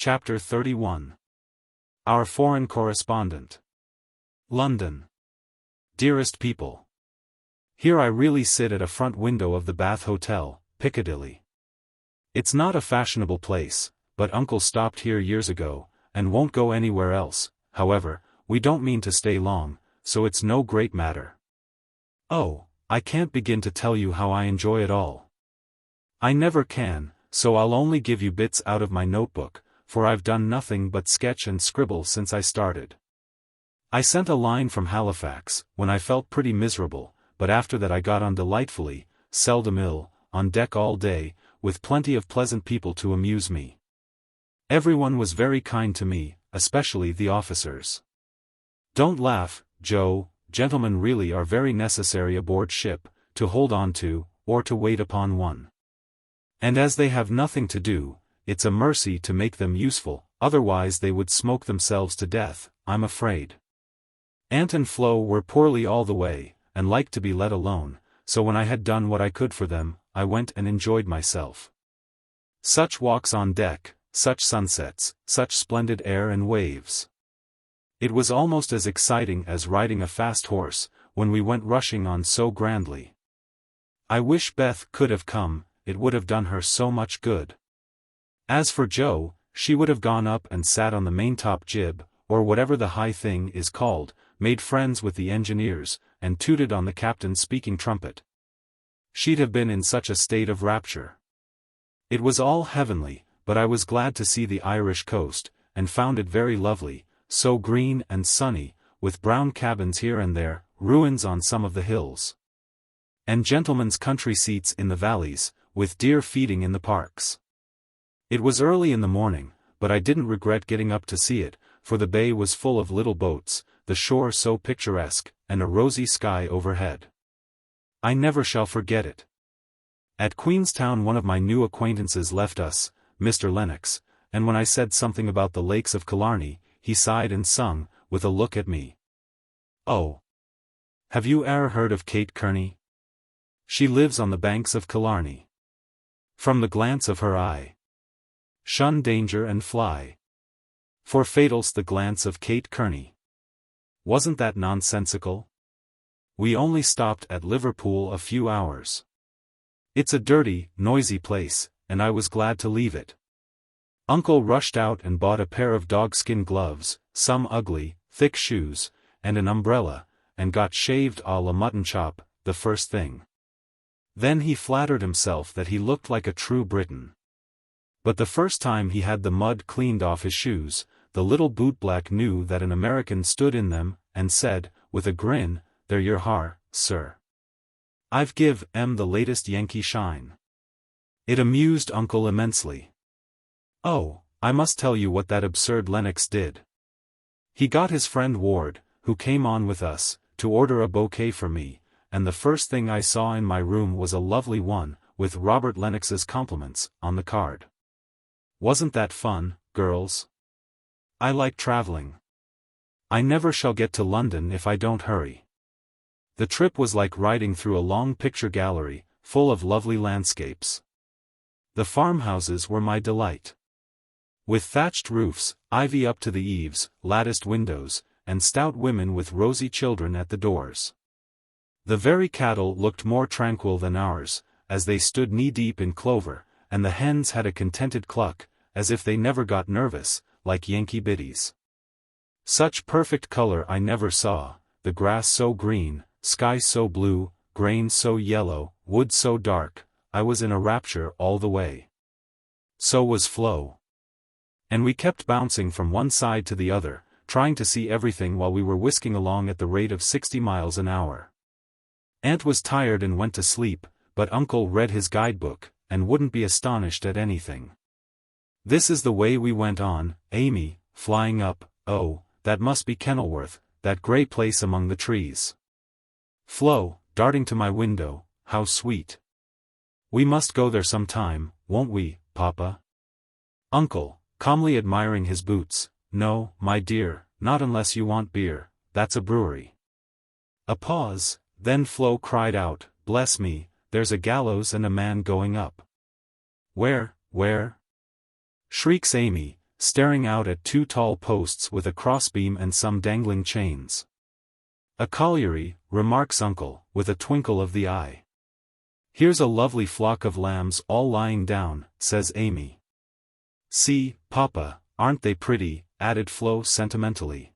Chapter 31. Our Foreign Correspondent. London. Dearest people. Here I really sit at a front window of the Bath Hotel, Piccadilly. It's not a fashionable place, but Uncle stopped here years ago, and won't go anywhere else. However, we don't mean to stay long, so it's no great matter. Oh, I can't begin to tell you how I enjoy it all. I never can, so I'll only give you bits out of my notebook, for I've done nothing but sketch and scribble since I started. I sent a line from Halifax, when I felt pretty miserable, but after that I got on delightfully, seldom ill, on deck all day, with plenty of pleasant people to amuse me. Everyone was very kind to me, especially the officers. Don't laugh, Joe, gentlemen really are very necessary aboard ship, to hold on to, or to wait upon one. And as they have nothing to do, it's a mercy to make them useful, otherwise they would smoke themselves to death, I'm afraid. Aunt and Flo were poorly all the way, and liked to be let alone, so when I had done what I could for them, I went and enjoyed myself. Such walks on deck, such sunsets, such splendid air and waves. It was almost as exciting as riding a fast horse, when we went rushing on so grandly. I wish Beth could have come, it would have done her so much good. As for Joe, she would have gone up and sat on the maintop jib, or whatever the high thing is called, made friends with the engineers, and tooted on the captain's speaking trumpet. She'd have been in such a state of rapture. It was all heavenly, but I was glad to see the Irish coast, and found it very lovely, so green and sunny, with brown cabins here and there, ruins on some of the hills, and gentlemen's country seats in the valleys, with deer feeding in the parks. It was early in the morning, but I didn't regret getting up to see it, for the bay was full of little boats, the shore so picturesque, and a rosy sky overhead. I never shall forget it. At Queenstown one of my new acquaintances left us, Mr. Lennox, and when I said something about the lakes of Killarney, he sighed and sung, with a look at me. Oh! Have you e'er heard of Kate Kearney? She lives on the banks of Killarney. From the glance of her eye, shun danger and fly. For fatal's the glance of Kate Kearney. Wasn't that nonsensical? We only stopped at Liverpool a few hours. It's a dirty, noisy place, and I was glad to leave it. Uncle rushed out and bought a pair of dogskin gloves, some ugly, thick shoes, and an umbrella, and got shaved a la mutton chop, the first thing. Then he flattered himself that he looked like a true Briton. But the first time he had the mud cleaned off his shoes, the little bootblack knew that an American stood in them, and said, with a grin, "There you are, sir. I've give 'em the latest Yankee shine." It amused Uncle immensely. Oh, I must tell you what that absurd Lennox did. He got his friend Ward, who came on with us, to order a bouquet for me, and the first thing I saw in my room was a lovely one, with Robert Lennox's compliments, on the card. Wasn't that fun, girls? I like traveling. I never shall get to London if I don't hurry. The trip was like riding through a long picture gallery, full of lovely landscapes. The farmhouses were my delight. With thatched roofs, ivy up to the eaves, latticed windows, and stout women with rosy children at the doors. The very cattle looked more tranquil than ours, as they stood knee-deep in clover, and the hens had a contented cluck, as if they never got nervous, like Yankee biddies. Such perfect color I never saw, the grass so green, sky so blue, grain so yellow, wood so dark. I was in a rapture all the way. So was Flo. And we kept bouncing from one side to the other, trying to see everything while we were whisking along at the rate of 60 miles an hour. Aunt was tired and went to sleep, but Uncle read his guidebook, and wouldn't be astonished at anything. This is the way we went on, Amy, flying up, oh, that must be Kenilworth, that grey place among the trees. Flo, darting to my window, how sweet. We must go there some time, won't we, Papa? Uncle, calmly admiring his boots, no, my dear, not unless you want beer, that's a brewery. A pause, then Flo cried out, bless me, there's a gallows and a man going up. Where? Shrieks Amy, staring out at two tall posts with a crossbeam and some dangling chains. "A colliery," remarks uncle, with a twinkle of the eye. "Here's a lovely flock of lambs all lying down," says Amy. "See, papa, aren't they pretty?" added Flo sentimentally.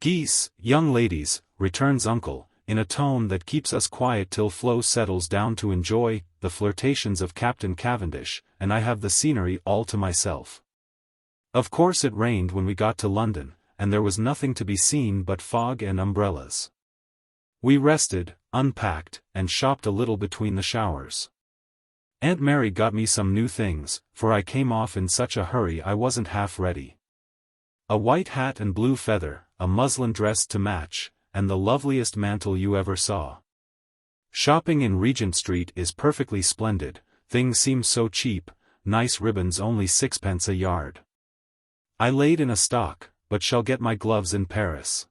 "Geese, young ladies," returns uncle, in a tone that keeps us quiet till Flo settles down to enjoy the flirtations of Captain Cavendish, and I have the scenery all to myself. Of course it rained when we got to London, and there was nothing to be seen but fog and umbrellas. We rested, unpacked, and shopped a little between the showers. Aunt Mary got me some new things, for I came off in such a hurry I wasn't half ready. A white hat and blue feather, a muslin dress to match, and the loveliest mantle you ever saw. Shopping in Regent Street is perfectly splendid, things seem so cheap, nice ribbons only 6 pence a yard. I laid in a stock, but shall get my gloves in Paris.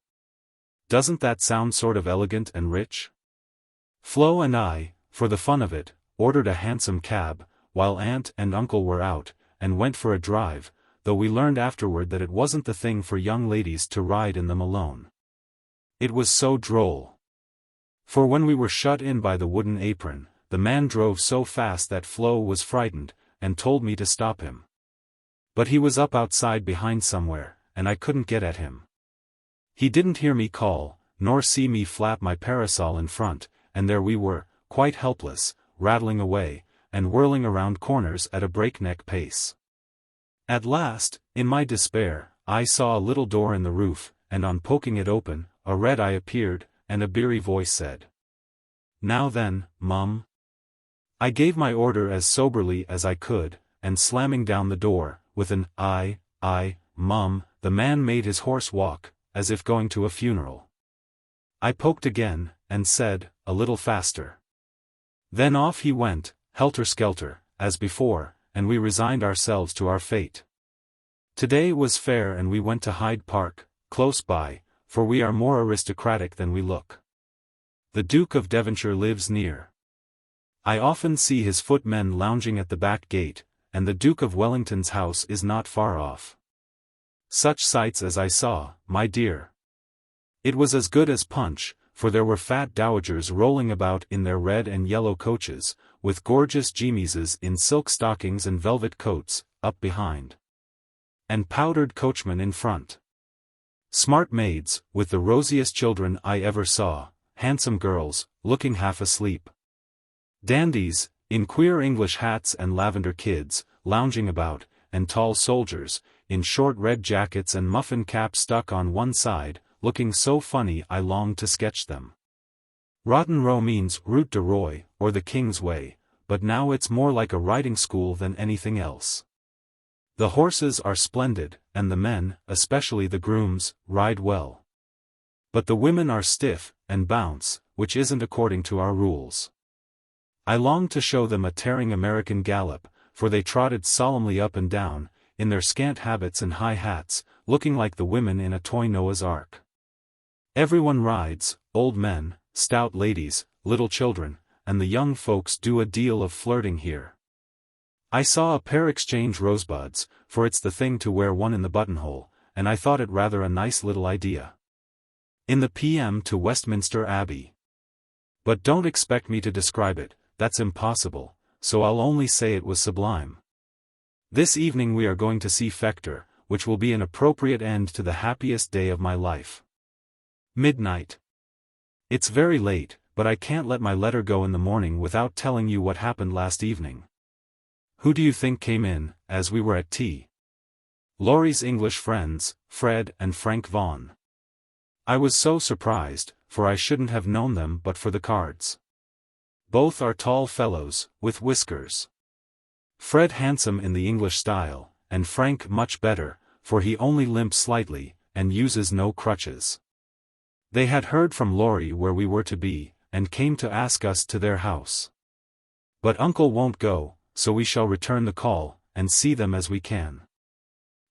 Doesn't that sound sort of elegant and rich? Flo and I, for the fun of it, ordered a hansom cab, while Aunt and Uncle were out, and went for a drive, though we learned afterward that it wasn't the thing for young ladies to ride in them alone. It was so droll. For when we were shut in by the wooden apron, the man drove so fast that Flo was frightened, and told me to stop him. But he was up outside behind somewhere, and I couldn't get at him. He didn't hear me call, nor see me flap my parasol in front, and there we were, quite helpless, rattling away, and whirling around corners at a breakneck pace. At last, in my despair, I saw a little door in the roof, and on poking it open, a red eye appeared, and a beery voice said, "Now then, Mum." I gave my order as soberly as I could, and slamming down the door, with an "Aye, Mum," the man made his horse walk, as if going to a funeral. I poked again, and said, a little faster. Then off he went, helter-skelter, as before, and we resigned ourselves to our fate. Today was fair and we went to Hyde Park, close by, for we are more aristocratic than we look. The Duke of Devonshire lives near. I often see his footmen lounging at the back gate, and the Duke of Wellington's house is not far off. Such sights as I saw, my dear. It was as good as punch, for there were fat dowagers rolling about in their red and yellow coaches, with gorgeous gemises in silk stockings and velvet coats, up behind. And powdered coachmen in front. Smart maids, with the rosiest children I ever saw, handsome girls, looking half asleep. Dandies, in queer English hats and lavender kids, lounging about, and tall soldiers, in short red jackets and muffin caps stuck on one side, looking so funny I longed to sketch them. Rotten Row means Route de Roy, or the King's Way, but now it's more like a riding school than anything else. The horses are splendid, and the men, especially the grooms, ride well. But the women are stiff, and bounce, which isn't according to our rules. I longed to show them a tearing American gallop, for they trotted solemnly up and down, in their scant habits and high hats, looking like the women in a toy Noah's Ark. Everyone rides, old men, stout ladies, little children, and the young folks do a deal of flirting here. I saw a pair exchange rosebuds, for it's the thing to wear one in the buttonhole, and I thought it rather a nice little idea. In the PM to Westminster Abbey. But don't expect me to describe it, that's impossible, so I'll only say it was sublime. This evening we are going to see Fector, which will be an appropriate end to the happiest day of my life. Midnight. It's very late, but I can't let my letter go in the morning without telling you what happened last evening. Who do you think came in, as we were at tea? Laurie's English friends, Fred and Frank Vaughan. I was so surprised, for I shouldn't have known them but for the cards. Both are tall fellows, with whiskers. Fred handsome in the English style, and Frank much better, for he only limps slightly, and uses no crutches. They had heard from Laurie where we were to be, and came to ask us to their house. But Uncle won't go, so we shall return the call, and see them as we can.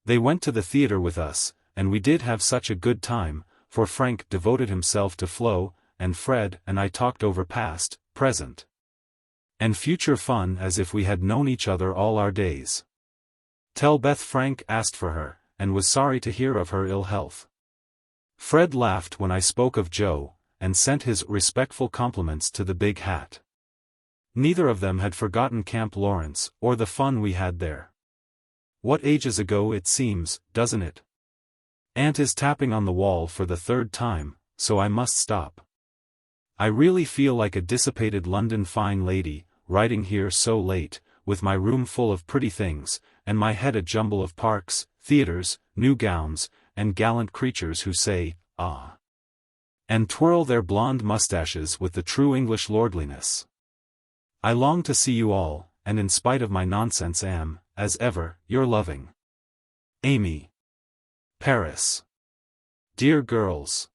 They went to the theater with us, and we did have such a good time, for Frank devoted himself to Flo, and Fred and I talked over past, present, and future fun as if we had known each other all our days. Tell Beth Frank asked for her, and was sorry to hear of her ill health. Fred laughed when I spoke of Joe, and sent his respectful compliments to the big hat. Neither of them had forgotten Camp Laurence, or the fun we had there. What ages ago it seems, doesn't it? Aunt is tapping on the wall for the third time, so I must stop. I really feel like a dissipated London fine lady, writing here so late, with my room full of pretty things, and my head a jumble of parks, theatres, new gowns, and gallant creatures who say, ah, and twirl their blonde mustaches with the true English lordliness. I long to see you all, and in spite of my nonsense am, as ever, your loving Amy. Paris. Dear girls.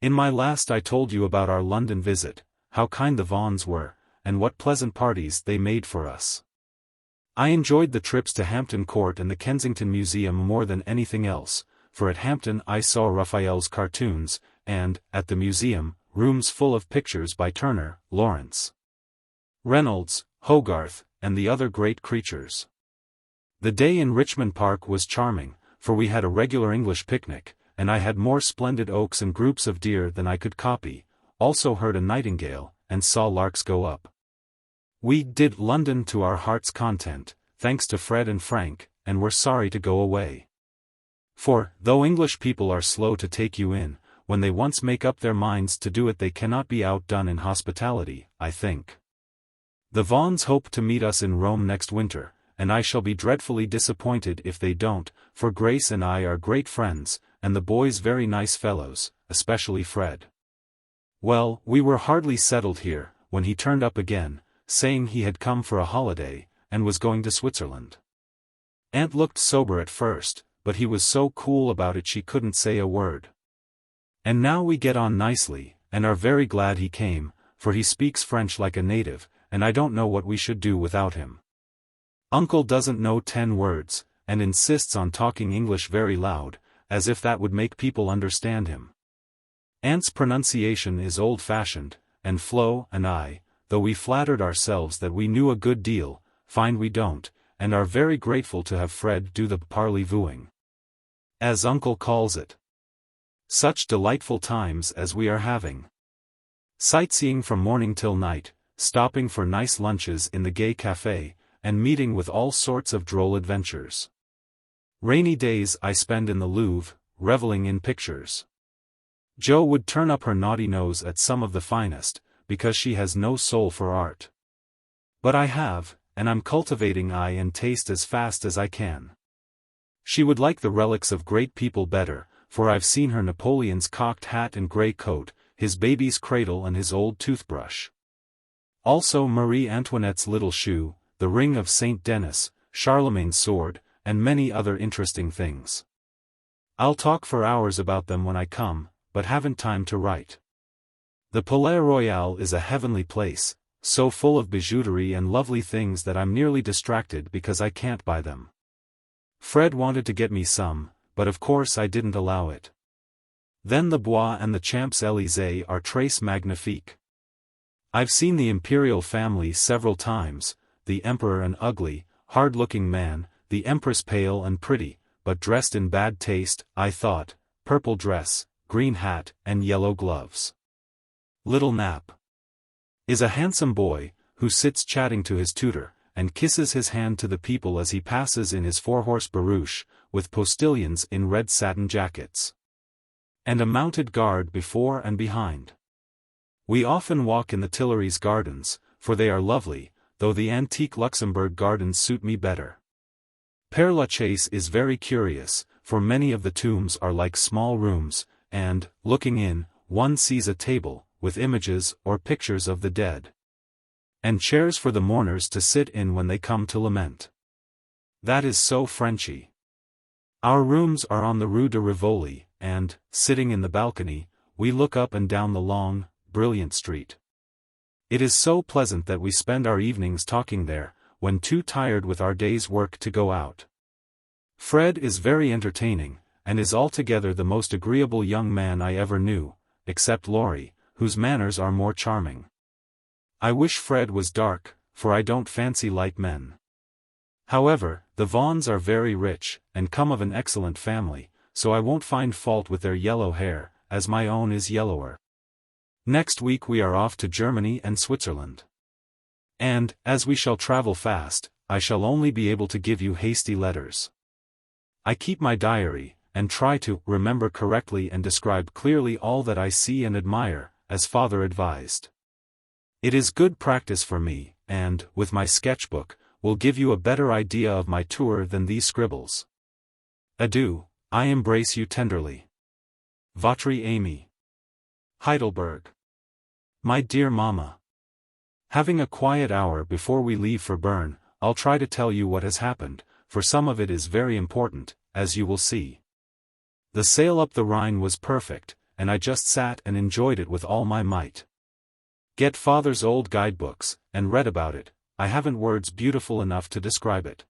In my last I told you about our London visit, how kind the Vaughans were, and what pleasant parties they made for us. I enjoyed the trips to Hampton Court and the Kensington Museum more than anything else, for at Hampton I saw Raphael's cartoons, and, at the museum, rooms full of pictures by Turner, Laurence, Reynolds, Hogarth, and the other great creatures. The day in Richmond Park was charming, for we had a regular English picnic, and I had more splendid oaks and groups of deer than I could copy, also heard a nightingale, and saw larks go up. We did London to our heart's content, thanks to Fred and Frank, and were sorry to go away. For, though English people are slow to take you in, when they once make up their minds to do it they cannot be outdone in hospitality, I think. The Vaughans hope to meet us in Rome next winter, and I shall be dreadfully disappointed if they don't, for Grace and I are great friends, and the boys very nice fellows, especially Fred. Well, we were hardly settled here, when he turned up again, saying he had come for a holiday, and was going to Switzerland. Aunt looked sober at first, but he was so cool about it she couldn't say a word. And now we get on nicely, and are very glad he came, for he speaks French like a native, and I don't know what we should do without him. Uncle doesn't know 10 words, and insists on talking English very loud, as if that would make people understand him. Aunt's pronunciation is old-fashioned, and Flo and I, though we flattered ourselves that we knew a good deal, find we don't, and are very grateful to have Fred do the parley-vooing, as Uncle calls it. Such delightful times as we are having. Sightseeing from morning till night, stopping for nice lunches in the gay café, and meeting with all sorts of droll adventures. Rainy days I spend in the Louvre, reveling in pictures. Jo would turn up her naughty nose at some of the finest, because she has no soul for art. But I have, and I'm cultivating eye and taste as fast as I can. She would like the relics of great people better, for I've seen her Napoleon's cocked hat and grey coat, his baby's cradle and his old toothbrush. Also Marie Antoinette's little shoe, the ring of Saint Denis, Charlemagne's sword, and many other interesting things. I'll talk for hours about them when I come, but haven't time to write. The Palais Royal is a heavenly place, so full of bijouterie and lovely things that I'm nearly distracted because I can't buy them. Fred wanted to get me some, but of course I didn't allow it. Then the Bois and the Champs-Élysées are très magnifiques. I've seen the imperial family several times, the emperor an ugly, hard-looking man, the empress pale and pretty, but dressed in bad taste, I thought, purple dress, green hat, and yellow gloves. Little Nap is a handsome boy, who sits chatting to his tutor, and kisses his hand to the people as he passes in his 4-horse barouche, with postilions in red satin jackets, and a mounted guard before and behind. We often walk in the Tuileries gardens, for they are lovely, though the antique Luxembourg gardens suit me better. Père Lachaise is very curious, for many of the tombs are like small rooms, and, looking in, one sees a table, with images or pictures of the dead, and chairs for the mourners to sit in when they come to lament. That is so Frenchy. Our rooms are on the Rue de Rivoli, and, sitting in the balcony, we look up and down the long, brilliant street. It is so pleasant that we spend our evenings talking there, when too tired with our day's work to go out. Fred is very entertaining, and is altogether the most agreeable young man I ever knew, except Laurie, whose manners are more charming. I wish Fred was dark, for I don't fancy light men. However, the Vaughns are very rich, and come of an excellent family, so I won't find fault with their yellow hair, as my own is yellower. Next week we are off to Germany and Switzerland. And, as we shall travel fast, I shall only be able to give you hasty letters. I keep my diary, and try to remember correctly and describe clearly all that I see and admire, as father advised. It is good practice for me, and, with my sketchbook, will give you a better idea of my tour than these scribbles. Adieu, I embrace you tenderly. Votre Amy. Heidelberg. My dear Mama. Having a quiet hour before we leave for Bern, I'll try to tell you what has happened, for some of it is very important, as you will see. The sail up the Rhine was perfect, and I just sat and enjoyed it with all my might. Get father's old guidebooks, and read about it. I haven't words beautiful enough to describe it.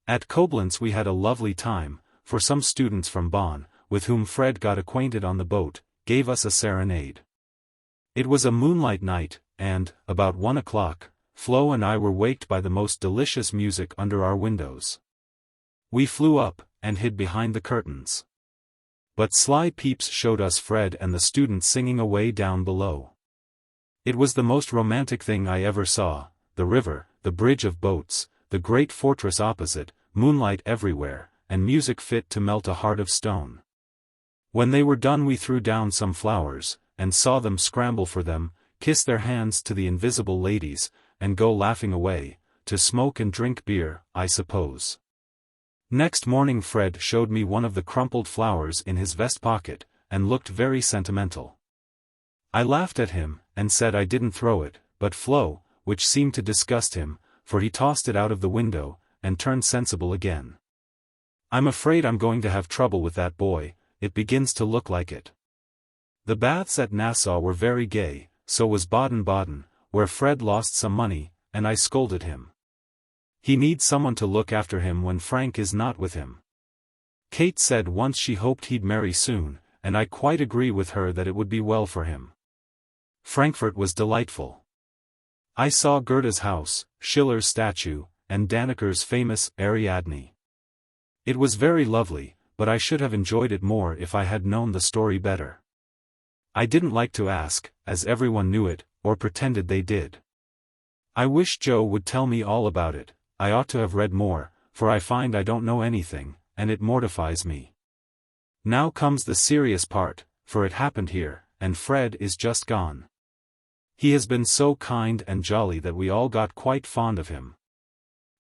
At Koblenz we had a lovely time, for some students from Bonn, with whom Fred got acquainted on the boat, gave us a serenade. It was a moonlight night, and, about 1 o'clock, Flo and I were waked by the most delicious music under our windows. We flew up, and hid behind the curtains. But sly peeps showed us Fred and the students singing away down below. It was the most romantic thing I ever saw. The river, the bridge of boats, the great fortress opposite, moonlight everywhere, and music fit to melt a heart of stone. When they were done we threw down some flowers, and saw them scramble for them, kiss their hands to the invisible ladies, and go laughing away, to smoke and drink beer, I suppose. Next morning Fred showed me one of the crumpled flowers in his vest pocket, and looked very sentimental. I laughed at him, and said I didn't throw it, but Flo, which seemed to disgust him, for he tossed it out of the window, and turned sensible again. I'm afraid I'm going to have trouble with that boy, it begins to look like it. The baths at Nassau were very gay, so was Baden-Baden, where Fred lost some money, and I scolded him. He needs someone to look after him when Frank is not with him. Kate said once she hoped he'd marry soon, and I quite agree with her that it would be well for him. Frankfurt was delightful. I saw Goethe's house, Schiller's statue, and Danneker's famous Ariadne. It was very lovely, but I should have enjoyed it more if I had known the story better. I didn't like to ask, as everyone knew it, or pretended they did. I wish Joe would tell me all about it. I ought to have read more, for I find I don't know anything, and it mortifies me. Now comes the serious part, for it happened here, and Fred is just gone. He has been so kind and jolly that we all got quite fond of him.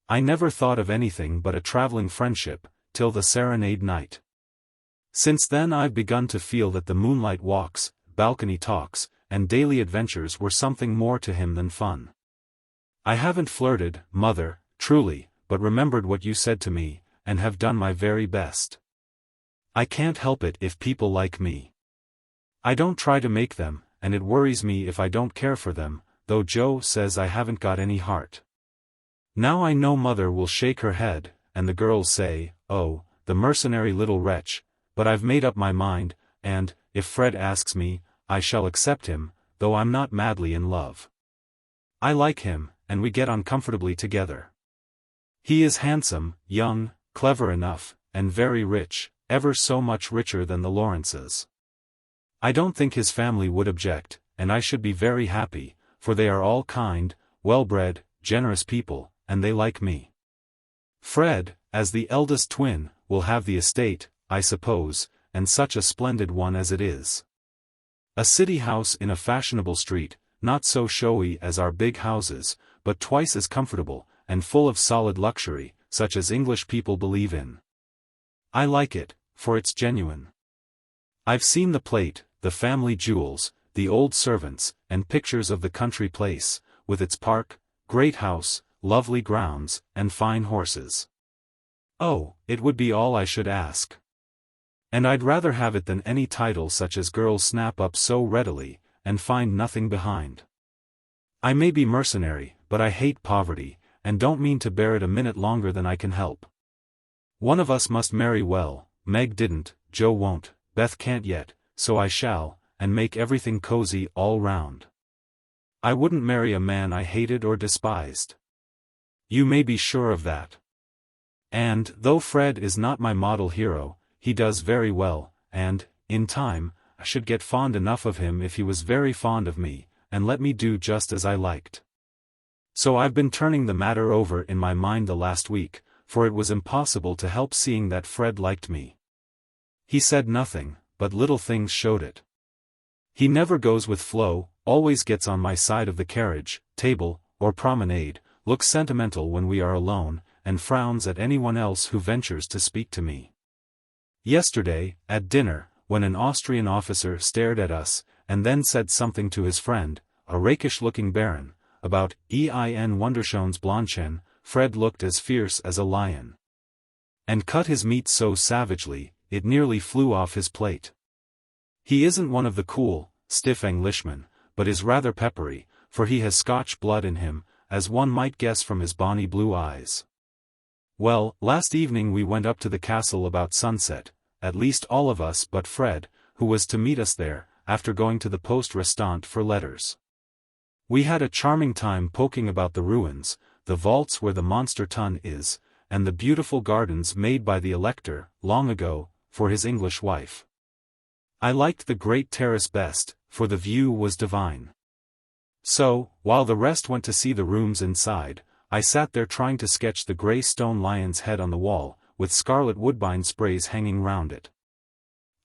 I never thought of anything but a traveling friendship, till the serenade night. Since then I've begun to feel that the moonlight walks, balcony talks, and daily adventures were something more to him than fun. I haven't flirted, Mother, truly, but remembered what you said to me, and have done my very best. I can't help it if people like me. I don't try to make them, and it worries me if I don't care for them, though Joe says I haven't got any heart. Now I know Mother will shake her head, and the girls say, oh, the mercenary little wretch, but I've made up my mind, and, if Fred asks me, I shall accept him, though I'm not madly in love. I like him, and we get on comfortably together. He is handsome, young, clever enough, and very rich, ever so much richer than the Laurences. I don't think his family would object, and I should be very happy, for they are all kind, well-bred, generous people, and they like me. Fred, as the eldest twin, will have the estate, I suppose, and such a splendid one as it is. A city house in a fashionable street, not so showy as our big houses, but twice as comfortable, and full of solid luxury, such as English people believe in. I like it, for it's genuine. I've seen the plate, the family jewels, the old servants, and pictures of the country place, with its park, great house, lovely grounds, and fine horses. Oh, it would be all I should ask. And I'd rather have it than any title such as girls snap up so readily, and find nothing behind. I may be mercenary, but I hate poverty, and don't mean to bear it a minute longer than I can help. One of us must marry well. Meg didn't, Joe won't, Beth can't yet, so I shall, and make everything cozy all round. I wouldn't marry a man I hated or despised. You may be sure of that. And, though Fred is not my model hero, he does very well, and, in time, I should get fond enough of him if he was very fond of me, and let me do just as I liked. So I've been turning the matter over in my mind the last week, for it was impossible to help seeing that Fred liked me. He said nothing, but little things showed it. He never goes with Flo, always gets on my side of the carriage, table, or promenade, looks sentimental when we are alone, and frowns at anyone else who ventures to speak to me. Yesterday, at dinner, when an Austrian officer stared at us, and then said something to his friend, a rakish-looking baron, about Ein Wunderschönes Blondchen, Fred looked as fierce as a lion. And cut his meat so savagely, it nearly flew off his plate. He isn't one of the cool, stiff Englishmen, but is rather peppery, for he has Scotch blood in him, as one might guess from his bonny blue eyes. Well, last evening we went up to the castle about sunset, at least all of us but Fred, who was to meet us there, after going to the poste restante for letters. We had a charming time poking about the ruins, the vaults where the monster tun is, and the beautiful gardens made by the Elector, long ago, for his English wife. I liked the great terrace best, for the view was divine. So, while the rest went to see the rooms inside, I sat there trying to sketch the grey stone lion's head on the wall, with scarlet woodbine sprays hanging round it.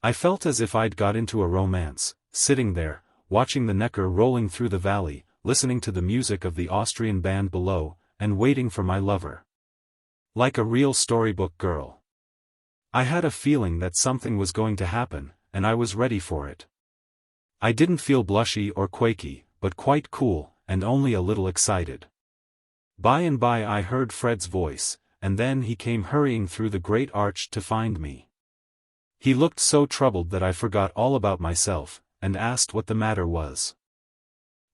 I felt as if I'd got into a romance, sitting there, watching the Neckar rolling through the valley, listening to the music of the Austrian band below, and waiting for my lover. Like a real storybook girl. I had a feeling that something was going to happen, and I was ready for it. I didn't feel blushy or quaky, but quite cool, and only a little excited. By and by I heard Fred's voice, and then he came hurrying through the great arch to find me. He looked so troubled that I forgot all about myself, and asked what the matter was.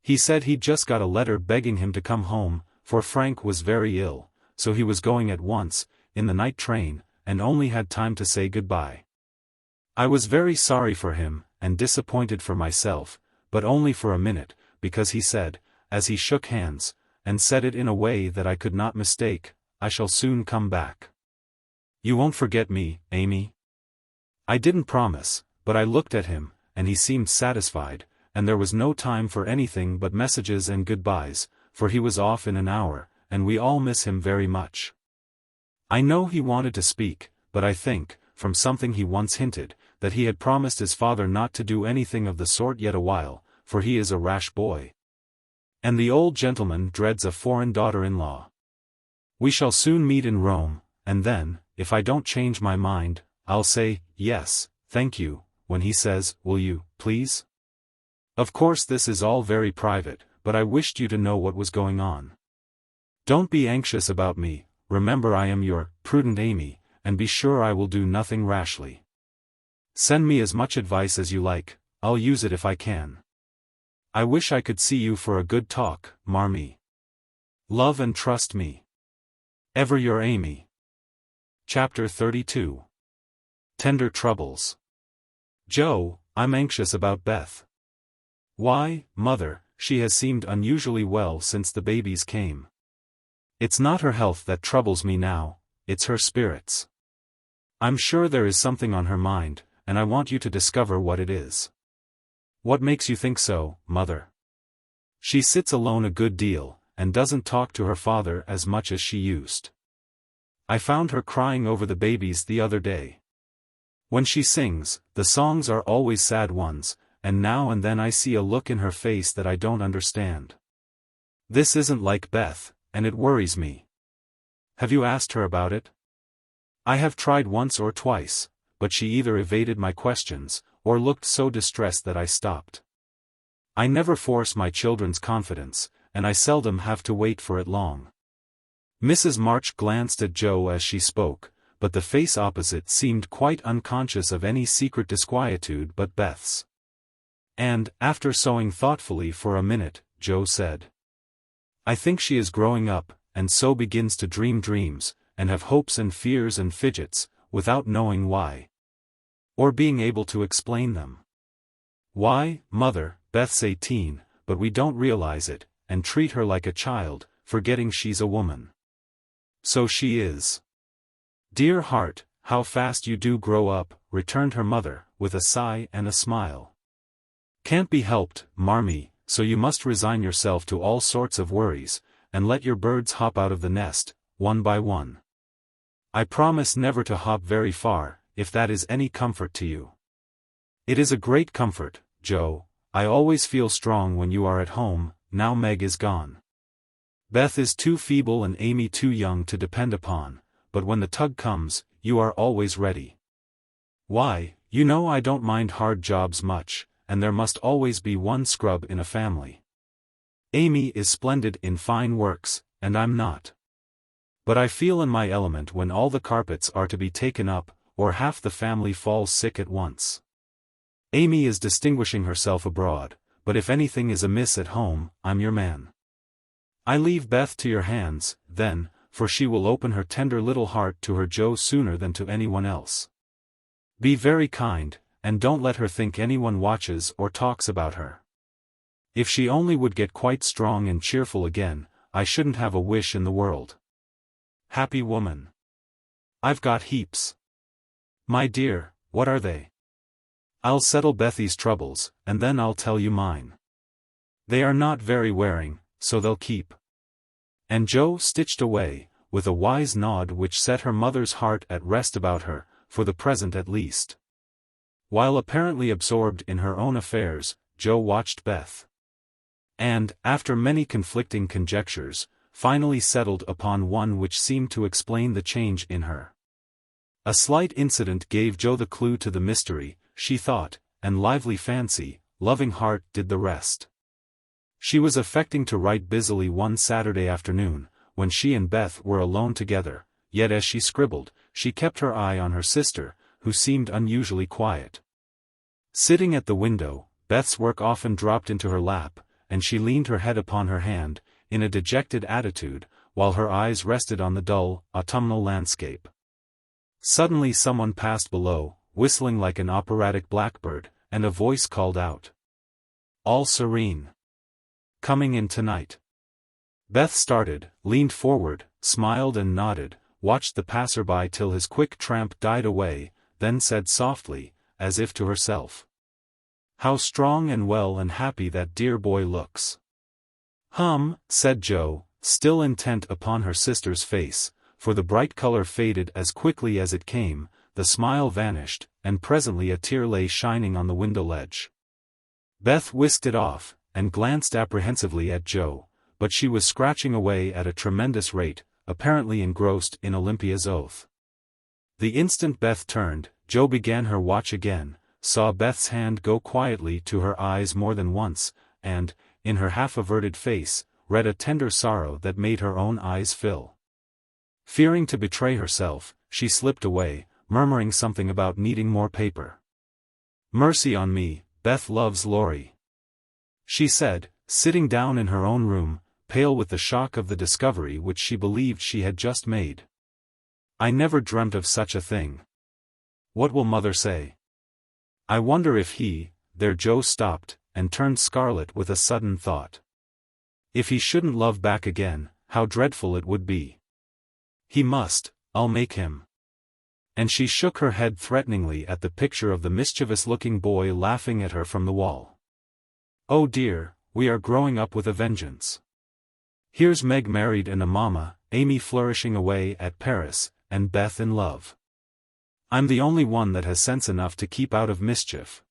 He said he'd just got a letter begging him to come home, for Frank was very ill, so he was going at once, in the night train, and only had time to say goodbye. I was very sorry for him, and disappointed for myself, but only for a minute, because he said, as he shook hands, and said it in a way that I could not mistake, "I shall soon come back. You won't forget me, Amy?" I didn't promise, but I looked at him, and he seemed satisfied, and there was no time for anything but messages and goodbyes, for he was off in an hour, and we all miss him very much. I know he wanted to speak, but I think, from something he once hinted, that he had promised his father not to do anything of the sort yet awhile, for he is a rash boy. And the old gentleman dreads a foreign daughter-in-law. We shall soon meet in Rome, and then, if I don't change my mind, I'll say, "Yes, thank you," when he says, "Will you, please?" Of course this is all very private, but I wished you to know what was going on. Don't be anxious about me, remember I am your prudent Amy, and be sure I will do nothing rashly. Send me as much advice as you like, I'll use it if I can. I wish I could see you for a good talk, Marmee. Love and trust me. Ever your Amy. Chapter 32. Tender Troubles. Joe, I'm anxious about Beth. Why, Mother, she has seemed unusually well since the babies came. It's not her health that troubles me now, it's her spirits. I'm sure there is something on her mind, and I want you to discover what it is. What makes you think so, Mother? She sits alone a good deal, and doesn't talk to her father as much as she used. I found her crying over the babies the other day. When she sings, the songs are always sad ones, and now and then I see a look in her face that I don't understand. This isn't like Beth, and it worries me. Have you asked her about it? I have tried once or twice, but she either evaded my questions, or looked so distressed that I stopped. I never force my children's confidence, and I seldom have to wait for it long. Mrs. March glanced at Joe as she spoke, but the face opposite seemed quite unconscious of any secret disquietude but Beth's. And, after sewing thoughtfully for a minute, Joe said, "I think she is growing up, and so begins to dream dreams, and have hopes and fears and fidgets, without knowing why. Or being able to explain them. Why, Mother, Beth's 18, but we don't realize it, and treat her like a child, forgetting she's a woman. So she is. "Dear heart, how fast you do grow up," returned her mother, with a sigh and a smile. "Can't be helped, Marmee, so you must resign yourself to all sorts of worries, and let your birds hop out of the nest, one by one. I promise never to hop very far, if that is any comfort to you." "It is a great comfort, Joe. I always feel strong when you are at home, now Meg is gone. Beth is too feeble and Amy too young to depend upon, but when the tug comes, you are always ready." "Why, you know I don't mind hard jobs much, and there must always be one scrub in a family. Amy is splendid in fine works, and I'm not. But I feel in my element when all the carpets are to be taken up, or half the family falls sick at once. Amy is distinguishing herself abroad, but if anything is amiss at home, I'm your man. I leave Beth to your hands, then, for she will open her tender little heart to her Joe sooner than to anyone else. Be very kind, and don't let her think anyone watches or talks about her. If she only would get quite strong and cheerful again, I shouldn't have a wish in the world. Happy woman. I've got heaps. My dear, what are they? I'll settle Bethy's troubles, and then I'll tell you mine. They are not very wearing, so they'll keep." And Joe stitched away, with a wise nod which set her mother's heart at rest about her, for the present at least. While apparently absorbed in her own affairs, Joe watched Beth. And, after many conflicting conjectures, finally settled upon one which seemed to explain the change in her. A slight incident gave Joe the clue to the mystery, she thought, and lively fancy, loving heart did the rest. She was affecting to write busily one Saturday afternoon, when she and Beth were alone together, yet as she scribbled, she kept her eye on her sister, who seemed unusually quiet. Sitting at the window, Beth's work often dropped into her lap, and she leaned her head upon her hand, in a dejected attitude, while her eyes rested on the dull, autumnal landscape. Suddenly someone passed below, whistling like an operatic blackbird, and a voice called out, "All serene. Coming in tonight." Beth started, leaned forward, smiled and nodded, watched the passer-by till his quick tramp died away, then said softly, as if to herself, "How strong and well and happy that dear boy looks." Said Joe, still intent upon her sister's face, for the bright color faded as quickly as it came, the smile vanished, and presently a tear lay shining on the window ledge. Beth whisked it off, and glanced apprehensively at Joe, but she was scratching away at a tremendous rate, apparently engrossed in Olympia's oath. The instant Beth turned, Joe began her watch again, saw Beth's hand go quietly to her eyes more than once, and, in her half-averted face, read a tender sorrow that made her own eyes fill. Fearing to betray herself, she slipped away, murmuring something about needing more paper. "Mercy on me, Beth loves Laurie," she said, sitting down in her own room, pale with the shock of the discovery which she believed she had just made. "I never dreamt of such a thing. What will mother say? I wonder if he—" There Joe stopped, and turned scarlet with a sudden thought. If he shouldn't love back again, how dreadful it would be. He must, I'll make him. And she shook her head threateningly at the picture of the mischievous-looking boy laughing at her from the wall. "Oh dear, we are growing up with a vengeance. Here's Meg married and a mama, Amy flourishing away at Paris, and Beth in love. I'm the only one that has sense enough to keep out of mischief."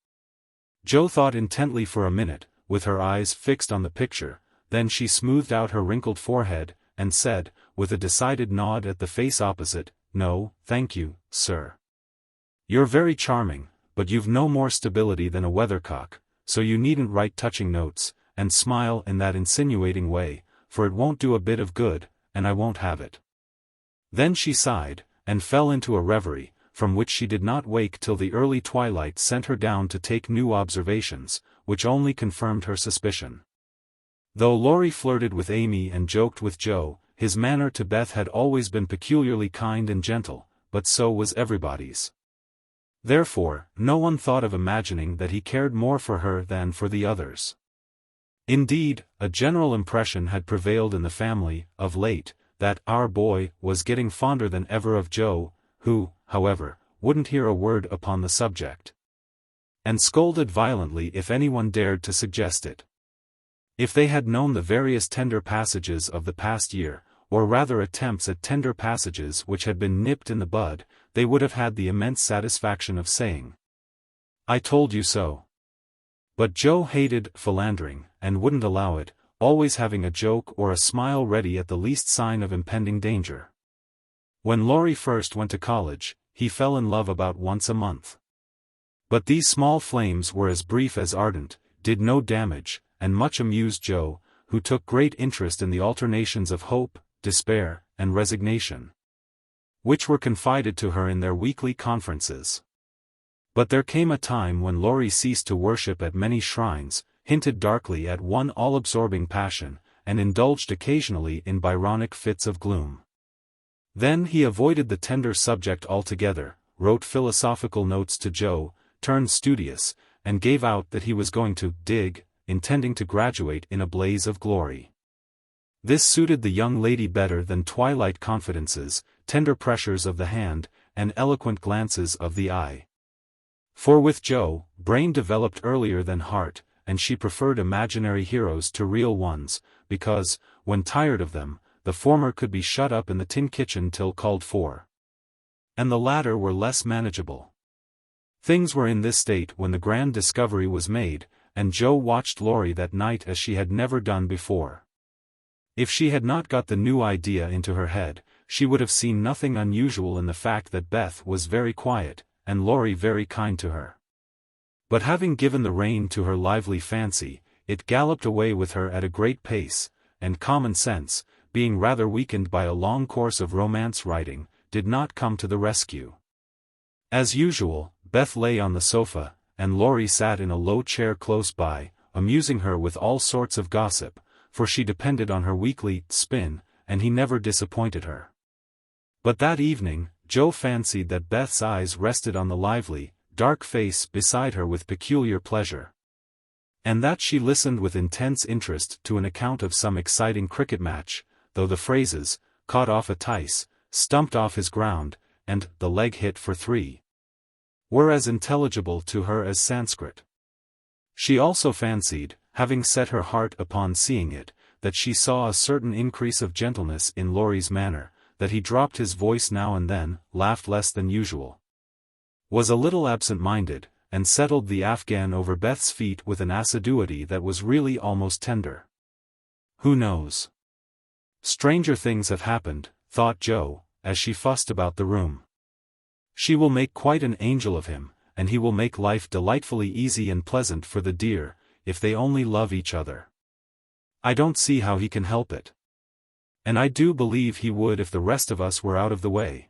Joe thought intently for a minute, with her eyes fixed on the picture, then she smoothed out her wrinkled forehead, and said, with a decided nod at the face opposite, "No, thank you, sir. You're very charming, but you've no more stability than a weathercock, so you needn't write touching notes, and smile in that insinuating way, for it won't do a bit of good, and I won't have it." Then she sighed, and fell into a reverie, from which she did not wake till the early twilight sent her down to take new observations, which only confirmed her suspicion. Though Laurie flirted with Amy and joked with Joe, his manner to Beth had always been peculiarly kind and gentle, but so was everybody's. Therefore, no one thought of imagining that he cared more for her than for the others. Indeed, a general impression had prevailed in the family, of late, that "our boy" was getting fonder than ever of Joe, who, however, wouldn't hear a word upon the subject, and scolded violently if anyone dared to suggest it. If they had known the various tender passages of the past year, or rather attempts at tender passages which had been nipped in the bud, they would have had the immense satisfaction of saying, "I told you so." But Joe hated philandering, and wouldn't allow it, always having a joke or a smile ready at the least sign of impending danger. When Laurie first went to college, he fell in love about once a month. But these small flames were as brief as ardent, did no damage, and much amused Joe, who took great interest in the alternations of hope, despair, and resignation, which were confided to her in their weekly conferences. But there came a time when Laurie ceased to worship at many shrines, hinted darkly at one all-absorbing passion, and indulged occasionally in Byronic fits of gloom. Then he avoided the tender subject altogether, wrote philosophical notes to Joe, turned studious, and gave out that he was going to dig, intending to graduate in a blaze of glory. This suited the young lady better than twilight confidences, tender pressures of the hand, and eloquent glances of the eye. For with Joe, brain developed earlier than heart, and she preferred imaginary heroes to real ones, because, when tired of them, the former could be shut up in the tin kitchen till called for, and the latter were less manageable. Things were in this state when the grand discovery was made, and Joe watched Laurie that night as she had never done before. If she had not got the new idea into her head, she would have seen nothing unusual in the fact that Beth was very quiet, and Laurie very kind to her. But having given the rein to her lively fancy, it galloped away with her at a great pace, and common sense, being rather weakened by a long course of romance writing, did not come to the rescue. As usual, Beth lay on the sofa, and Laurie sat in a low chair close by, amusing her with all sorts of gossip, for she depended on her weekly spin, and he never disappointed her. But that evening, Joe fancied that Beth's eyes rested on the lively, dark face beside her with peculiar pleasure, and that she listened with intense interest to an account of some exciting cricket match, though the phrases, "caught off a tice," "stumped off his ground," and "the leg hit for 3," were as intelligible to her as Sanskrit. She also fancied, having set her heart upon seeing it, that she saw a certain increase of gentleness in Laurie's manner, that he dropped his voice now and then, laughed less than usual, was a little absent-minded, and settled the Afghan over Beth's feet with an assiduity that was really almost tender. Who knows? Stranger things have happened, thought Joe, as she fussed about the room. She will make quite an angel of him, and he will make life delightfully easy and pleasant for the dear, if they only love each other. I don't see how he can help it. And I do believe he would if the rest of us were out of the way.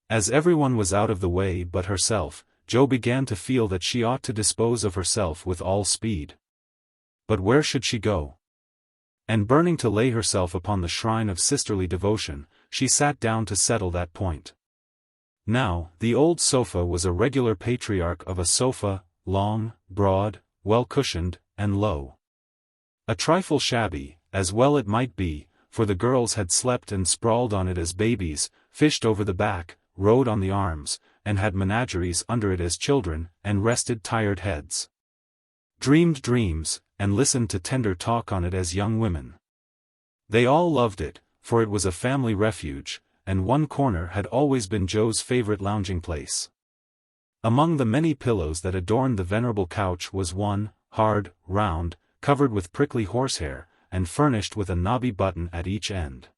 As everyone was out of the way but herself, Joe began to feel that she ought to dispose of herself with all speed. But where should she go? And burning to lay herself upon the shrine of sisterly devotion, she sat down to settle that point. Now, the old sofa was a regular patriarch of a sofa, long, broad, well-cushioned, and low. A trifle shabby, as well it might be, for the girls had slept and sprawled on it as babies, fished over the back, rode on the arms, and had menageries under it as children, and rested tired heads, dreamed dreams, and listened to tender talk on it as young women. They all loved it, for it was a family refuge, and one corner had always been Joe's favorite lounging place. Among the many pillows that adorned the venerable couch was one, hard, round, covered with prickly horsehair, and furnished with a knobby button at each end.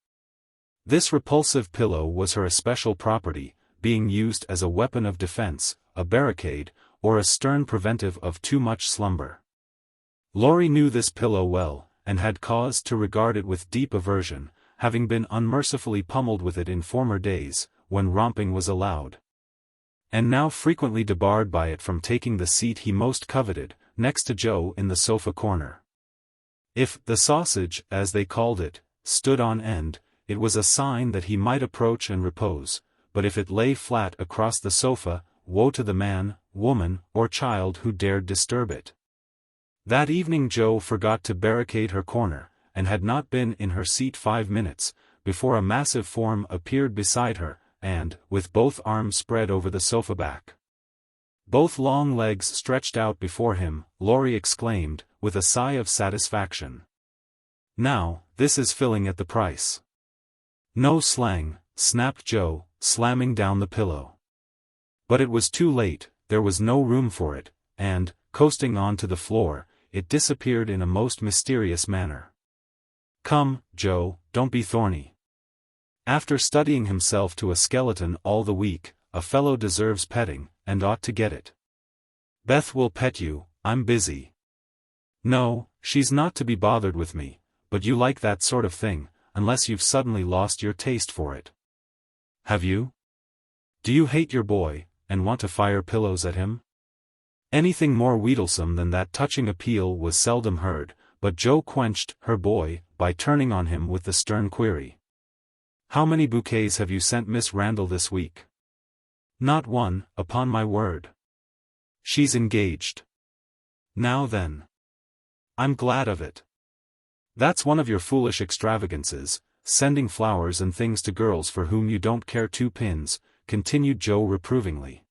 This repulsive pillow was her especial property, being used as a weapon of defense, a barricade, or a stern preventive of too much slumber. Laurie knew this pillow well, and had cause to regard it with deep aversion, having been unmercifully pummeled with it in former days, when romping was allowed, and now frequently debarred by it from taking the seat he most coveted, next to Joe in the sofa corner. If the sausage, as they called it, stood on end, it was a sign that he might approach and repose, but if it lay flat across the sofa, woe to the man, woman, or child who dared disturb it. That evening Joe forgot to barricade her corner, and had not been in her seat 5 minutes, before a massive form appeared beside her, and, with both arms spread over the sofa back, both long legs stretched out before him, Laurie exclaimed, with a sigh of satisfaction. "Now, this is filling at the price." "No slang," snapped Joe, slamming down the pillow. But it was too late, there was no room for it, and, coasting on to the floor, it disappeared in a most mysterious manner. "Come, Joe, don't be thorny. After studying himself to a skeleton all the week, a fellow deserves petting, and ought to get it." "Beth will pet you, I'm busy." "No, she's not to be bothered with me, but you like that sort of thing, unless you've suddenly lost your taste for it." "Have you? Do you hate your boy, and want to fire pillows at him?" Anything more wheedlesome than that touching appeal was seldom heard, but Joe quenched her boy by turning on him with the stern query. "How many bouquets have you sent Miss Randall this week?" "Not one, upon my word." "She's engaged." "Now then. I'm glad of it." "That's one of your foolish extravagances, sending flowers and things to girls for whom you don't care two pins," continued Joe reprovingly.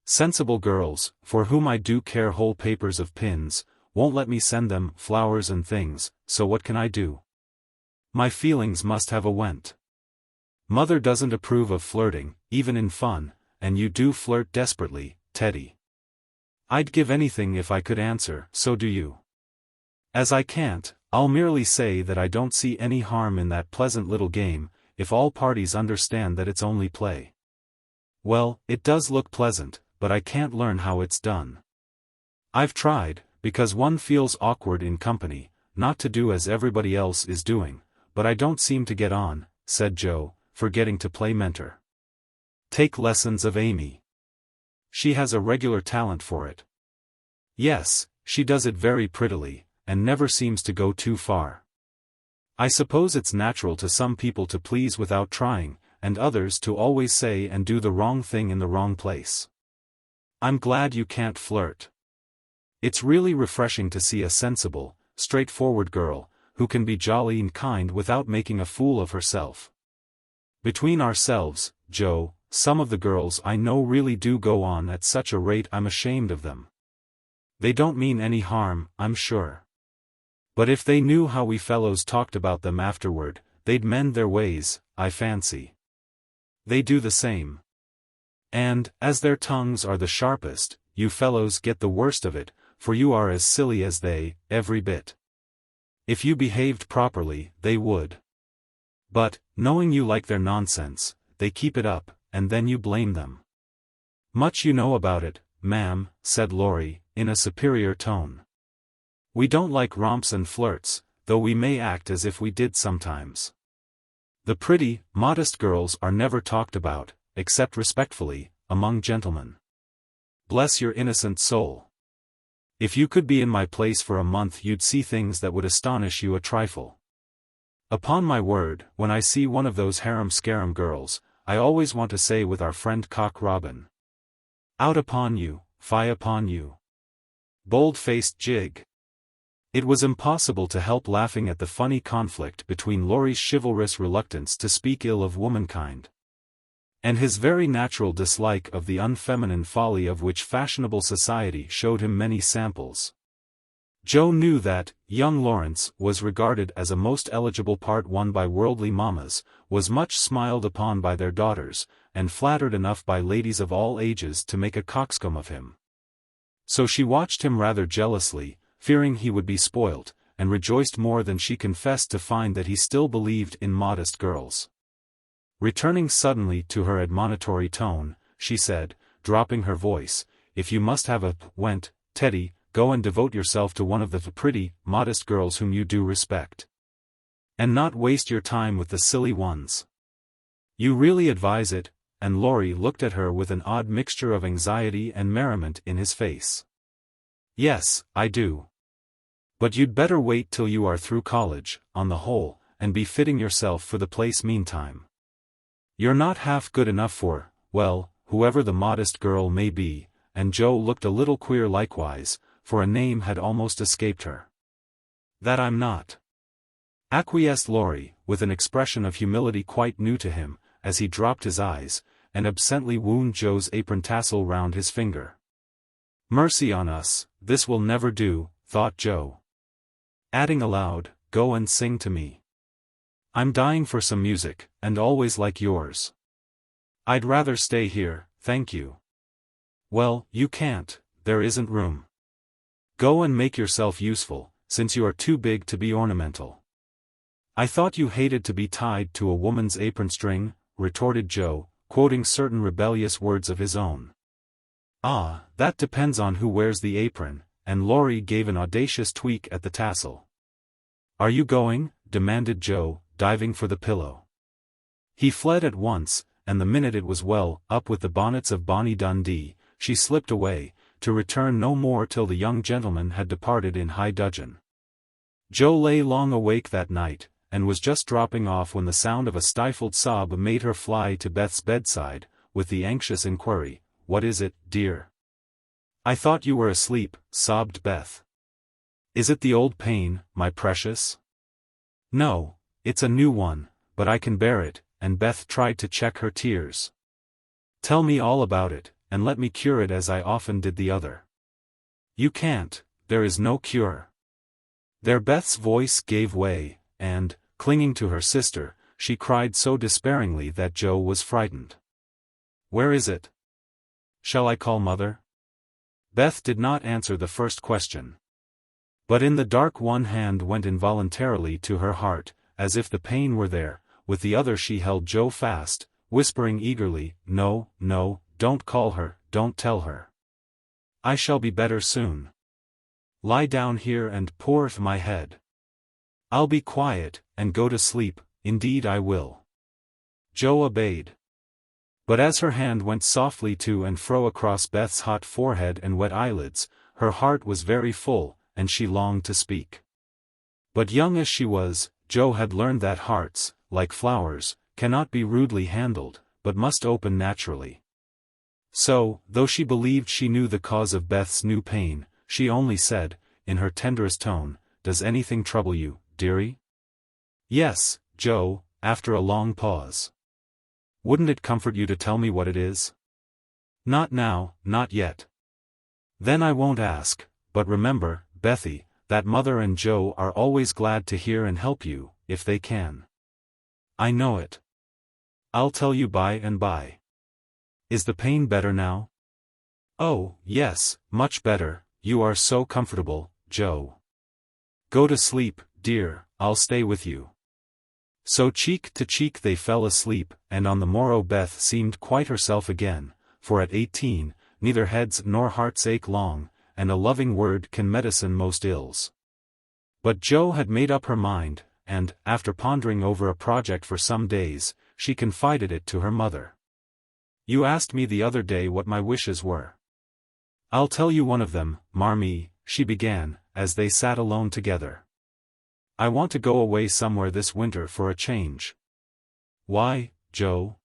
"Sensible girls, for whom I do care whole papers of pins, won't let me send them flowers and things, so what can I do? My feelings must have a vent. Mother doesn't approve of flirting, even in fun, and you do flirt desperately, Teddy. I'd give anything if I could answer, so do you. As I can't, I'll merely say that I don't see any harm in that pleasant little game, if all parties understand that it's only play." "Well, it does look pleasant, but I can't learn how it's done. I've tried, because one feels awkward in company, not to do as everybody else is doing, but I don't seem to get on," said Joe, forgetting to play mentor. "Take lessons of Amy. She has a regular talent for it." "Yes, she does it very prettily, and never seems to go too far. I suppose it's natural to some people to please without trying, and others to always say and do the wrong thing in the wrong place. I'm glad you can't flirt. It's really refreshing to see a sensible, straightforward girl, who can be jolly and kind without making a fool of herself. Between ourselves, Joe, some of the girls I know really do go on at such a rate I'm ashamed of them. They don't mean any harm, I'm sure. But if they knew how we fellows talked about them afterward, they'd mend their ways, I fancy. They do the same. And, as their tongues are the sharpest, you fellows get the worst of it, for you are as silly as they, every bit. If you behaved properly, they would. But, knowing you like their nonsense, they keep it up, and then you blame them." "Much you know about it, ma'am," said Laurie, in a superior tone. "We don't like romps and flirts, though we may act as if we did sometimes. The pretty, modest girls are never talked about, except respectfully, among gentlemen. Bless your innocent soul. If you could be in my place for a month you'd see things that would astonish you a trifle. Upon my word, when I see one of those harum-scarum girls, I always want to say with our friend Cock Robin, 'Out upon you, fie upon you. Bold-faced jig.'" It was impossible to help laughing at the funny conflict between Laurie's chivalrous reluctance to speak ill of womankind, and his very natural dislike of the unfeminine folly of which fashionable society showed him many samples. Joe knew that, young Laurence was regarded as a most eligible part won by worldly mammas, was much smiled upon by their daughters, and flattered enough by ladies of all ages to make a coxcomb of him. So she watched him rather jealously, fearing he would be spoilt, and rejoiced more than she confessed to find that he still believed in modest girls. Returning suddenly to her admonitory tone, she said, dropping her voice, "If you must have a went, Teddy, go and devote yourself to one of the pretty, modest girls whom you do respect. And not waste your time with the silly ones. You really advise it," and Laurie looked at her with an odd mixture of anxiety and merriment in his face. "Yes, I do. But you'd better wait till you are through college, on the whole, and be fitting yourself for the place meantime. You're not half good enough for, well, whoever the modest girl may be," and Joe looked a little queer likewise, for a name had almost escaped her. "That I'm not," acquiesced Laurie, with an expression of humility quite new to him, as he dropped his eyes, and absently wound Joe's apron tassel round his finger. Mercy on us, this will never do, thought Joe. Adding aloud, go and sing to me. I'm dying for some music, and always like yours. I'd rather stay here, thank you. Well, you can't, there isn't room. Go and make yourself useful, since you are too big to be ornamental. I thought you hated to be tied to a woman's apron string, retorted Joe, quoting certain rebellious words of his own. Ah, that depends on who wears the apron, and Laurie gave an audacious tweak at the tassel. Are you going? Demanded Joe, diving for the pillow. He fled at once, and the minute it was well up with the bonnets of Bonnie Dundee, she slipped away, to return no more till the young gentleman had departed in high dudgeon. Joe lay long awake that night, and was just dropping off when the sound of a stifled sob made her fly to Beth's bedside, with the anxious inquiry, "What is it, dear?" "I thought you were asleep," sobbed Beth. "Is it the old pain, my precious?" "No, it's a new one, but I can bear it," and Beth tried to check her tears. "Tell me all about it, and let me cure it as I often did the other." "You can't, there is no cure." There Beth's voice gave way, and, clinging to her sister, she cried so despairingly that Joe was frightened. "Where is it? Shall I call Mother?" Beth did not answer the first question. But in the dark one hand went involuntarily to her heart, as if the pain were there, with the other she held Joe fast, whispering eagerly, "No, no, don't call her, don't tell her. I shall be better soon. Lie down here and pour my head. I'll be quiet, and go to sleep, indeed I will." Joe obeyed. But as her hand went softly to and fro across Beth's hot forehead and wet eyelids, her heart was very full, and she longed to speak. But young as she was, Joe had learned that hearts, like flowers, cannot be rudely handled, but must open naturally. So, though she believed she knew the cause of Beth's new pain, she only said, in her tenderest tone, "Does anything trouble you, dearie?" "Yes, Joe," after a long pause. "Wouldn't it comfort you to tell me what it is?" "Not now, not yet." "Then I won't ask, but remember, Bethy, that Mother and Joe are always glad to hear and help you, if they can." "I know it. I'll tell you by and by. Is the pain better now?" "Oh, yes, much better, you are so comfortable, Joe." "Go to sleep, dear, I'll stay with you." So cheek to cheek they fell asleep, and on the morrow Beth seemed quite herself again, for at 18, neither heads nor hearts ache long, and a loving word can medicine most ills. But Joe had made up her mind, and, after pondering over a project for some days, she confided it to her mother. "You asked me the other day what my wishes were. I'll tell you one of them, Marmee," she began, as they sat alone together. "I want to go away somewhere this winter for a change." "Why, Joe?"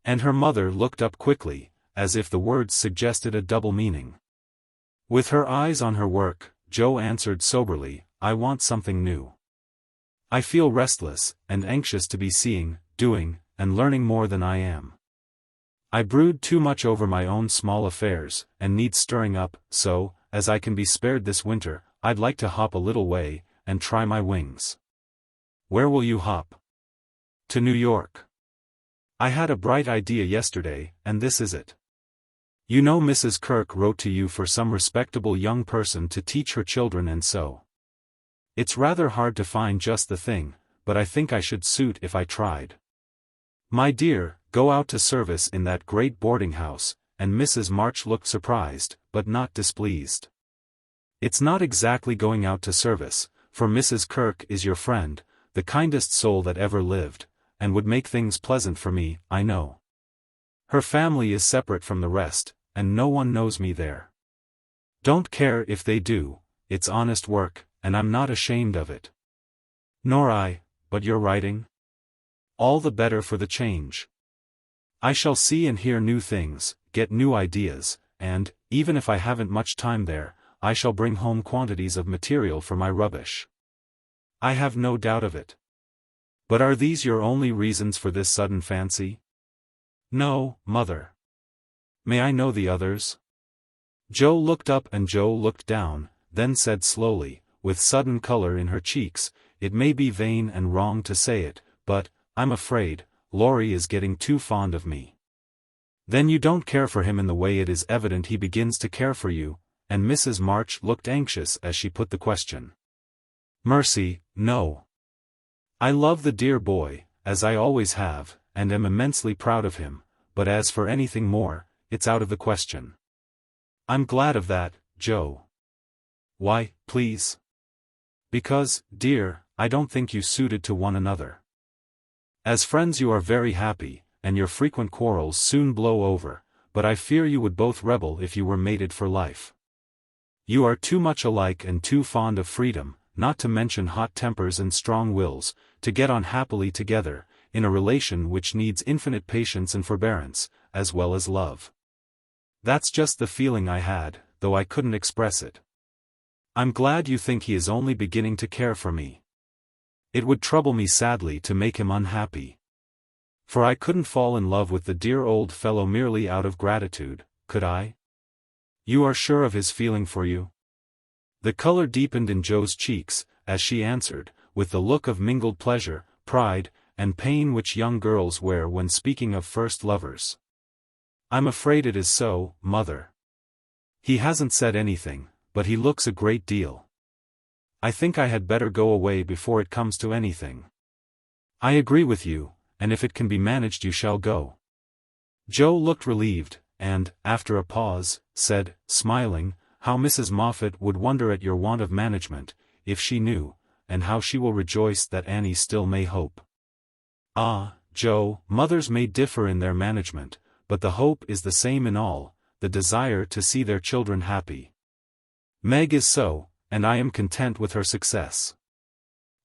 And her mother looked up quickly, as if the words suggested a double meaning. With her eyes on her work, Joe answered soberly, "I want something new. I feel restless, and anxious to be seeing, doing, and learning more than I am. I brood too much over my own small affairs, and need stirring up, so, as I can be spared this winter, I'd like to hop a little way, and try my wings." "Where will you hop?" "To New York. I had a bright idea yesterday, and this is it. You know Mrs. Kirk wrote to you for some respectable young person to teach her children and so. It's rather hard to find just the thing, but I think I should suit if I tried. My dear, go out to service in that great boarding house," and Mrs. March looked surprised, but not displeased. "It's not exactly going out to service, for Mrs. Kirk is your friend, the kindest soul that ever lived, and would make things pleasant for me, I know. Her family is separate from the rest, and no one knows me there. Don't care if they do, it's honest work, and I'm not ashamed of it." "Nor I, but you're writing? All the better for the change. I shall see and hear new things, get new ideas, and, even if I haven't much time there, I shall bring home quantities of material for my rubbish. I have no doubt of it. But are these your only reasons for this sudden fancy? No, Mother. May I know the others? Jo looked up and Jo looked down, then said slowly, with sudden color in her cheeks, "It may be vain and wrong to say it, but, I'm afraid, Laurie is getting too fond of me." "Then you don't care for him in the way it is evident he begins to care for you," and Mrs. March looked anxious as she put the question. "Mercy, no. I love the dear boy, as I always have, and am immensely proud of him, but as for anything more, it's out of the question." "I'm glad of that, Jo." "Why, please?" "Because, dear, I don't think you suited to one another. As friends you are very happy, and your frequent quarrels soon blow over, but I fear you would both rebel if you were mated for life. You are too much alike and too fond of freedom, not to mention hot tempers and strong wills, to get on happily together, in a relation which needs infinite patience and forbearance, as well as love. That's just the feeling I had, though I couldn't express it. I'm glad you think he is only beginning to care for me. It would trouble me sadly to make him unhappy. For I couldn't fall in love with the dear old fellow merely out of gratitude, could I? You are sure of his feeling for you?" The color deepened in Jo's cheeks, as she answered, with the look of mingled pleasure, pride, and pain which young girls wear when speaking of first lovers. "I'm afraid it is so, Mother. He hasn't said anything, but he looks a great deal. I think I had better go away before it comes to anything." "I agree with you, and if it can be managed you shall go." Jo looked relieved, and, after a pause, said, smiling, "How Mrs. Moffat would wonder at your want of management, if she knew, and how she will rejoice that Annie still may hope." "Ah, Jo, mothers may differ in their management, but the hope is the same in all, the desire to see their children happy. Meg is so, and I am content with her success.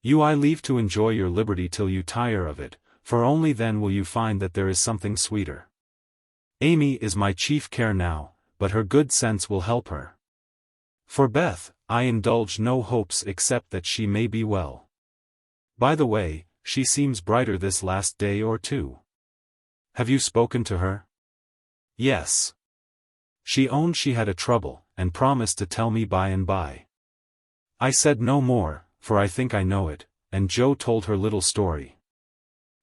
You I leave to enjoy your liberty till you tire of it, for only then will you find that there is something sweeter. Amy is my chief care now, but her good sense will help her. For Beth, I indulge no hopes except that she may be well. By the way, she seems brighter this last day or two. Have you spoken to her?" "Yes. She owned she had a trouble, and promised to tell me by and by. I said no more, for I think I know it," and Jo told her little story.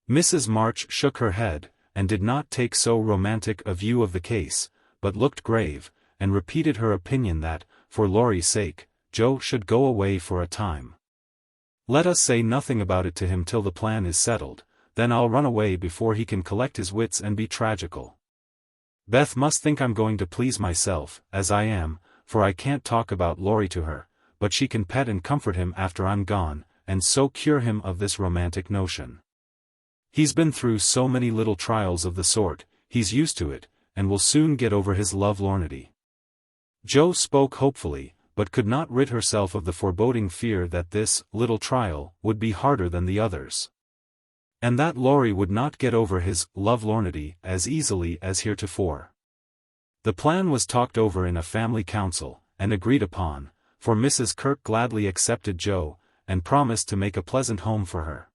Mrs. March shook her head, and did not take so romantic a view of the case, but looked grave, and repeated her opinion that, for Laurie's sake, Jo should go away for a time. "Let us say nothing about it to him till the plan is settled, then I'll run away before he can collect his wits and be tragical. Beth must think I'm going to please myself, as I am, for I can't talk about Laurie to her, but she can pet and comfort him after I'm gone, and so cure him of this romantic notion. He's been through so many little trials of the sort, he's used to it, and will soon get over his lovelornity." Jo spoke hopefully, but could not rid herself of the foreboding fear that this little trial would be harder than the others, and that Laurie would not get over his lovelornity as easily as heretofore. The plan was talked over in a family council, and agreed upon, for Mrs. Kirk gladly accepted Jo, and promised to make a pleasant home for her.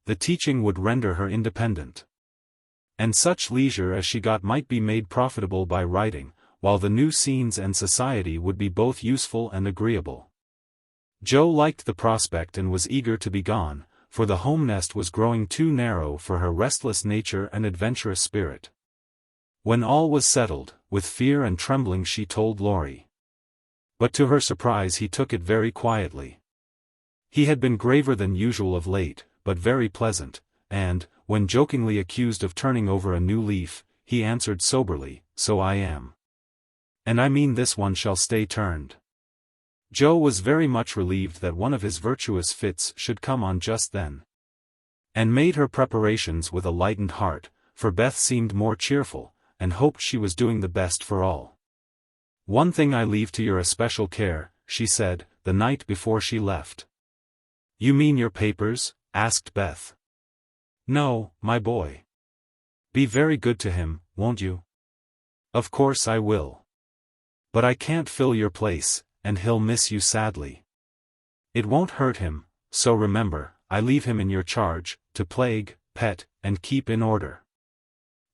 The teaching would render her independent, and such leisure as she got might be made profitable by writing, while the new scenes and society would be both useful and agreeable. Jo liked the prospect and was eager to be gone, for the home nest was growing too narrow for her restless nature and adventurous spirit. When all was settled, with fear and trembling she told Laurie. But to her surprise he took it very quietly. He had been graver than usual of late, but very pleasant, and, when jokingly accused of turning over a new leaf, he answered soberly, "So I am. And I mean this one shall stay turned." Jo was very much relieved that one of his virtuous fits should come on just then, and made her preparations with a lightened heart, for Beth seemed more cheerful, and hoped she was doing the best for all. "One thing I leave to your especial care," she said, the night before she left. "You mean your papers?" asked Beth. "No, my boy. Be very good to him, won't you?" "Of course I will. But I can't fill your place, and he'll miss you sadly." "It won't hurt him, so remember, I leave him in your charge, to plague, pet, and keep in order.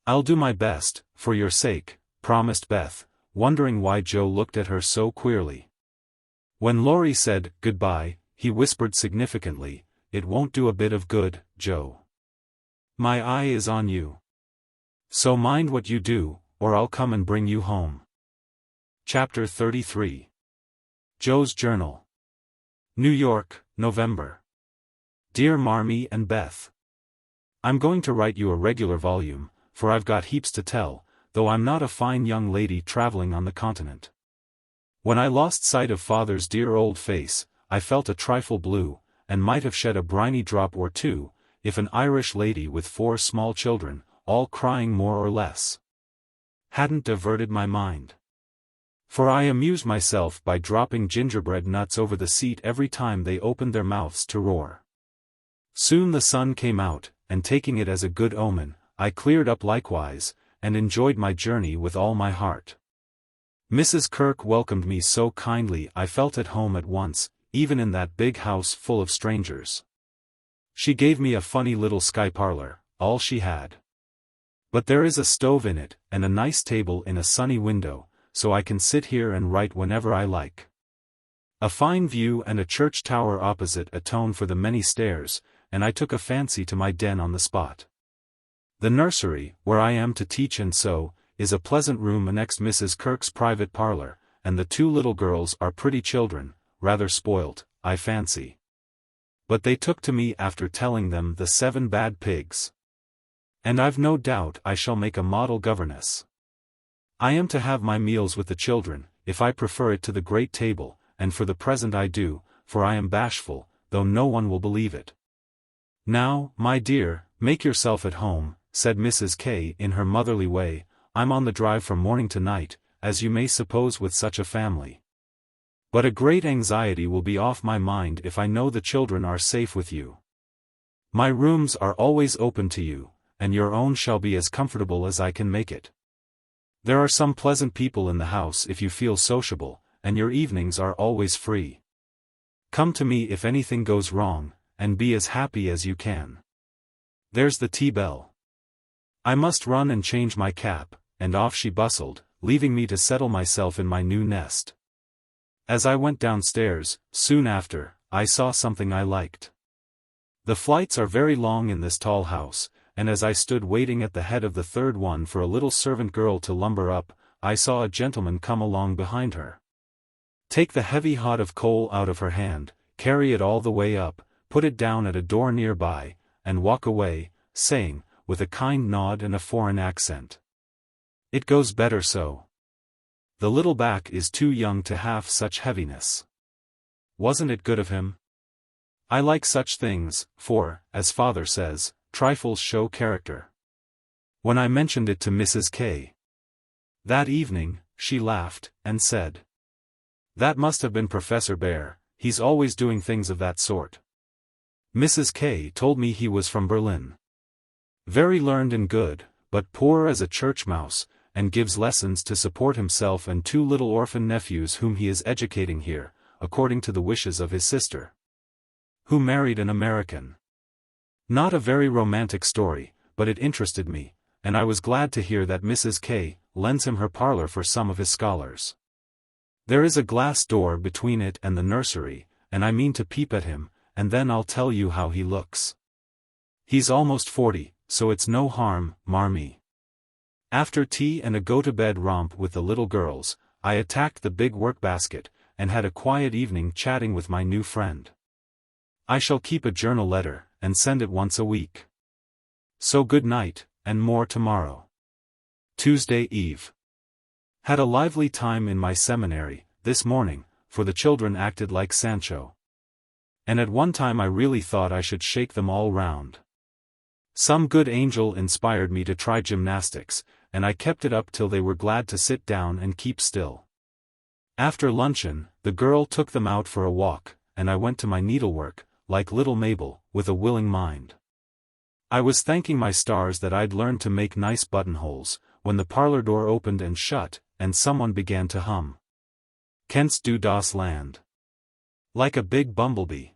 I'll do my best, for your sake, promised Beth, wondering why Joe looked at her so queerly. When Laurie said, goodbye, he whispered significantly, it won't do a bit of good, Joe. My eye is on you. So mind what you do, or I'll come and bring you home. Chapter 33. Joe's Journal. New York, November. Dear Marmee and Beth. I'm going to write you a regular volume, for I've got heaps to tell, though I'm not a fine young lady traveling on the continent. When I lost sight of Father's dear old face, I felt a trifle blue, and might have shed a briny drop or two, if an Irish lady with 4 small children, all crying more or less, hadn't diverted my mind. For I amused myself by dropping gingerbread nuts over the seat every time they opened their mouths to roar. Soon the sun came out, and taking it as a good omen, I cleared up likewise, and enjoyed my journey with all my heart. Mrs. Kirk welcomed me so kindly I felt at home at once, even in that big house full of strangers. She gave me a funny little sky parlor, all she had. But there is a stove in it, and a nice table in a sunny window, so I can sit here and write whenever I like. A fine view and a church tower opposite atone for the many stairs, and I took a fancy to my den on the spot. The nursery, where I am to teach and sew, is a pleasant room annexed Mrs. Kirk's private parlor, and the 2 little girls are pretty children, rather spoilt, I fancy. But they took to me after telling them the 7 bad pigs. And I've no doubt I shall make a model governess. I am to have my meals with the children, if I prefer it to the great table, and for the present I do, for I am bashful, though no one will believe it. Now, my dear, make yourself at home, said Mrs. K in her motherly way. I'm on the drive from morning to night, as you may suppose with such a family. But a great anxiety will be off my mind if I know the children are safe with you. My rooms are always open to you, and your own shall be as comfortable as I can make it. There are some pleasant people in the house if you feel sociable, and your evenings are always free. Come to me if anything goes wrong, and be as happy as you can. There's the tea bell. I must run and change my cap, and off she bustled, leaving me to settle myself in my new nest. As I went downstairs, soon after, I saw something I liked. The flights are very long in this tall house, and as I stood waiting at the head of the 3rd one for a little servant girl to lumber up, I saw a gentleman come along behind her. Take the heavy hod of coal out of her hand, carry it all the way up, put it down at a door nearby, and walk away, saying, with a kind nod and a foreign accent, "It goes better so. The little back is too young to have such heaviness." Wasn't it good of him? I like such things, for, as father says, trifles show character. When I mentioned it to Mrs. K that evening, she laughed, and said, "That must have been Professor Bear, he's always doing things of that sort." Mrs. K told me he was from Berlin. Very learned and good, but poor as a church mouse, and gives lessons to support himself and 2 little orphan nephews whom he is educating here, according to the wishes of his sister, who married an American. Not a very romantic story, but it interested me, and I was glad to hear that Mrs. K lends him her parlor for some of his scholars. There is a glass door between it and the nursery, and I mean to peep at him, and then I'll tell you how he looks. He's almost 40, so it's no harm, Marmee. After tea and a go-to-bed romp with the little girls, I attacked the big work-basket, and had a quiet evening chatting with my new friend. I shall keep a journal letter, and send it once a week. So good night, and more tomorrow. Tuesday Eve. Had a lively time in my seminary, this morning, for the children acted like Sancho. And at one time I really thought I should shake them all round. Some good angel inspired me to try gymnastics, and I kept it up till they were glad to sit down and keep still. After luncheon, the girl took them out for a walk, and I went to my needlework, like little Mabel, with a willing mind. I was thanking my stars that I'd learned to make nice buttonholes, when the parlor door opened and shut, and someone began to hum. "Kennst du das Land?" Like a big bumblebee.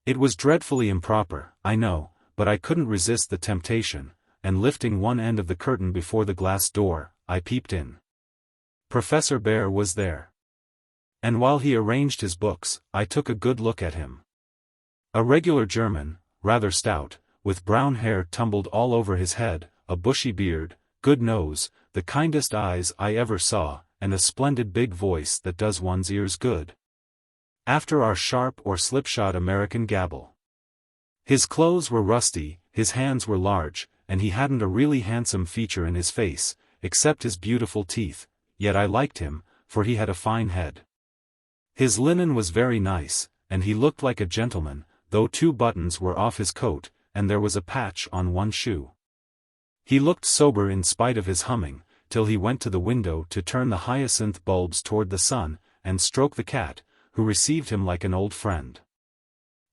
It was dreadfully improper, I know, but I couldn't resist the temptation, and lifting one end of the curtain before the glass door, I peeped in. Professor Bär was there. And while he arranged his books, I took a good look at him. A regular German, rather stout, with brown hair tumbled all over his head, a bushy beard, good nose, the kindest eyes I ever saw, and a splendid big voice that does one's ears good. After our sharp or slipshod American gabble. His clothes were rusty, his hands were large, and he hadn't a really handsome feature in his face, except his beautiful teeth, yet I liked him, for he had a fine head. His linen was very nice, and he looked like a gentleman, though 2 buttons were off his coat, and there was a patch on one shoe. He looked sober in spite of his humming, till he went to the window to turn the hyacinth bulbs toward the sun, and stroke the cat, who received him like an old friend.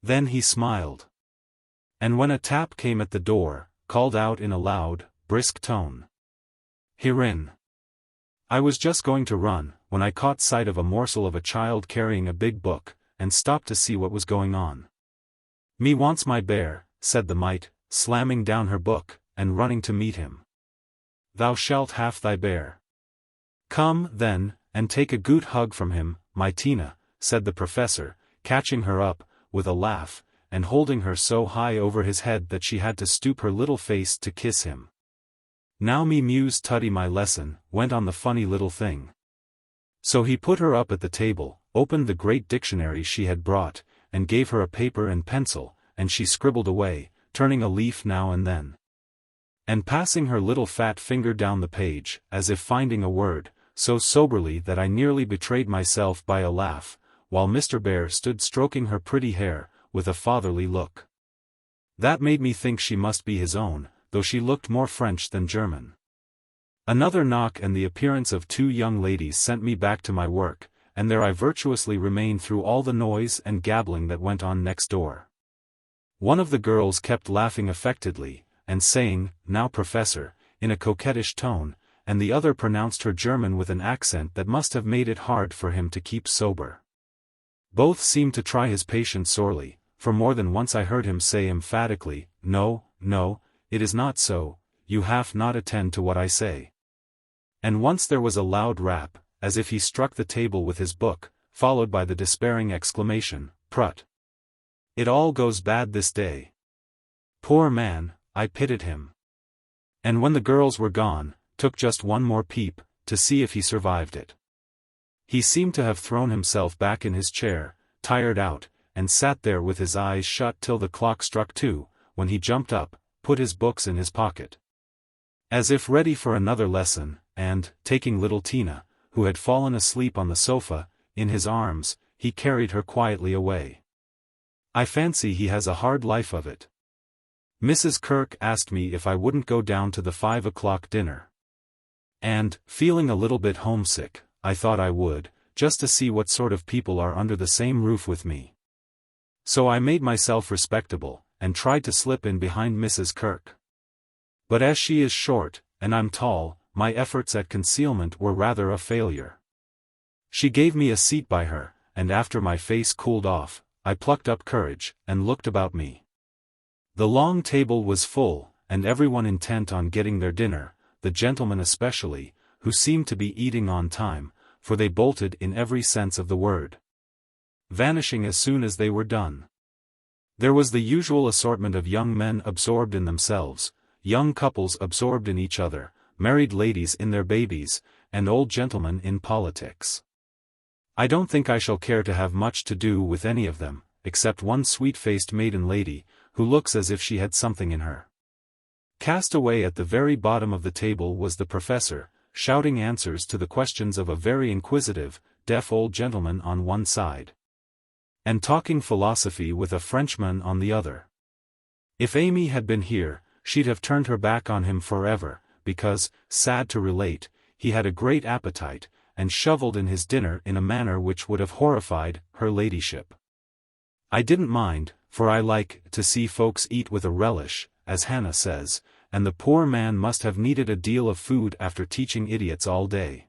Then he smiled. And when a tap came at the door, called out in a loud, brisk tone, "Herein." I was just going to run, when I caught sight of a morsel of a child carrying a big book, and stopped to see what was going on. "Me wants my bear," said the mite, slamming down her book, and running to meet him. "Thou shalt have thy bear. Come, then, and take a good hug from him, my Tina," said the professor, catching her up, with a laugh, and holding her so high over his head that she had to stoop her little face to kiss him. "Now me muse tuddy my lesson," went on the funny little thing. So he put her up at the table, opened the great dictionary she had brought, and gave her a paper and pencil, and she scribbled away, turning a leaf now and then, and passing her little fat finger down the page, as if finding a word, so soberly that I nearly betrayed myself by a laugh, while Mr. Bär stood stroking her pretty hair, with a fatherly look. That made me think she must be his own, though she looked more French than German. Another knock and the appearance of 2 young ladies sent me back to my work, and there I virtuously remained through all the noise and gabbling that went on next door. One of the girls kept laughing affectedly, and saying, "Now professor," in a coquettish tone, and the other pronounced her German with an accent that must have made it hard for him to keep sober. Both seemed to try his patience sorely, for more than once I heard him say emphatically, "No, no, it is not so, you have not attend to what I say." And once there was a loud rap, as if he struck the table with his book, followed by the despairing exclamation, "Prut! It all goes bad this day." Poor man, I pitied him. And when the girls were gone, took just one more peep, to see if he survived it. He seemed to have thrown himself back in his chair, tired out, and sat there with his eyes shut till the clock struck 2, when he jumped up, put his books in his pocket, as if ready for another lesson, and, taking little Tina, who had fallen asleep on the sofa, in his arms, he carried her quietly away. I fancy he has a hard life of it. Mrs. Kirk asked me if I wouldn't go down to the 5 o'clock dinner. And, feeling a little bit homesick, I thought I would, just to see what sort of people are under the same roof with me. So I made myself respectable, and tried to slip in behind Mrs. Kirk. But as she is short, and I'm tall, my efforts at concealment were rather a failure. She gave me a seat by her, and after my face cooled off, I plucked up courage, and looked about me. The long table was full, and everyone intent on getting their dinner, the gentlemen especially, who seemed to be eating on time, for they bolted in every sense of the word, vanishing as soon as they were done. There was the usual assortment of young men absorbed in themselves, young couples absorbed in each other, married ladies in their babies, and old gentlemen in politics. I don't think I shall care to have much to do with any of them, except one sweet-faced maiden lady, who looks as if she had something in her. Cast away at the very bottom of the table was the professor, shouting answers to the questions of a very inquisitive, deaf old gentleman on one side, and talking philosophy with a Frenchman on the other. If Amy had been here, she'd have turned her back on him forever, because, sad to relate, he had a great appetite, and shovelled in his dinner in a manner which would have horrified her ladyship. I didn't mind, for I like to see folks eat with a relish, as Hannah says, and the poor man must have needed a deal of food after teaching idiots all day.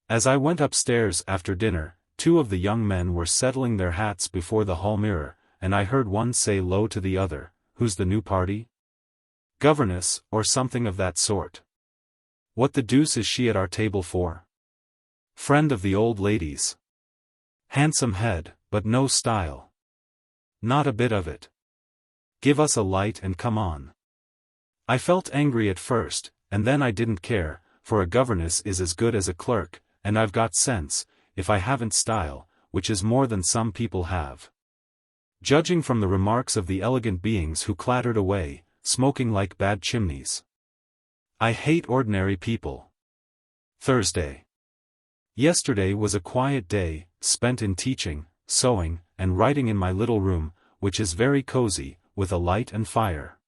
As I went upstairs after dinner, 2 of the young men were settling their hats before the hall mirror, and I heard one say low to the other, "Who's the new party? Governess, or something of that sort. What the deuce is she at our table for? Friend of the old lady's. Handsome head, but no style. Not a bit of it. Give us a light and come on." I felt angry at first, and then I didn't care, for a governess is as good as a clerk, and I've got sense, if I haven't style, which is more than some people have. Judging from the remarks of the elegant beings who clattered away, smoking like bad chimneys. I hate ordinary people. Thursday. Yesterday was a quiet day, spent in teaching, sewing, and writing in my little room, which is very cozy, with a light and fire.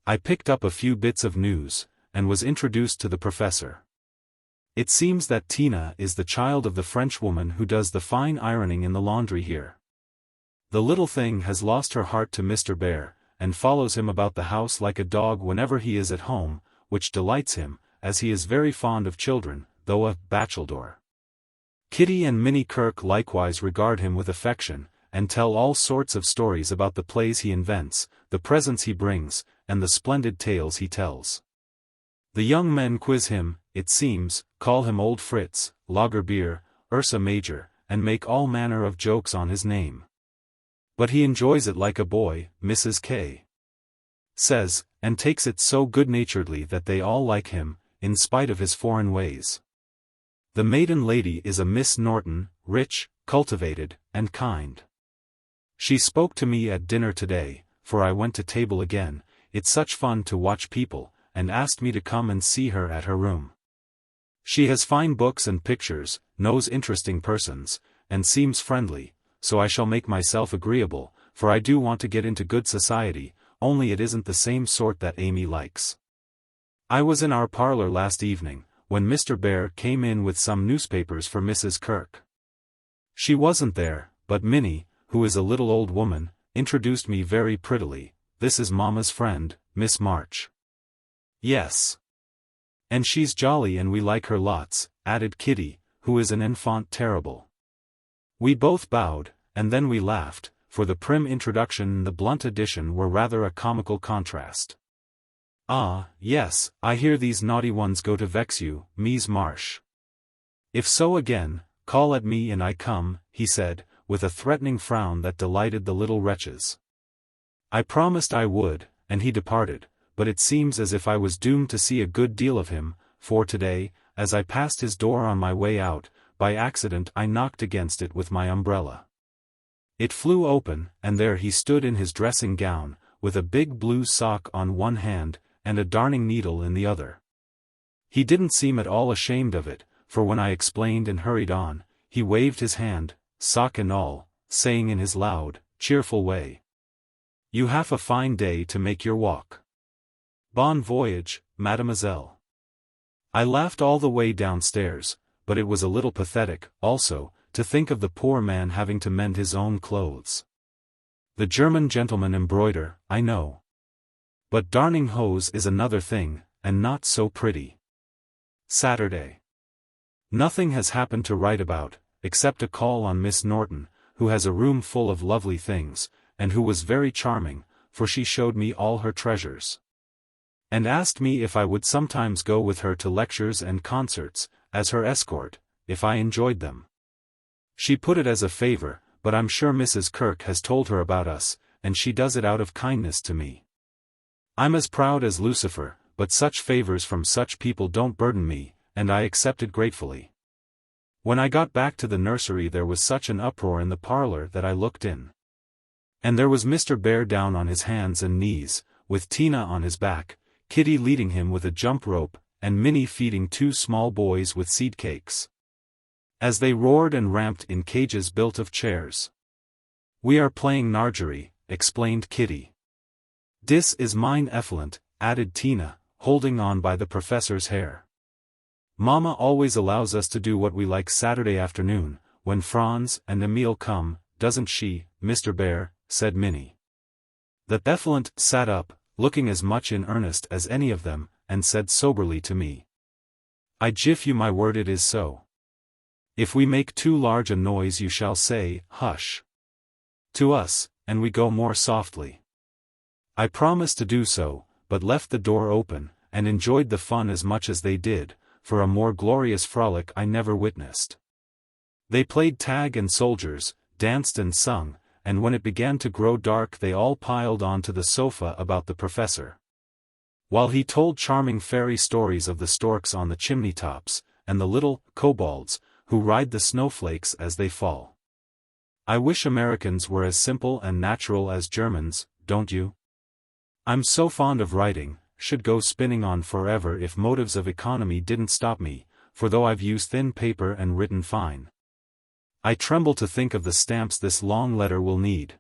I picked up a few bits of news, and was introduced to the professor. It seems that Tina is the child of the Frenchwoman who does the fine ironing in the laundry here. The little thing has lost her heart to Mr. Bear, and follows him about the house like a dog whenever he is at home, which delights him, as he is very fond of children, though a bachelor. Kitty and Minnie Kirk likewise regard him with affection, and tell all sorts of stories about the plays he invents, the presents he brings, and the splendid tales he tells. The young men quiz him, it seems, call him Old Fritz, Lager Beer, Ursa Major, and make all manner of jokes on his name. But he enjoys it like a boy, Mrs. K. says, and takes it so good-naturedly that they all like him, in spite of his foreign ways. The maiden lady is a Miss Norton, rich, cultivated, and kind. She spoke to me at dinner today, for I went to table again, it's such fun to watch people, and asked me to come and see her at her room. She has fine books and pictures, knows interesting persons, and seems friendly, so I shall make myself agreeable, for I do want to get into good society, only it isn't the same sort that Amy likes. I was in our parlor last evening, when Mr. Bear came in with some newspapers for Mrs. Kirk. She wasn't there, but Minnie, who is a little old woman, introduced me very prettily. "This is Mamma's friend, Miss March." "Yes. And she's jolly and we like her lots," added Kitty, who is an enfant terrible. We both bowed, and then we laughed, for the prim introduction and the blunt addition were rather a comical contrast. "Ah, yes, I hear these naughty ones go to vex you, Mies Marsh. If so again, call at me and I come," he said, with a threatening frown that delighted the little wretches. I promised I would, and he departed, but it seems as if I was doomed to see a good deal of him, for today, as I passed his door on my way out, by accident I knocked against it with my umbrella. It flew open, and there he stood in his dressing gown, with a big blue sock on one hand, and a darning needle in the other. He didn't seem at all ashamed of it, for when I explained and hurried on, he waved his hand, sock and all, saying in his loud, cheerful way, "You have a fine day to make your walk. Bon voyage, mademoiselle." I laughed all the way downstairs, but it was a little pathetic, also, to think of the poor man having to mend his own clothes. The German gentlemen embroider, I know. But darning hose is another thing, and not so pretty. Saturday. Nothing has happened to write about, except a call on Miss Norton, who has a room full of lovely things, and who was very charming, for she showed me all her treasures. And asked me if I would sometimes go with her to lectures and concerts, as her escort, if I enjoyed them. She put it as a favor, but I'm sure Mrs. Kirk has told her about us, and she does it out of kindness to me. I'm as proud as Lucifer, but such favors from such people don't burden me, and I accepted gratefully. When I got back to the nursery there was such an uproar in the parlor that I looked in. And there was Mr. Bear down on his hands and knees, with Tina on his back, Kitty leading him with a jump rope, and Minnie feeding two small boys with seed cakes. As they roared and ramped in cages built of chairs. "We are playing Nargery," explained Kitty. "Dis is mine effluent," added Tina, holding on by the professor's hair. "Mama always allows us to do what we like Saturday afternoon, when Franz and Emile come, doesn't she, Mr. Bear?" said Minnie. The effluent sat up, looking as much in earnest as any of them, and said soberly to me, "I give you my word it is so. If we make too large a noise you shall say, 'Hush.' To us, and we go more softly. I promised to do so, but left the door open, and enjoyed the fun as much as they did, for a more glorious frolic I never witnessed. They played tag and soldiers, danced and sung, and when it began to grow dark they all piled onto the sofa about the professor, while he told charming fairy stories of the storks on the chimney tops, and the little kobolds, who ride the snowflakes as they fall. I wish Americans were as simple and natural as Germans, don't you? I'm so fond of writing, should go spinning on forever if motives of economy didn't stop me, for though I've used thin paper and written fine, I tremble to think of the stamps this long letter will need.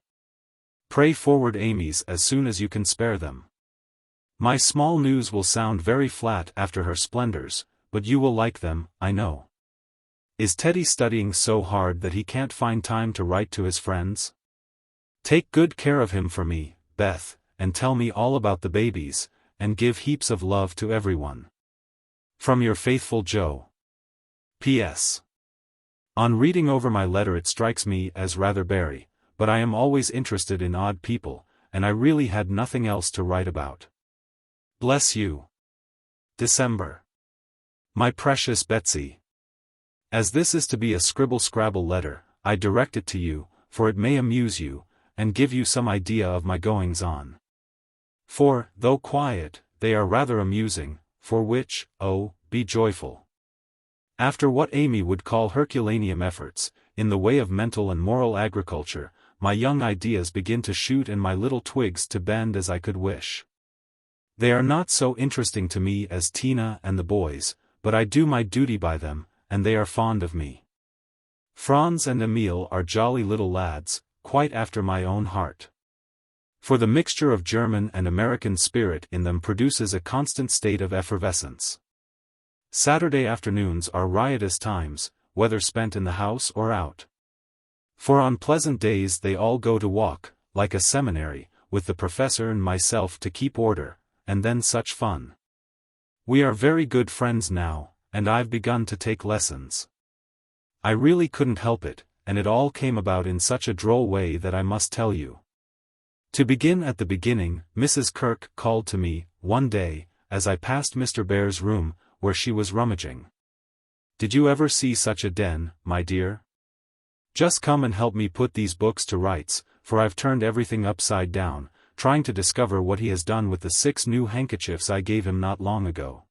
Pray forward Amy's as soon as you can spare them. My small news will sound very flat after her splendors, but you will like them, I know. Is Teddy studying so hard that he can't find time to write to his friends? Take good care of him for me, Beth, and tell me all about the babies, and give heaps of love to everyone. From your faithful Joe. P.S. On reading over my letter it strikes me as rather bary, but I am always interested in odd people, and I really had nothing else to write about. Bless you. December. My precious Betsy. As this is to be a scribble-scrabble letter, I direct it to you, for it may amuse you, and give you some idea of my goings-on. For, though quiet, they are rather amusing, for which, oh, be joyful. After what Amy would call Herculaneum efforts, in the way of mental and moral agriculture, my young ideas begin to shoot and my little twigs to bend as I could wish. They are not so interesting to me as Tina and the boys, but I do my duty by them, and they are fond of me. Franz and Emil are jolly little lads, quite after my own heart. For the mixture of German and American spirit in them produces a constant state of effervescence. Saturday afternoons are riotous times, whether spent in the house or out. For on pleasant days they all go to walk, like a seminary, with the professor and myself to keep order, and then such fun. We are very good friends now, and I've begun to take lessons. I really couldn't help it, and it all came about in such a droll way that I must tell you. To begin at the beginning, Mrs. Kirk called to me, one day, as I passed Mr. Bear's room, where she was rummaging. Did you ever see such a den, my dear? Just come and help me put these books to rights, for I've turned everything upside down, trying to discover what he has done with the 6 new handkerchiefs I gave him not long ago.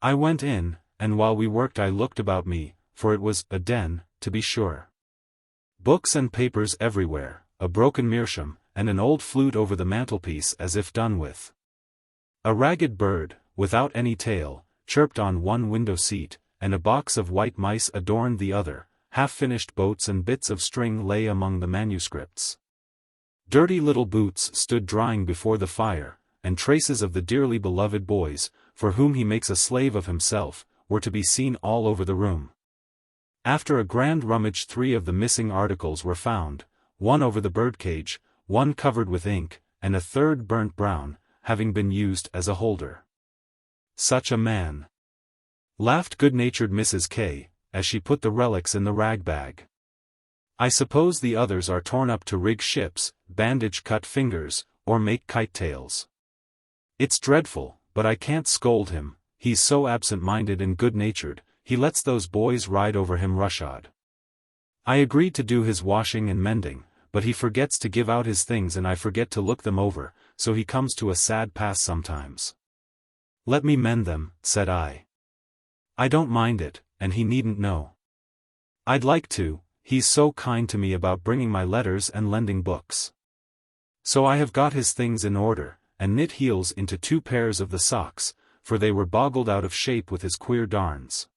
I went in, and while we worked I looked about me, for it was a den, to be sure. Books and papers everywhere, a broken meerschaum, and an old flute over the mantelpiece as if done with. A ragged bird, without any tail, chirped on one window seat, and a box of white mice adorned the other, half-finished boats and bits of string lay among the manuscripts. Dirty little boots stood drying before the fire, and traces of the dearly beloved boys, for whom he makes a slave of himself, were to be seen all over the room. After a grand rummage 3 of the missing articles were found, one over the birdcage, one covered with ink, and a third burnt brown, having been used as a holder. Such a man! Laughed good-natured Mrs. K, as she put the relics in the rag bag. I suppose the others are torn up to rig ships, bandage cut fingers, or make kite tails. It's dreadful, but I can't scold him, he's so absent-minded and good-natured, he lets those boys ride over him roughshod. I agreed to do his washing and mending, but he forgets to give out his things and I forget to look them over, so he comes to a sad pass sometimes. Let me mend them, said I. I don't mind it, and he needn't know. I'd like to, he's so kind to me about bringing my letters and lending books. So I have got his things in order, and knit heels into 2 pairs of the socks, for they were boggled out of shape with his queer darns.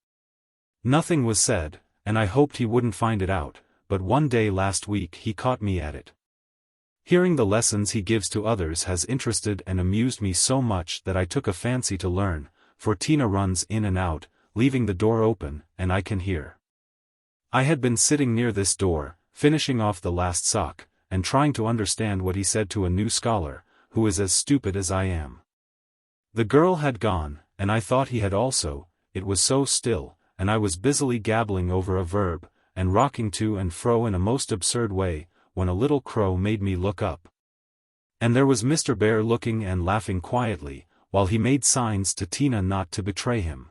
Nothing was said, and I hoped he wouldn't find it out, but one day last week he caught me at it. Hearing the lessons he gives to others has interested and amused me so much that I took a fancy to learn, for Tina runs in and out, leaving the door open, and I can hear. I had been sitting near this door, finishing off the last sock, and trying to understand what he said to a new scholar, who is as stupid as I am. The girl had gone, and I thought he had also, it was so still, and I was busily gabbling over a verb, and rocking to and fro in a most absurd way, when a little crow made me look up. And there was Mr. Bear looking and laughing quietly, while he made signs to Tina not to betray him.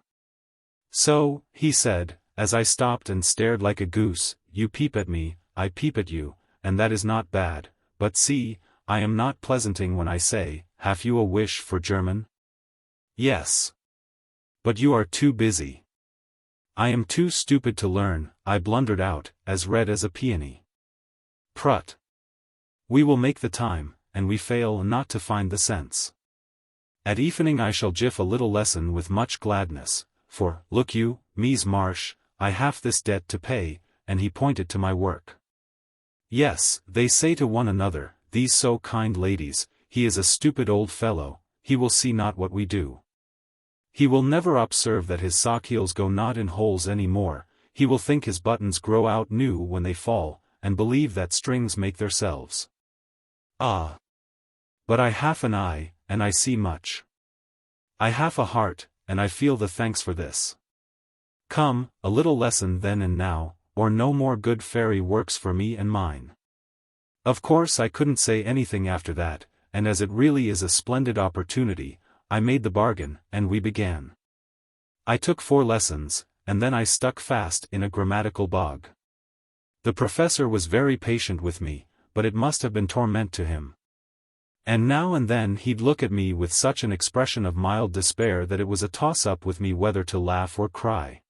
"So," he said, as I stopped and stared like a goose, "you peep at me, I peep at you, and that is not bad, but see, I am not pleasanting when I say, have you a wish for German?" "Yes. But you are too busy." "I am too stupid to learn," I blundered out, as red as a peony. "Prut. We will make the time, and we fail not to find the sense. At evening I shall give a little lesson with much gladness, for, look you, Mies Marsh, I have this debt to pay," and he pointed to my work. "Yes," they say to one another, these so kind ladies, "he is a stupid old fellow, he will see not what we do. He will never observe that his sock heels go not in holes any more, he will think his buttons grow out new when they fall, and believe that strings make theirselves. Ah! But I have an eye, and I see much. I have a heart, and I feel the thanks for this. Come, a little lesson then and now, or no more good fairy works for me and mine." Of course I couldn't say anything after that, and as it really is a splendid opportunity, I made the bargain, and we began. I took 4 lessons, and then I stuck fast in a grammatical bog. The professor was very patient with me, but it must have been torment to him. And now and then he'd look at me with such an expression of mild despair that it was a toss-up with me whether to laugh or cry.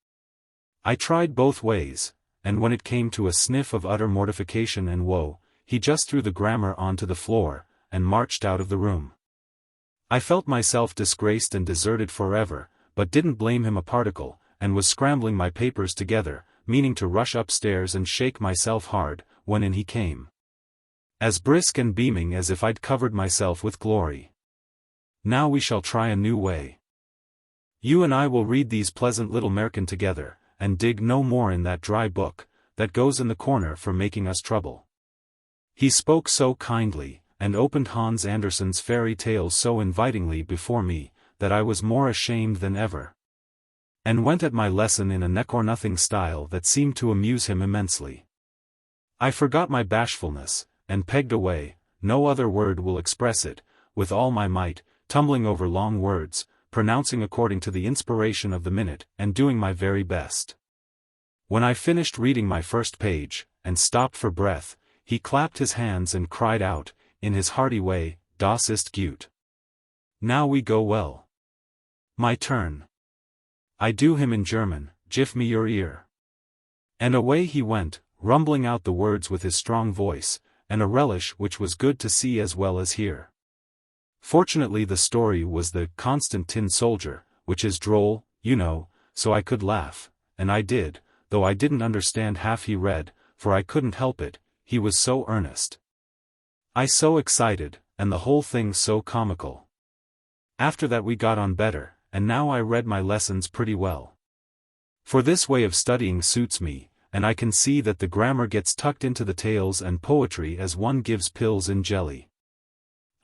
I tried both ways, and when it came to a sniff of utter mortification and woe, he just threw the grammar onto the floor, and marched out of the room. I felt myself disgraced and deserted forever, but didn't blame him a particle, and was scrambling my papers together, meaning to rush upstairs and shake myself hard, when in he came. As brisk and beaming as if I'd covered myself with glory. "Now we shall try a new way. You and I will read these pleasant little Märchen together, and dig no more in that dry book, that goes in the corner for making us trouble." He spoke so kindly, and opened Hans Andersen's fairy tales so invitingly before me, that I was more ashamed than ever. And went at my lesson in a neck-or-nothing style that seemed to amuse him immensely. I forgot my bashfulness, and pegged away, no other word will express it, with all my might, tumbling over long words, pronouncing according to the inspiration of the minute, and doing my very best. When I finished reading my first page, and stopped for breath, he clapped his hands and cried out, in his hearty way, "Das ist gut. Now we go well. My turn. I do him in German, give me your ear." And away he went, rumbling out the words with his strong voice, and a relish which was good to see as well as hear. Fortunately the story was the Constant Tin Soldier, which is droll, you know, so I could laugh, and I did, though I didn't understand half he read, for I couldn't help it, he was so earnest. I so excited, and the whole thing so comical. After that we got on better, and now I read my lessons pretty well. For this way of studying suits me, and I can see that the grammar gets tucked into the tales and poetry as one gives pills in jelly.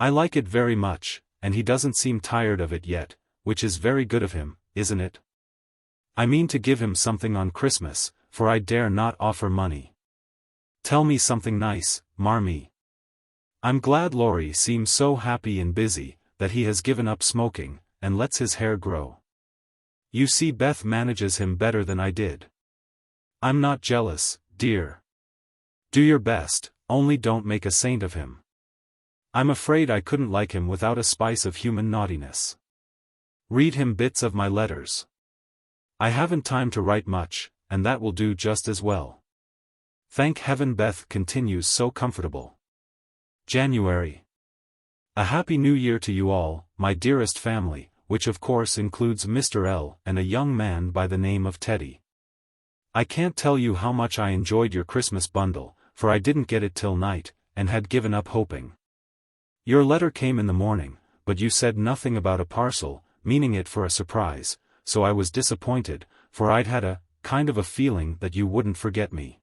I like it very much, and he doesn't seem tired of it yet, which is very good of him, isn't it? I mean to give him something on Christmas, for I dare not offer money. Tell me something nice, Marmee. I'm glad Laurie seems so happy and busy, that he has given up smoking, and lets his hair grow. You see Beth manages him better than I did. I'm not jealous, dear. Do your best, only don't make a saint of him. I'm afraid I couldn't like him without a spice of human naughtiness. Read him bits of my letters. I haven't time to write much, and that will do just as well. Thank heaven Beth continues so comfortable. January. A happy new year to you all, my dearest family, which of course includes Mr. L. and a young man by the name of Teddy. I can't tell you how much I enjoyed your Christmas bundle, for I didn't get it till night, and had given up hoping. Your letter came in the morning, but you said nothing about a parcel, meaning it for a surprise, so I was disappointed, for I'd had a kind of a feeling that you wouldn't forget me.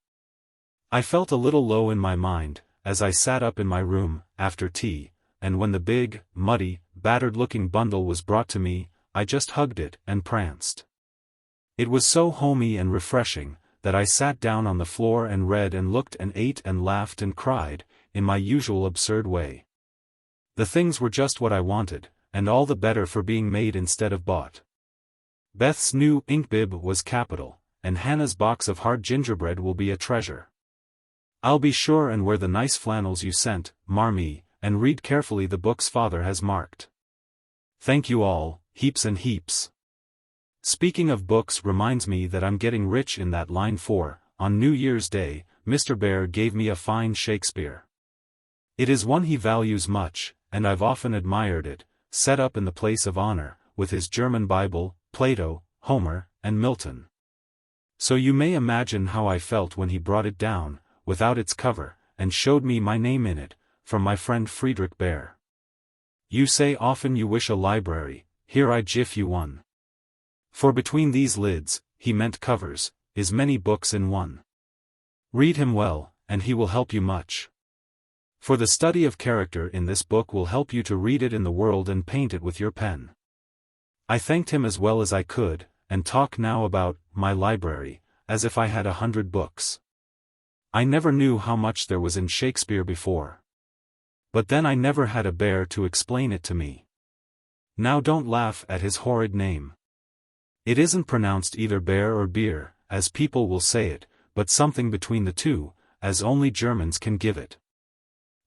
I felt a little low in my mind, as I sat up in my room, after tea, and when the big, muddy, battered-looking bundle was brought to me, I just hugged it and pranced. It was so homey and refreshing, that I sat down on the floor and read and looked and ate and laughed and cried, in my usual absurd way. The things were just what I wanted, and all the better for being made instead of bought. Beth's new ink bib was capital, and Hannah's box of hard gingerbread will be a treasure. I'll be sure and wear the nice flannels you sent, Marmee, and read carefully the books Father has marked. Thank you all, heaps and heaps. Speaking of books reminds me that I'm getting rich in that line for, on New Year's Day, Mr. Bear gave me a fine Shakespeare. It is one he values much, and I've often admired it, set up in the place of honor, with his German Bible, Plato, Homer, and Milton. So you may imagine how I felt when he brought it down, without its cover, and showed me my name in it, from my friend Friedrich Bear. You say often you wish a library, here I give you one. For between these lids, he meant covers, is many books in one. Read him well, and he will help you much. For the study of character in this book will help you to read it in the world and paint it with your pen. I thanked him as well as I could, and talk now about my library, as if I had 100 books. I never knew how much there was in Shakespeare before. But then I never had a bear to explain it to me. Now don't laugh at his horrid name. It isn't pronounced either bear or beer, as people will say it, but something between the two, as only Germans can give it.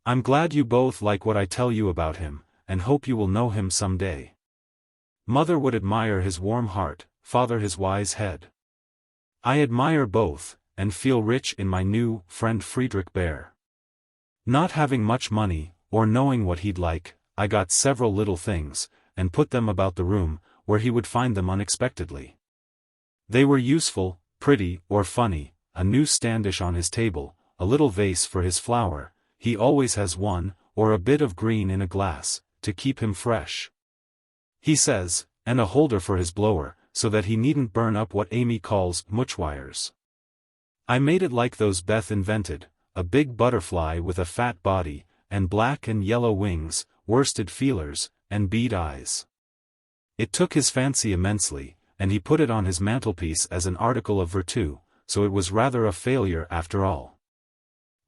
I'm glad you both like what I tell you about him, and hope you will know him someday. Mother would admire his warm heart, father his wise head. I admire both, and feel rich in my new friend Friedrich Bear. Not having much money, or knowing what he'd like, I got several little things, and put them about the room, where he would find them unexpectedly. They were useful, pretty, or funny, a new standish on his table, a little vase for his flower, he always has one, or a bit of green in a glass, to keep him fresh. He says, and a holder for his blower, so that he needn't burn up what Amy calls muchwires. I made it like those Beth invented, a big butterfly with a fat body, and black and yellow wings, worsted feelers, and bead eyes. It took his fancy immensely, and he put it on his mantelpiece as an article of virtu, so it was rather a failure after all.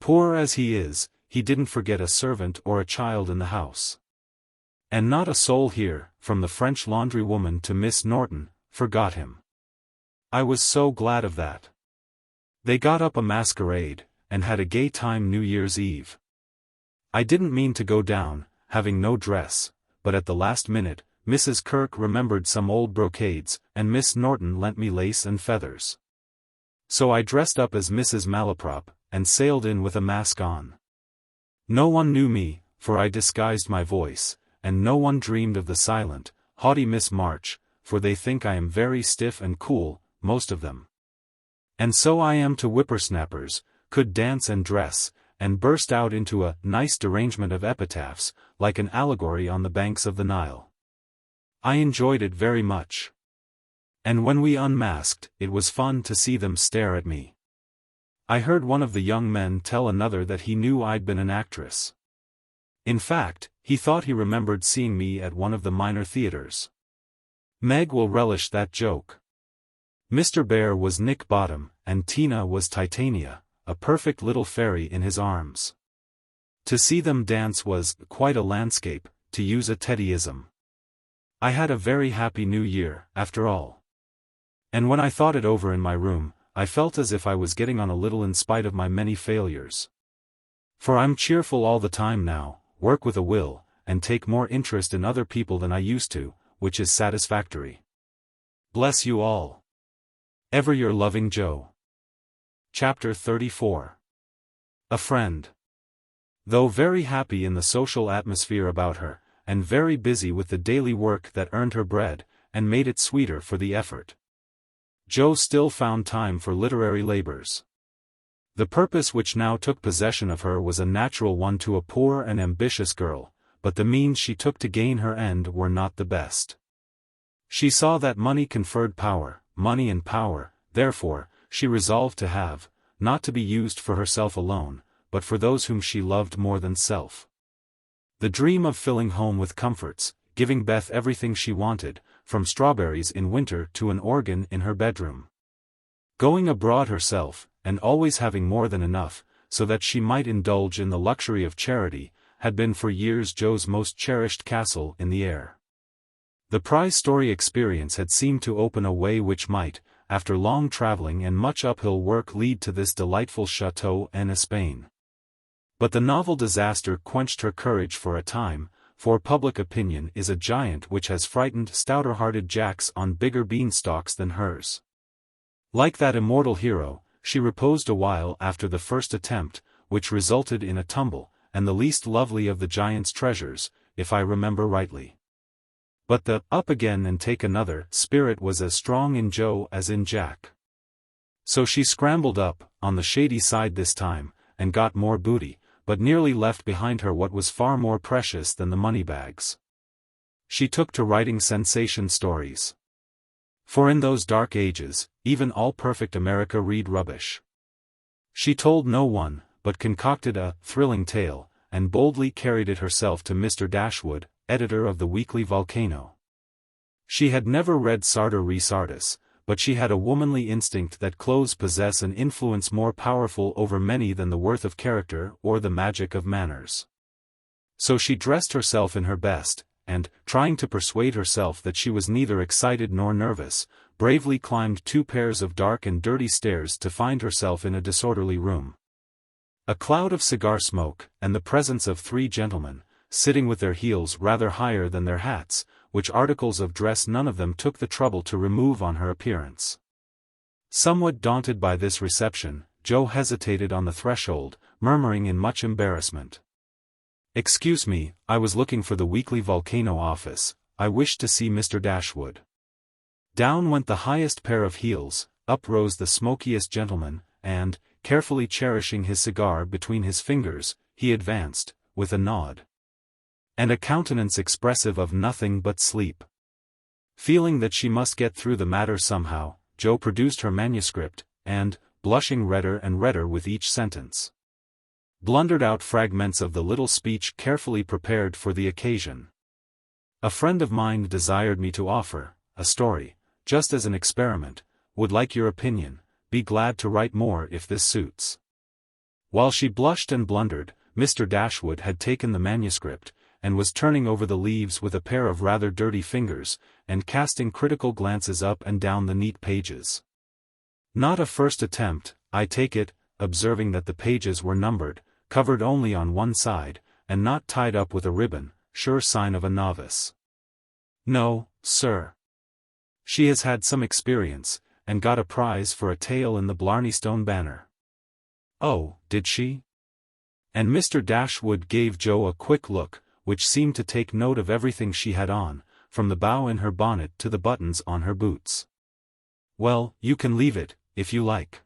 Poor as he is, he didn't forget a servant or a child in the house. And not a soul here, from the French laundry woman to Miss Norton, forgot him. I was so glad of that. They got up a masquerade, and had a gay time New Year's Eve. I didn't mean to go down, having no dress, but at the last minute, Mrs. Kirk remembered some old brocades, and Miss Norton lent me lace and feathers. So I dressed up as Mrs. Malaprop, and sailed in with a mask on. No one knew me, for I disguised my voice, and no one dreamed of the silent, haughty Miss March, for they think I am very stiff and cool, most of them. And so I am to whippersnappers, could dance and dress, and burst out into a nice derangement of epitaphs, like an allegory on the banks of the Nile. I enjoyed it very much. And when we unmasked, it was fun to see them stare at me. I heard one of the young men tell another that he knew I'd been an actress. In fact, he thought he remembered seeing me at one of the minor theaters. Meg will relish that joke. Mr. Bear was Nick Bottom, and Tina was Titania, a perfect little fairy in his arms. To see them dance was quite a landscape, to use a Teddyism. I had a very happy New Year, after all. And when I thought it over in my room, I felt as if I was getting on a little in spite of my many failures. For I'm cheerful all the time now, work with a will, and take more interest in other people than I used to, which is satisfactory. Bless you all. Ever your loving Joe. Chapter 34. A friend. Though very happy in the social atmosphere about her, and very busy with the daily work that earned her bread, and made it sweeter for the effort, Joe still found time for literary labors. The purpose which now took possession of her was a natural one to a poor and ambitious girl, but the means she took to gain her end were not the best. She saw that money conferred power, money and power, therefore, she resolved to have, not to be used for herself alone, but for those whom she loved more than self. The dream of filling home with comforts, giving Beth everything she wanted, from strawberries in winter to an organ in her bedroom. Going abroad herself, and always having more than enough, so that she might indulge in the luxury of charity, had been for years Jo's most cherished castle in the air. The prize story experience had seemed to open a way which might, after long traveling and much uphill work, lead to this delightful chateau en Espagne. But the novel disaster quenched her courage for a time, for public opinion is a giant which has frightened stouter-hearted Jacks on bigger beanstalks than hers. Like that immortal hero, she reposed a while after the first attempt, which resulted in a tumble, and the least lovely of the giant's treasures, if I remember rightly. But the "up again and take another" spirit was as strong in Jo as in Jack. So she scrambled up, on the shady side this time, and got more booty, but nearly left behind her what was far more precious than the moneybags. She took to writing sensation stories. For in those dark ages, even all-perfect America read rubbish. She told no one, but concocted a thrilling tale, and boldly carried it herself to Mr. Dashwood, editor of the weekly Volcano. She had never read Sartor Resartus, but she had a womanly instinct that clothes possess an influence more powerful over many than the worth of character or the magic of manners. So she dressed herself in her best, and, trying to persuade herself that she was neither excited nor nervous, bravely climbed 2 pairs of dark and dirty stairs to find herself in a disorderly room. A cloud of cigar smoke, and the presence of 3 gentlemen, sitting with their heels rather higher than their hats, which articles of dress none of them took the trouble to remove on her appearance. Somewhat daunted by this reception, Jo hesitated on the threshold, murmuring in much embarrassment, "Excuse me, I was looking for the weekly Volcano office. I wished to see Mr. Dashwood." Down went the highest pair of heels, up rose the smokiest gentleman, and, carefully cherishing his cigar between his fingers, he advanced, with a nod and a countenance expressive of nothing but sleep. Feeling that she must get through the matter somehow, Jo produced her manuscript, and, blushing redder and redder with each sentence, blundered out fragments of the little speech carefully prepared for the occasion. "A friend of mine desired me to offer a story, just as an experiment, would like your opinion, be glad to write more if this suits." While she blushed and blundered, Mr. Dashwood had taken the manuscript, and was turning over the leaves with a pair of rather dirty fingers, and casting critical glances up and down the neat pages. "Not a first attempt, I take it," observing that the pages were numbered, covered only on one side, and not tied up with a ribbon, sure sign of a novice. "No, sir. She has had some experience, and got a prize for a tale in the Blarneystone Banner." "Oh, did she?" And Mr. Dashwood gave Jo a quick look, which seemed to take note of everything she had on, from the bow in her bonnet to the buttons on her boots. "Well, you can leave it, if you like.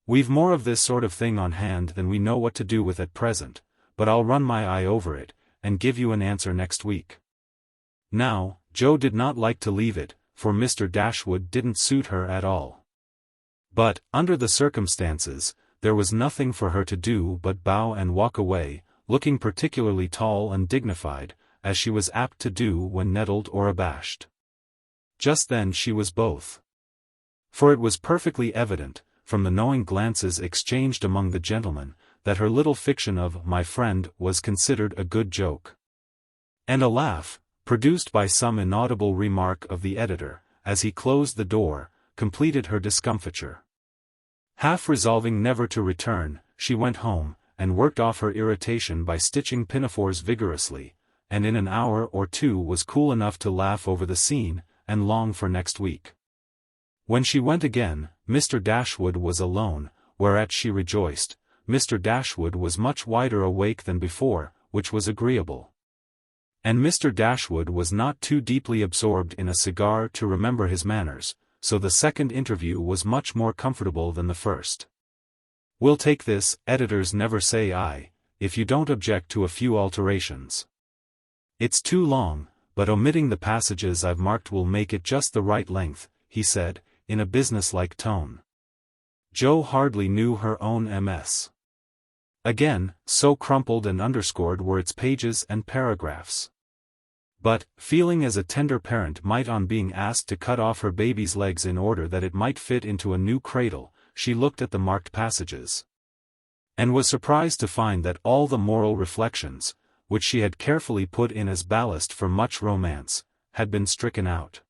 We've more of this sort of thing on hand than we know what to do with at present, but I'll run my eye over it, and give you an answer next week." Now, Jo did not like to leave it, for Mr. Dashwood didn't suit her at all. But, under the circumstances, there was nothing for her to do but bow and walk away, looking particularly tall and dignified, as she was apt to do when nettled or abashed. Just then she was both. For it was perfectly evident, from the knowing glances exchanged among the gentlemen, that her little fiction of "my friend" was considered a good joke. And a laugh, produced by some inaudible remark of the editor, as he closed the door, completed her discomfiture. Half resolving never to return, she went home, and worked off her irritation by stitching pinafores vigorously, and in an hour or 2 was cool enough to laugh over the scene, and long for next week. When she went again, Mr. Dashwood was alone, whereat she rejoiced. Mr. Dashwood was much wider awake than before, which was agreeable. And Mr. Dashwood was not too deeply absorbed in a cigar to remember his manners, so the second interview was much more comfortable than the first. "We'll take this, editors never say aye, if you don't object to a few alterations. It's too long, but omitting the passages I've marked will make it just the right length," he said, in a businesslike tone. Jo hardly knew her own MS. Again, so crumpled and underscored were its pages and paragraphs. But, feeling as a tender parent might on being asked to cut off her baby's legs in order that it might fit into a new cradle, she looked at the marked passages. And was surprised to find that all the moral reflections, which she had carefully put in as ballast for much romance, had been stricken out.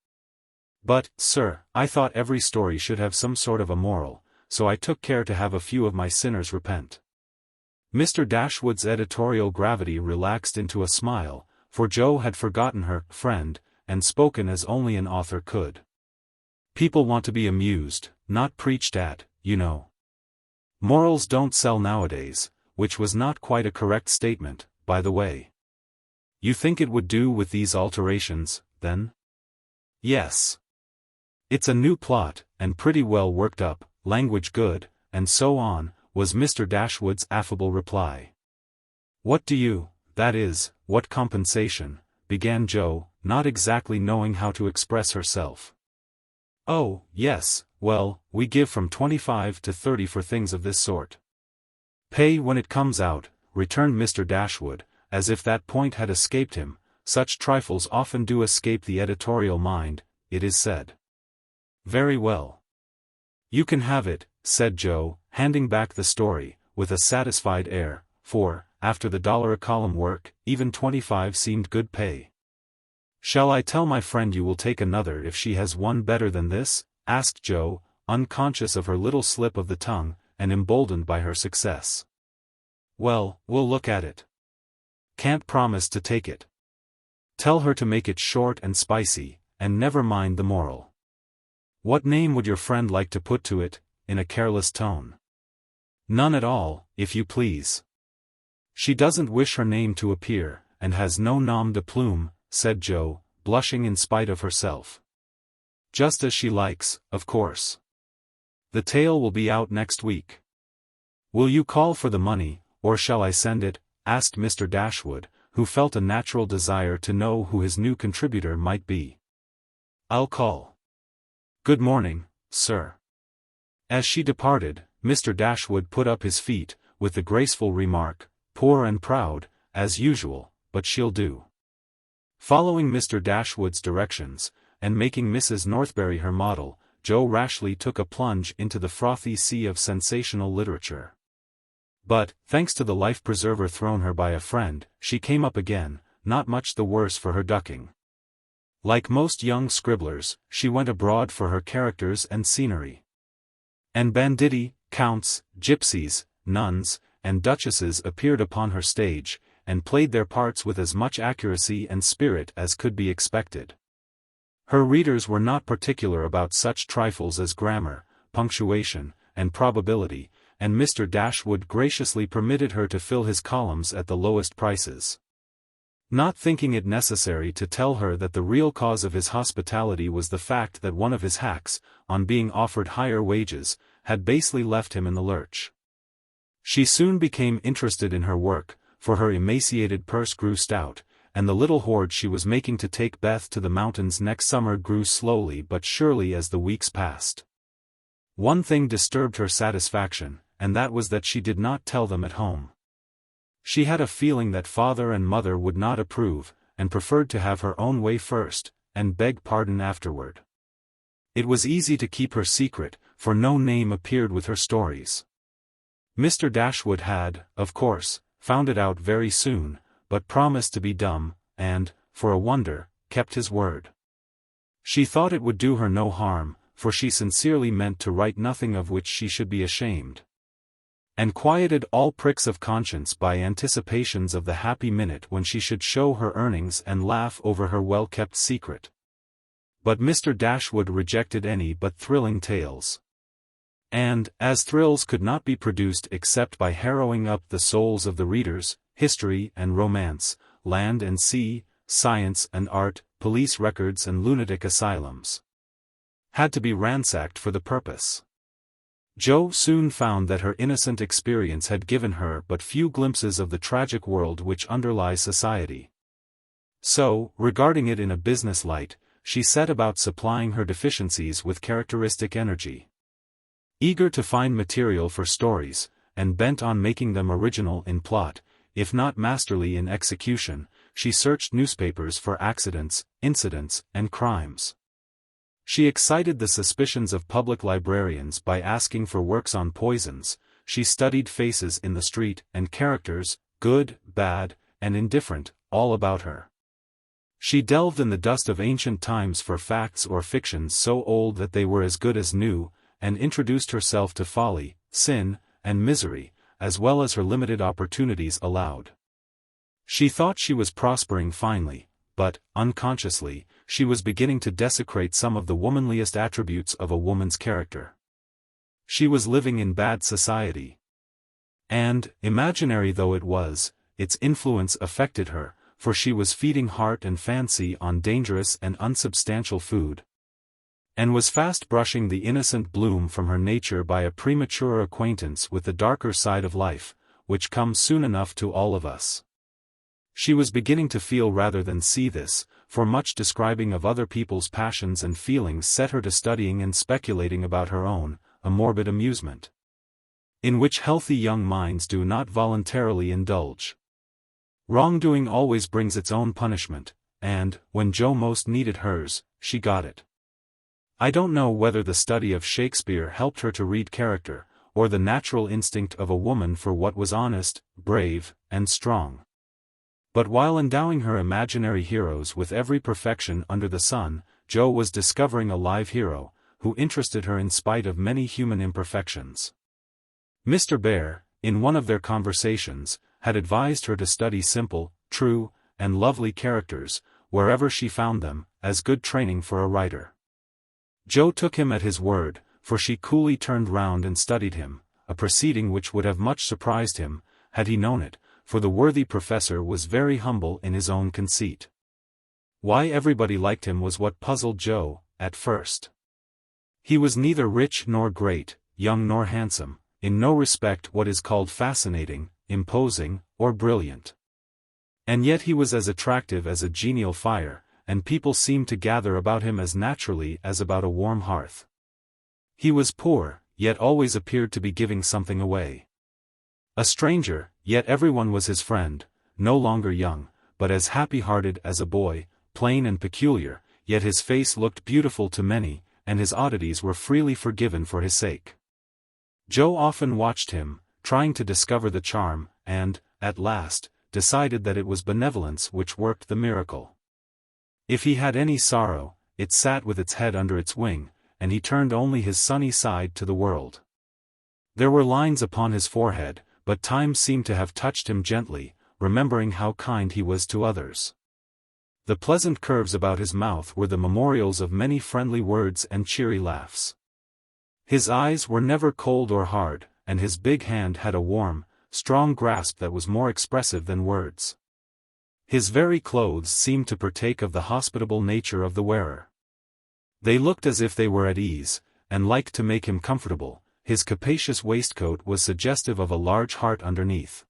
But, sir, I thought every story should have some sort of a moral, so I took care to have a few of my sinners repent. Mr. Dashwood's editorial gravity relaxed into a smile, for Jo had forgotten her friend, and spoken as only an author could. People want to be amused, not preached at, you know. Morals don't sell nowadays, which was not quite a correct statement, by the way. You think it would do with these alterations, then? Yes. It's a new plot, and pretty well worked up, language good, and so on, was Mr. Dashwood's affable reply. What do you, that is, what compensation, began Jo, not exactly knowing how to express herself. Oh, yes, well, we give from 25 to 30 for things of this sort. Pay when it comes out, returned Mr. Dashwood, as if that point had escaped him. Such trifles often do escape the editorial mind, it is said. Very well. You can have it, said Jo, handing back the story, with a satisfied air, for, after the $1-a-column work, even 25 seemed good pay. Shall I tell my friend you will take another if she has one better than this? Asked Jo, unconscious of her little slip of the tongue, and emboldened by her success. Well, we'll look at it. Can't promise to take it. Tell her to make it short and spicy, and never mind the moral. What name would your friend like to put to it, in a careless tone? None at all, if you please. She doesn't wish her name to appear, and has no nom de plume, said Jo, blushing in spite of herself. Just as she likes, of course. The tale will be out next week. Will you call for the money, or shall I send it? Asked Mr. Dashwood, who felt a natural desire to know who his new contributor might be. I'll call. Good morning, sir. As she departed, Mr. Dashwood put up his feet, with the graceful remark, poor and proud, as usual, but she'll do. Following Mr. Dashwood's directions, and making Mrs. Northberry her model, Jo rashly took a plunge into the frothy sea of sensational literature. But, thanks to the life-preserver thrown her by a friend, she came up again, not much the worse for her ducking. Like most young scribblers, she went abroad for her characters and scenery. And banditti, counts, gypsies, nuns, and duchesses appeared upon her stage, and played their parts with as much accuracy and spirit as could be expected. Her readers were not particular about such trifles as grammar, punctuation, and probability, and Mr. Dashwood graciously permitted her to fill his columns at the lowest prices. Not thinking it necessary to tell her that the real cause of his hospitality was the fact that one of his hacks, on being offered higher wages, had basely left him in the lurch. She soon became interested in her work, for her emaciated purse grew stout, and the little hoard she was making to take Beth to the mountains next summer grew slowly but surely as the weeks passed. One thing disturbed her satisfaction, and that was that she did not tell them at home. She had a feeling that father and mother would not approve, and preferred to have her own way first, and beg pardon afterward. It was easy to keep her secret, for no name appeared with her stories. Mr. Dashwood had, of course, found it out very soon, but promised to be dumb, and, for a wonder, kept his word. She thought it would do her no harm, for she sincerely meant to write nothing of which she should be ashamed. And quieted all pricks of conscience by anticipations of the happy minute when she should show her earnings and laugh over her well-kept secret. But Mr. Dashwood rejected any but thrilling tales. And, as thrills could not be produced except by harrowing up the souls of the readers, history and romance, land and sea, science and art, police records and lunatic asylums, had to be ransacked for the purpose. Jo soon found that her innocent experience had given her but few glimpses of the tragic world which underlies society. So, regarding it in a business light, she set about supplying her deficiencies with characteristic energy. Eager to find material for stories, and bent on making them original in plot, if not masterly in execution, she searched newspapers for accidents, incidents, and crimes. She excited the suspicions of public librarians by asking for works on poisons. She studied faces in the street and characters, good, bad, and indifferent, all about her. She delved in the dust of ancient times for facts or fictions so old that they were as good as new, and introduced herself to folly, sin, and misery, as well as her limited opportunities allowed. She thought she was prospering finely, but, unconsciously, she was beginning to desecrate some of the womanliest attributes of a woman's character. She was living in bad society. And, imaginary though it was, its influence affected her, for she was feeding heart and fancy on dangerous and unsubstantial food, and was fast brushing the innocent bloom from her nature by a premature acquaintance with the darker side of life, which comes soon enough to all of us. She was beginning to feel rather than see this, for much describing of other people's passions and feelings set her to studying and speculating about her own, a morbid amusement, in which healthy young minds do not voluntarily indulge. Wrongdoing always brings its own punishment, and, when Jo most needed hers, she got it. I don't know whether the study of Shakespeare helped her to read character, or the natural instinct of a woman for what was honest, brave, and strong. But while endowing her imaginary heroes with every perfection under the sun, Jo was discovering a live hero, who interested her in spite of many human imperfections. Mr. Bear, in one of their conversations, had advised her to study simple, true, and lovely characters, wherever she found them, as good training for a writer. Jo took him at his word, for she coolly turned round and studied him, a proceeding which would have much surprised him, had he known it, for the worthy professor was very humble in his own conceit. Why everybody liked him was what puzzled Jo, at first. He was neither rich nor great, young nor handsome, in no respect what is called fascinating, imposing, or brilliant. And yet he was as attractive as a genial fire, and people seemed to gather about him as naturally as about a warm hearth. He was poor, yet always appeared to be giving something away. A stranger, yet everyone was his friend, no longer young, but as happy-hearted as a boy, plain and peculiar, yet his face looked beautiful to many, and his oddities were freely forgiven for his sake. Jo often watched him, trying to discover the charm, and, at last, decided that it was benevolence which worked the miracle. If he had any sorrow, it sat with its head under its wing, and he turned only his sunny side to the world. There were lines upon his forehead, but time seemed to have touched him gently, remembering how kind he was to others. The pleasant curves about his mouth were the memorials of many friendly words and cheery laughs. His eyes were never cold or hard, and his big hand had a warm, strong grasp that was more expressive than words. His very clothes seemed to partake of the hospitable nature of the wearer. They looked as if they were at ease, and liked to make him comfortable. His capacious waistcoat was suggestive of a large heart underneath.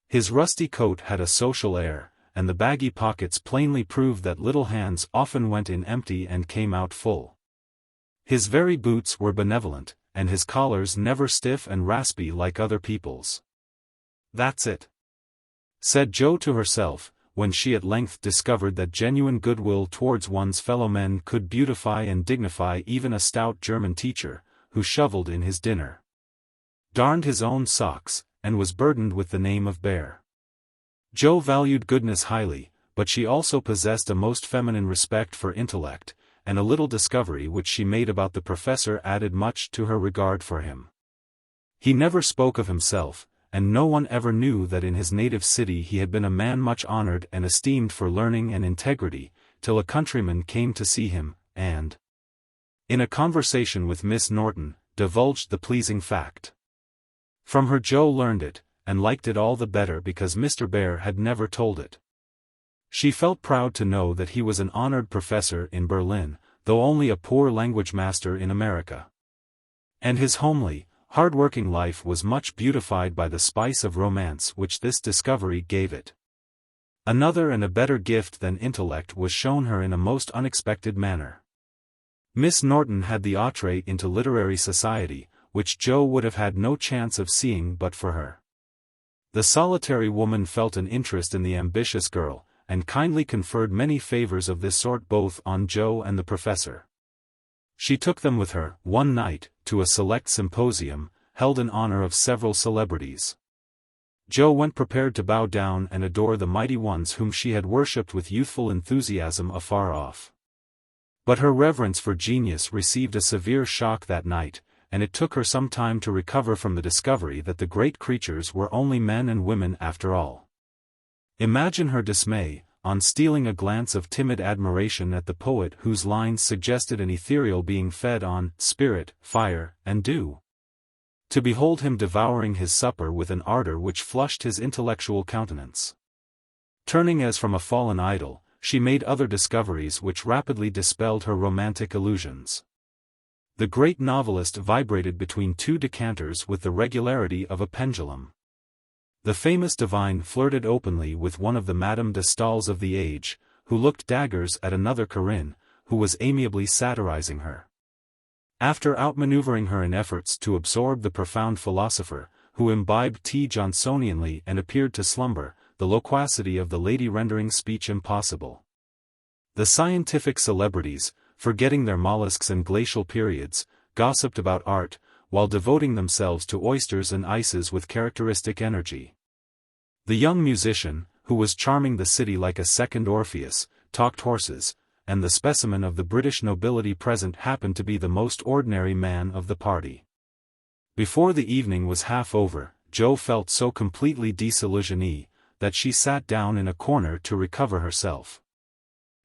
His rusty coat had a social air, and the baggy pockets plainly proved that little hands often went in empty and came out full. His very boots were benevolent, and his collars never stiff and raspy like other people's. "That's it," said Jo to herself, when she at length discovered that genuine goodwill towards one's fellow men could beautify and dignify even a stout German teacher, who shovelled in his dinner, darned his own socks, and was burdened with the name of Bear. Jo valued goodness highly, but she also possessed a most feminine respect for intellect, and a little discovery which she made about the professor added much to her regard for him. He never spoke of himself, and no one ever knew that in his native city he had been a man much honored and esteemed for learning and integrity, till a countryman came to see him, and, in a conversation with Miss Norton, divulged the pleasing fact. From her Jo learned it, and liked it all the better because Mr. Bear had never told it. She felt proud to know that he was an honored professor in Berlin, though only a poor language master in America. And his homely, hard-working life was much beautified by the spice of romance which this discovery gave it. Another and a better gift than intellect was shown her in a most unexpected manner. Miss Norton had the entree into literary society, which Jo would have had no chance of seeing but for her. The solitary woman felt an interest in the ambitious girl, and kindly conferred many favors of this sort both on Joe and the professor. She took them with her, one night, to a select symposium, held in honor of several celebrities. Joe went prepared to bow down and adore the mighty ones whom she had worshipped with youthful enthusiasm afar off. But her reverence for genius received a severe shock that night, and it took her some time to recover from the discovery that the great creatures were only men and women after all. Imagine her dismay, on stealing a glance of timid admiration at the poet whose lines suggested an ethereal being fed on spirit, fire, and dew. To behold him devouring his supper with an ardor which flushed his intellectual countenance. Turning as from a fallen idol, she made other discoveries which rapidly dispelled her romantic illusions. The great novelist vibrated between two decanters with the regularity of a pendulum. The famous divine flirted openly with one of the Madame de Staëls of the age, who looked daggers at another Corinne, who was amiably satirizing her. After outmaneuvering her in efforts to absorb the profound philosopher, who imbibed tea Johnsonianly and appeared to slumber, the loquacity of the lady rendering speech impossible. The scientific celebrities, forgetting their mollusks and glacial periods, gossiped about art, while devoting themselves to oysters and ices with characteristic energy. The young musician, who was charming the city like a second Orpheus, talked horses, and the specimen of the British nobility present happened to be the most ordinary man of the party. Before the evening was half over, Jo felt so completely disillusionée, that she sat down in a corner to recover herself.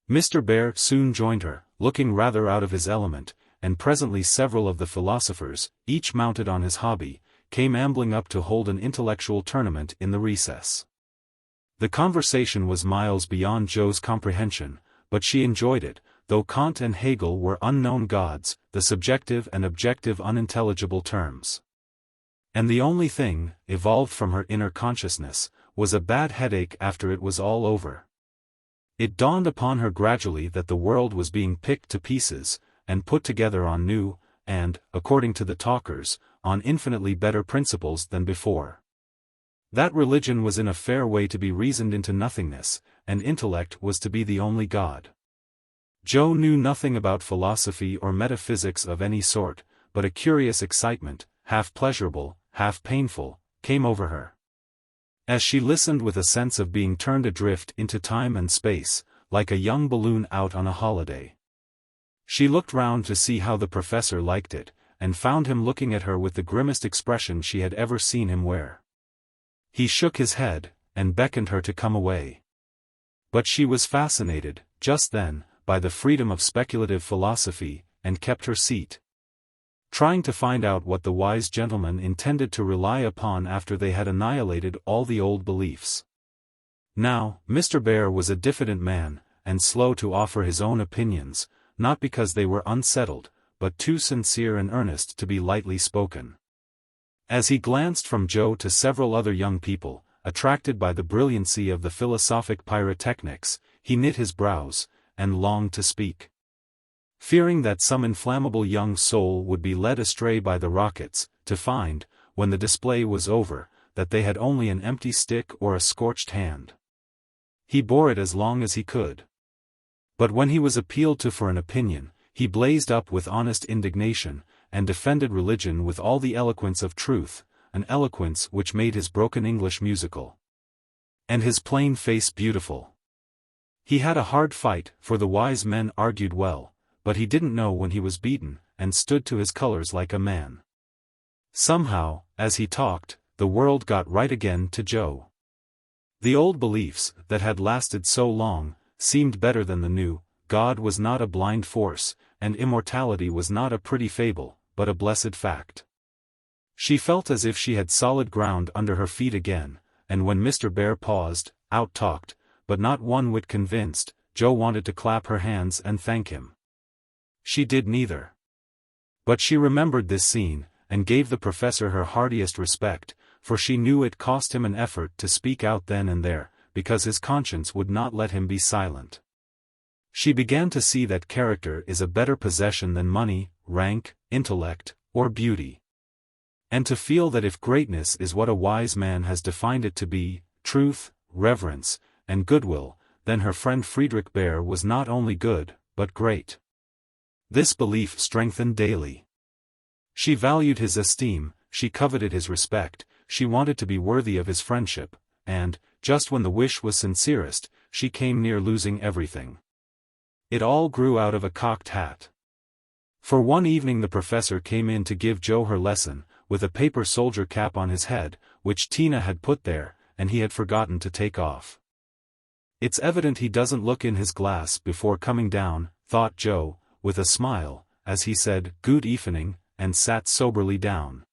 Mr. Bear soon joined her, looking rather out of his element, and presently several of the philosophers, each mounted on his hobby, came ambling up to hold an intellectual tournament in the recess. The conversation was miles beyond Jo's comprehension, but she enjoyed it, though Kant and Hegel were unknown gods, the subjective and objective unintelligible terms. And the only thing, evolved from her inner consciousness, was a bad headache after it was all over. It dawned upon her gradually that the world was being picked to pieces, and put together on new, and, according to the talkers, on infinitely better principles than before. That religion was in a fair way to be reasoned into nothingness, and intellect was to be the only God. Jo knew nothing about philosophy or metaphysics of any sort, but a curious excitement, half pleasurable, half painful, came over her. As she listened with a sense of being turned adrift into time and space, like a young balloon out on a holiday. She looked round to see how the professor liked it, and found him looking at her with the grimmest expression she had ever seen him wear. He shook his head, and beckoned her to come away. But she was fascinated, just then, by the freedom of speculative philosophy, and kept her seat, trying to find out what the wise gentleman intended to rely upon after they had annihilated all the old beliefs. Now, Mr. Bear was a diffident man, and slow to offer his own opinions, not because they were unsettled, but too sincere and earnest to be lightly spoken. As he glanced from Jo to several other young people, attracted by the brilliancy of the philosophic pyrotechnics, he knit his brows, and longed to speak. Fearing that some inflammable young soul would be led astray by the rockets, to find, when the display was over, that they had only an empty stick or a scorched hand. He bore it as long as he could. But when he was appealed to for an opinion, he blazed up with honest indignation, and defended religion with all the eloquence of truth, an eloquence which made his broken English musical, and his plain face beautiful. He had a hard fight, for the wise men argued well, but he didn't know when he was beaten, and stood to his colors like a man. Somehow, as he talked, the world got right again to Jo. The old beliefs, that had lasted so long, seemed better than the new. God was not a blind force, and immortality was not a pretty fable, but a blessed fact. She felt as if she had solid ground under her feet again, and when Mr. Bear paused, out-talked, but not one whit convinced, Jo wanted to clap her hands and thank him. She did neither. But she remembered this scene, and gave the professor her heartiest respect, for she knew it cost him an effort to speak out then and there, because his conscience would not let him be silent. She began to see that character is a better possession than money, rank, intellect, or beauty. And to feel that if greatness is what a wise man has defined it to be, truth, reverence, and goodwill, then her friend Friedrich Bär was not only good, but great. This belief strengthened daily. She valued his esteem, she coveted his respect, she wanted to be worthy of his friendship, and, just when the wish was sincerest, she came near losing everything. It all grew out of a cocked hat. For one evening the professor came in to give Jo her lesson, with a paper soldier cap on his head, which Tina had put there, and he had forgotten to take off. It's evident he doesn't look in his glass before coming down, thought Jo, with a smile, as he said, "Good evening," and sat soberly down.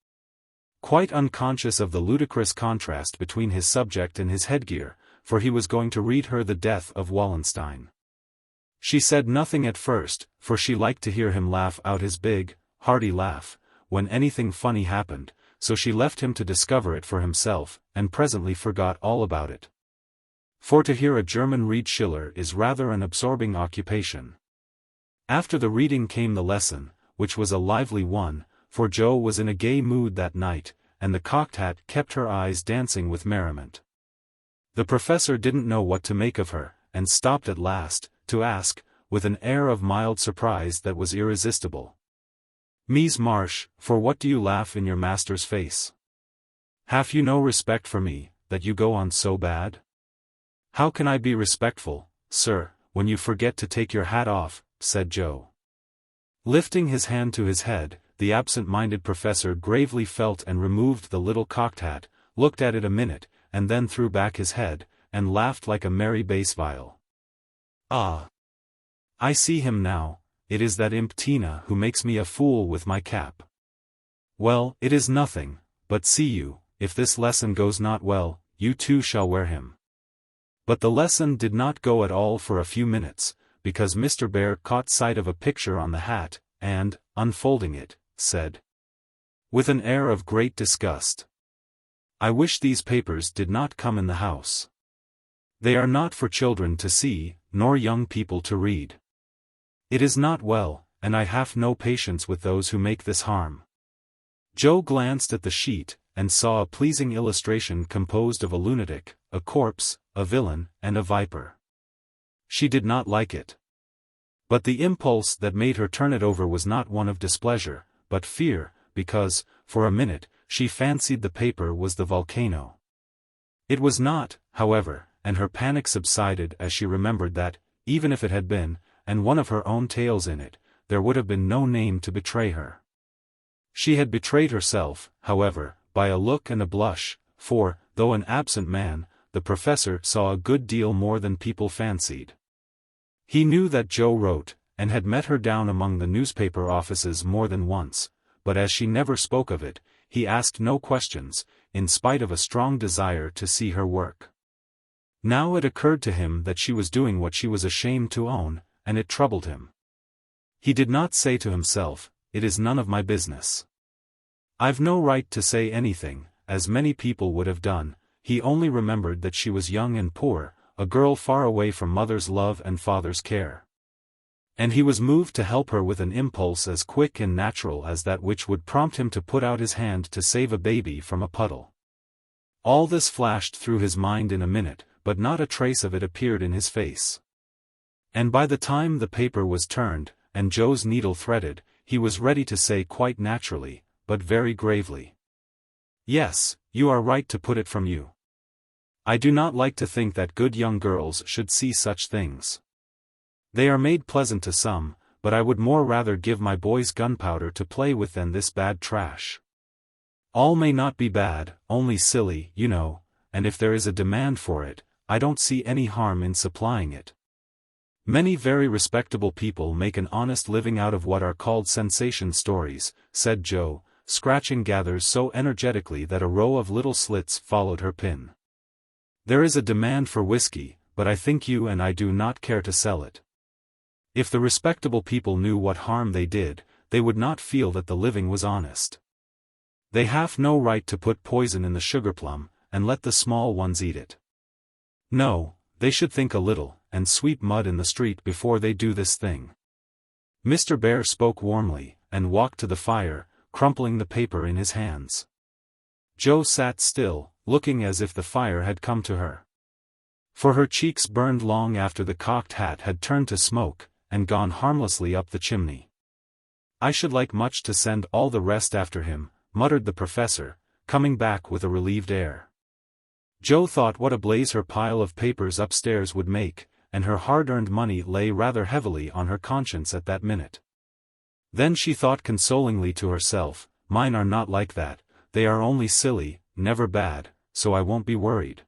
Quite unconscious of the ludicrous contrast between his subject and his headgear, for he was going to read her The Death of Wallenstein. She said nothing at first, for she liked to hear him laugh out his big, hearty laugh, when anything funny happened, so she left him to discover it for himself, and presently forgot all about it. For to hear a German read Schiller is rather an absorbing occupation. After the reading came the lesson, which was a lively one, for Jo was in a gay mood that night, and the cocked hat kept her eyes dancing with merriment. The professor didn't know what to make of her, and stopped at last, to ask, with an air of mild surprise that was irresistible. "Mies March, for what do you laugh in your master's face? Have you no respect for me, that you go on so bad?" "How can I be respectful, sir, when you forget to take your hat off?" said Jo. Lifting his hand to his head, the absent-minded professor gravely felt and removed the little cocked hat, looked at it a minute, and then threw back his head, and laughed like a merry bass viol. "Ah! I see him now, it is that imp Tina who makes me a fool with my cap. Well, it is nothing, but see you, if this lesson goes not well, you too shall wear him." But the lesson did not go at all for a few minutes, because Mr. Bär caught sight of a picture on the hat, and, unfolding it, said, with an air of great disgust, "I wish these papers did not come in the house. They are not for children to see, nor young people to read. It is not well, and I have no patience with those who make this harm." Jo glanced at the sheet, and saw a pleasing illustration composed of a lunatic, a corpse, a villain, and a viper. She did not like it. But the impulse that made her turn it over was not one of displeasure, but fear, because, for a minute, she fancied the paper was the volcano. It was not, however, and her panic subsided as she remembered that, even if it had been, and one of her own tales in it, there would have been no name to betray her. She had betrayed herself, however, by a look and a blush, for, though an absent man, the professor saw a good deal more than people fancied. He knew that Jo wrote, and had met her down among the newspaper offices more than once, but as she never spoke of it, he asked no questions, in spite of a strong desire to see her work. Now it occurred to him that she was doing what she was ashamed to own, and it troubled him. He did not say to himself, "It is none of my business. I've no right to say anything," as many people would have done. He only remembered that she was young and poor, a girl far away from mother's love and father's care. And he was moved to help her with an impulse as quick and natural as that which would prompt him to put out his hand to save a baby from a puddle. All this flashed through his mind in a minute, but not a trace of it appeared in his face. And by the time the paper was turned, and Jo's needle threaded, he was ready to say quite naturally, but very gravely, "Yes, you are right to put it from you. I do not like to think that good young girls should see such things. They are made pleasant to some, but I would more rather give my boys gunpowder to play with than this bad trash. All may not be bad, only silly, you know, and if there is a demand for it, I don't see any harm in supplying it. Many very respectable people make an honest living out of what are called sensation stories," said Jo, scratching gathers so energetically that a row of little slits followed her pin. "There is a demand for whiskey, but I think you and I do not care to sell it. If the respectable people knew what harm they did, they would not feel that the living was honest. They have no right to put poison in the sugarplum, and let the small ones eat it. No, they should think a little, and sweep mud in the street before they do this thing." Mr. Bär spoke warmly, and walked to the fire, crumpling the paper in his hands. Jo sat still, looking as if the fire had come to her. For her cheeks burned long after the cocked hat had turned to smoke, and gone harmlessly up the chimney. "I should like much to send all the rest after him," muttered the professor, coming back with a relieved air. Jo thought what a blaze her pile of papers upstairs would make, and her hard-earned money lay rather heavily on her conscience at that minute. Then she thought consolingly to herself, "Mine are not like that, they are only silly, never bad, so I won't be worried."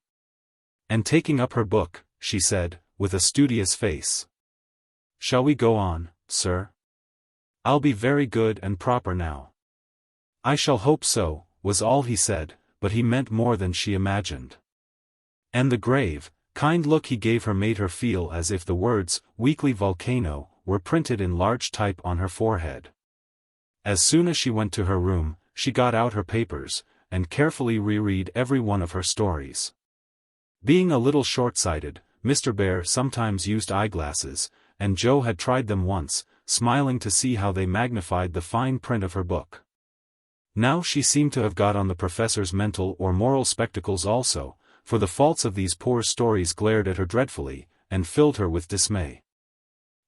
And taking up her book, she said, with a studious face, "Shall we go on, sir? I'll be very good and proper now." "I shall hope so," was all he said, but he meant more than she imagined. And the grave, kind look he gave her made her feel as if the words, "Weekly Volcano," were printed in large type on her forehead. As soon as she went to her room, she got out her papers, and carefully reread every one of her stories. Being a little short-sighted, Mr. Bear sometimes used eyeglasses, and Jo had tried them once, smiling to see how they magnified the fine print of her book. Now she seemed to have got on the professor's mental or moral spectacles also, for the faults of these poor stories glared at her dreadfully, and filled her with dismay.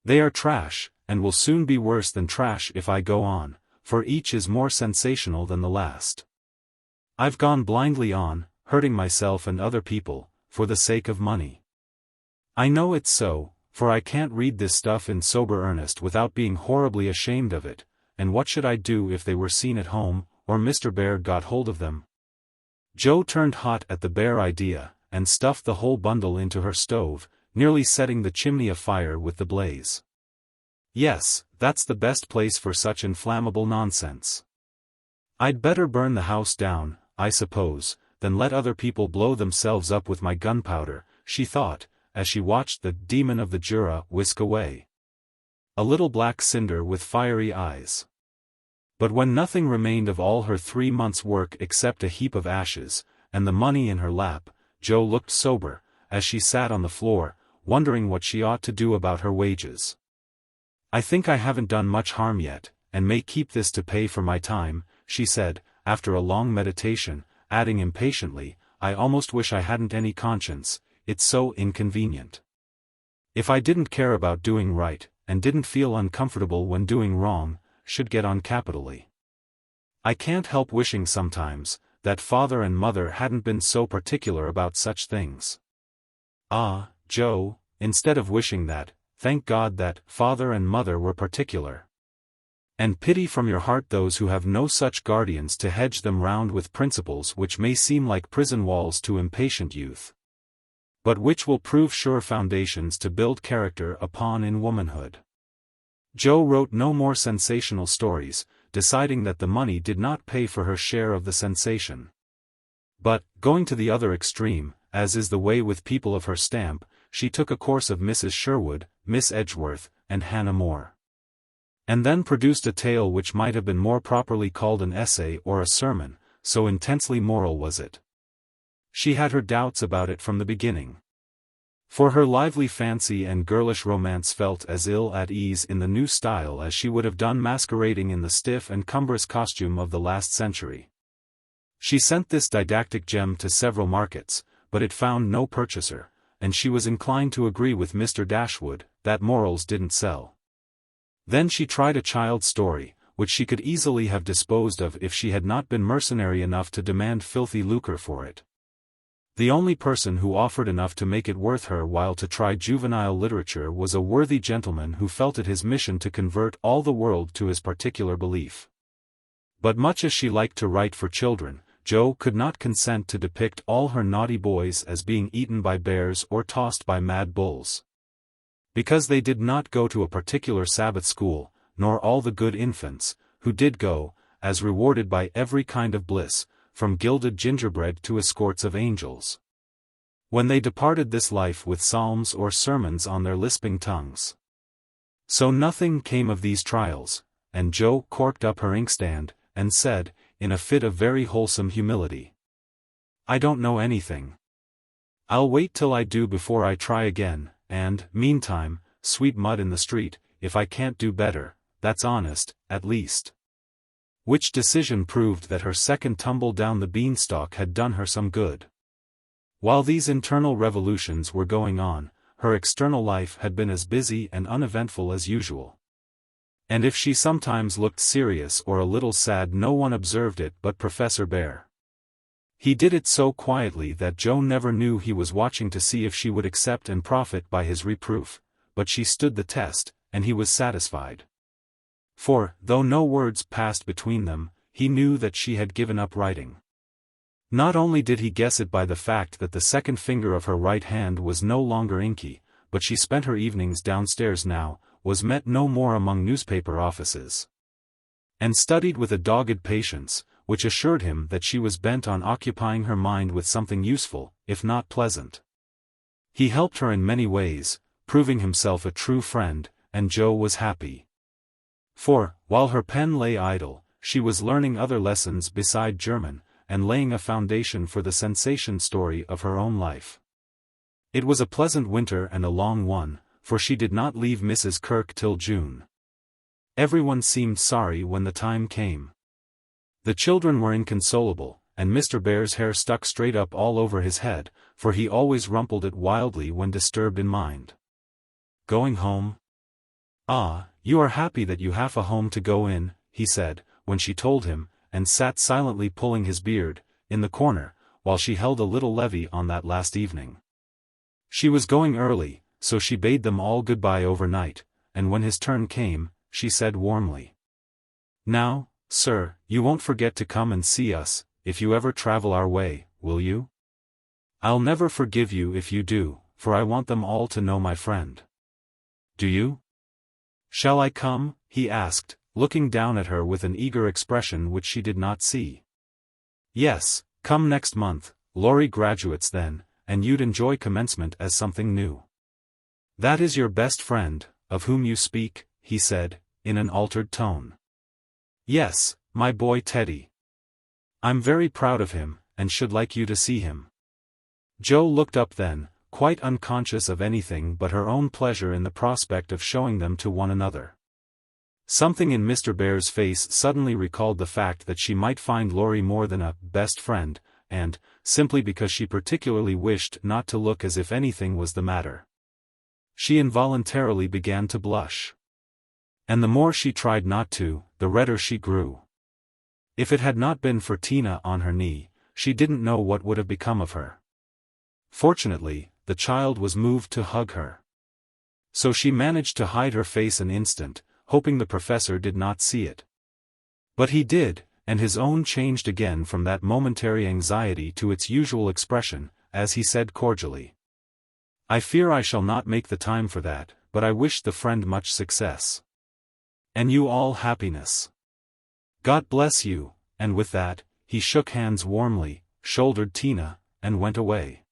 "They are trash, and will soon be worse than trash if I go on, for each is more sensational than the last. I've gone blindly on, hurting myself and other people, for the sake of money. I know it's so, for I can't read this stuff in sober earnest without being horribly ashamed of it, and what should I do if they were seen at home, or Mr. Bear got hold of them?" Jo turned hot at the bare idea, and stuffed the whole bundle into her stove, nearly setting the chimney afire with the blaze. "Yes, that's the best place for such inflammable nonsense. I'd better burn the house down, I suppose, than let other people blow themselves up with my gunpowder," she thought, as she watched the demon of the Jura whisk away. A little black cinder with fiery eyes. But when nothing remained of all her 3 months' work except a heap of ashes, and the money in her lap, Jo looked sober, as she sat on the floor, wondering what she ought to do about her wages. "I think I haven't done much harm yet, and may keep this to pay for my time," she said, after a long meditation, adding impatiently, "I almost wish I hadn't any conscience, it's so inconvenient. If I didn't care about doing right, and didn't feel uncomfortable when doing wrong, should get on capitally. I can't help wishing sometimes, that father and mother hadn't been so particular about such things." "Ah, Jo, instead of wishing that, thank God that father and mother were particular. And pity from your heart those who have no such guardians to hedge them round with principles which may seem like prison walls to impatient youth, but which will prove sure foundations to build character upon in womanhood." Jo wrote no more sensational stories, deciding that the money did not pay for her share of the sensation. But, going to the other extreme, as is the way with people of her stamp, she took a course of Mrs. Sherwood, Miss Edgeworth, and Hannah More. And then produced a tale which might have been more properly called an essay or a sermon, so intensely moral was it. She had her doubts about it from the beginning. For her lively fancy and girlish romance felt as ill at ease in the new style as she would have done masquerading in the stiff and cumbrous costume of the last century. She sent this didactic gem to several markets, but it found no purchaser, and she was inclined to agree with Mr. Dashwood, that morals didn't sell. Then she tried a child's story, which she could easily have disposed of if she had not been mercenary enough to demand filthy lucre for it. The only person who offered enough to make it worth her while to try juvenile literature was a worthy gentleman who felt it his mission to convert all the world to his particular belief. But much as she liked to write for children, Jo could not consent to depict all her naughty boys as being eaten by bears or tossed by mad bulls. Because they did not go to a particular Sabbath school, nor all the good infants, who did go, as rewarded by every kind of bliss, from gilded gingerbread to escorts of angels. When they departed this life with psalms or sermons on their lisping tongues. So nothing came of these trials, and Jo corked up her inkstand, and said, in a fit of very wholesome humility, "I don't know anything. I'll wait till I do before I try again, and, meantime, sweep mud in the street, if I can't do better, that's honest, at least." Which decision proved that her second tumble down the beanstalk had done her some good. While these internal revolutions were going on, her external life had been as busy and uneventful as usual. And if she sometimes looked serious or a little sad, no one observed it but Professor Bear. He did it so quietly that Jo never knew he was watching to see if she would accept and profit by his reproof, but she stood the test, and he was satisfied. For, though no words passed between them, he knew that she had given up writing. Not only did he guess it by the fact that the second finger of her right hand was no longer inky, but she spent her evenings downstairs now, was met no more among newspaper offices, and studied with a dogged patience, which assured him that she was bent on occupying her mind with something useful, if not pleasant. He helped her in many ways, proving himself a true friend, and Jo was happy. For, while her pen lay idle, she was learning other lessons beside German, and laying a foundation for the sensation story of her own life. It was a pleasant winter and a long one, for she did not leave Mrs. Kirk till June. Everyone seemed sorry when the time came. The children were inconsolable, and Mr. Bear's hair stuck straight up all over his head, for he always rumpled it wildly when disturbed in mind. "Going home? Ah, you are happy that you have a home to go in," he said, when she told him, and sat silently pulling his beard, in the corner, while she held a little levee on that last evening. She was going early, so she bade them all goodbye overnight, and when his turn came, she said warmly, "Now, sir, you won't forget to come and see us, if you ever travel our way, will you? I'll never forgive you if you do, for I want them all to know my friend. Do you? Shall I come?" he asked, looking down at her with an eager expression which she did not see. "Yes, come next month. Laurie graduates then, and you'd enjoy commencement as something new." "That is your best friend, of whom you speak," he said, in an altered tone. "Yes, my boy Teddy. I'm very proud of him, and should like you to see him." Jo looked up then, quite unconscious of anything but her own pleasure in the prospect of showing them to one another. Something in Mr. Bear's face suddenly recalled the fact that she might find Laurie more than a best friend, and, simply because she particularly wished not to look as if anything was the matter, she involuntarily began to blush. And the more she tried not to, the redder she grew. If it had not been for Tina on her knee, she didn't know what would have become of her. Fortunately, the child was moved to hug her. So she managed to hide her face an instant, hoping the professor did not see it. But he did, and his own changed again from that momentary anxiety to its usual expression, as he said cordially, "I fear I shall not make the time for that, but I wish the friend much success. And you all happiness. God bless you," and with that, he shook hands warmly, shouldered Tina, and went away.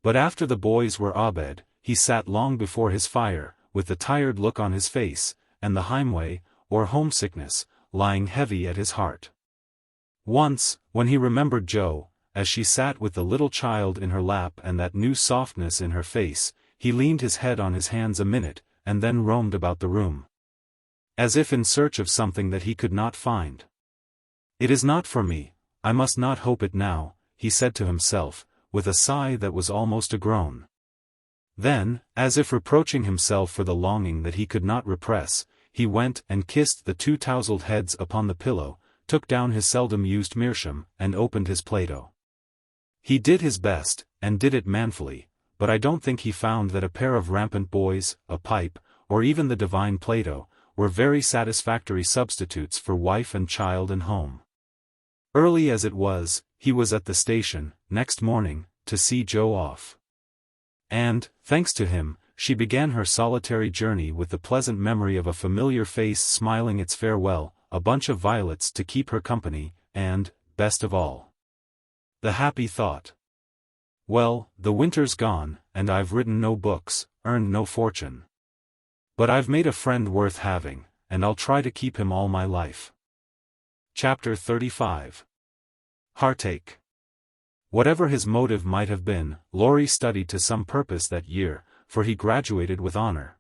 But after the boys were abed, he sat long before his fire, with the tired look on his face, and the heimweh, or homesickness, lying heavy at his heart. Once, when he remembered Jo, as she sat with the little child in her lap and that new softness in her face, he leaned his head on his hands a minute, and then roamed about the room, as if in search of something that he could not find. "It is not for me, I must not hope it now," he said to himself, with a sigh that was almost a groan. Then, as if reproaching himself for the longing that he could not repress, he went and kissed the two tousled heads upon the pillow, took down his seldom used meerschaum, and opened his Plato. He did his best, and did it manfully, but I don't think he found that a pair of rampant boys, a pipe, or even the divine Plato, were very satisfactory substitutes for wife and child and home. Early as it was, he was at the station, next morning, to see Jo off. And, thanks to him, she began her solitary journey with the pleasant memory of a familiar face smiling its farewell, a bunch of violets to keep her company, and, best of all, the happy thought, "Well, the winter's gone, and I've written no books, earned no fortune. But I've made a friend worth having, and I'll try to keep him all my life." Chapter 35. Heartache. Whatever his motive might have been, Laurie studied to some purpose that year, for he graduated with honor,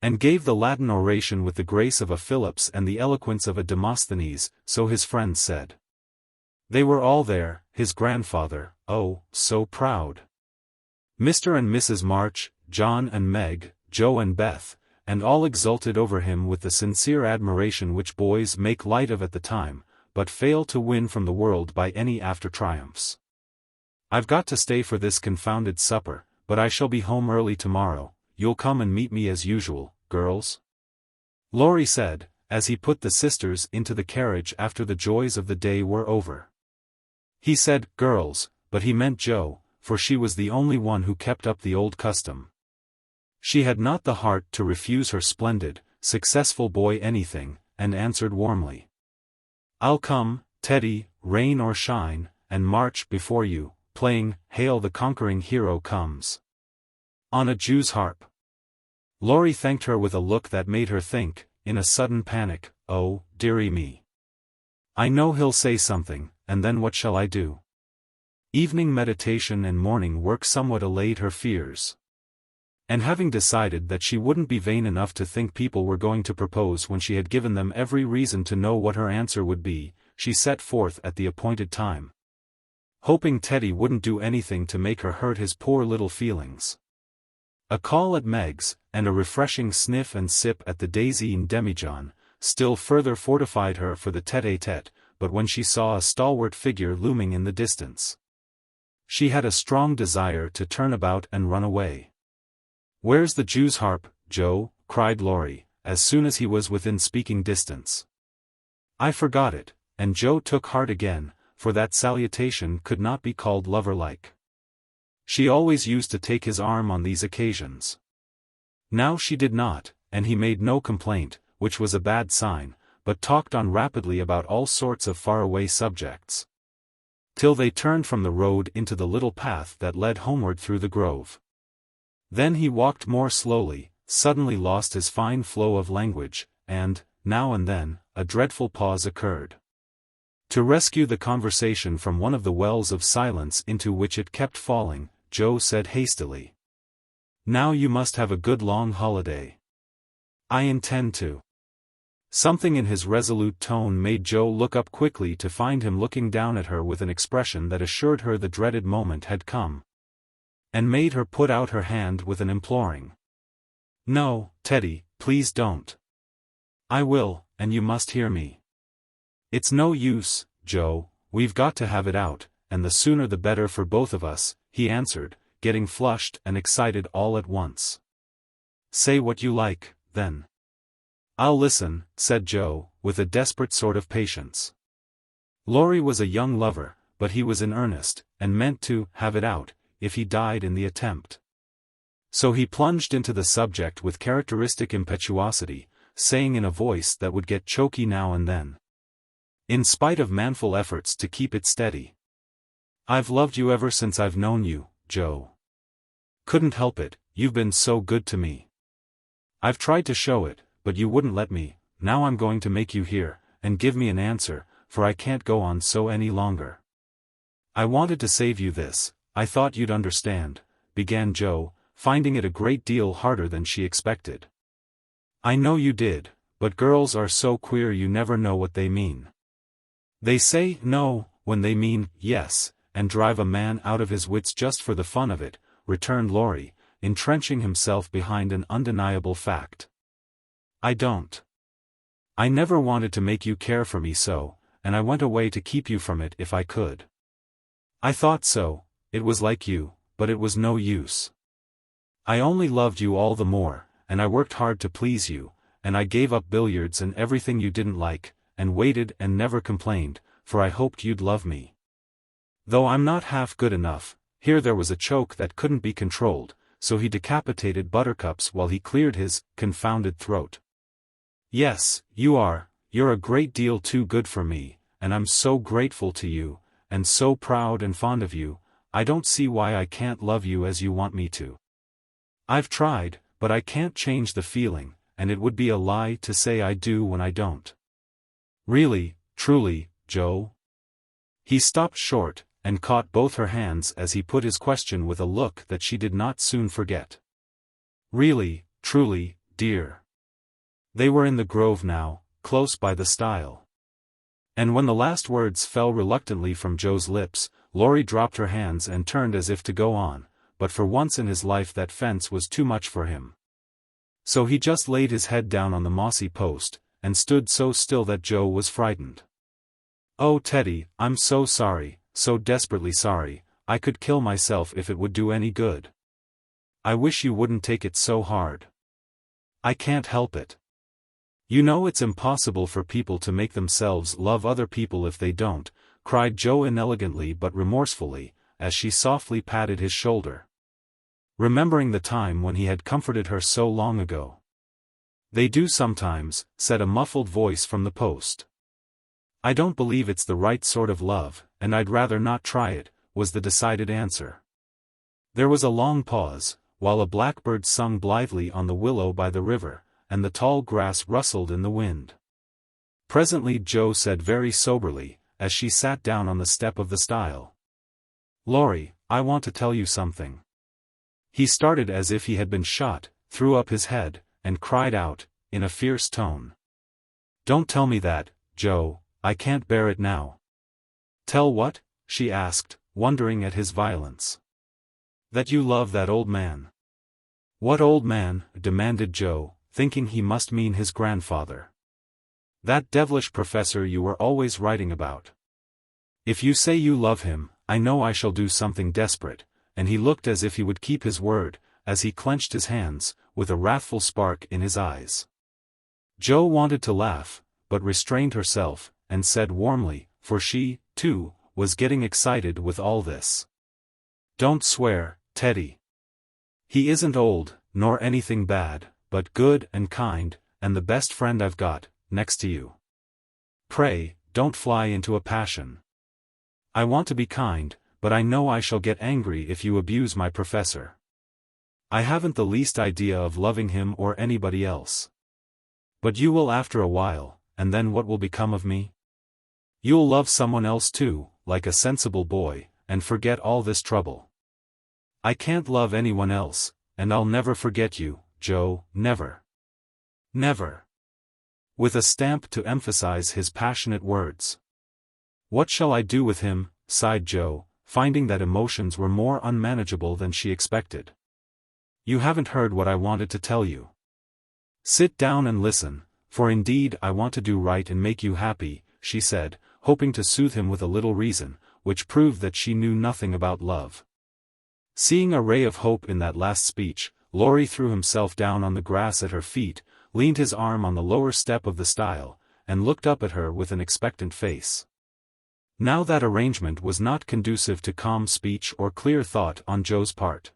and gave the Latin oration with the grace of a Phillips and the eloquence of a Demosthenes, so his friends said. They were all there, his grandfather, oh, so proud. Mr. and Mrs. March, John and Meg, Joe and Beth, and all exulted over him with the sincere admiration which boys make light of at the time, but fail to win from the world by any after-triumphs. "I've got to stay for this confounded supper, but I shall be home early tomorrow. You'll come and meet me as usual, girls?" Laurie said, as he put the sisters into the carriage after the joys of the day were over. He said girls, but he meant Joe, for she was the only one who kept up the old custom. She had not the heart to refuse her splendid, successful boy anything, and answered warmly. "I'll come, Teddy, rain or shine, and march before you, playing, 'Hail the Conquering Hero Comes,' on a Jew's harp." Laurie thanked her with a look that made her think, in a sudden panic, "Oh, dearie me. I know he'll say something, and then what shall I do?" Evening meditation and morning work somewhat allayed her fears. And having decided that she wouldn't be vain enough to think people were going to propose when she had given them every reason to know what her answer would be, she set forth at the appointed time, hoping Teddy wouldn't do anything to make her hurt his poor little feelings. A call at Meg's, and a refreshing sniff and sip at the Daisy and Demijohn, still further fortified her for the tête-à-tête, but when she saw a stalwart figure looming in the distance, she had a strong desire to turn about and run away. "Where's the Jew's harp, Joe?" cried Laurie, as soon as he was within speaking distance. "I forgot it," and Joe took heart again, for that salutation could not be called lover-like. She always used to take his arm on these occasions. Now she did not, and he made no complaint, which was a bad sign, but talked on rapidly about all sorts of faraway subjects, till they turned from the road into the little path that led homeward through the grove. Then he walked more slowly, suddenly lost his fine flow of language, and, now and then, a dreadful pause occurred. To rescue the conversation from one of the wells of silence into which it kept falling, Joe said hastily, "Now you must have a good long holiday." "I intend to." Something in his resolute tone made Joe look up quickly to find him looking down at her with an expression that assured her the dreaded moment had come, and made her put out her hand with an imploring, "No, Teddy, please don't." "I will, and you must hear me." "It's no use, Joe, we've got to have it out, and the sooner the better for both of us," he answered, getting flushed and excited all at once. "Say what you like, then." "I'll listen," said Joe, with a desperate sort of patience. Laurie was a young lover, but he was in earnest, and meant to have it out, if he died in the attempt. So he plunged into the subject with characteristic impetuosity, saying in a voice that would get choky now and then, in spite of manful efforts to keep it steady, "I've loved you ever since I've known you, Joe. Couldn't help it, you've been so good to me. I've tried to show it, but you wouldn't let me. Now I'm going to make you hear, and give me an answer, for I can't go on so any longer." "I wanted to save you this, I thought you'd understand," began Joe, finding it a great deal harder than she expected. "I know you did, but girls are so queer you never know what they mean. They say no, when they mean yes, and drive a man out of his wits just for the fun of it," returned Laurie, entrenching himself behind an undeniable fact. "I don't. I never wanted to make you care for me so, and I went away to keep you from it if I could. I thought so, it was like you, but it was no use. I only loved you all the more, and I worked hard to please you, and I gave up billiards and everything you didn't like, and waited and never complained, for I hoped you'd love me. Though I'm not half good enough." Here there was a choke that couldn't be controlled, so he decapitated buttercups while he cleared his confounded throat. "Yes, you're a great deal too good for me, and I'm so grateful to you, and so proud and fond of you, I don't see why I can't love you as you want me to. I've tried, but I can't change the feeling, and it would be a lie to say I do when I don't. Really, truly, Joe?" He stopped short, and caught both her hands as he put his question with a look that she did not soon forget. "Really, truly, dear." They were in the grove now, close by the stile. And when the last words fell reluctantly from Joe's lips, Laurie dropped her hands and turned as if to go on, but for once in his life that fence was too much for him. So he just laid his head down on the mossy post, and stood so still that Joe was frightened. "Oh Teddy, I'm so sorry, so desperately sorry, I could kill myself if it would do any good. I wish you wouldn't take it so hard. I can't help it. You know it's impossible for people to make themselves love other people if they don't," cried Joe inelegantly but remorsefully, as she softly patted his shoulder. Remembering the time when he had comforted her so long ago. "They do sometimes," said a muffled voice from the post. "I don't believe it's the right sort of love, and I'd rather not try it," was the decided answer. There was a long pause, while a blackbird sung blithely on the willow by the river, and the tall grass rustled in the wind. Presently Joe said very soberly, as she sat down on the step of the stile. "Laurie, I want to tell you something." He started as if he had been shot, threw up his head, and cried out, in a fierce tone. "Don't tell me that, Joe, I can't bear it now." "Tell what?" she asked, wondering at his violence. "That you love that old man." "What old man?" demanded Joe, thinking he must mean his grandfather. "That devilish professor you were always writing about. If you say you love him, I know I shall do something desperate," and he looked as if he would keep his word, as he clenched his hands, with a wrathful spark in his eyes. Joe wanted to laugh, but restrained herself, and said warmly, for she, too, was getting excited with all this. "Don't swear, Teddy. He isn't old, nor anything bad, but good and kind, and the best friend I've got, next to you. Pray, don't fly into a passion. I want to be kind, but I know I shall get angry if you abuse my professor. I haven't the least idea of loving him or anybody else. But you will after a while, and then what will become of me? You'll love someone else too, like a sensible boy, and forget all this trouble. I can't love anyone else, and I'll never forget you, Joe, never. Never." With a stamp to emphasize his passionate words. "What shall I do with him?" sighed Joe, finding that emotions were more unmanageable than she expected. "You haven't heard what I wanted to tell you. Sit down and listen, for indeed I want to do right and make you happy," she said, hoping to soothe him with a little reason, which proved that she knew nothing about love. Seeing a ray of hope in that last speech, Laurie threw himself down on the grass at her feet, leaned his arm on the lower step of the stile, and looked up at her with an expectant face. Now that arrangement was not conducive to calm speech or clear thought on Joe's part.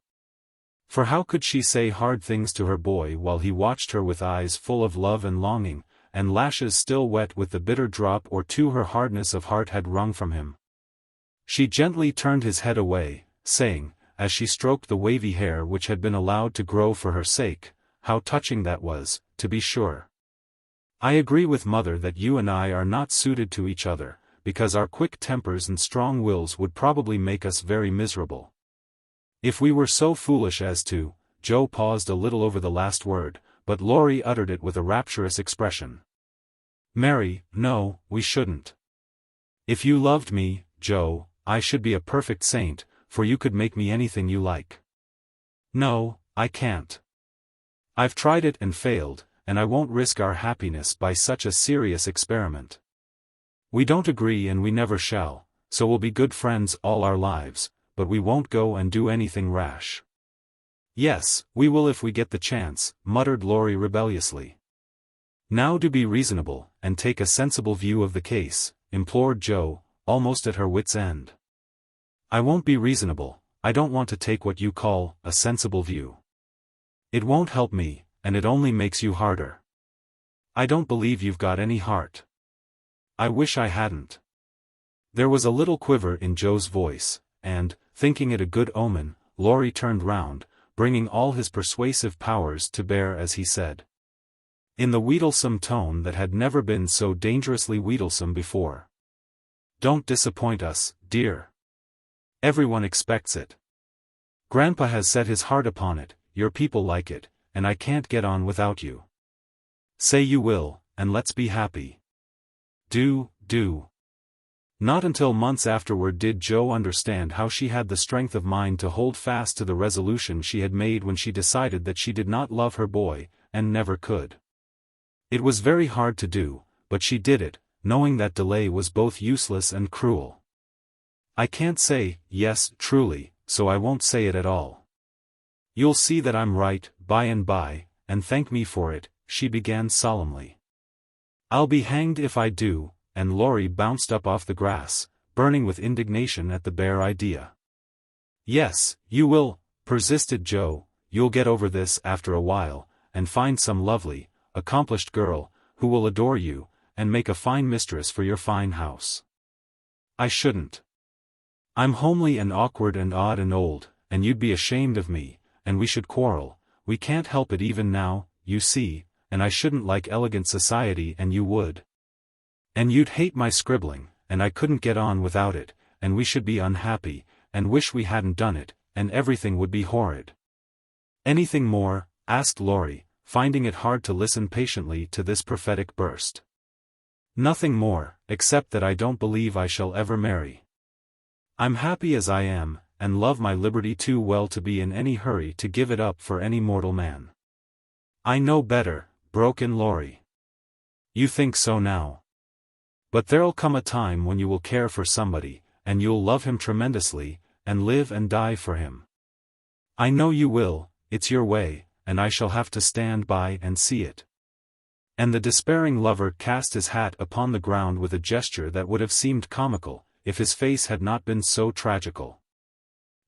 For how could she say hard things to her boy while he watched her with eyes full of love and longing, and lashes still wet with the bitter drop or two her hardness of heart had wrung from him? She gently turned his head away, saying, as she stroked the wavy hair which had been allowed to grow for her sake, "How touching that was, to be sure. I agree with Mother that you and I are not suited to each other, because our quick tempers and strong wills would probably make us very miserable. If we were so foolish as to—" Joe paused a little over the last word, but Laurie uttered it with a rapturous expression. "Mary, no, we shouldn't. If you loved me, Joe, I should be a perfect saint, for you could make me anything you like. No, I can't. I've tried it and failed, and I won't risk our happiness by such a serious experiment. We don't agree and we never shall, so we'll be good friends all our lives, but we won't go and do anything rash." "Yes, we will if we get the chance," muttered Laurie rebelliously. "Now do be reasonable, and take a sensible view of the case," implored Joe, almost at her wit's end. "I won't be reasonable. I don't want to take what you call a sensible view. It won't help me, and it only makes you harder. I don't believe you've got any heart. I wish I hadn't." There was a little quiver in Joe's voice, and, thinking it a good omen, Laurie turned round, bringing all his persuasive powers to bear as he said, in the wheedlesome tone that had never been so dangerously wheedlesome before, "Don't disappoint us, dear. Everyone expects it. Grandpa has set his heart upon it, your people like it, and I can't get on without you. Say you will, and let's be happy. Do. Not until months afterward did Jo understand how she had the strength of mind to hold fast to the resolution she had made when she decided that she did not love her boy, and never could. It was very hard to do, but she did it, knowing that delay was both useless and cruel. "I can't say, yes, truly, so I won't say it at all. You'll see that I'm right, by and by, and thank me for it," she began solemnly. "I'll be hanged if I do," and Laurie bounced up off the grass, burning with indignation at the bare idea. "Yes, you will," persisted Jo, "you'll get over this after a while, and find some lovely, accomplished girl, who will adore you, and make a fine mistress for your fine house." "I shouldn't. I'm homely and awkward and odd and old, and you'd be ashamed of me, and we should quarrel. We can't help it even now, you see, and I shouldn't like elegant society and you would. And you'd hate my scribbling, and I couldn't get on without it, and we should be unhappy, and wish we hadn't done it, and everything would be horrid." "Anything more?" asked Laurie, finding it hard to listen patiently to this prophetic burst. "Nothing more, except that I don't believe I shall ever marry. I'm happy as I am, and love my liberty too well to be in any hurry to give it up for any mortal man." "I know better," broke in Laurie. "You think so now. But there'll come a time when you will care for somebody, and you'll love him tremendously, and live and die for him. I know you will, it's your way, and I shall have to stand by and see it." And the despairing lover cast his hat upon the ground with a gesture that would have seemed comical, if his face had not been so tragical.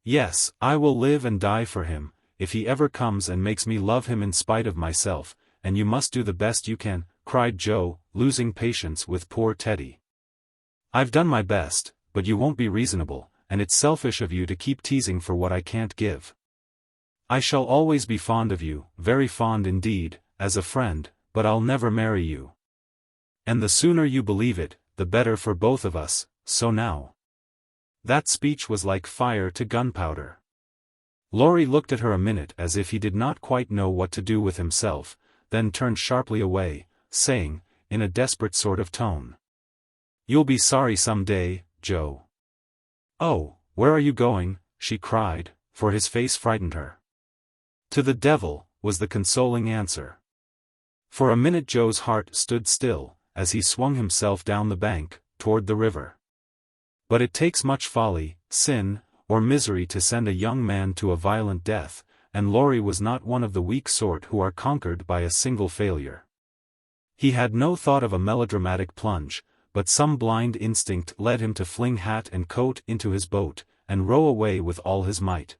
"Yes, I will live and die for him, if he ever comes and makes me love him in spite of myself, and you must do the best you can," cried Jo, losing patience with poor Teddy. "I've done my best, but you won't be reasonable, and it's selfish of you to keep teasing for what I can't give. I shall always be fond of you, very fond indeed, as a friend, but I'll never marry you. And the sooner you believe it, the better for both of us, so now." That speech was like fire to gunpowder. Laurie looked at her a minute as if he did not quite know what to do with himself, then turned sharply away, saying, in a desperate sort of tone, "You'll be sorry some day, Jo." "Oh, where are you going?" she cried, for his face frightened her. "To the devil," was the consoling answer. For a minute Jo's heart stood still, as he swung himself down the bank, toward the river. But it takes much folly, sin, or misery to send a young man to a violent death, and Laurie was not one of the weak sort who are conquered by a single failure. He had no thought of a melodramatic plunge, but some blind instinct led him to fling hat and coat into his boat, and row away with all his might,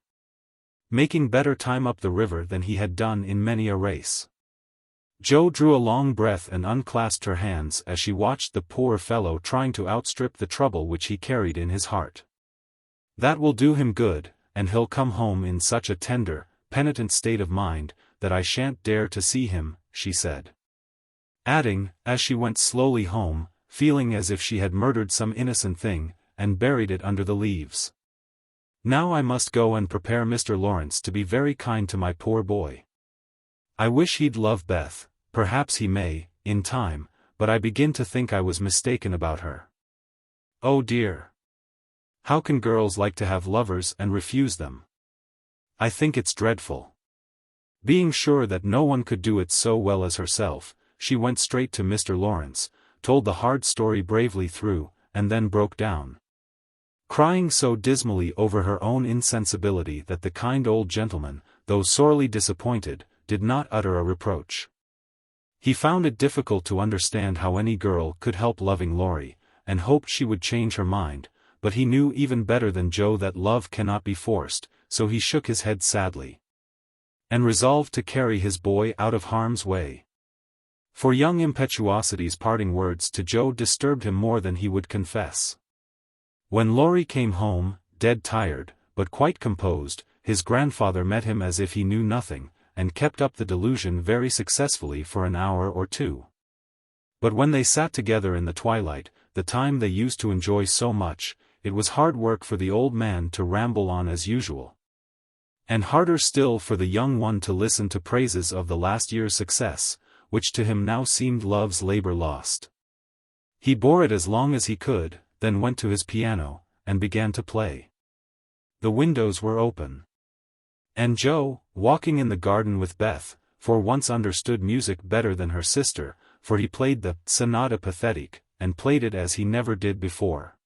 making better time up the river than he had done in many a race. Jo drew a long breath and unclasped her hands as she watched the poor fellow trying to outstrip the trouble which he carried in his heart. "That will do him good, and he'll come home in such a tender, penitent state of mind, that I shan't dare to see him," she said. Adding, as she went slowly home, feeling as if she had murdered some innocent thing, and buried it under the leaves, "Now I must go and prepare Mr. Laurence to be very kind to my poor boy. I wish he'd love Beth, perhaps he may, in time, but I begin to think I was mistaken about her. Oh dear! How can girls like to have lovers and refuse them? I think it's dreadful." Being sure that no one could do it so well as herself, she went straight to Mr. Laurence, told the hard story bravely through, and then broke down, crying so dismally over her own insensibility that the kind old gentleman, though sorely disappointed, did not utter a reproach. He found it difficult to understand how any girl could help loving Laurie, and hoped she would change her mind, but he knew even better than Jo that love cannot be forced, so he shook his head sadly, and resolved to carry his boy out of harm's way. For young impetuosity's parting words to Jo disturbed him more than he would confess. When Laurie came home, dead tired, but quite composed, his grandfather met him as if he knew nothing, and kept up the delusion very successfully for an hour or two. But when they sat together in the twilight, the time they used to enjoy so much, it was hard work for the old man to ramble on as usual, and harder still for the young one to listen to praises of the last year's success, which to him now seemed love's labor lost. He bore it as long as he could, then went to his piano, and began to play. The windows were open. And Joe, walking in the garden with Beth, for once understood music better than her sister, for he played the Sonata Pathetique, and played it as he never did before.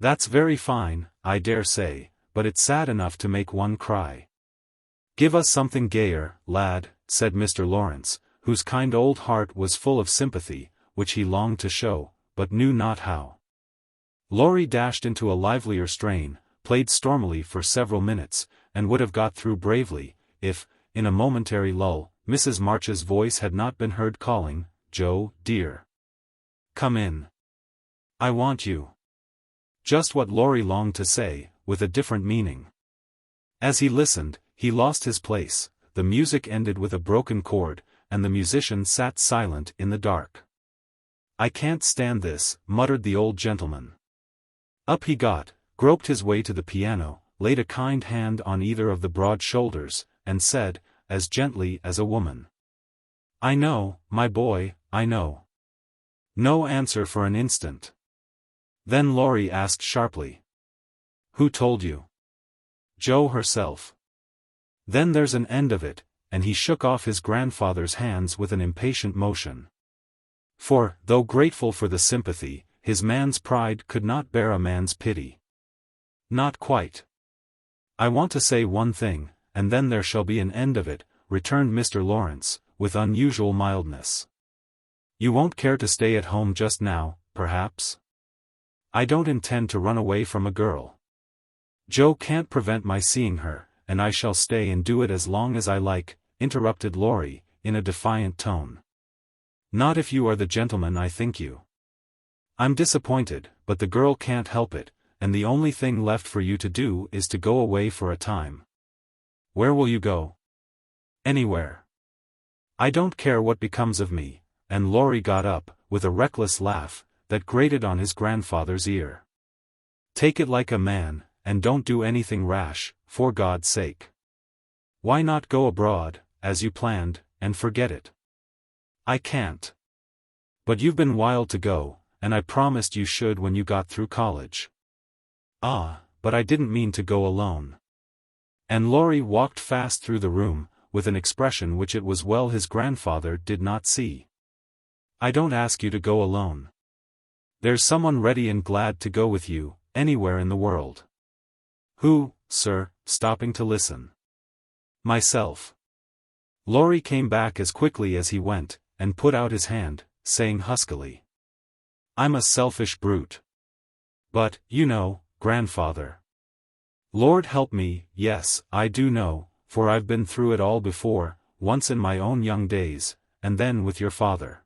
"That's very fine, I dare say, but it's sad enough to make one cry." "Give us something gayer, lad," said Mr. Laurence, whose kind old heart was full of sympathy, which he longed to show, but knew not how. Laurie dashed into a livelier strain, played stormily for several minutes, and would have got through bravely, if, in a momentary lull, Mrs. March's voice had not been heard calling, "Joe, dear. Come in. I want you." Just what Laurie longed to say, with a different meaning. As he listened, he lost his place, the music ended with a broken chord, and the musician sat silent in the dark. "I can't stand this," muttered the old gentleman. Up he got, groped his way to the piano, laid a kind hand on either of the broad shoulders, and said, as gently as a woman, "I know, my boy, I know." No answer for an instant. Then Laurie asked sharply, "Who told you?" "Joe herself." "Then there's an end of it," and he shook off his grandfather's hands with an impatient motion. For, though grateful for the sympathy, his man's pride could not bear a man's pity. "Not quite. I want to say one thing, and then there shall be an end of it," returned Mr. Laurence, with unusual mildness. "You won't care to stay at home just now, perhaps?" "I don't intend to run away from a girl. Joe can't prevent my seeing her, and I shall stay and do it as long as I like," interrupted Laurie, in a defiant tone. "Not if you are the gentleman I think you. I'm disappointed, but the girl can't help it, and the only thing left for you to do is to go away for a time." "Where will you go?" "Anywhere. I don't care what becomes of me," and Laurie got up, with a reckless laugh, that grated on his grandfather's ear. "Take it like a man, and don't do anything rash, for God's sake. Why not go abroad, as you planned, and forget it?" "I can't." "But you've been wild to go, and I promised you should when you got through college." "Ah, but I didn't mean to go alone." And Laurie walked fast through the room, with an expression which it was well his grandfather did not see. "I don't ask you to go alone. There's someone ready and glad to go with you, anywhere in the world." "Who, sir?" stopping to listen. "Myself." Laurie came back as quickly as he went, and put out his hand, saying huskily, "I'm a selfish brute. But, you know, grandfather. Lord help me, yes, I do know, for I've been through it all before, once in my own young days, and then with your father.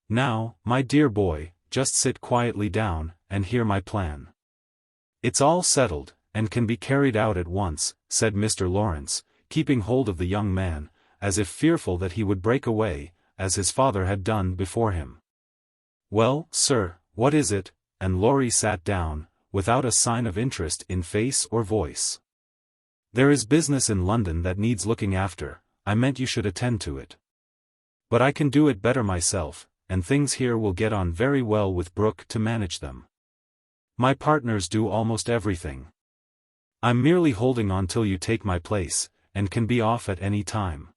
Now, my dear boy, just sit quietly down, and hear my plan. It's all settled, and can be carried out at once," said Mr. Laurence, keeping hold of the young man, as if fearful that he would break away, as his father had done before him. "Well, sir, what is it?" and Laurie sat down, without a sign of interest in face or voice. "There is business in London that needs looking after. I meant you should attend to it. But I can do it better myself, and things here will get on very well with Brooke to manage them. My partners do almost everything. I'm merely holding on till you take my place, and can be off at any time."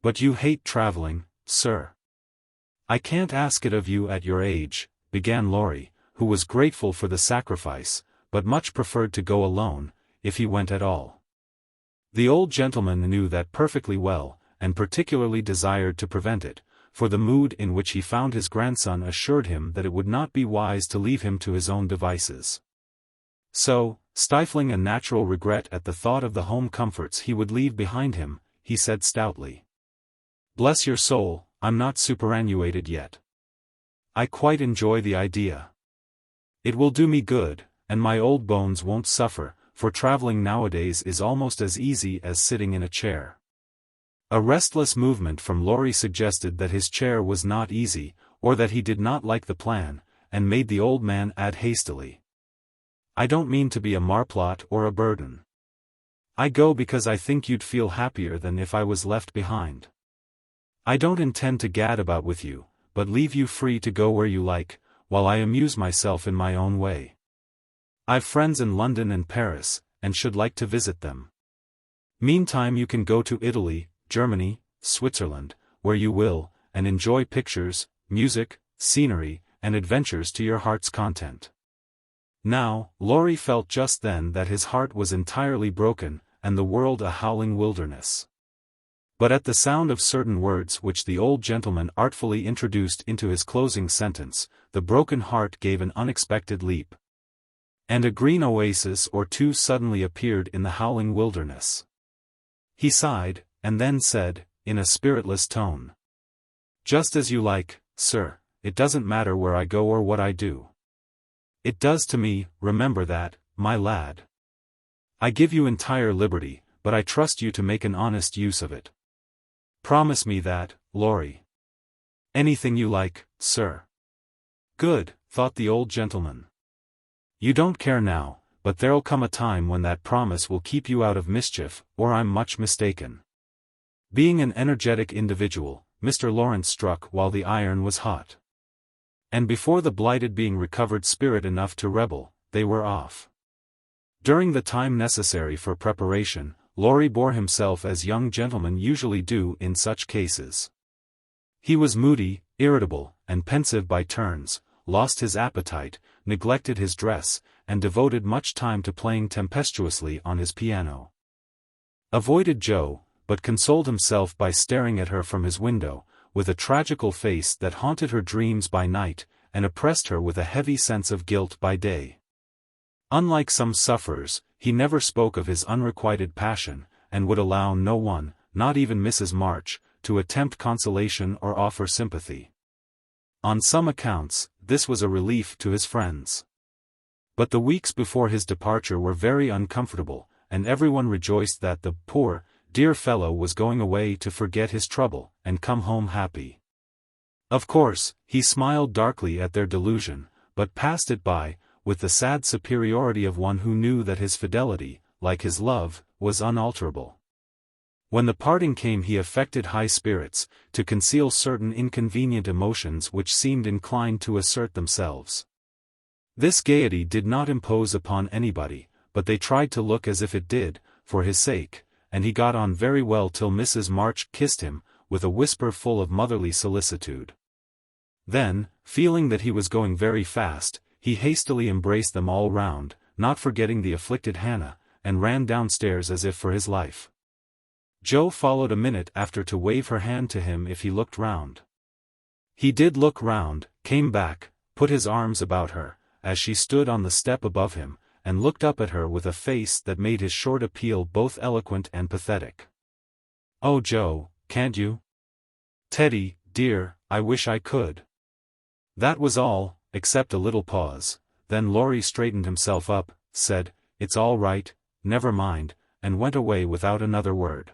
"But you hate traveling, sir." "I can't ask it of you at your age," began Laurie, who was grateful for the sacrifice, but much preferred to go alone, if he went at all. The old gentleman knew that perfectly well, and particularly desired to prevent it, for the mood in which he found his grandson assured him that it would not be wise to leave him to his own devices. So, stifling a natural regret at the thought of the home comforts he would leave behind him, he said stoutly, "Bless your soul, I'm not superannuated yet. I quite enjoy the idea. It will do me good, and my old bones won't suffer, for traveling nowadays is almost as easy as sitting in a chair." A restless movement from Laurie suggested that his chair was not easy, or that he did not like the plan, and made the old man add hastily, "I don't mean to be a marplot or a burden. I go because I think you'd feel happier than if I was left behind. I don't intend to gad about with you, but leave you free to go where you like, while I amuse myself in my own way. I've friends in London and Paris, and should like to visit them. Meantime you can go to Italy, Germany, Switzerland, where you will, and enjoy pictures, music, scenery, and adventures to your heart's content." Now, Laurie felt just then that his heart was entirely broken, and the world a howling wilderness. But at the sound of certain words which the old gentleman artfully introduced into his closing sentence, the broken heart gave an unexpected leap. And a green oasis or two suddenly appeared in the howling wilderness. He sighed, and then said, in a spiritless tone, "Just as you like, sir, it doesn't matter where I go or what I do." "It does to me, remember that, my lad. I give you entire liberty, but I trust you to make an honest use of it. Promise me that, Laurie." "Anything you like, sir." "Good," thought the old gentleman. "You don't care now, but there'll come a time when that promise will keep you out of mischief, or I'm much mistaken." Being an energetic individual, Mr. Laurence struck while the iron was hot. And before the blighted being recovered spirit enough to rebel, they were off. During the time necessary for preparation, Laurie bore himself as young gentlemen usually do in such cases. He was moody, irritable, and pensive by turns, lost his appetite, neglected his dress, and devoted much time to playing tempestuously on his piano. Avoided Jo, but consoled himself by staring at her from his window, with a tragical face that haunted her dreams by night, and oppressed her with a heavy sense of guilt by day. Unlike some sufferers, he never spoke of his unrequited passion, and would allow no one, not even Mrs. March, to attempt consolation or offer sympathy. On some accounts, this was a relief to his friends. But the weeks before his departure were very uncomfortable, and everyone rejoiced that the poor, dear fellow was going away to forget his trouble, and come home happy. Of course, he smiled darkly at their delusion, but passed it by, with the sad superiority of one who knew that his fidelity, like his love, was unalterable. When the parting came he affected high spirits, to conceal certain inconvenient emotions which seemed inclined to assert themselves. This gaiety did not impose upon anybody, but they tried to look as if it did, for his sake, and he got on very well till Mrs. March kissed him, with a whisper full of motherly solicitude. Then, feeling that he was going very fast, he hastily embraced them all round, not forgetting the afflicted Hannah, and ran downstairs as if for his life. Jo followed a minute after to wave her hand to him if he looked round. He did look round, came back, put his arms about her, as she stood on the step above him, and looked up at her with a face that made his short appeal both eloquent and pathetic. "Oh Jo, can't you? Teddy, dear, I wish I could." That was all, except a little pause. Then Laurie straightened himself up, said, "It's all right, never mind," and went away without another word.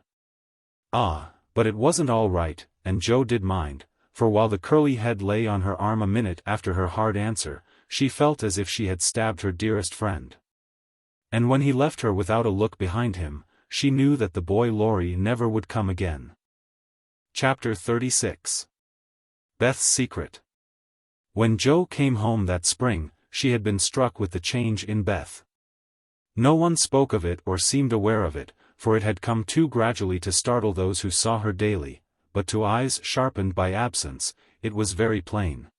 Ah, but it wasn't all right, and Jo did mind, for while the curly head lay on her arm a minute after her hard answer, she felt as if she had stabbed her dearest friend. And when he left her without a look behind him, she knew that the boy Laurie never would come again. Chapter 36. Beth's Secret. When Jo came home that spring, she had been struck with the change in Beth. No one spoke of it or seemed aware of it, for it had come too gradually to startle those who saw her daily, but to eyes sharpened by absence, it was very plain.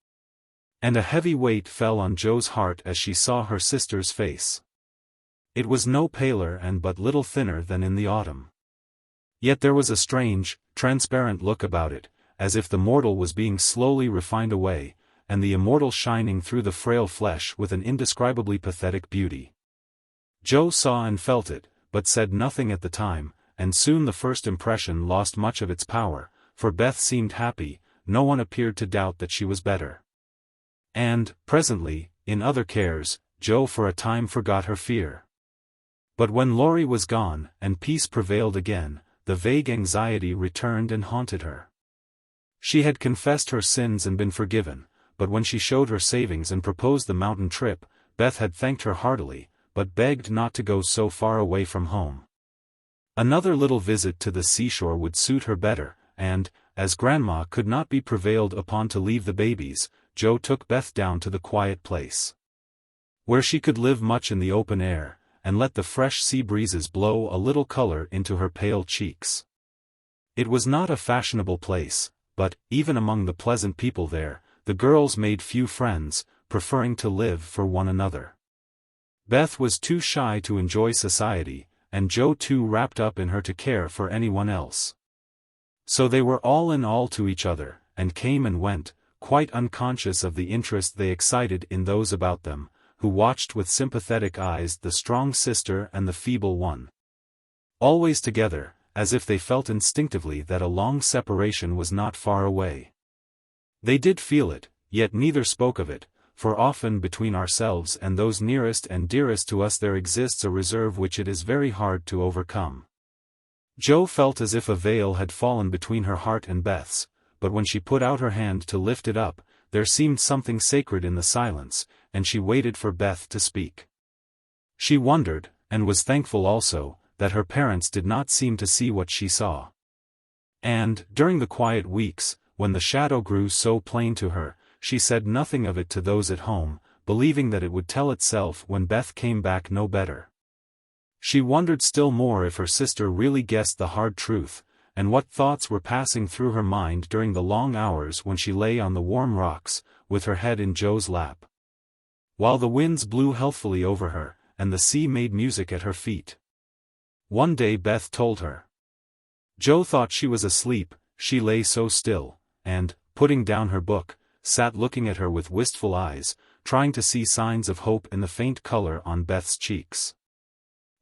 And a heavy weight fell on Jo's heart as she saw her sister's face. It was no paler and but little thinner than in the autumn. Yet there was a strange, transparent look about it, as if the mortal was being slowly refined away, and the immortal shining through the frail flesh with an indescribably pathetic beauty. Jo saw and felt it, but said nothing at the time, and soon the first impression lost much of its power, for Beth seemed happy, no one appeared to doubt that she was better. And, presently, in other cares, Jo for a time forgot her fear. But when Laurie was gone, and peace prevailed again, the vague anxiety returned and haunted her. She had confessed her sins and been forgiven, but when she showed her savings and proposed the mountain trip, Beth had thanked her heartily, but begged not to go so far away from home. Another little visit to the seashore would suit her better, and, as Grandma could not be prevailed upon to leave the babies, Joe took Beth down to the quiet place, where she could live much in the open air, and let the fresh sea breezes blow a little color into her pale cheeks. It was not a fashionable place, but, even among the pleasant people there, the girls made few friends, preferring to live for one another. Beth was too shy to enjoy society, and Joe too wrapped up in her to care for anyone else. So they were all in all to each other, and came and went, quite unconscious of the interest they excited in those about them, who watched with sympathetic eyes the strong sister and the feeble one. Always together, as if they felt instinctively that a long separation was not far away. They did feel it, yet neither spoke of it, for often between ourselves and those nearest and dearest to us there exists a reserve which it is very hard to overcome. Joe felt as if a veil had fallen between her heart and Beth's, but when she put out her hand to lift it up, there seemed something sacred in the silence, and she waited for Beth to speak. She wondered, and was thankful also, that her parents did not seem to see what she saw. And, during the quiet weeks, when the shadow grew so plain to her, she said nothing of it to those at home, believing that it would tell itself when Beth came back no better. She wondered still more if her sister really guessed the hard truth, and what thoughts were passing through her mind during the long hours when she lay on the warm rocks, with her head in Joe's lap, while the winds blew healthfully over her, and the sea made music at her feet. One day Beth told her. Joe thought she was asleep, she lay so still, and, putting down her book, sat looking at her with wistful eyes, trying to see signs of hope in the faint color on Beth's cheeks.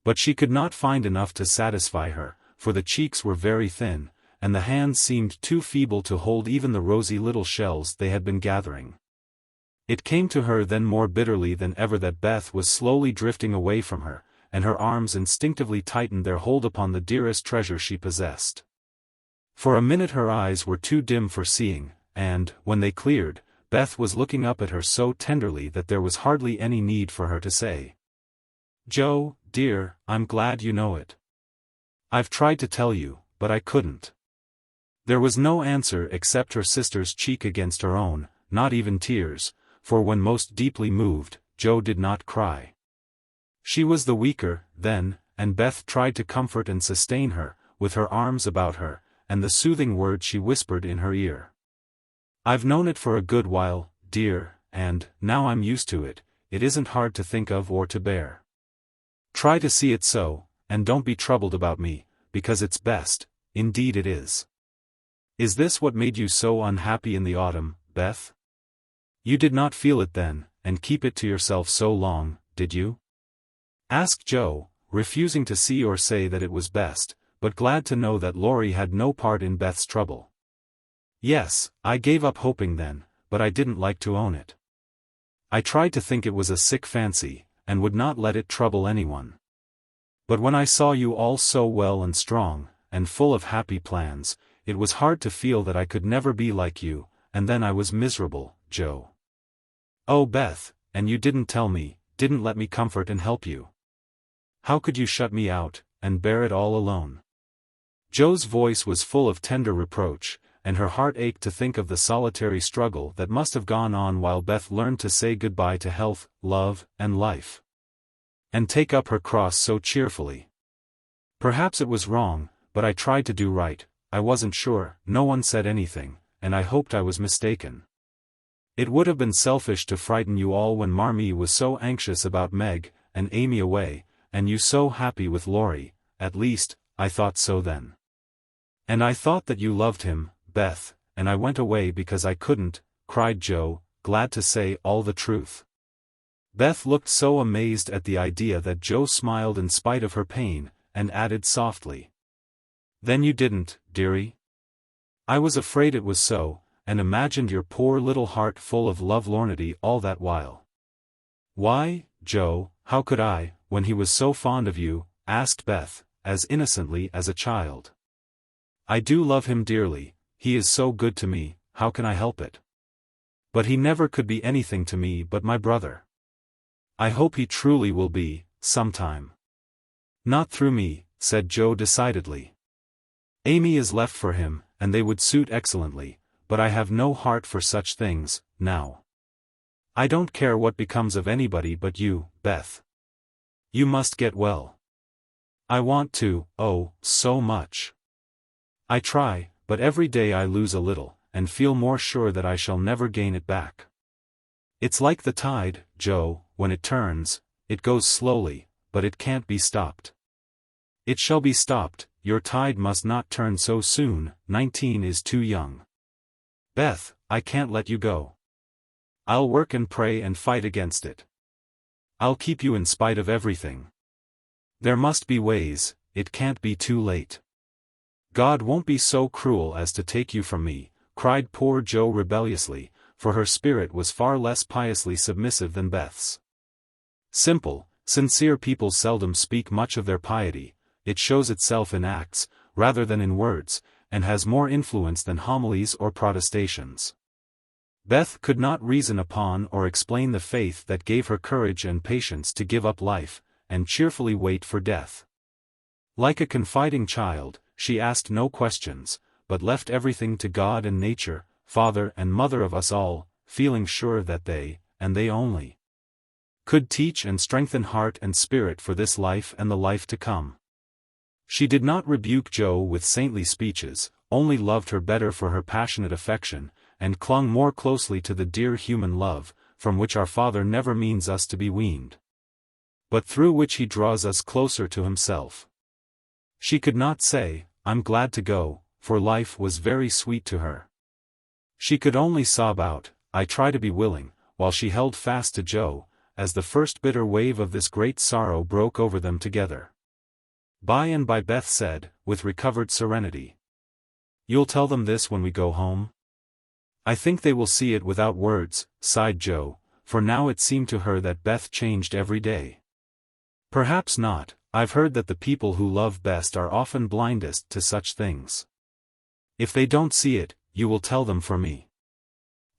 But she could not find enough to satisfy her, for the cheeks were very thin, and the hands seemed too feeble to hold even the rosy little shells they had been gathering. It came to her then more bitterly than ever that Beth was slowly drifting away from her, and her arms instinctively tightened their hold upon the dearest treasure she possessed. For a minute her eyes were too dim for seeing, and, when they cleared, Beth was looking up at her so tenderly that there was hardly any need for her to say, "Joe, dear, I'm glad you know it. I've tried to tell you, but I couldn't." There was no answer except her sister's cheek against her own, not even tears, for when most deeply moved, Joe did not cry. She was the weaker, then, and Beth tried to comfort and sustain her, with her arms about her, and the soothing words she whispered in her ear. "I've known it for a good while, dear, and, now I'm used to it, it isn't hard to think of or to bear. Try to see it so, and don't be troubled about me, because it's best, indeed it is." Is this what made you so unhappy in the autumn, Beth? You did not feel it then, and keep it to yourself so long, did you? Asked Joe, refusing to see or say that it was best, but glad to know that Laurie had no part in Beth's trouble. "Yes, I gave up hoping then, but I didn't like to own it. I tried to think it was a sick fancy, and would not let it trouble anyone. But when I saw you all so well and strong, and full of happy plans, it was hard to feel that I could never be like you, and then I was miserable, Joe. Oh Beth, and you didn't tell me, didn't let me comfort and help you. How could you shut me out, and bear it all alone?" Joe's voice was full of tender reproach, and her heart ached to think of the solitary struggle that must have gone on while Beth learned to say goodbye to health, love, and life, and take up her cross so cheerfully. "Perhaps it was wrong, but I tried to do right. I wasn't sure, no one said anything, and I hoped I was mistaken. It would have been selfish to frighten you all when Marmee was so anxious about Meg, and Amy away, and you so happy with Laurie, at least, I thought so then. And I thought that you loved him, Beth, and I went away because I couldn't," cried Joe, glad to say all the truth. Beth looked so amazed at the idea that Joe smiled in spite of her pain, and added softly, "Then you didn't, dearie? I was afraid it was so, and imagined your poor little heart full of lovelornity all that while." "Why, Joe, how could I, when he was so fond of you?" asked Beth, as innocently as a child. "I do love him dearly, he is so good to me, how can I help it? But he never could be anything to me but my brother. I hope he truly will be, sometime." "Not through me," said Joe decidedly. "Amy is left for him, and they would suit excellently, but I have no heart for such things, now." I don't care what becomes of anybody but you, Beth. You must get well. I want to, oh, so much. I try, but every day I lose a little, and feel more sure that I shall never gain it back. It's like the tide, Joe, when it turns, it goes slowly, but it can't be stopped. It shall be stopped, your tide must not turn so soon, 19 is too young. Beth, I can't let you go. I'll work and pray and fight against it. I'll keep you in spite of everything. There must be ways, it can't be too late. God won't be so cruel as to take you from me, cried poor Joe rebelliously, for her spirit was far less piously submissive than Beth's. Simple, sincere people seldom speak much of their piety, it shows itself in acts, rather than in words, and has more influence than homilies or protestations. Beth could not reason upon or explain the faith that gave her courage and patience to give up life, and cheerfully wait for death. Like a confiding child, she asked no questions, but left everything to God and nature, Father and Mother of us all, feeling sure that they, and they only, could teach and strengthen heart and spirit for this life and the life to come. She did not rebuke Joe with saintly speeches, only loved her better for her passionate affection, and clung more closely to the dear human love, from which our Father never means us to be weaned, but through which he draws us closer to himself. She could not say, I'm glad to go, for life was very sweet to her. She could only sob out, I try to be willing, while she held fast to Joe, as the first bitter wave of this great sorrow broke over them together. By and by Beth said, with recovered serenity, You'll tell them this when we go home? I think they will see it without words, sighed Joe, for now it seemed to her that Beth changed every day. Perhaps not, I've heard that the people who love best are often blindest to such things. If they don't see it, you will tell them for me.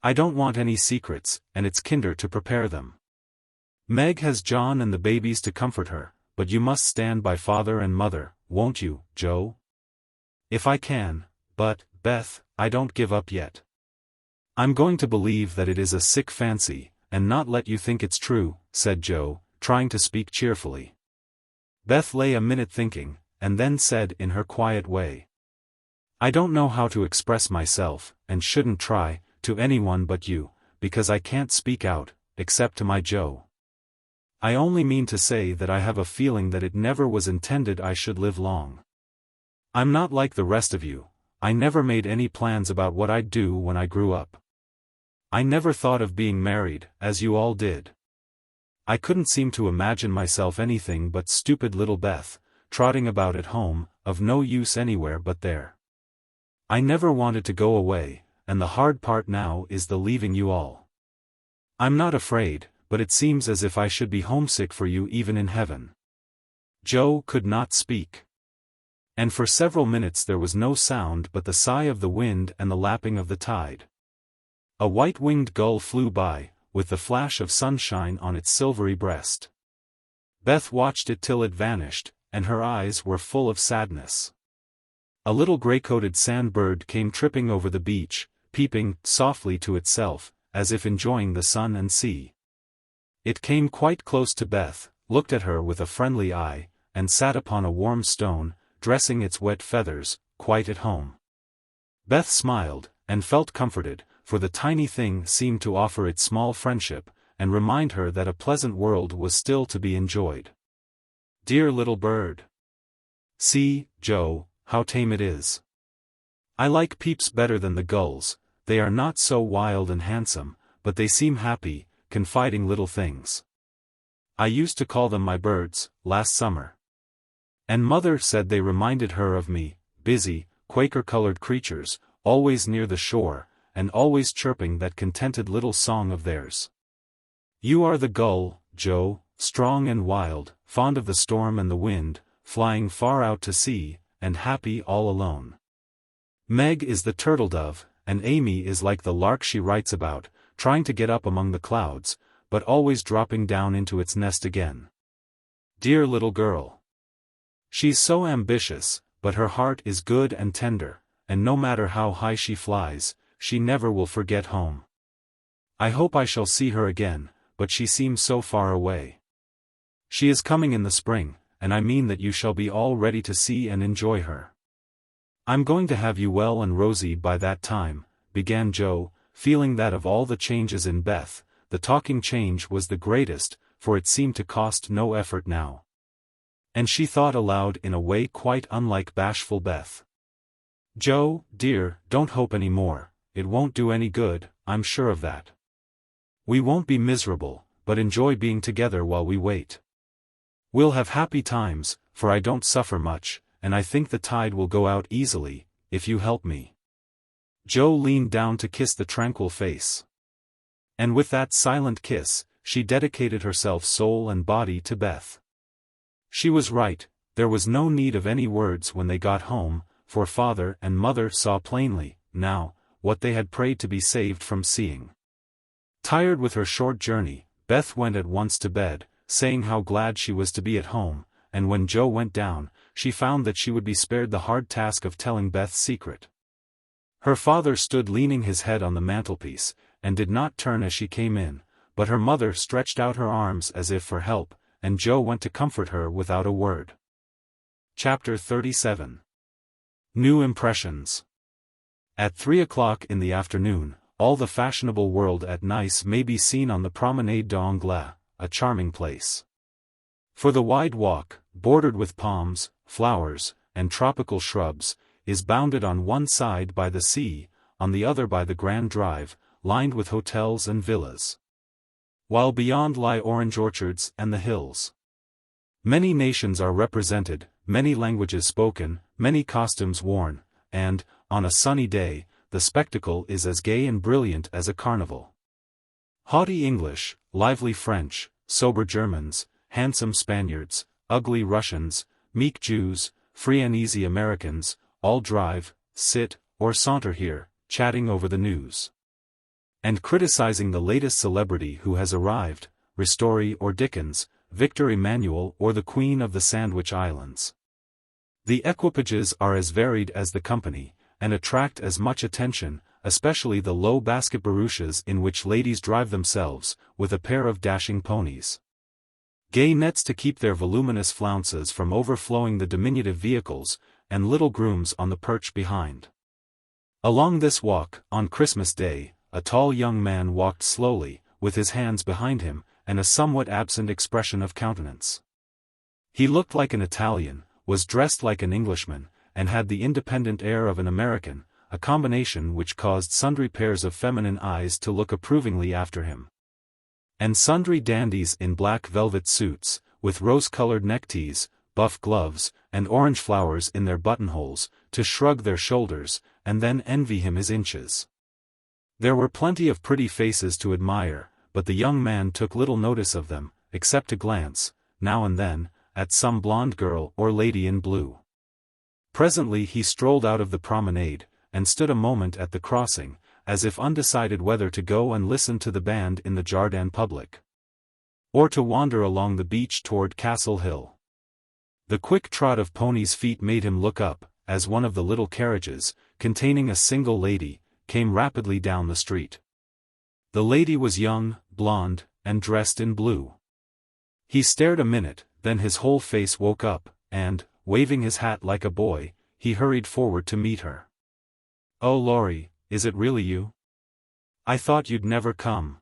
I don't want any secrets, and it's kinder to prepare them. Meg has John and the babies to comfort her, but you must stand by Father and Mother, won't you, Joe? If I can, but, Beth, I don't give up yet. I'm going to believe that it is a sick fancy, and not let you think it's true, said Joe, trying to speak cheerfully. Beth lay a minute thinking, and then said in her quiet way, I don't know how to express myself, and shouldn't try, to anyone but you, because I can't speak out, except to my Joe. I only mean to say that I have a feeling that it never was intended I should live long. I'm not like the rest of you, I never made any plans about what I'd do when I grew up. I never thought of being married, as you all did. I couldn't seem to imagine myself anything but stupid little Beth, trotting about at home, of no use anywhere but there. I never wanted to go away, and the hard part now is the leaving you all. I'm not afraid, but it seems as if I should be homesick for you even in heaven. Joe could not speak. And for several minutes there was no sound but the sigh of the wind and the lapping of the tide. A white-winged gull flew by, with the flash of sunshine on its silvery breast. Beth watched it till it vanished, and her eyes were full of sadness. A little gray-coated sandbird came tripping over the beach, peeping softly to itself, as if enjoying the sun and sea. It came quite close to Beth, looked at her with a friendly eye, and sat upon a warm stone, dressing its wet feathers, quite at home. Beth smiled, and felt comforted, for the tiny thing seemed to offer its small friendship, and remind her that a pleasant world was still to be enjoyed. Dear little bird! See, Joe, how tame it is. I like peeps better than the gulls, they are not so wild and handsome, but they seem happy, confiding little things. I used to call them my birds, last summer. And Mother said they reminded her of me, busy, Quaker-colored creatures, always near the shore, and always chirping that contented little song of theirs. You are the gull, Joe, strong and wild, fond of the storm and the wind, flying far out to sea, and happy all alone. Meg is the turtle-dove, and Amy is like the lark she writes about, trying to get up among the clouds, but always dropping down into its nest again. Dear little girl! She's so ambitious, but her heart is good and tender, and no matter how high she flies, she never will forget home. I hope I shall see her again, but she seems so far away. She is coming in the spring, and I mean that you shall be all ready to see and enjoy her. I'm going to have you well and rosy by that time, began Joe, feeling that of all the changes in Beth, the talking change was the greatest, for it seemed to cost no effort now. And she thought aloud in a way quite unlike bashful Beth. Joe, dear, don't hope any more, it won't do any good, I'm sure of that. We won't be miserable, but enjoy being together while we wait. We'll have happy times, for I don't suffer much, and I think the tide will go out easily, if you help me. Joe leaned down to kiss the tranquil face. And with that silent kiss, she dedicated herself soul and body to Beth. She was right, there was no need of any words when they got home, for father and mother saw plainly, now, what they had prayed to be saved from seeing. Tired with her short journey, Beth went at once to bed, saying how glad she was to be at home, and when Joe went down, she found that she would be spared the hard task of telling Beth's secret. Her father stood leaning his head on the mantelpiece, and did not turn as she came in, but her mother stretched out her arms as if for help, and Joe went to comfort her without a word. Chapter 37. New Impressions. At 3 o'clock in the afternoon, all the fashionable world at Nice may be seen on the Promenade d'Anglais, a charming place. For the wide walk, bordered with palms, flowers, and tropical shrubs, is bounded on one side by the sea, on the other by the Grand Drive, lined with hotels and villas. While beyond lie orange orchards and the hills. Many nations are represented, many languages spoken, many costumes worn, and, on a sunny day, the spectacle is as gay and brilliant as a carnival. Haughty English, lively French, sober Germans, handsome Spaniards, ugly Russians, meek Jews, free and easy Americans, all drive, sit, or saunter here, chatting over the news. And criticizing the latest celebrity who has arrived, Ristori or Dickens, Victor Emmanuel or the Queen of the Sandwich Islands. The equipages are as varied as the company, and attract as much attention, especially the low basket barouches in which ladies drive themselves, with a pair of dashing ponies. Gay nets to keep their voluminous flounces from overflowing the diminutive vehicles, and little grooms on the perch behind. Along this walk, on Christmas Day, a tall young man walked slowly, with his hands behind him, and a somewhat absent expression of countenance. He looked like an Italian, was dressed like an Englishman, and had the independent air of an American, a combination which caused sundry pairs of feminine eyes to look approvingly after him. And sundry dandies in black velvet suits, with rose-colored neckties, buff gloves, and orange flowers in their buttonholes, to shrug their shoulders, and then envy him his inches. There were plenty of pretty faces to admire, but the young man took little notice of them, except to glance, now and then, at some blonde girl or lady in blue. Presently he strolled out of the promenade, and stood a moment at the crossing, as if undecided whether to go and listen to the band in the Jardin Public, or to wander along the beach toward Castle Hill. The quick trot of ponies' feet made him look up, as one of the little carriages, containing a single lady, came rapidly down the street. The lady was young, blonde, and dressed in blue. He stared a minute, then his whole face woke up, and, waving his hat like a boy, he hurried forward to meet her. "Oh Laurie, is it really you? I thought you'd never come,"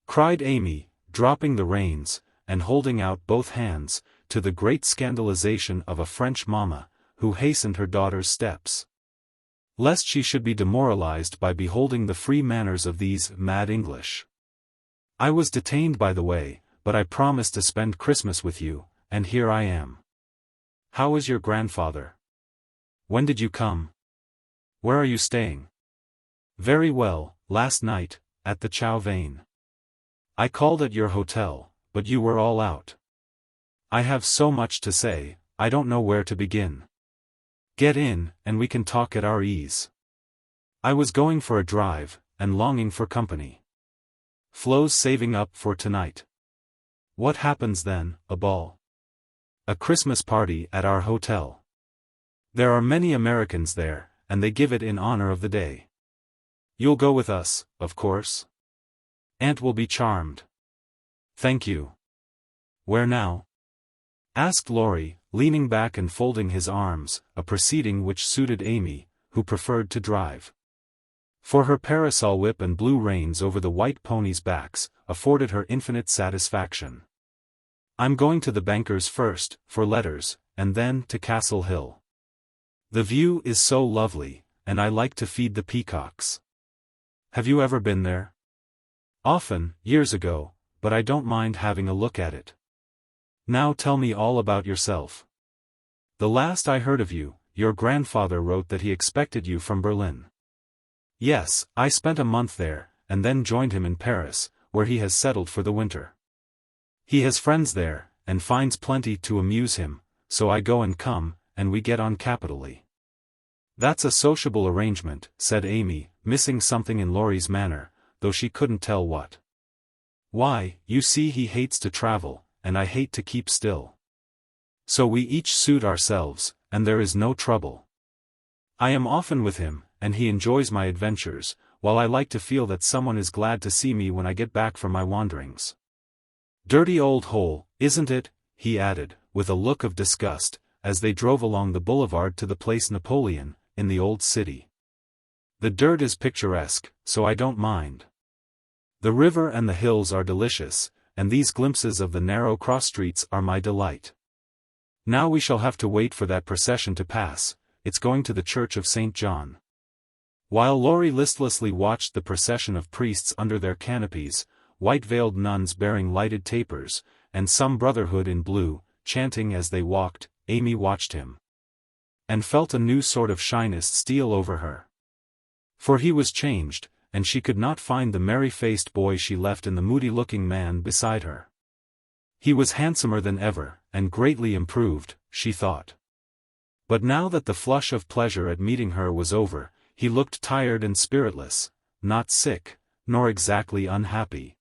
cried Amy, dropping the reins, and holding out both hands, to the great scandalization of a French mamma, who hastened her daughter's steps, lest she should be demoralized by beholding the free manners of these mad English. "I was detained by the way, but I promised to spend Christmas with you, and here I am. How is your grandfather? When did you come? Where are you staying?" "Very well, last night, at the Chow Vane. I called at your hotel, but you were all out. I have so much to say, I don't know where to begin. Get in, and we can talk at our ease. I was going for a drive, and longing for company. Flo's saving up for tonight. What happens then? A ball? A Christmas party at our hotel. There are many Americans there, and they give it in honor of the day. You'll go with us, of course?" Aunt will be charmed. Thank you. Where now? Asked Laurie, leaning back and folding his arms, a proceeding which suited Amy, who preferred to drive. For her parasol whip and blue reins over the white ponies' backs, afforded her infinite satisfaction. I'm going to the banker's first, for letters, and then to Castle Hill. The view is so lovely, and I like to feed the peacocks. Have you ever been there? Often, years ago, but I don't mind having a look at it. Now tell me all about yourself. The last I heard of you, your grandfather wrote that he expected you from Berlin. Yes, I spent a month there, and then joined him in Paris, where he has settled for the winter. He has friends there, and finds plenty to amuse him, so I go and come, and we get on capitally. That's a sociable arrangement, said Amy, missing something in Laurie's manner, though she couldn't tell what. Why, you see, he hates to travel, and I hate to keep still. So we each suit ourselves, and there is no trouble. I am often with him, and he enjoys my adventures, while I like to feel that someone is glad to see me when I get back from my wanderings. Dirty old hole, isn't it? He added, with a look of disgust, as they drove along the boulevard to the Place Napoleon, in the old city. The dirt is picturesque, so I don't mind. The river and the hills are delicious, and these glimpses of the narrow cross-streets are my delight. Now we shall have to wait for that procession to pass, it's going to the Church of St. John. While Laurie listlessly watched the procession of priests under their canopies, white-veiled nuns bearing lighted tapers, and some brotherhood in blue, chanting as they walked, Amy watched him. And felt a new sort of shyness steal over her. For he was changed, and she could not find the merry-faced boy she left in the moody-looking man beside her. He was handsomer than ever, and greatly improved, she thought. But now that the flush of pleasure at meeting her was over, he looked tired and spiritless, not sick, nor exactly unhappy.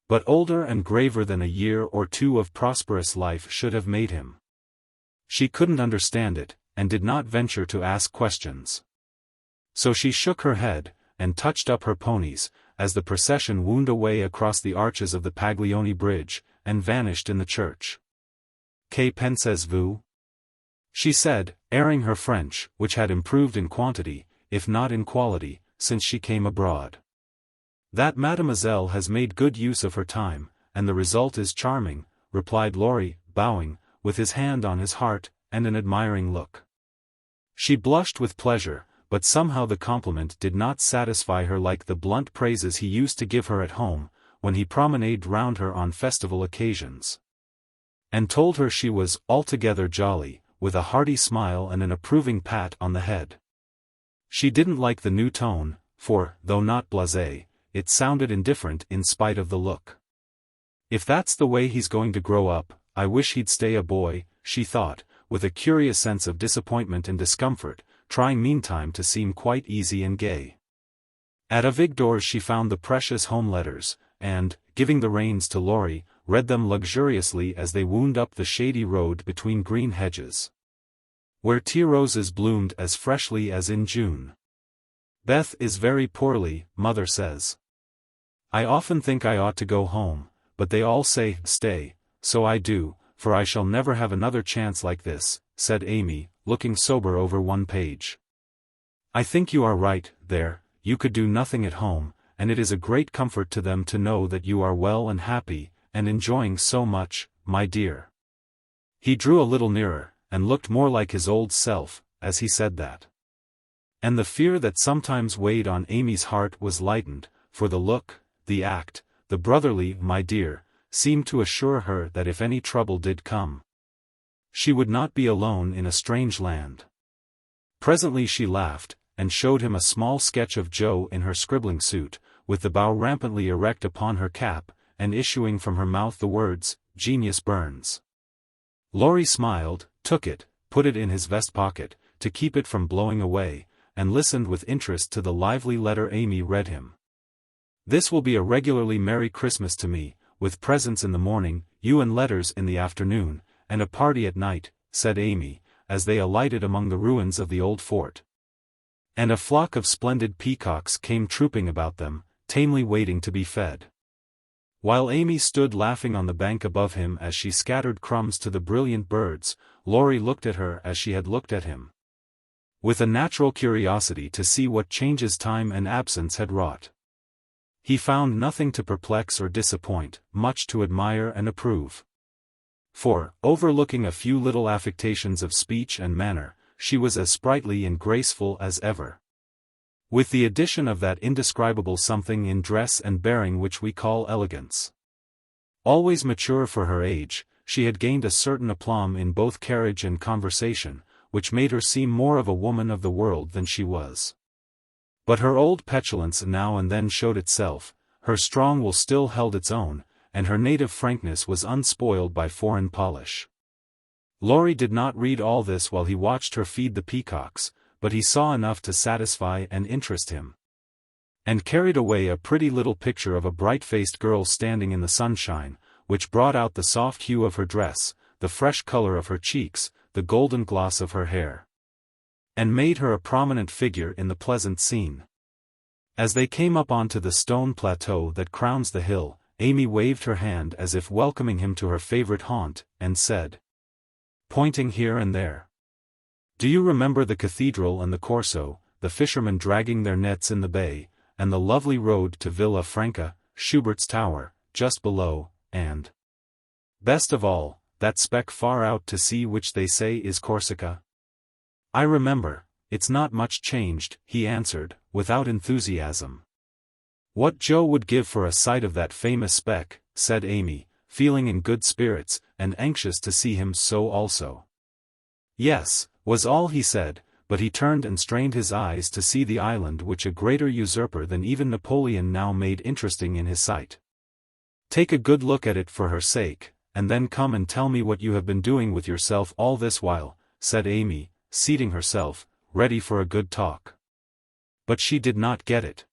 But older and graver than a year or two of prosperous life should have made him. She couldn't understand it, and did not venture to ask questions. So she shook her head, and touched up her ponies, as the procession wound away across the arches of the Paglioni Bridge, and vanished in the church. Que pensez-vous? She said, airing her French, which had improved in quantity, if not in quality, since she came abroad. That mademoiselle has made good use of her time, and the result is charming, replied Laurie, bowing, with his hand on his heart, and an admiring look. She blushed with pleasure, but somehow the compliment did not satisfy her like the blunt praises he used to give her at home, when he promenaded round her on festival occasions. And told her she was altogether jolly, with a hearty smile and an approving pat on the head. She didn't like the new tone, for, though not blasé, it sounded indifferent in spite of the look. If that's the way he's going to grow up, I wish he'd stay a boy, she thought, with a curious sense of disappointment and discomfort, trying meantime to seem quite easy and gay. At a Vigdor's she found the precious home letters, and, giving the reins to Laurie, read them luxuriously as they wound up the shady road between green hedges. Where tea roses bloomed as freshly as in June. Beth is very poorly, mother says. I often think I ought to go home, but they all say, stay, so I do, for I shall never have another chance like this, said Amy, looking sober over one page. I think you are right, there, you could do nothing at home, and it is a great comfort to them to know that you are well and happy, and enjoying so much, my dear. He drew a little nearer, and looked more like his old self, as he said that. And the fear that sometimes weighed on Amy's heart was lightened, for the look, the act, the brotherly "my dear," seemed to assure her that if any trouble did come, she would not be alone in a strange land. Presently she laughed, and showed him a small sketch of Jo in her scribbling suit, with the bow rampantly erect upon her cap, and issuing from her mouth the words, "Genius burns." Laurie smiled, took it, put it in his vest pocket, to keep it from blowing away, and listened with interest to the lively letter Amy read him. This will be a regularly Merry Christmas to me, with presents in the morning, you and letters in the afternoon, and a party at night, said Amy, as they alighted among the ruins of the old fort. And a flock of splendid peacocks came trooping about them, tamely waiting to be fed. While Amy stood laughing on the bank above him as she scattered crumbs to the brilliant birds, Laurie looked at her as she had looked at him, with a natural curiosity to see what changes time and absence had wrought. He found nothing to perplex or disappoint, much to admire and approve. For, overlooking a few little affectations of speech and manner, she was as sprightly and graceful as ever, with the addition of that indescribable something in dress and bearing which we call elegance. Always mature for her age, she had gained a certain aplomb in both carriage and conversation, which made her seem more of a woman of the world than she was. But her old petulance now and then showed itself, her strong will still held its own, and her native frankness was unspoiled by foreign polish. Laurie did not read all this while he watched her feed the peacocks, but he saw enough to satisfy and interest him, and carried away a pretty little picture of a bright-faced girl standing in the sunshine, which brought out the soft hue of her dress, the fresh color of her cheeks, the golden gloss of her hair, and made her a prominent figure in the pleasant scene. As they came up onto the stone plateau that crowns the hill, Amy waved her hand as if welcoming him to her favorite haunt, and said, pointing here and there, "Do you remember the cathedral and the Corso, the fishermen dragging their nets in the bay, and the lovely road to Villa Franca, Schubert's tower, just below, and, best of all, that speck far out to sea which they say is Corsica?" "I remember, it's not much changed," he answered, without enthusiasm. "What Joe would give for a sight of that famous speck," said Amy, feeling in good spirits, and anxious to see him so also. "Yes," was all he said, but he turned and strained his eyes to see the island which a greater usurper than even Napoleon now made interesting in his sight. "Take a good look at it for her sake, and then come and tell me what you have been doing with yourself all this while," said Amy, seating herself, ready for a good talk. But she did not get it.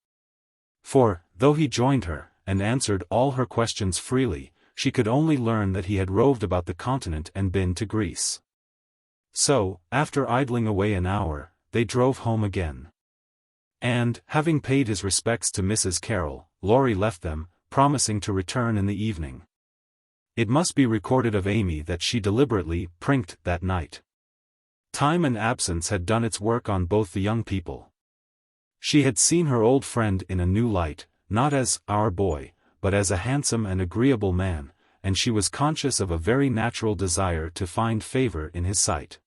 For, though he joined her, and answered all her questions freely, she could only learn that he had roved about the continent and been to Greece. So, after idling away an hour, they drove home again. And, having paid his respects to Mrs. Carroll, Laurie left them, promising to return in the evening. It must be recorded of Amy that she deliberately prinked that night. Time and absence had done its work on both the young people. She had seen her old friend in a new light, not as our boy, but as a handsome and agreeable man, and she was conscious of a very natural desire to find favor in his sight.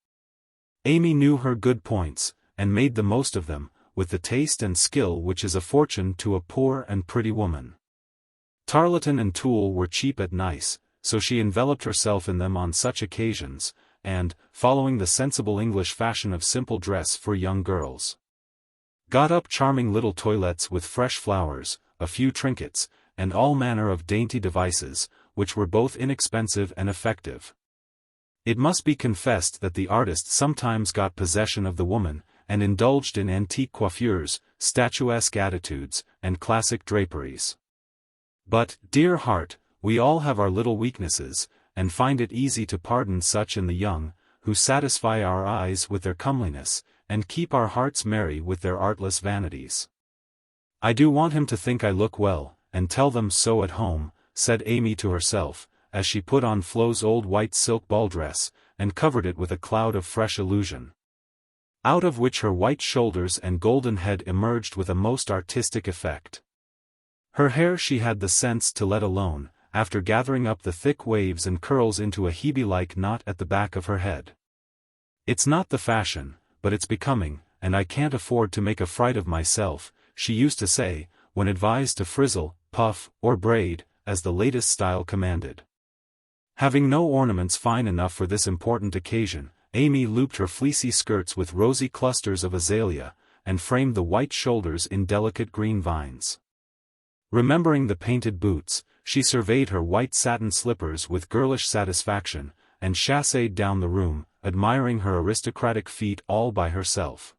Amy knew her good points, and made the most of them, with the taste and skill which is a fortune to a poor and pretty woman. Tarleton and tulle were cheap at Nice, so she enveloped herself in them on such occasions, and, following the sensible English fashion of simple dress for young girls, got up charming little toilettes with fresh flowers, a few trinkets, and all manner of dainty devices, which were both inexpensive and effective. It must be confessed that the artist sometimes got possession of the woman, and indulged in antique coiffures, statuesque attitudes, and classic draperies. But, dear heart, we all have our little weaknesses, and find it easy to pardon such in the young, who satisfy our eyes with their comeliness, and keep our hearts merry with their artless vanities. "I do want him to think I look well, and tell them so at home," said Amy to herself, as she put on Flo's old white silk ball dress, and covered it with a cloud of fresh illusion, out of which her white shoulders and golden head emerged with a most artistic effect. Her hair she had the sense to let alone, after gathering up the thick waves and curls into a Hebe-like knot at the back of her head. "It's not the fashion, but it's becoming, and I can't afford to make a fright of myself," she used to say, when advised to frizzle, puff, or braid, as the latest style commanded. Having no ornaments fine enough for this important occasion, Amy looped her fleecy skirts with rosy clusters of azalea, and framed the white shoulders in delicate green vines. Remembering the painted boots, she surveyed her white satin slippers with girlish satisfaction, and chassed down the room, admiring her aristocratic feet all by herself.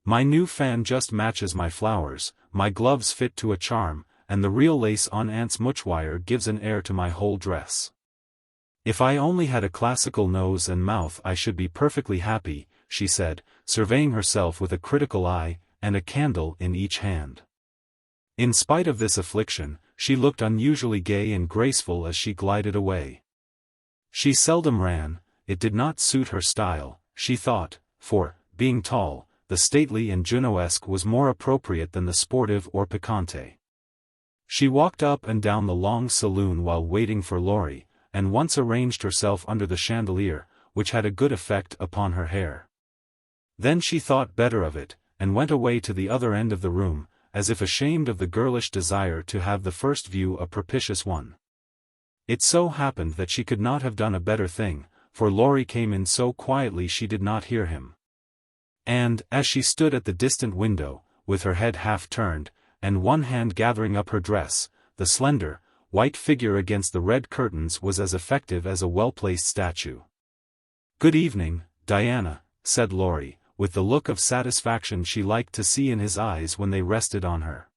"My new fan just matches my flowers, my gloves fit to a charm, and the real lace on Aunt's mutchwire gives an air to my whole dress. If I only had a classical nose and mouth I should be perfectly happy," she said, surveying herself with a critical eye, and a candle in each hand. In spite of this affliction, she looked unusually gay and graceful as she glided away. She seldom ran, it did not suit her style, she thought, for, being tall, the stately and Junoesque was more appropriate than the sportive or piquante. She walked up and down the long saloon while waiting for Laurie, and once arranged herself under the chandelier, which had a good effect upon her hair. Then she thought better of it, and went away to the other end of the room, as if ashamed of the girlish desire to have the first view a propitious one. It so happened that she could not have done a better thing, for Laurie came in so quietly she did not hear him. And, as she stood at the distant window, with her head half turned, and one hand gathering up her dress, the slender, white figure against the red curtains was as effective as a well-placed statue. "Good evening, Diana," said Laurie, with the look of satisfaction she liked to see in his eyes when they rested on her.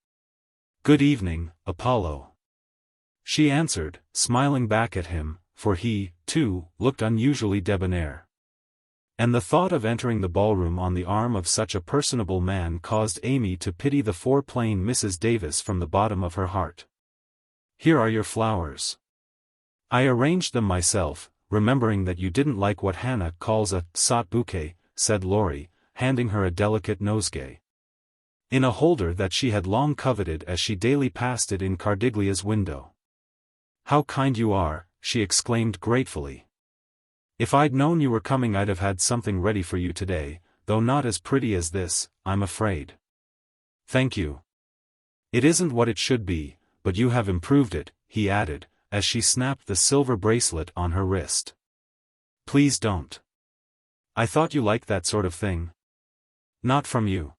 "Good evening, Apollo," she answered, smiling back at him, for he, too, looked unusually debonair. And the thought of entering the ballroom on the arm of such a personable man caused Amy to pity the poor plain Mrs. Davis from the bottom of her heart. "Here are your flowers. I arranged them myself, remembering that you didn't like what Hannah calls a sot bouquet," said Laurie, handing her a delicate nosegay. In a holder that she had long coveted as she daily passed it in Cardiglia's window. "How kind you are," she exclaimed gratefully. "If I'd known you were coming I'd have had something ready for you today, though not as pretty as this, I'm afraid." "Thank you. It isn't what it should be, but you have improved it," he added, as she snapped the silver bracelet on her wrist. "Please don't. I thought you liked that sort of thing." "Not from you.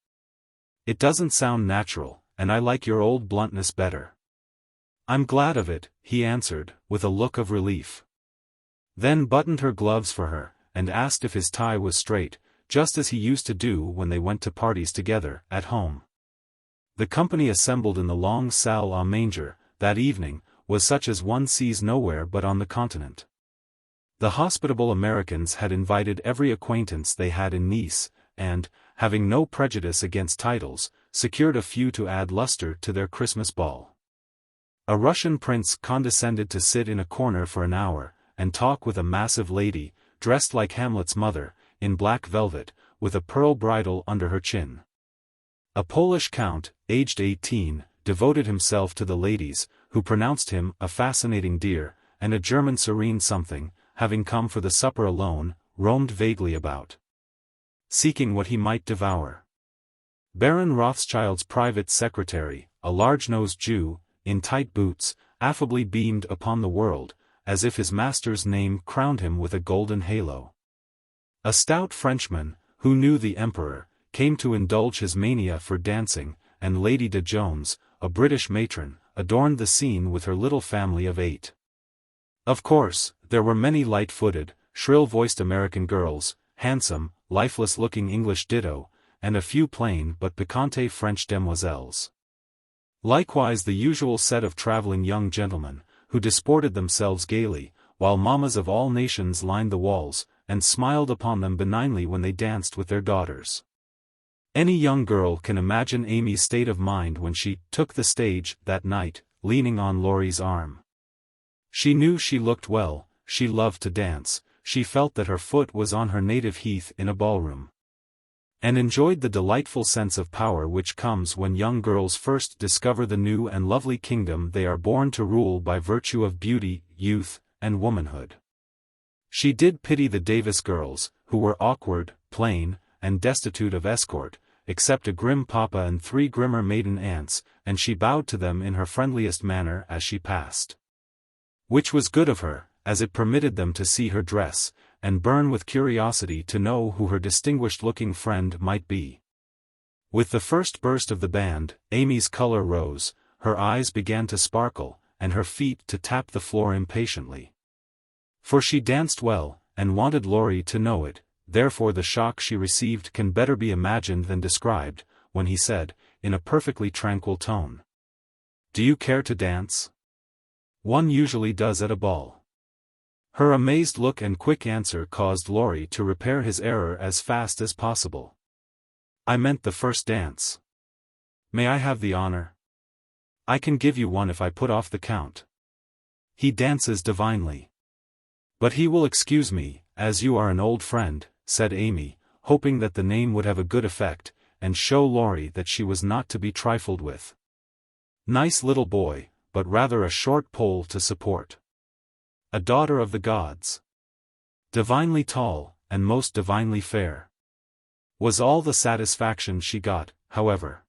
It doesn't sound natural, and I like your old bluntness better." "I'm glad of it," he answered, with a look of relief. Then buttoned her gloves for her, and asked if his tie was straight, just as he used to do when they went to parties together, at home. The company assembled in the long salle à manger, that evening, was such as one sees nowhere but on the continent. The hospitable Americans had invited every acquaintance they had in Nice, and, having no prejudice against titles, secured a few to add luster to their Christmas ball. A Russian prince condescended to sit in a corner for an hour, and talk with a massive lady, dressed like Hamlet's mother, in black velvet, with a pearl bridle under her chin. A Polish count, aged 18, devoted himself to the ladies, who pronounced him a fascinating dear, and a German serene something, having come for the supper alone, roamed vaguely about, seeking what he might devour. Baron Rothschild's private secretary, a large-nosed Jew, in tight boots, affably beamed upon the world, as if his master's name crowned him with a golden halo. A stout Frenchman, who knew the emperor, came to indulge his mania for dancing, and Lady de Jones, a British matron, adorned the scene with her little family of 8. Of course, there were many light-footed, shrill-voiced American girls, handsome, lifeless-looking English ditto, and a few plain but piquante French demoiselles. Likewise the usual set of traveling young gentlemen, who disported themselves gaily, while mammas of all nations lined the walls, and smiled upon them benignly when they danced with their daughters. Any young girl can imagine Amy's state of mind when she took the stage that night, leaning on Laurie's arm. She knew she looked well, she loved to dance, she felt that her foot was on her native heath in a ballroom, and enjoyed the delightful sense of power which comes when young girls first discover the new and lovely kingdom they are born to rule by virtue of beauty, youth, and womanhood. She did pity the Davis girls, who were awkward, plain, and destitute of escort, except a grim papa and 3 grimmer maiden aunts, and she bowed to them in her friendliest manner as she passed. Which was good of her, as it permitted them to see her dress, and burn with curiosity to know who her distinguished-looking friend might be. With the first burst of the band, Amy's color rose, her eyes began to sparkle, and her feet to tap the floor impatiently. For she danced well, and wanted Laurie to know it, therefore the shock she received can better be imagined than described, when he said, in a perfectly tranquil tone, "Do you care to dance? One usually does at a ball." Her amazed look and quick answer caused Laurie to repair his error as fast as possible. "I meant the first dance. May I have the honor?" I can give you one if I put off the count. He dances divinely. But he will excuse me, as you are an old friend, said Amy, hoping that the name would have a good effect, and show Laurie that she was not to be trifled with. Nice little boy, but rather a short pole to support. A daughter of the gods. Divinely tall, and most divinely fair. Was all the satisfaction she got, however.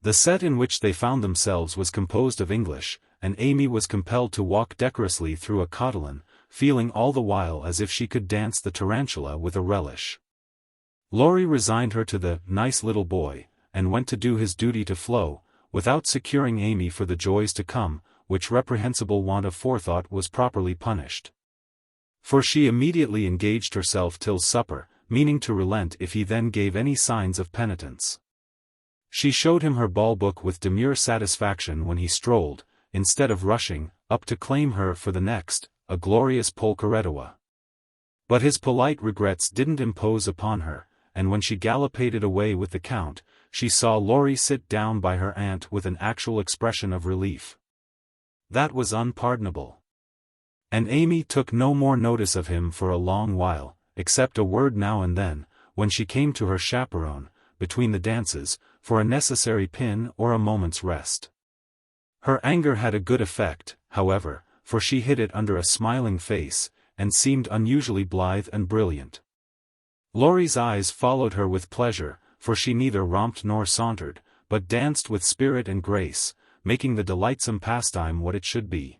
The set in which they found themselves was composed of English, and Amy was compelled to walk decorously through a cotillion, feeling all the while as if she could dance the tarantula with a relish. Laurie resigned her to the nice little boy, and went to do his duty to Flo, without securing Amy for the joys to come, which reprehensible want of forethought was properly punished. For she immediately engaged herself till supper, meaning to relent if he then gave any signs of penitence. She showed him her ball book with demure satisfaction when he strolled, instead of rushing, up to claim her for the next, a glorious polkarettoa. But his polite regrets didn't impose upon her, and when she gallopaded away with the Count, she saw Laurie sit down by her aunt with an actual expression of relief. That was unpardonable. And Amy took no more notice of him for a long while, except a word now and then, when she came to her chaperone, between the dances, for a necessary pin or a moment's rest. Her anger had a good effect, however, for she hid it under a smiling face, and seemed unusually blithe and brilliant. Laurie's eyes followed her with pleasure, for she neither romped nor sauntered, but danced with spirit and grace, making the delightsome pastime what it should be.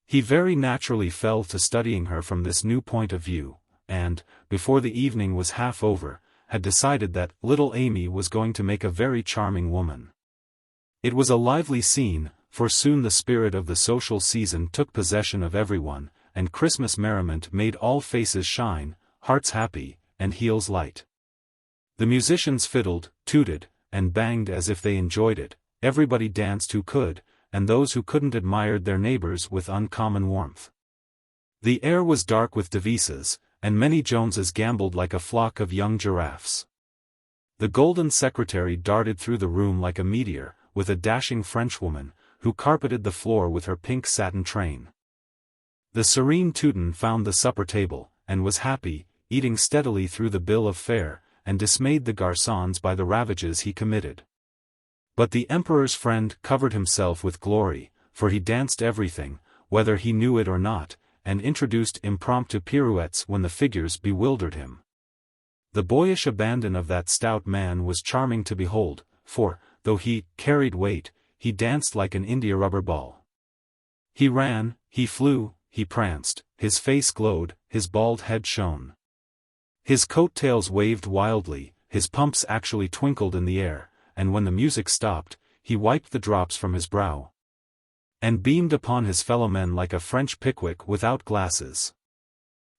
He very naturally fell to studying her from this new point of view, and, before the evening was half over, had decided that little Amy was going to make a very charming woman. It was a lively scene, for soon the spirit of the social season took possession of everyone, and Christmas merriment made all faces shine, hearts happy, and heels light. The musicians fiddled, tooted, and banged as if they enjoyed it, everybody danced who could, and those who couldn't admired their neighbors with uncommon warmth. The air was dark with devices, and many Joneses gamboled like a flock of young giraffes. The golden secretary darted through the room like a meteor, with a dashing Frenchwoman, who carpeted the floor with her pink satin train. The serene Teuton found the supper table, and was happy, eating steadily through the bill of fare, and dismayed the garçons by the ravages he committed. But the emperor's friend covered himself with glory, for he danced everything, whether he knew it or not, and introduced impromptu pirouettes when the figures bewildered him. The boyish abandon of that stout man was charming to behold, for, though he carried weight, he danced like an india-rubber ball. He ran, he flew, he pranced, his face glowed, his bald head shone. His coat-tails waved wildly, his pumps actually twinkled in the air, and when the music stopped, he wiped the drops from his brow, and beamed upon his fellow-men like a French Pickwick without glasses.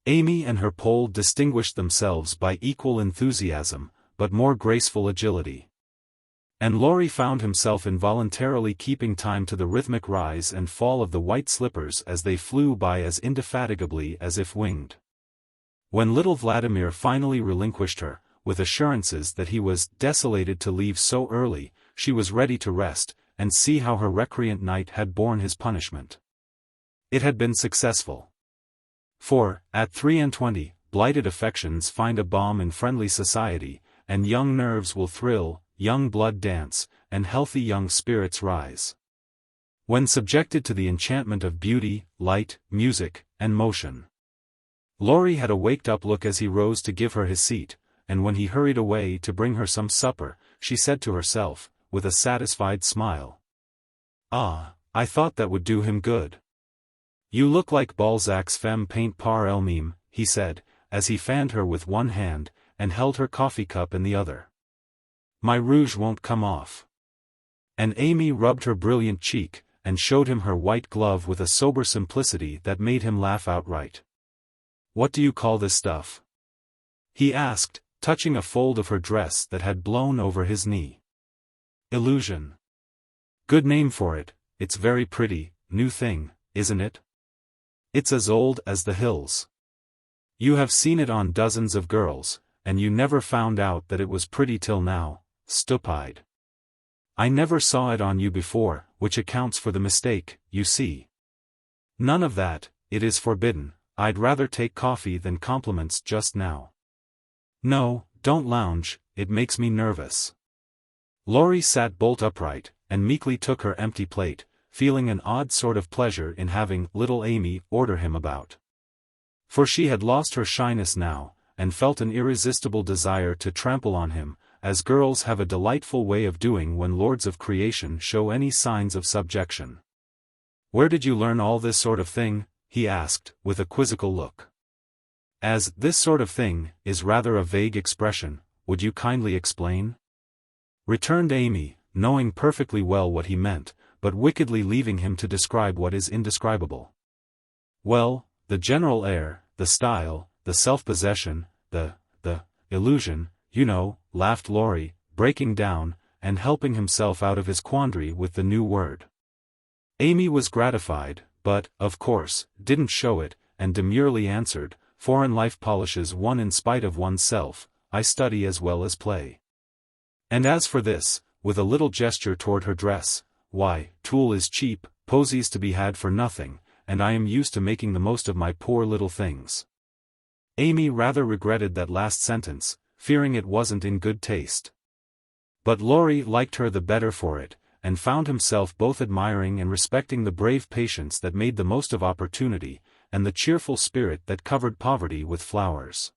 Amy and her Pole distinguished themselves by equal enthusiasm, but more graceful agility. And Laurie found himself involuntarily keeping time to the rhythmic rise and fall of the white slippers as they flew by as indefatigably as if winged. When little Vladimir finally relinquished her, with assurances that he was desolated to leave so early, she was ready to rest, and see how her recreant knight had borne his punishment. It had been successful. For, at 23, blighted affections find a balm in friendly society, and young nerves will thrill, young blood dance, and healthy young spirits rise. When subjected to the enchantment of beauty, light, music, and motion. Laurie had a waked-up look as he rose to give her his seat, and when he hurried away to bring her some supper, she said to herself, with a satisfied smile, "Ah, I thought that would do him good." "You look like Balzac's femme paint par elle-même," he said, as he fanned her with one hand, and held her coffee cup in the other. "My rouge won't come off." And Amy rubbed her brilliant cheek, and showed him her white glove with a sober simplicity that made him laugh outright. "What do you call this stuff?" he asked, touching a fold of her dress that had blown over his knee. "Illusion." "Good name for it, it's very pretty, new thing, isn't it? It's as old as the hills. You have seen it on dozens of girls, and you never found out that it was pretty till now, stupide." I never saw it on you before, which accounts for the mistake, you see. None of that, it is forbidden. I'd rather take coffee than compliments just now. No, don't lounge, it makes me nervous. Laurie sat bolt upright, and meekly took her empty plate, feeling an odd sort of pleasure in having little Amy order him about. For she had lost her shyness now, and felt an irresistible desire to trample on him, as girls have a delightful way of doing when lords of creation show any signs of subjection. Where did you learn all this sort of thing? He asked, with a quizzical look. As "this sort of thing" is rather a vague expression, would you kindly explain? Returned Amy, knowing perfectly well what he meant, but wickedly leaving him to describe what is indescribable. Well, the general air, the style, the self-possession, the illusion, you know, laughed Laurie, breaking down, and helping himself out of his quandary with the new word. Amy was gratified, but, of course, didn't show it, and demurely answered, "Foreign life polishes one in spite of oneself, I study as well as play. And as for this," with a little gesture toward her dress, "why, tulle is cheap, posies to be had for nothing, and I am used to making the most of my poor little things." Amy rather regretted that last sentence, fearing it wasn't in good taste. But Laurie liked her the better for it, and found himself both admiring and respecting the brave patience that made the most of opportunity, and the cheerful spirit that covered poverty with flowers.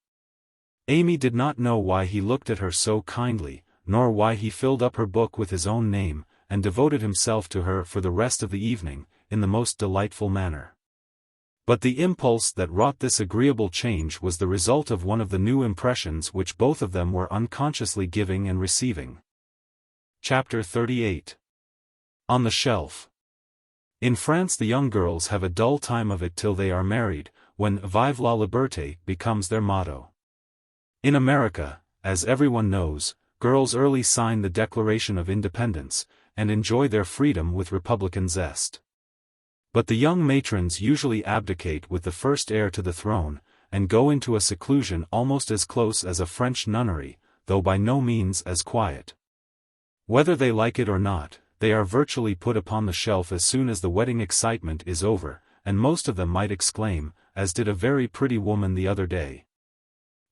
Amy did not know why he looked at her so kindly, nor why he filled up her book with his own name, and devoted himself to her for the rest of the evening, in the most delightful manner. But the impulse that wrought this agreeable change was the result of one of the new impressions which both of them were unconsciously giving and receiving. Chapter 38. On the Shelf. In France the young girls have a dull time of it till they are married, when "Vive la liberté" becomes their motto. In America, as everyone knows, girls early sign the Declaration of Independence, and enjoy their freedom with republican zest. But the young matrons usually abdicate with the first heir to the throne, and go into a seclusion almost as close as a French nunnery, though by no means as quiet. Whether they like it or not, they are virtually put upon the shelf as soon as the wedding excitement is over, and most of them might exclaim, as did a very pretty woman the other day,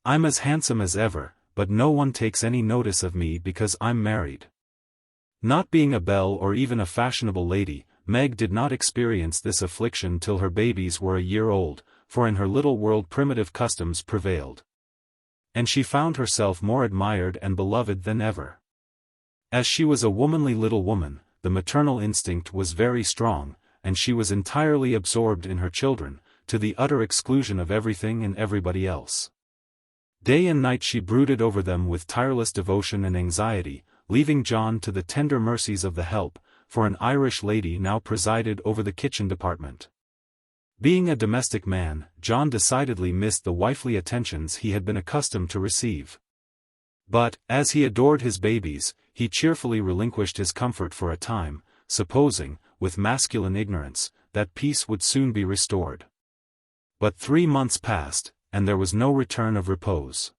"I'm as handsome as ever, but no one takes any notice of me because I'm married." Not being a belle or even a fashionable lady, Meg did not experience this affliction till her babies were a year old, for in her little world primitive customs prevailed. And she found herself more admired and beloved than ever. As she was a womanly little woman, the maternal instinct was very strong, and she was entirely absorbed in her children, to the utter exclusion of everything and everybody else. Day and night she brooded over them with tireless devotion and anxiety, leaving John to the tender mercies of the help, for an Irish lady now presided over the kitchen department. Being a domestic man, John decidedly missed the wifely attentions he had been accustomed to receive. But, as he adored his babies, he cheerfully relinquished his comfort for a time, supposing, with masculine ignorance, that peace would soon be restored. But 3 months passed, and there was no return of repose.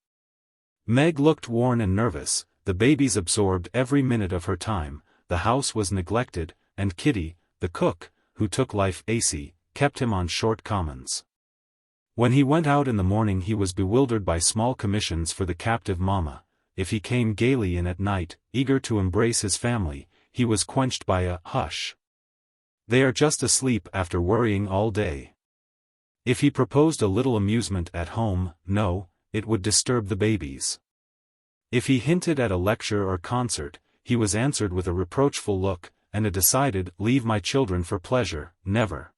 Meg looked worn and nervous, the babies absorbed every minute of her time, the house was neglected, and Kitty, the cook, who took life acy, kept him on short commons. When he went out in the morning he was bewildered by small commissions for the captive mamma. If he came gaily in at night, eager to embrace his family, he was quenched by a "hush. They are just asleep after worrying all day." If he proposed a little amusement at home, no, it would disturb the babies. If he hinted at a lecture or concert, he was answered with a reproachful look, and a decided "leave my children for pleasure, never."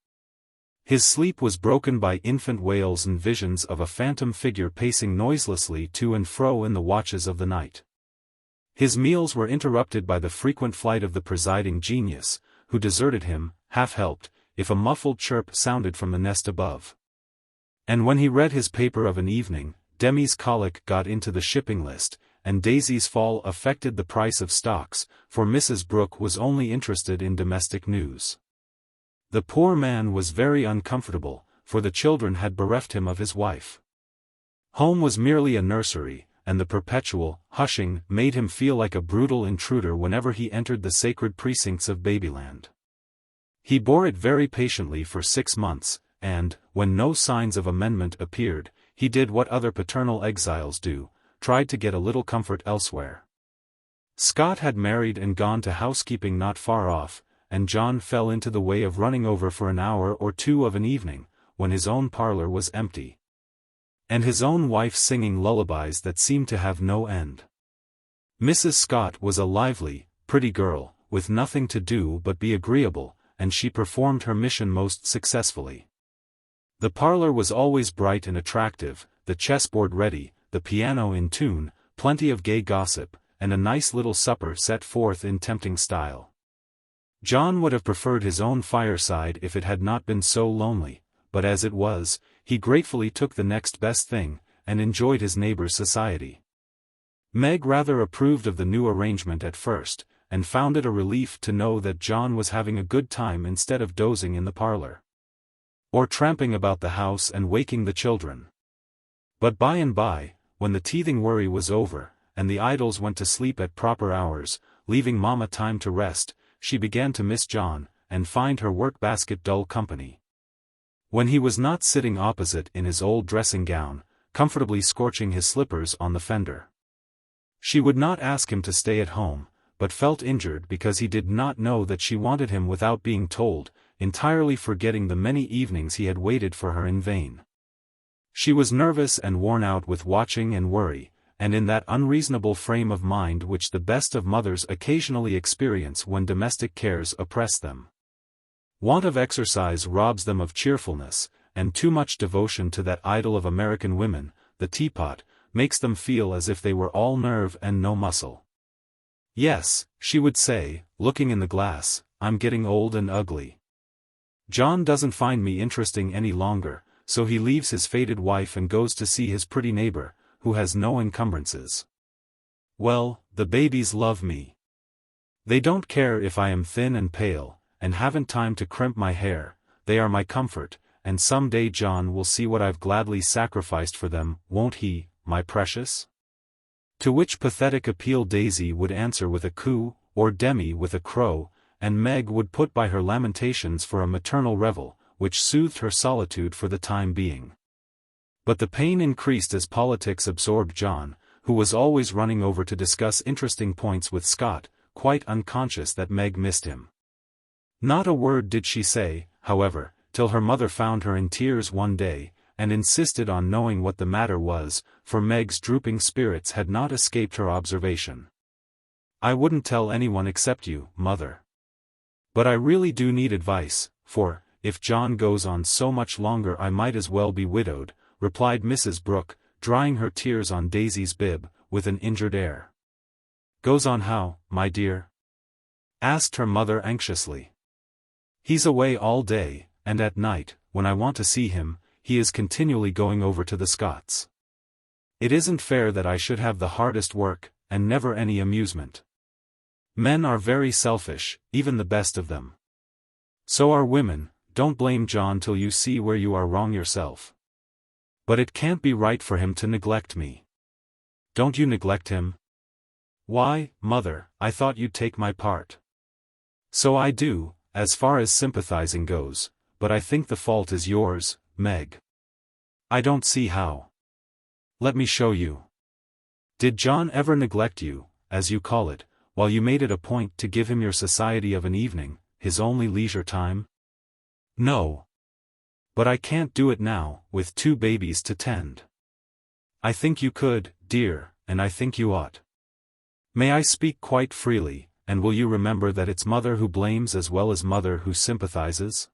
His sleep was broken by infant wails and visions of a phantom figure pacing noiselessly to and fro in the watches of the night. His meals were interrupted by the frequent flight of the presiding genius, who deserted him, half-helped, if a muffled chirp sounded from the nest above. And when he read his paper of an evening, Demi's colic got into the shipping list, and Daisy's fall affected the price of stocks, for Mrs. Brooke was only interested in domestic news. The poor man was very uncomfortable, for the children had bereft him of his wife. Home was merely a nursery, and the perpetual hushing made him feel like a brutal intruder whenever he entered the sacred precincts of Babyland. He bore it very patiently for 6 months, and, when no signs of amendment appeared, he did what other paternal exiles do, tried to get a little comfort elsewhere. Scott had married and gone to housekeeping not far off, and John fell into the way of running over for an hour or two of an evening, when his own parlor was empty, and his own wife singing lullabies that seemed to have no end. Mrs. Scott was a lively, pretty girl, with nothing to do but be agreeable, and she performed her mission most successfully. The parlor was always bright and attractive, the chessboard ready, the piano in tune, plenty of gay gossip, and a nice little supper set forth in tempting style. John would have preferred his own fireside if it had not been so lonely, but as it was, he gratefully took the next best thing, and enjoyed his neighbor's society. Meg rather approved of the new arrangement at first, and found it a relief to know that John was having a good time instead of dozing in the parlor, or tramping about the house and waking the children. But by and by, when the teething worry was over, and the idols went to sleep at proper hours, leaving Mama time to rest, she began to miss John, and find her work-basket dull company. When he was not sitting opposite in his old dressing gown, comfortably scorching his slippers on the fender, she would not ask him to stay at home, but felt injured because he did not know that she wanted him without being told, entirely forgetting the many evenings he had waited for her in vain. She was nervous and worn out with watching and worry, and in that unreasonable frame of mind which the best of mothers occasionally experience when domestic cares oppress them. Want of exercise robs them of cheerfulness, and too much devotion to that idol of American women, the teapot, makes them feel as if they were all nerve and no muscle. "Yes," she would say, looking in the glass, "I'm getting old and ugly. John doesn't find me interesting any longer, so he leaves his faded wife and goes to see his pretty neighbor, who has no encumbrances. Well, the babies love me. They don't care if I am thin and pale, and haven't time to crimp my hair, they are my comfort, and some day John will see what I've gladly sacrificed for them, won't he, my precious?" To which pathetic appeal Daisy would answer with a coo, or Demi with a crow, and Meg would put by her lamentations for a maternal revel, which soothed her solitude for the time being. But the pain increased as politics absorbed John, who was always running over to discuss interesting points with Scott, quite unconscious that Meg missed him. Not a word did she say, however, till her mother found her in tears one day, and insisted on knowing what the matter was, for Meg's drooping spirits had not escaped her observation. "I wouldn't tell anyone except you, Mother. But I really do need advice, for, if John goes on so much longer I might as well be widowed," replied Mrs. Brooke, drying her tears on Daisy's bib, with an injured air. "Goes on how, my dear?" asked her mother anxiously. "He's away all day, and at night, when I want to see him, he is continually going over to the Scotts. It isn't fair that I should have the hardest work, and never any amusement. Men are very selfish, even the best of them. So are women, don't blame John till you see where you are wrong yourself. But it can't be right for him to neglect me. Don't you neglect him?" "Why, Mother, I thought you'd take my part." "So I do, as far as sympathizing goes, but I think the fault is yours, Meg." "I don't see how." "Let me show you. Did John ever neglect you, as you call it, while you made it a point to give him your society of an evening, his only leisure time?" "No. But I can't do it now, with 2 babies to tend." "I think you could, dear, and I think you ought. May I speak quite freely, and will you remember that it's mother who blames as well as mother who sympathizes?"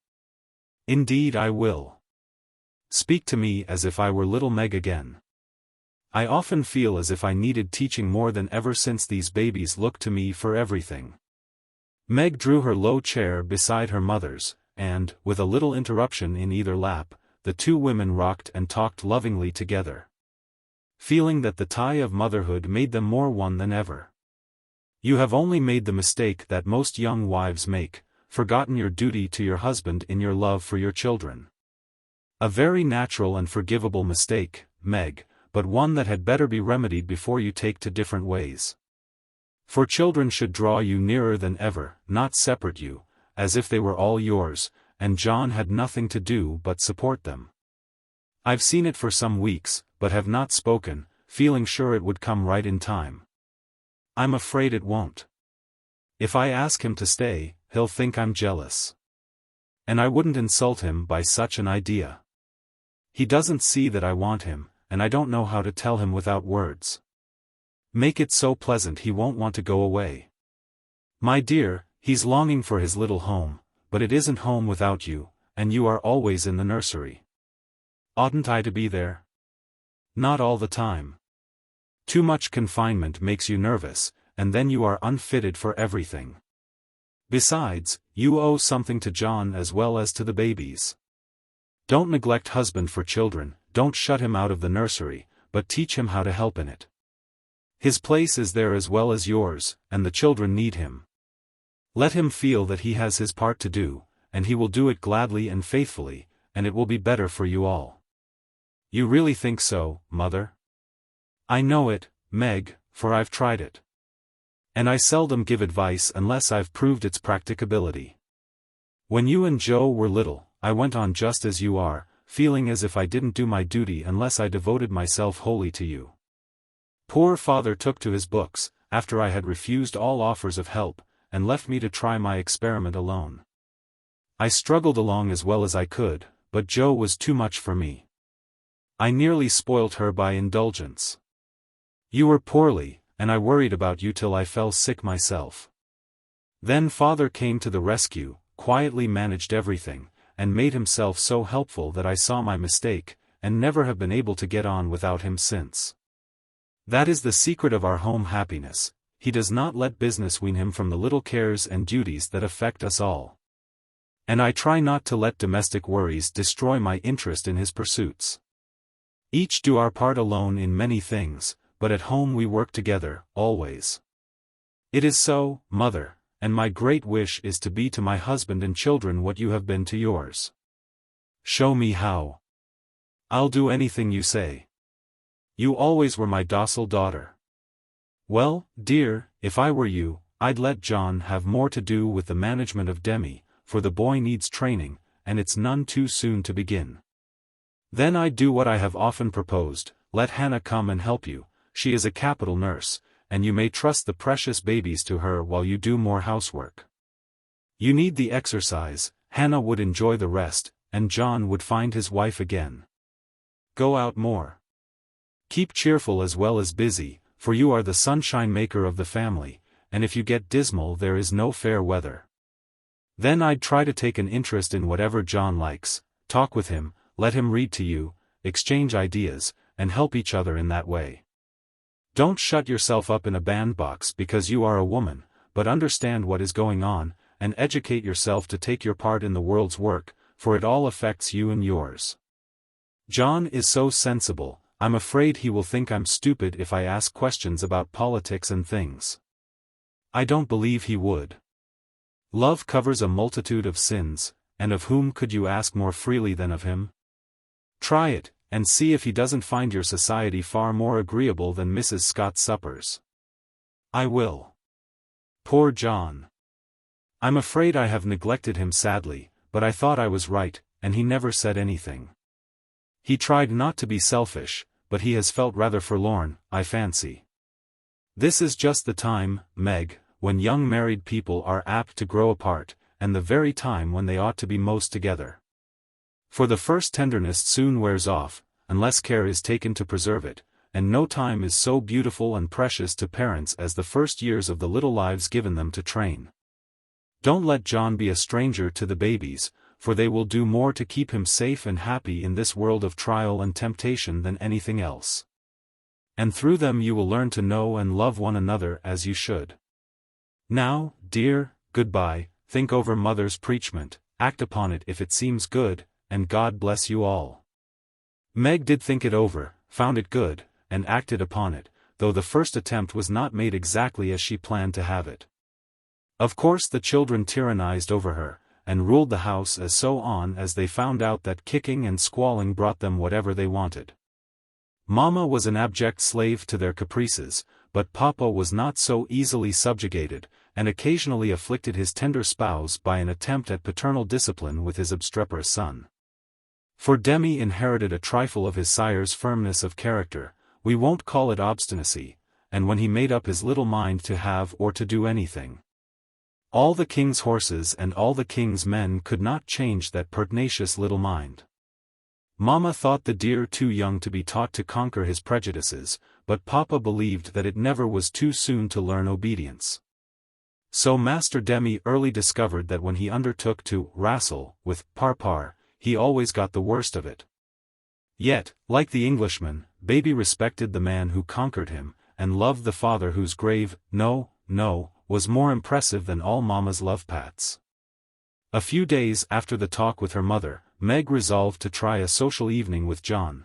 "Indeed I will. Speak to me as if I were little Meg again. I often feel as if I needed teaching more than ever since these babies look to me for everything." Meg drew her low chair beside her mother's, and, with a little interruption in either lap, the 2 women rocked and talked lovingly together, feeling that the tie of motherhood made them more one than ever. "You have only made the mistake that most young wives make, forgotten your duty to your husband in your love for your children. A very natural and forgivable mistake, Meg, but one that had better be remedied before you take to different ways. For children should draw you nearer than ever, not separate you, as if they were all yours, and John had nothing to do but support them. I've seen it for some weeks, but have not spoken, feeling sure it would come right in time. I'm afraid it won't. If I ask him to stay, he'll think I'm jealous. And I wouldn't insult him by such an idea. He doesn't see that I want him, and I don't know how to tell him without words. Make it so pleasant he won't want to go away. My dear, he's longing for his little home, but it isn't home without you, and you are always in the nursery. Oughtn't I to be there? Not all the time. Too much confinement makes you nervous, and then you are unfitted for everything. Besides, you owe something to John as well as to the babies. Don't neglect husband for children, don't shut him out of the nursery, but teach him how to help in it. His place is there as well as yours, and the children need him. Let him feel that he has his part to do, and he will do it gladly and faithfully, and it will be better for you all. You really think so, Mother? I know it, Meg, for I've tried it. And I seldom give advice unless I've proved its practicability. When you and Joe were little, I went on just as you are, feeling as if I didn't do my duty unless I devoted myself wholly to you. Poor father took to his books, after I had refused all offers of help, and left me to try my experiment alone. I struggled along as well as I could, but Joe was too much for me. I nearly spoilt her by indulgence. You were poorly, and I worried about you till I fell sick myself. Then father came to the rescue, quietly managed everything, and made himself so helpful that I saw my mistake, and never have been able to get on without him since. That is the secret of our home happiness. He does not let business wean him from the little cares and duties that affect us all. And I try not to let domestic worries destroy my interest in his pursuits. Each do our part alone in many things, but at home we work together, always. It is so, Mother, and my great wish is to be to my husband and children what you have been to yours. Show me how. I'll do anything you say. You always were my docile daughter. Well, dear, if I were you, I'd let John have more to do with the management of Demi, for the boy needs training, and it's none too soon to begin. Then I'd do what I have often proposed, let Hannah come and help you, she is a capital nurse, and you may trust the precious babies to her while you do more housework. You need the exercise, Hannah would enjoy the rest, and John would find his wife again. Go out more. Keep cheerful as well as busy, for you are the sunshine maker of the family, and if you get dismal there is no fair weather. Then I'd try to take an interest in whatever John likes, talk with him, let him read to you, exchange ideas, and help each other in that way. Don't shut yourself up in a bandbox because you are a woman, but understand what is going on, and educate yourself to take your part in the world's work, for it all affects you and yours. John is so sensible, I'm afraid he will think I'm stupid if I ask questions about politics and things. I don't believe he would. Love covers a multitude of sins, and of whom could you ask more freely than of him? Try it, and see if he doesn't find your society far more agreeable than Mrs. Scott's suppers. I will. Poor John. I'm afraid I have neglected him sadly, but I thought I was right, and he never said anything. He tried not to be selfish, but he has felt rather forlorn, I fancy. This is just the time, Meg, when young married people are apt to grow apart, and the very time when they ought to be most together. For the first tenderness soon wears off, unless care is taken to preserve it, and no time is so beautiful and precious to parents as the first years of the little lives given them to train. Don't let John be a stranger to the babies, for they will do more to keep him safe and happy in this world of trial and temptation than anything else. And through them you will learn to know and love one another as you should. Now, dear, goodbye, think over Mother's preachment, act upon it if it seems good, and God bless you all. Meg did think it over, found it good, and acted upon it, though the first attempt was not made exactly as she planned to have it. Of course the children tyrannized over her, and ruled the house as they found out that kicking and squalling brought them whatever they wanted. Mama was an abject slave to their caprices, but Papa was not so easily subjugated, and occasionally afflicted his tender spouse by an attempt at paternal discipline with his obstreperous son. For Demi inherited a trifle of his sire's firmness of character, we won't call it obstinacy, and when he made up his little mind to have or to do anything, all the king's horses and all the king's men could not change that pertinacious little mind. Mama thought the dear too young to be taught to conquer his prejudices, but Papa believed that it never was too soon to learn obedience. So Master Demi early discovered that when he undertook to wrestle with Parpar, he always got the worst of it. Yet, like the Englishman, baby respected the man who conquered him, and loved the father whose grave no was more impressive than all Mama's love pats. A few days after the talk with her mother, Meg resolved to try a social evening with John.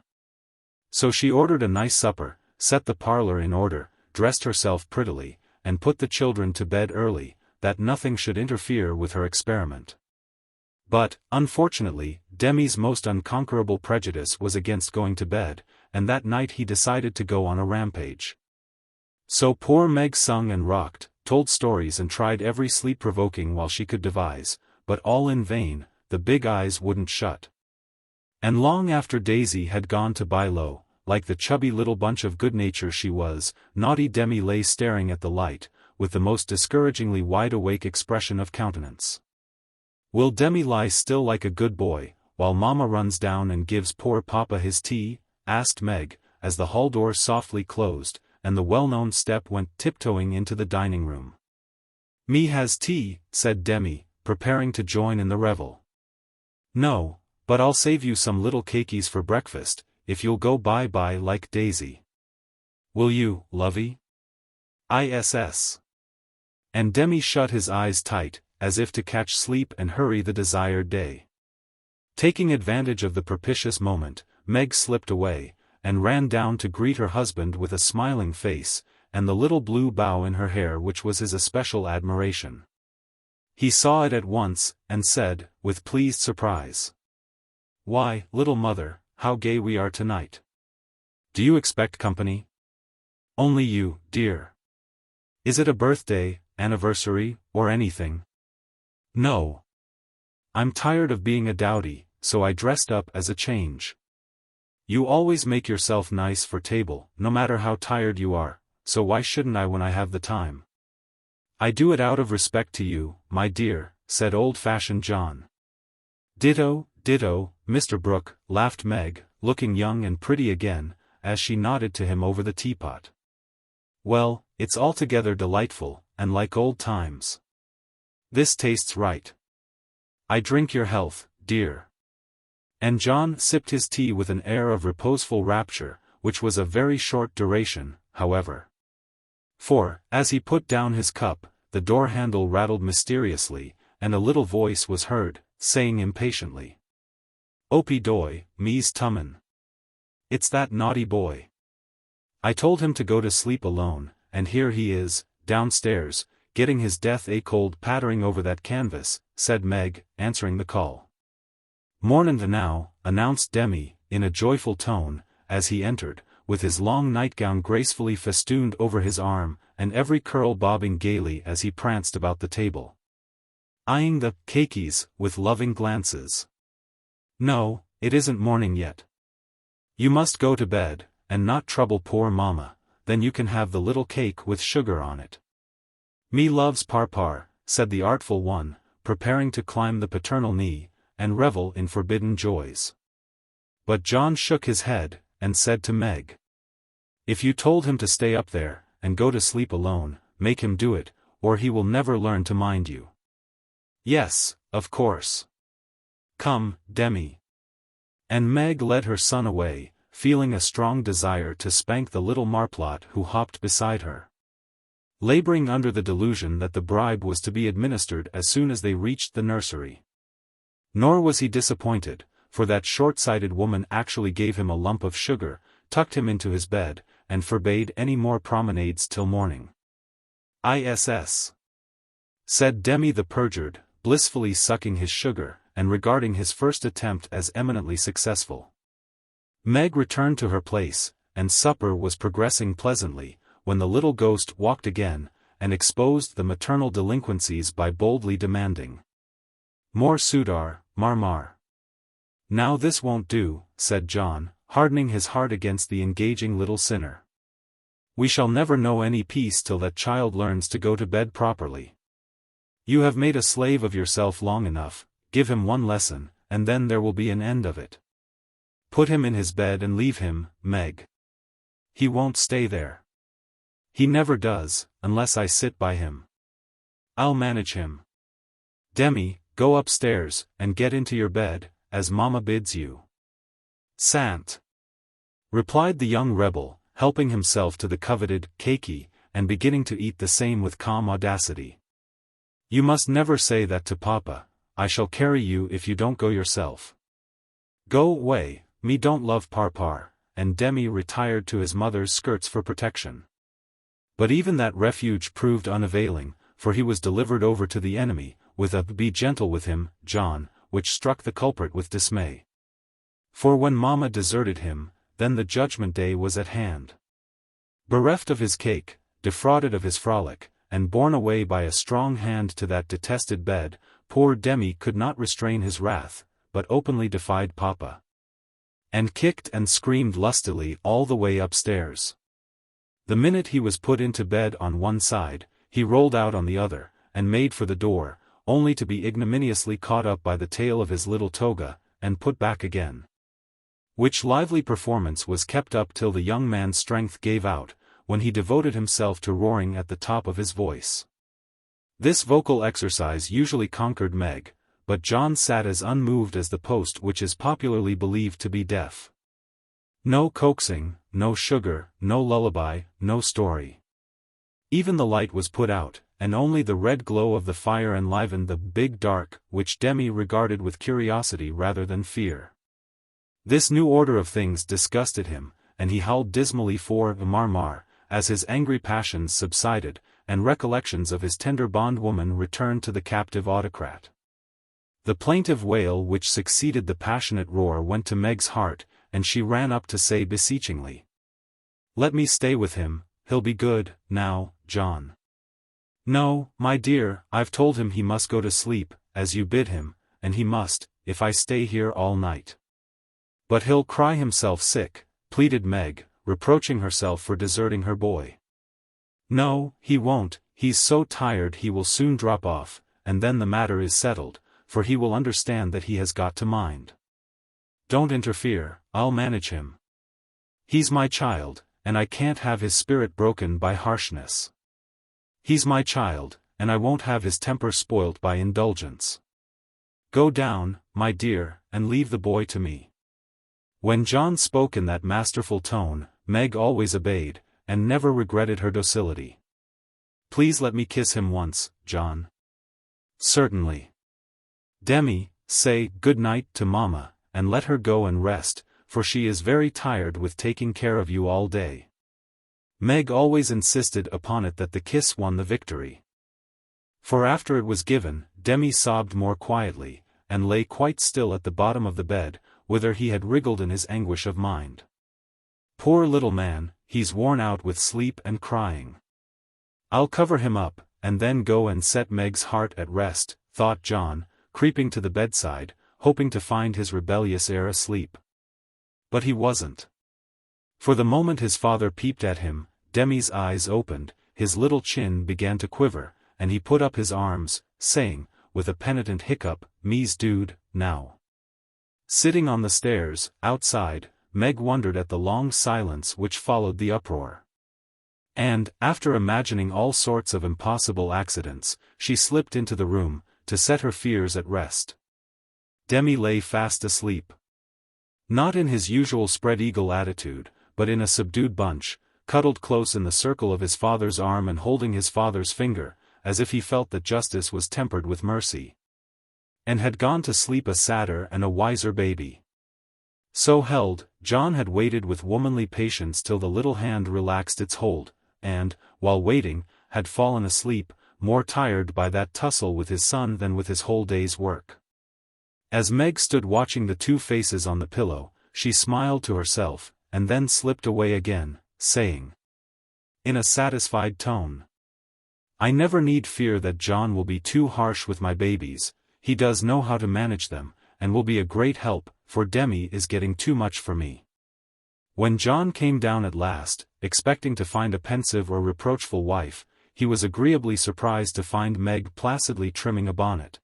So she ordered a nice supper, set the parlor in order, dressed herself prettily, and put the children to bed early, that nothing should interfere with her experiment. But, unfortunately, Demi's most unconquerable prejudice was against going to bed, and that night he decided to go on a rampage. So poor Meg sung and rocked, told stories and tried every sleep-provoking while she could devise, but all in vain, the big eyes wouldn't shut. And long after Daisy had gone to buy low, like the chubby little bunch of good nature she was, naughty Demi lay staring at the light, with the most discouragingly wide-awake expression of countenance. "Will Demi lie still like a good boy, while Mama runs down and gives poor Papa his tea?" asked Meg, as the hall door softly closed, and the well-known step went tiptoeing into the dining room. "Me has tea," said Demi, preparing to join in the revel. "No, but I'll save you some little cakeys for breakfast, if you'll go bye-bye like Daisy. Will you, lovey? ISS. And Demi shut his eyes tight, as if to catch sleep and hurry the desired day. Taking advantage of the propitious moment, Meg slipped away, and ran down to greet her husband with a smiling face, and the little blue bow in her hair which was his especial admiration. He saw it at once, and said, with pleased surprise, "Why, little mother, how gay we are tonight. Do you expect company?" "Only you, dear." "Is it a birthday, anniversary, or anything?" "No. I'm tired of being a dowdy, so I dressed up as a change. You always make yourself nice for table, no matter how tired you are, so why shouldn't I when I have the time?" "I do it out of respect to you, my dear," said old-fashioned John. "Ditto, ditto, Mr. Brooke," laughed Meg, looking young and pretty again, as she nodded to him over the teapot. "Well, it's altogether delightful, and like old times. This tastes right. I drink your health, dear." And John sipped his tea with an air of reposeful rapture, which was of very short duration, however. For, as he put down his cup, the door handle rattled mysteriously, and a little voice was heard, saying impatiently, "Opie doy, me's tummin'. It's that naughty boy. I told him to go to sleep alone, and here he is, downstairs, getting his death-a-cold pattering over that canvas," said Meg, answering the call. "Mornin' now," announced Demi, in a joyful tone, as he entered, with his long nightgown gracefully festooned over his arm, and every curl bobbing gaily as he pranced about the table, eyeing the cakeys with loving glances. "No, it isn't morning yet. You must go to bed, and not trouble poor Mama, then you can have the little cake with sugar on it." "Me loves Parpar," said the artful one, preparing to climb the paternal knee, and revel in forbidden joys. But John shook his head, and said to Meg, "If you told him to stay up there, and go to sleep alone, make him do it, or he will never learn to mind you." "Yes, of course. Come, Demi." And Meg led her son away, feeling a strong desire to spank the little marplot who hopped beside her, laboring under the delusion that the bribe was to be administered as soon as they reached the nursery. Nor was he disappointed, for that short-sighted woman actually gave him a lump of sugar, tucked him into his bed, and forbade any more promenades till morning. "ISS," said Demi the perjured, blissfully sucking his sugar, and regarding his first attempt as eminently successful. Meg returned to her place, and supper was progressing pleasantly, when the little ghost walked again, and exposed the maternal delinquencies by boldly demanding more Sudar, Marmar. Now this won't do, said John, hardening his heart against the engaging little sinner. We shall never know any peace till that child learns to go to bed properly. You have made a slave of yourself long enough, give him one lesson, and then there will be an end of it. Put him in his bed and leave him, Meg. He won't stay there. He never does, unless I sit by him. I'll manage him. Demi, go upstairs, and get into your bed, as Mama bids you. Sant, replied the young rebel, helping himself to the coveted cakey, and beginning to eat the same with calm audacity. You must never say that to Papa. I shall carry you if you don't go yourself. Go away, me don't love Parpar, and Demi retired to his mother's skirts for protection. But even that refuge proved unavailing, for he was delivered over to the enemy, with a "be gentle with him, John," which struck the culprit with dismay. For when Mama deserted him, then the judgment day was at hand. Bereft of his cake, defrauded of his frolic, and borne away by a strong hand to that detested bed, poor Demi could not restrain his wrath, but openly defied Papa, and kicked and screamed lustily all the way upstairs. The minute he was put into bed on one side, he rolled out on the other, and made for the door, only to be ignominiously caught up by the tail of his little toga, and put back again. Which lively performance was kept up till the young man's strength gave out, when he devoted himself to roaring at the top of his voice. This vocal exercise usually conquered Meg, but John sat as unmoved as the post which is popularly believed to be deaf. No coaxing, no sugar, no lullaby, no story. Even the light was put out, and only the red glow of the fire enlivened the big dark, which Demi regarded with curiosity rather than fear. This new order of things disgusted him, and he howled dismally for Marmar, as his angry passions subsided, and recollections of his tender bondwoman returned to the captive autocrat. The plaintive wail which succeeded the passionate roar went to Meg's heart, and she ran up to say beseechingly, "Let me stay with him, he'll be good, now, John." "No, my dear, I've told him he must go to sleep, as you bid him, and he must, if I stay here all night." "But he'll cry himself sick," pleaded Meg, reproaching herself for deserting her boy. "No, he won't, he's so tired he will soon drop off, and then the matter is settled, for he will understand that he has got to mind. Don't interfere, I'll manage him. He's my child, and I can't have his spirit broken by harshness. He's my child, and I won't have his temper spoilt by indulgence. Go down, my dear, and leave the boy to me." When John spoke in that masterful tone, Meg always obeyed, and never regretted her docility. "Please let me kiss him once, John." "Certainly." "Demi, say good night to Mama, and let her go and rest, for she is very tired with taking care of you all day." Meg always insisted upon it that the kiss won the victory. For after it was given, Demi sobbed more quietly, and lay quite still at the bottom of the bed, whither he had wriggled in his anguish of mind. "Poor little man, he's worn out with sleep and crying. I'll cover him up, and then go and set Meg's heart at rest," thought John, creeping to the bedside, hoping to find his rebellious heir asleep. But he wasn't. For the moment his father peeped at him, Demi's eyes opened, his little chin began to quiver, and he put up his arms, saying, with a penitent hiccup, "Me's dude, now." Sitting on the stairs, outside, Meg wondered at the long silence which followed the uproar. And, after imagining all sorts of impossible accidents, she slipped into the room, to set her fears at rest. Demi lay fast asleep. Not in his usual spread-eagle attitude, but in a subdued bunch, cuddled close in the circle of his father's arm and holding his father's finger, as if he felt that justice was tempered with mercy. And had gone to sleep a sadder and a wiser baby. So held, John had waited with womanly patience till the little hand relaxed its hold, and, while waiting, had fallen asleep, more tired by that tussle with his son than with his whole day's work. As Meg stood watching the two faces on the pillow, she smiled to herself, and then slipped away again, saying, in a satisfied tone, "I never need fear that John will be too harsh with my babies. He does know how to manage them, and will be a great help, for Demi is getting too much for me." When John came down at last, expecting to find a pensive or reproachful wife, he was agreeably surprised to find Meg placidly trimming a bonnet.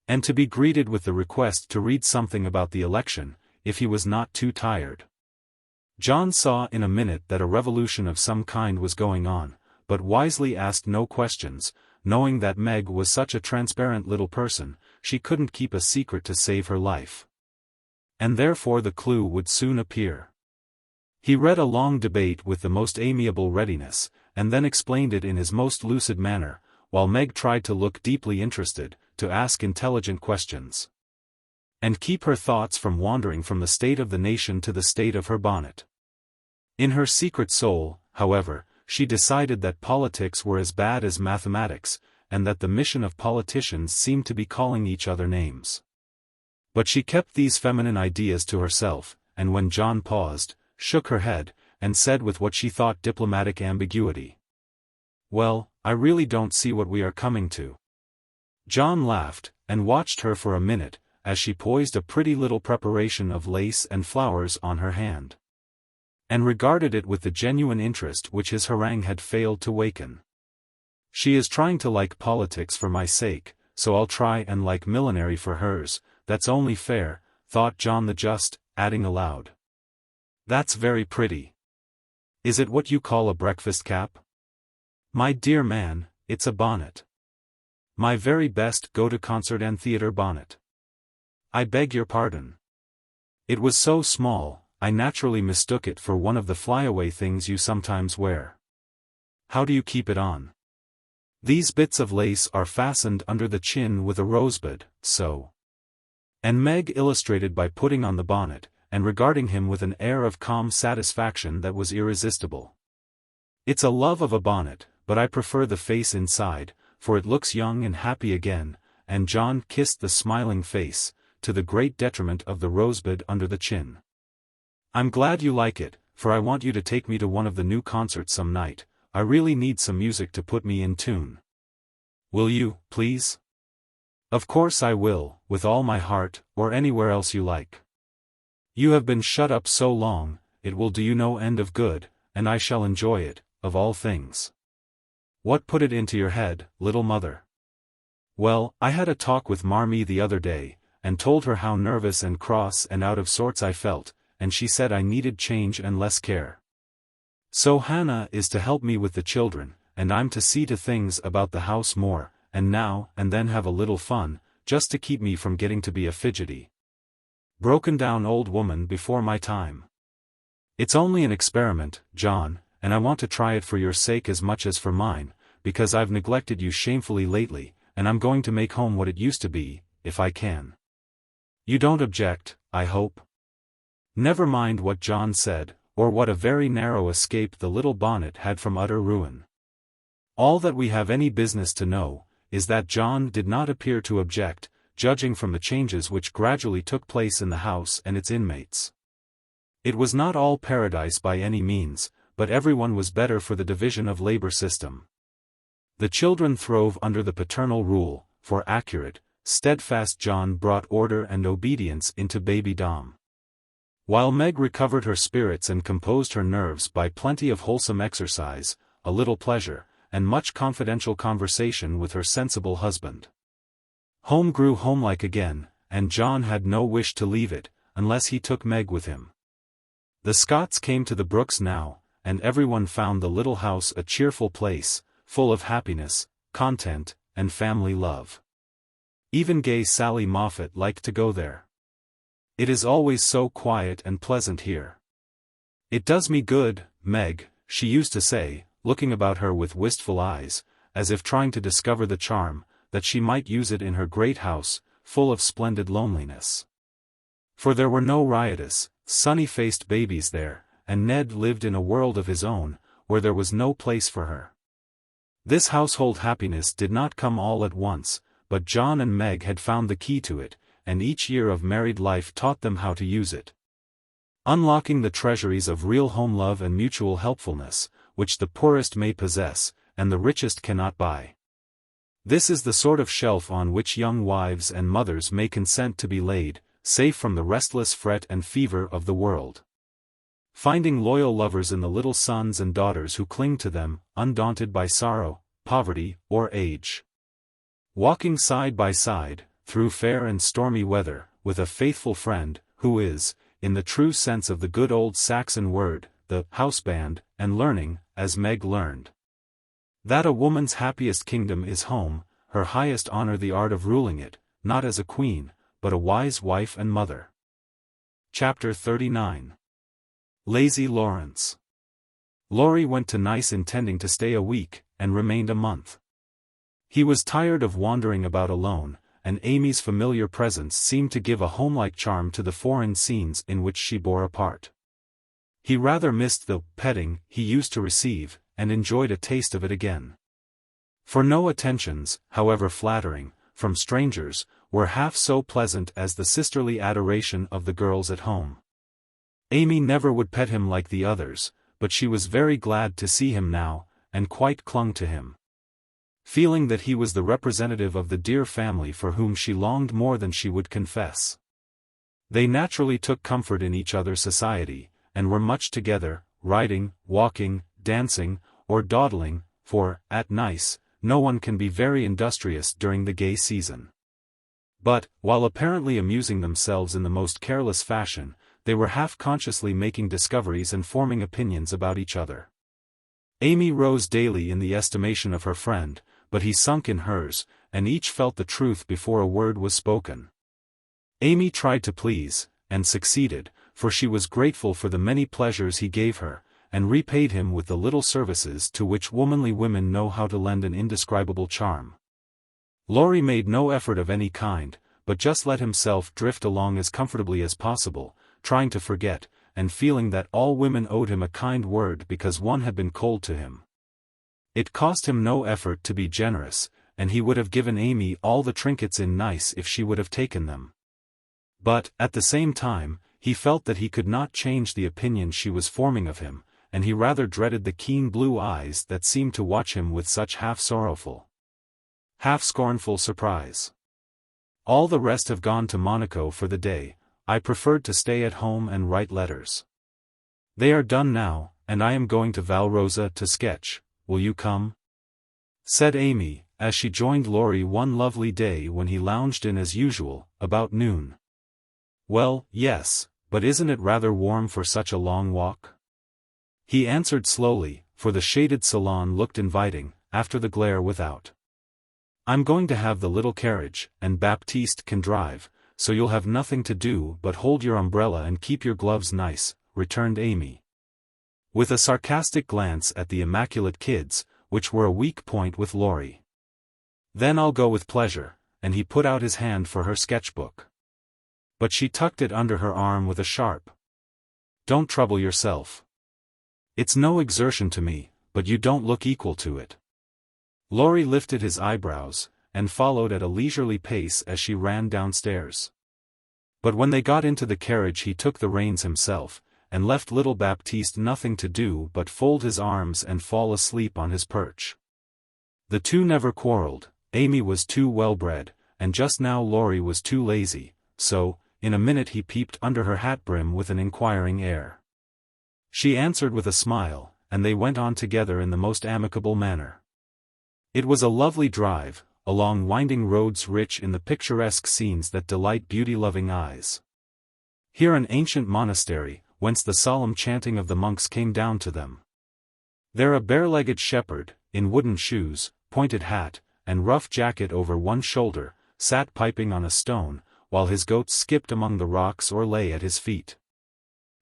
And to be greeted with the request to read something about the election, if he was not too tired. John saw in a minute that a revolution of some kind was going on, but wisely asked no questions, knowing that Meg was such a transparent little person, she couldn't keep a secret to save her life. And therefore the clue would soon appear. He read a long debate with the most amiable readiness, and then explained it in his most lucid manner, while Meg tried to look deeply interested, to ask intelligent questions, and keep her thoughts from wandering from the state of the nation to the state of her bonnet. In her secret soul, however, she decided that politics were as bad as mathematics, and that the mission of politicians seemed to be calling each other names. But she kept these feminine ideas to herself, and when John paused, shook her head, and said with what she thought diplomatic ambiguity, "Well, I really don't see what we are coming to." John laughed, and watched her for a minute, as she poised a pretty little preparation of lace and flowers on her hand, and regarded it with the genuine interest which his harangue had failed to waken. "She is trying to like politics for my sake, so I'll try and like millinery for hers. That's only fair," thought John the Just, adding aloud, "That's very pretty. Is it what you call a breakfast cap?" "My dear man, it's a bonnet. My very best go-to-concert and theatre bonnet." "I beg your pardon. It was so small, I naturally mistook it for one of the flyaway things you sometimes wear. How do you keep it on?" "These bits of lace are fastened under the chin with a rosebud, so." And Meg illustrated by putting on the bonnet, and regarding him with an air of calm satisfaction that was irresistible. "It's a love of a bonnet, but I prefer the face inside, for it looks young and happy again," and John kissed the smiling face, to the great detriment of the rosebud under the chin. "I'm glad you like it, for I want you to take me to one of the new concerts some night. I really need some music to put me in tune." "Will you, please?" "Of course I will, with all my heart, or anywhere else you like. You have been shut up so long, it will do you no end of good, and I shall enjoy it, of all things." "What put it into your head, little mother?" "Well, I had a talk with Marmee the other day, and told her how nervous and cross and out of sorts I felt, and she said I needed change and less care. So Hannah is to help me with the children, and I'm to see to things about the house more, and now and then have a little fun, just to keep me from getting to be a fidgety, broken-down old woman before my time. It's only an experiment, John, and I want to try it for your sake as much as for mine, because I've neglected you shamefully lately, and I'm going to make home what it used to be, if I can. You don't object, I hope?" Never mind what John said, or what a very narrow escape the little bonnet had from utter ruin. All that we have any business to know, is that John did not appear to object, judging from the changes which gradually took place in the house and its inmates. It was not all paradise by any means, but everyone was better for the division of labor system. The children throve under the paternal rule, for accurate, steadfast John brought order and obedience into babydom. While Meg recovered her spirits and composed her nerves by plenty of wholesome exercise, a little pleasure, and much confidential conversation with her sensible husband. Home grew homelike again, and John had no wish to leave it, unless he took Meg with him. The Scotts came to the Brooks now, and everyone found the little house a cheerful place, full of happiness, content, and family love. Even gay Sally Moffat liked to go there. "It is always so quiet and pleasant here. It does me good, Meg," she used to say, looking about her with wistful eyes, as if trying to discover the charm, that she might use it in her great house, full of splendid loneliness. For there were no riotous, sunny-faced babies there, and Ned lived in a world of his own, where there was no place for her. This household happiness did not come all at once, but John and Meg had found the key to it, and each year of married life taught them how to use it. unlocking the treasuries of real home love and mutual helpfulness, which the poorest may possess, and the richest cannot buy. This is the sort of shelf on which young wives and mothers may consent to be laid, safe from the restless fret and fever of the world. Finding loyal lovers in the little sons and daughters who cling to them, undaunted by sorrow, poverty, or age. Walking side by side, through fair and stormy weather, with a faithful friend, who is, in the true sense of the good old Saxon word, the houseband, and learning, as Meg learned, that a woman's happiest kingdom is home, her highest honor the art of ruling it, not as a queen, but a wise wife and mother. Chapter 39. Lazy Laurence. Laurie went to Nice intending to stay a week, and remained a month. He was tired of wandering about alone, and Amy's familiar presence seemed to give a homelike charm to the foreign scenes in which she bore a part. He rather missed the petting he used to receive, and enjoyed a taste of it again. For no attentions, however flattering, from strangers, were half so pleasant as the sisterly adoration of the girls at home. Amy never would pet him like the others, but she was very glad to see him now, and quite clung to him, feeling that he was the representative of the dear family for whom she longed more than she would confess. They naturally took comfort in each other's society, and were much together, riding, walking, dancing, or dawdling, for, at Nice, no one can be very industrious during the gay season. But, while apparently amusing themselves in the most careless fashion, they were half-consciously making discoveries and forming opinions about each other. Amy rose daily in the estimation of her friend, but he sunk in hers, and each felt the truth before a word was spoken. Amy tried to please, and succeeded, for she was grateful for the many pleasures he gave her, and repaid him with the little services to which womanly women know how to lend an indescribable charm. Laurie made no effort of any kind, but just let himself drift along as comfortably as possible, trying to forget, and feeling that all women owed him a kind word because one had been cold to him. It cost him no effort to be generous, and he would have given Amy all the trinkets in Nice if she would have taken them. But, at the same time, he felt that he could not change the opinion she was forming of him, and he rather dreaded the keen blue eyes that seemed to watch him with such half-sorrowful, half-scornful surprise. All the rest have gone to Monaco for the day. I preferred to stay at home and write letters. They are done now, and I am going to Valrosa to sketch. Will you come? Said Amy, as she joined Laurie one lovely day when he lounged in as usual, about noon. Well, yes, but isn't it rather warm for such a long walk? He answered slowly, for the shaded salon looked inviting, after the glare without. I'm going to have the little carriage, and Baptiste can drive, so you'll have nothing to do but hold your umbrella and keep your gloves nice, returned Amy, with a sarcastic glance at the immaculate kids, which were a weak point with Laurie. Then I'll go with pleasure, and he put out his hand for her sketchbook. But she tucked it under her arm with a sharp, "Don't trouble yourself. It's no exertion to me, but you don't look equal to it." Laurie lifted his eyebrows, and followed at a leisurely pace as she ran downstairs. But when they got into the carriage he took the reins himself, and left little Baptiste nothing to do but fold his arms and fall asleep on his perch. The two never quarreled. Amy was too well-bred, and just now Laurie was too lazy, so, in a minute he peeped under her hat brim with an inquiring air. She answered with a smile, and they went on together in the most amicable manner. It was a lovely drive, along winding roads rich in the picturesque scenes that delight beauty-loving eyes. Here an ancient monastery, whence the solemn chanting of the monks came down to them. There a bare-legged shepherd, in wooden shoes, pointed hat, and rough jacket over one shoulder, sat piping on a stone, while his goats skipped among the rocks or lay at his feet.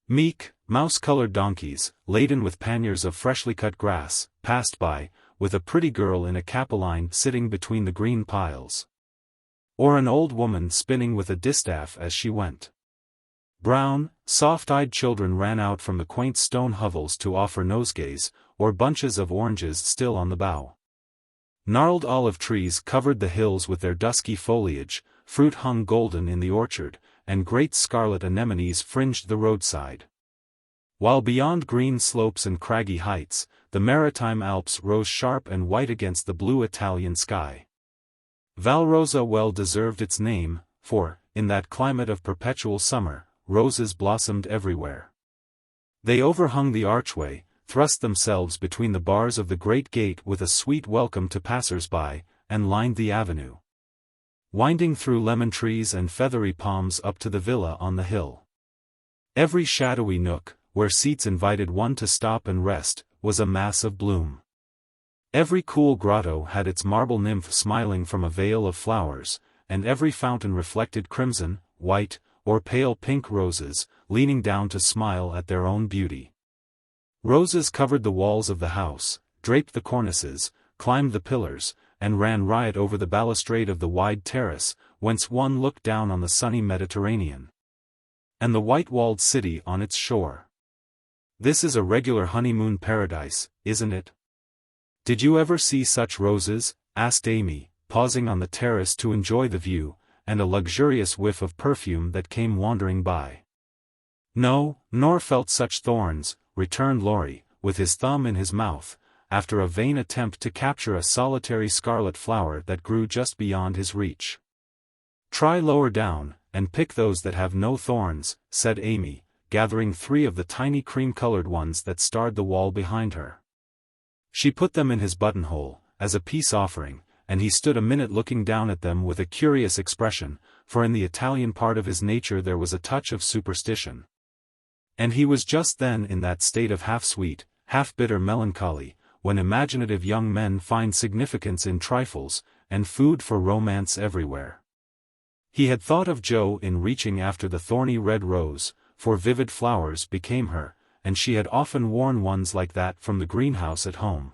Meek, mouse-colored donkeys, laden with panniers of freshly cut grass, passed by, with a pretty girl in a capeline sitting between the green piles. Or an old woman spinning with a distaff as she went. Brown, soft-eyed children ran out from the quaint stone hovels to offer nosegays, or bunches of oranges still on the bough. Gnarled olive trees covered the hills with their dusky foliage, fruit hung golden in the orchard, and great scarlet anemones fringed the roadside. While beyond green slopes and craggy heights, the maritime Alps rose sharp and white against the blue Italian sky. Valrosa well deserved its name, for, in that climate of perpetual summer, roses blossomed everywhere. They overhung the archway, thrust themselves between the bars of the great gate with a sweet welcome to passers-by, and lined the avenue, winding through lemon trees and feathery palms up to the villa on the hill. Every shadowy nook, where seats invited one to stop and rest, was a mass of bloom. Every cool grotto had its marble nymph smiling from a veil of flowers, and every fountain reflected crimson, white, or pale pink roses, leaning down to smile at their own beauty. Roses covered the walls of the house, draped the cornices, climbed the pillars, and ran riot over the balustrade of the wide terrace, whence one looked down on the sunny Mediterranean and the white-walled city on its shore. This is a regular honeymoon paradise, isn't it? Did you ever see such roses? Asked Amy, pausing on the terrace to enjoy the view, and a luxurious whiff of perfume that came wandering by. No, nor felt such thorns, returned Laurie, with his thumb in his mouth, after a vain attempt to capture a solitary scarlet flower that grew just beyond his reach. Try lower down, and pick those that have no thorns, said Amy, gathering 3 of the tiny cream-colored ones that starred the wall behind her. She put them in his buttonhole, as a peace offering, and he stood a minute looking down at them with a curious expression, for in the Italian part of his nature there was a touch of superstition. And he was just then in that state of half-sweet, half-bitter melancholy, when imaginative young men find significance in trifles, and food for romance everywhere. He had thought of Jo in reaching after the thorny red rose, for vivid flowers became her, and she had often worn ones like that from the greenhouse at home.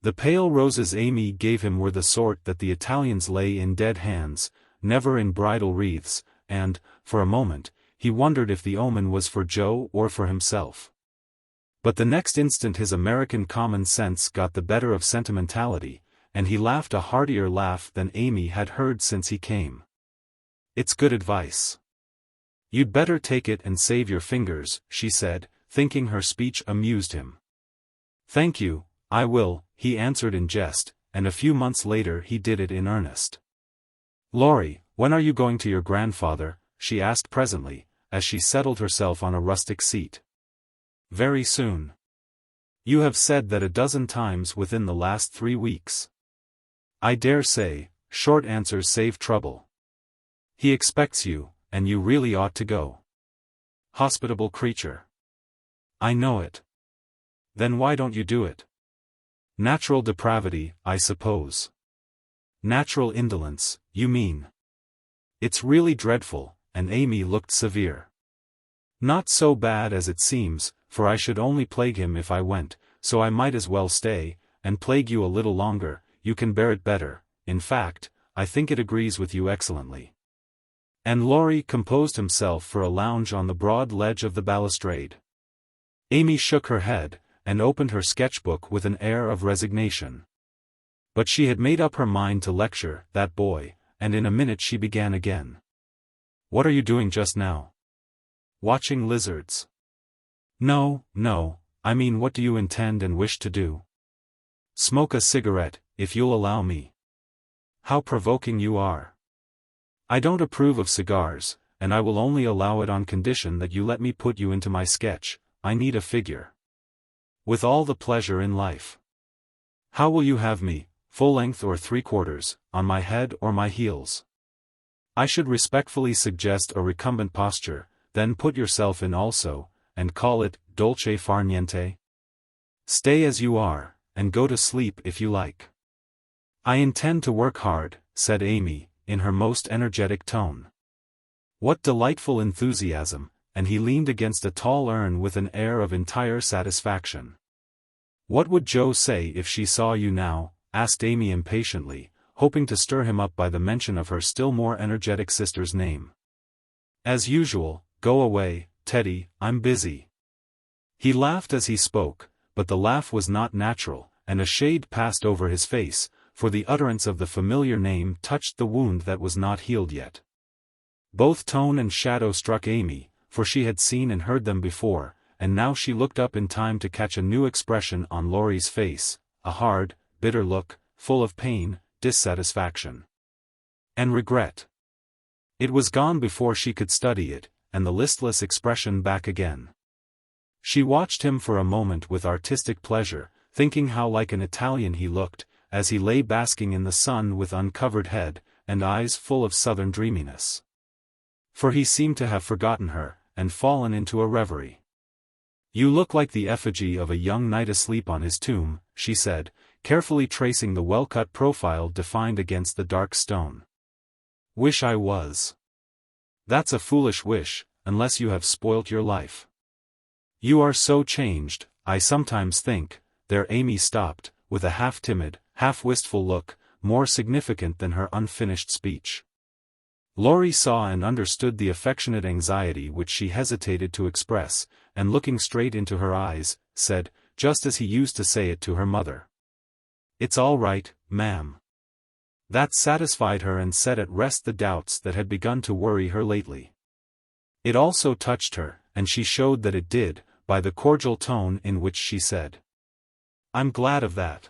The pale roses Amy gave him were the sort that the Italians lay in dead hands, never in bridal wreaths, and, for a moment, he wondered if the omen was for Jo or for himself. But the next instant his American common sense got the better of sentimentality, and he laughed a heartier laugh than Amy had heard since he came. It's good advice. You'd better take it and save your fingers, she said, thinking her speech amused him. Thank you, I will, he answered in jest, and a few months later he did it in earnest. Laurie, when are you going to your grandfather? She asked presently, as she settled herself on a rustic seat. Very soon. You have said that a dozen times within the last 3 weeks. I dare say, short answers save trouble. He expects you, and you really ought to go. Hospitable creature. I know it. Then why don't you do it? Natural depravity, I suppose. Natural indolence, you mean. It's really dreadful, and Amy looked severe. Not so bad as it seems, for I should only plague him if I went, so I might as well stay, and plague you a little longer. You can bear it better. In fact, I think it agrees with you excellently. And Laurie composed himself for a lounge on the broad ledge of the balustrade. Amy shook her head, and opened her sketchbook with an air of resignation. But she had made up her mind to lecture that boy, and in a minute she began again. What are you doing just now? Watching lizards. No, I mean what do you intend and wish to do? Smoke a cigarette, if you'll allow me. How provoking you are. I don't approve of cigars, and I will only allow it on condition that you let me put you into my sketch. I need a figure. With all the pleasure in life. How will you have me, full length or 3/4, on my head or my heels? I should respectfully suggest a recumbent posture, then put yourself in also, and call it dolce far niente. Stay as you are, and go to sleep if you like. I intend to work hard, said Amy, in her most energetic tone. What delightful enthusiasm, and he leaned against a tall urn with an air of entire satisfaction. What would Jo say if she saw you now? Asked Amy impatiently, hoping to stir him up by the mention of her still more energetic sister's name. As usual, go away, Teddy, I'm busy. He laughed as he spoke, but the laugh was not natural, and a shade passed over his face, for the utterance of the familiar name touched the wound that was not healed yet. Both tone and shadow struck Amy, for she had seen and heard them before, and now she looked up in time to catch a new expression on Laurie's face, a hard, bitter look, full of pain, dissatisfaction, and regret. It was gone before she could study it, and the listless expression back again. She watched him for a moment with artistic pleasure, thinking how like an Italian he looked, as he lay basking in the sun with uncovered head, and eyes full of southern dreaminess. For he seemed to have forgotten her, and fallen into a reverie. "You look like the effigy of a young knight asleep on his tomb," she said, carefully tracing the well-cut profile defined against the dark stone. "Wish I was. That's a foolish wish, unless you have spoilt your life. You are so changed, I sometimes think." There Amy stopped, with a half-timid, half-wistful look, more significant than her unfinished speech. Laurie saw and understood the affectionate anxiety which she hesitated to express, and looking straight into her eyes, said, just as he used to say it to her mother, "It's all right, ma'am." That satisfied her and set at rest the doubts that had begun to worry her lately. It also touched her, and she showed that it did, by the cordial tone in which she said, "I'm glad of that.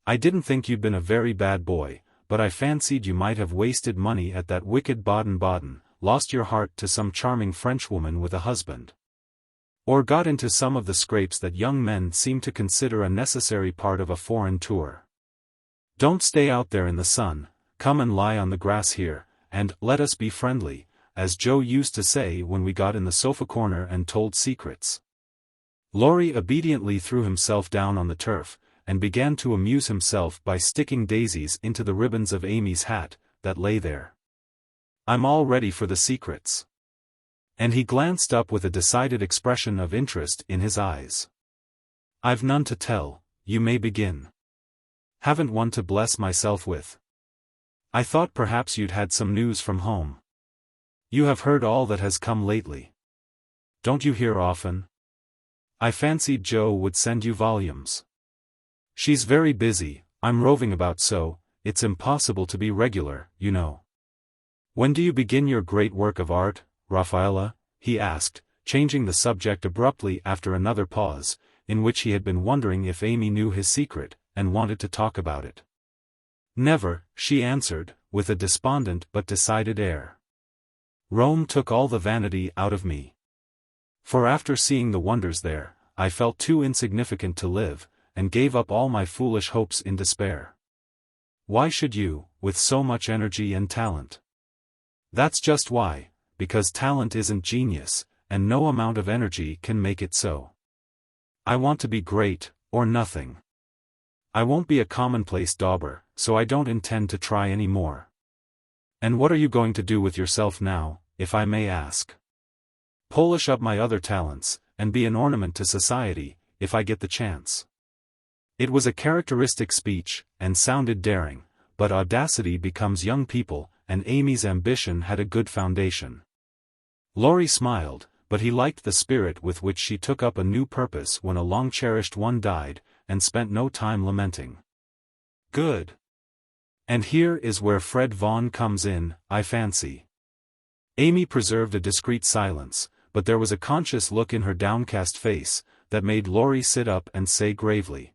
I didn't think you'd been a very bad boy, but I fancied you might have wasted money at that wicked Baden-Baden, lost your heart to some charming Frenchwoman with a husband, or got into some of the scrapes that young men seem to consider a necessary part of a foreign tour. Don't stay out there in the sun, come and lie on the grass here, and let us be friendly, as Joe used to say when we got in the sofa corner and told secrets." Laurie obediently threw himself down on the turf, and began to amuse himself by sticking daisies into the ribbons of Amy's hat, that lay there. "I'm all ready for the secrets." And he glanced up with a decided expression of interest in his eyes. "I've none to tell, you may begin. Haven't one to bless myself with. I thought perhaps you'd had some news from home. You have heard all that has come lately. Don't you hear often? I fancied Joe would send you volumes. She's very busy, I'm roving about so, it's impossible to be regular, you know." "When do you begin your great work of art, Raffaella?" he asked, changing the subject abruptly after another pause, in which he had been wondering if Amy knew his secret, and wanted to talk about it. "Never," she answered, with a despondent but decided air. "Rome took all the vanity out of me. For after seeing the wonders there, I felt too insignificant to live, and gave up all my foolish hopes in despair." "Why should you, with so much energy and talent?" "That's just why, because talent isn't genius, and no amount of energy can make it so. I want to be great, or nothing. I won't be a commonplace dauber, so I don't intend to try any more." "And what are you going to do with yourself now, if I may ask?" "Polish up my other talents, and be an ornament to society, if I get the chance." It was a characteristic speech, and sounded daring, but audacity becomes young people, and Amy's ambition had a good foundation. Laurie smiled, but he liked the spirit with which she took up a new purpose when a long-cherished one died, and spent no time lamenting. "Good. And here is where Fred Vaughan comes in, I fancy." Amy preserved a discreet silence, but there was a conscious look in her downcast face, that made Laurie sit up and say gravely,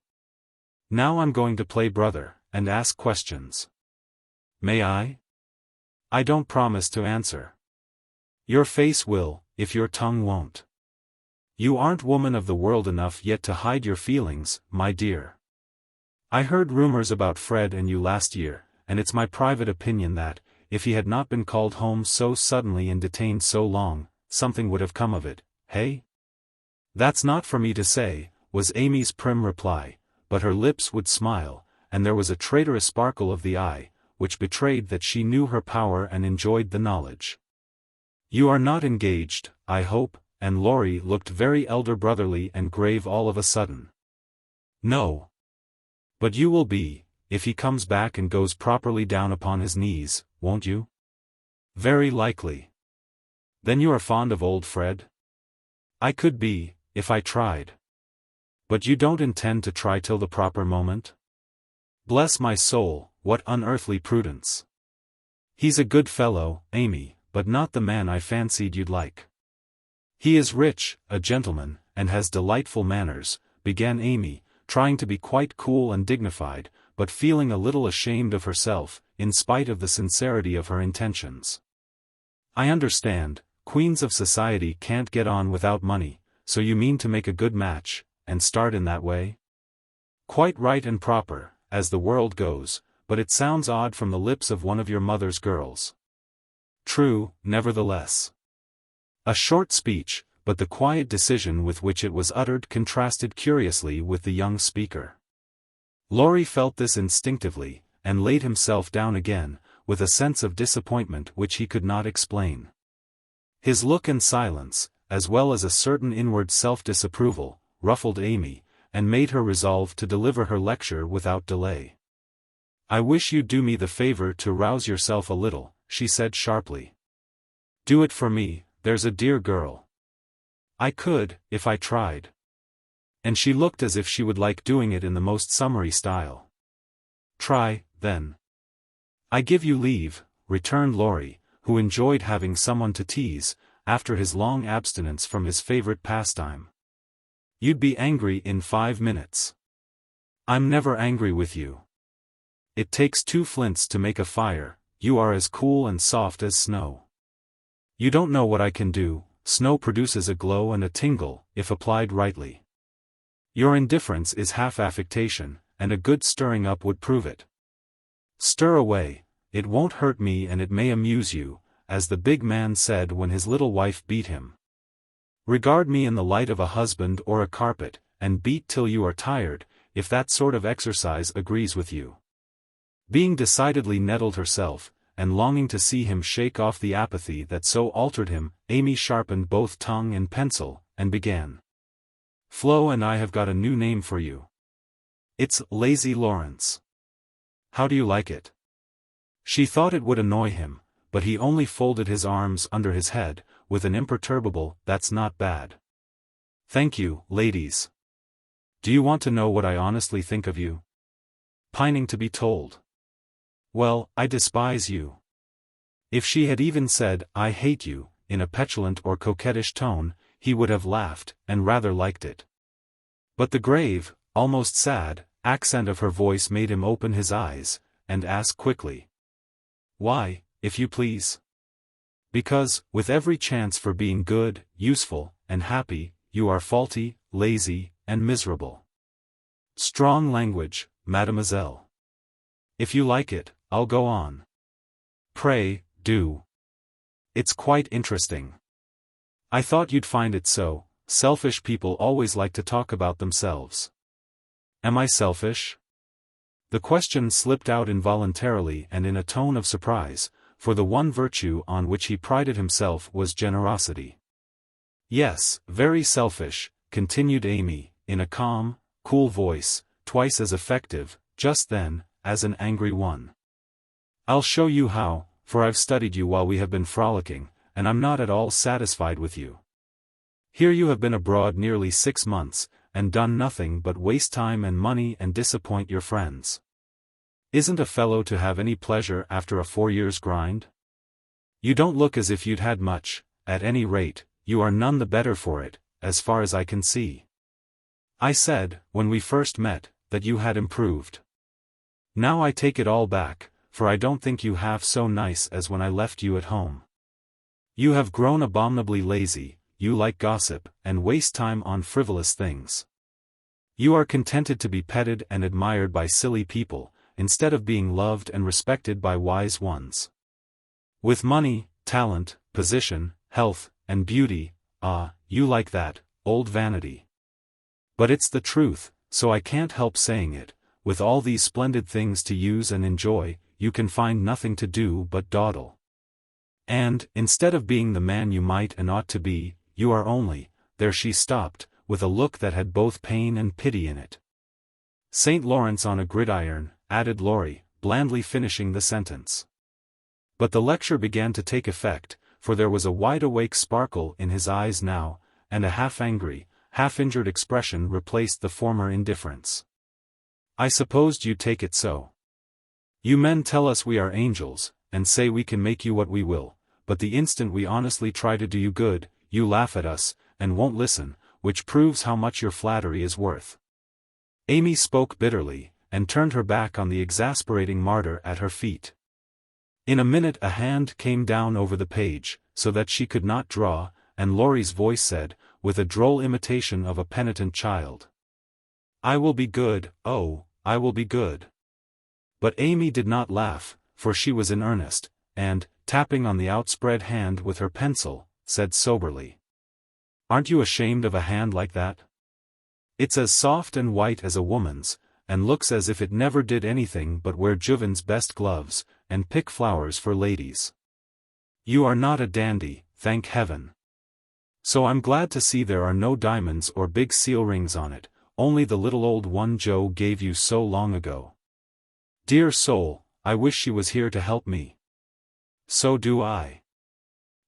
"Now I'm going to play brother, and ask questions. May I?" "I don't promise to answer. Your face will, if your tongue won't. You aren't woman of the world enough yet to hide your feelings, my dear. I heard rumors about Fred and you last year, and it's my private opinion that, if he had not been called home so suddenly and detained so long, something would have come of it, hey?" "That's not for me to say," was Amy's prim reply, but her lips would smile, and there was a traitorous sparkle of the eye, which betrayed that she knew her power and enjoyed the knowledge. "You are not engaged, I hope," and Laurie looked very elder-brotherly and grave all of a sudden. "No. But you will be, if he comes back and goes properly down upon his knees, won't you?" "Very likely." "Then you are fond of old Fred?" "I could be, if I tried." "But you don't intend to try till the proper moment?" "Bless my soul, what unearthly prudence! He's a good fellow, Amy, but not the man I fancied you'd like. He is rich, a gentleman, and has delightful manners, began Amy, trying to be quite cool and dignified, but feeling a little ashamed of herself, in spite of the sincerity of her intentions. I understand, queens of society can't get on without money, so you mean to make a good match, and start in that way? Quite right and proper, as the world goes, but it sounds odd from the lips of one of your mother's girls. True, nevertheless. A short speech, but the quiet decision with which it was uttered contrasted curiously with the young speaker. Laurie felt this instinctively, and laid himself down again, with a sense of disappointment which he could not explain. His look and silence, as well as a certain inward self-disapproval, ruffled Amy, and made her resolve to deliver her lecture without delay. "I wish you'd do me the favor to rouse yourself a little," she said sharply. "Do it for me, there's a dear girl." "I could, if I tried." And she looked as if she would like doing it in the most summary style. "Try, then." "I give you leave," returned Laurie, who enjoyed having someone to tease, after his long abstinence from his favorite pastime. "You'd be angry in 5 minutes." "I'm never angry with you. It takes 2 flints to make a fire, you are as cool and soft as snow. You don't know what I can do, snow produces a glow and a tingle, if applied rightly. Your indifference is half affectation, and a good stirring up would prove it. Stir away, it won't hurt me and it may amuse you, as the big man said when his little wife beat him. Regard me in the light of a husband or a carpet, and beat till you are tired, if that sort of exercise agrees with you." Being decidedly nettled herself, and longing to see him shake off the apathy that so altered him, Amy sharpened both tongue and pencil, and began. "Flo and I have got a new name for you. It's Lazy Laurence. How do you like it?" She thought it would annoy him, but he only folded his arms under his head, with an imperturbable, "That's not bad." "Thank you, ladies. Do you want to know what I honestly think of you?" Pining to be told. "Well, I despise you." If she had even said, "I hate you," in a petulant or coquettish tone, he would have laughed, and rather liked it. But the grave, almost sad, accent of her voice made him open his eyes, and ask quickly. "Why, if you please?" "Because, with every chance for being good, useful, and happy, you are faulty, lazy, and miserable." "Strong language, mademoiselle. If you like it, I'll go on." "Pray, do. It's quite interesting." "I thought you'd find it so, selfish people always like to talk about themselves." "Am I selfish?" The question slipped out involuntarily and in a tone of surprise, for the one virtue on which he prided himself was generosity. "Yes, very selfish," continued Amy, in a calm, cool voice, twice as effective, just then, as an angry one. "I'll show you how, for I've studied you while we have been frolicking, and I'm not at all satisfied with you. Here you have been abroad nearly 6 months, and done nothing but waste time and money and disappoint your friends. Isn't a fellow to have any pleasure after a 4 years' grind? You don't look as if you'd had much, at any rate, you are none the better for it, as far as I can see. I said, when we first met, that you had improved. Now I take it all back, for I don't think you half so nice as when I left you at home. You have grown abominably lazy, you like gossip, and waste time on frivolous things. You are contented to be petted and admired by silly people, instead of being loved and respected by wise ones. With money, talent, position, health, and beauty, you like that, old vanity. But it's the truth, so I can't help saying it, with all these splendid things to use and enjoy, you can find nothing to do but dawdle. And, instead of being the man you might and ought to be, you are only," there she stopped, with a look that had both pain and pity in it. "St. Laurence on a gridiron," added Laurie, blandly finishing the sentence. But the lecture began to take effect, for there was a wide-awake sparkle in his eyes now, and a half-angry, half-injured expression replaced the former indifference. "I supposed you'd take it so. You men tell us we are angels, and say we can make you what we will, but the instant we honestly try to do you good, you laugh at us, and won't listen, which proves how much your flattery is worth." Amy spoke bitterly, and turned her back on the exasperating martyr at her feet. In a minute a hand came down over the page, so that she could not draw, and Laurie's voice said, with a droll imitation of a penitent child, "I will be good, oh, I will be good." But Amy did not laugh, for she was in earnest, and, tapping on the outspread hand with her pencil, said soberly, "Aren't you ashamed of a hand like that? It's as soft and white as a woman's, and looks as if it never did anything but wear Juven's best gloves, and pick flowers for ladies. You are not a dandy, thank heaven. So I'm glad to see there are no diamonds or big seal rings on it, only the little old one Joe gave you so long ago. Dear soul, I wish she was here to help me." "So do I."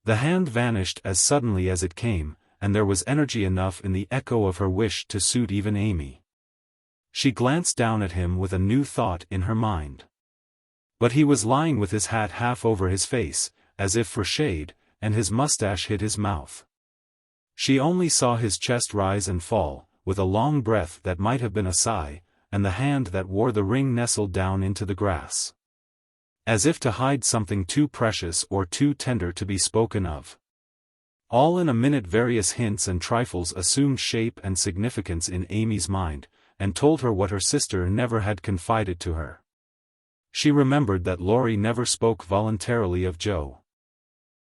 The hand vanished as suddenly as it came, and there was energy enough in the echo of her wish to suit even Amy. She glanced down at him with a new thought in her mind. But he was lying with his hat half over his face, as if for shade, and his mustache hid his mouth. She only saw his chest rise and fall, with a long breath that might have been a sigh, and the hand that wore the ring nestled down into the grass, as if to hide something too precious or too tender to be spoken of. All in a minute various hints and trifles assumed shape and significance in Amy's mind, and told her what her sister never had confided to her. She remembered that Laurie never spoke voluntarily of Joe.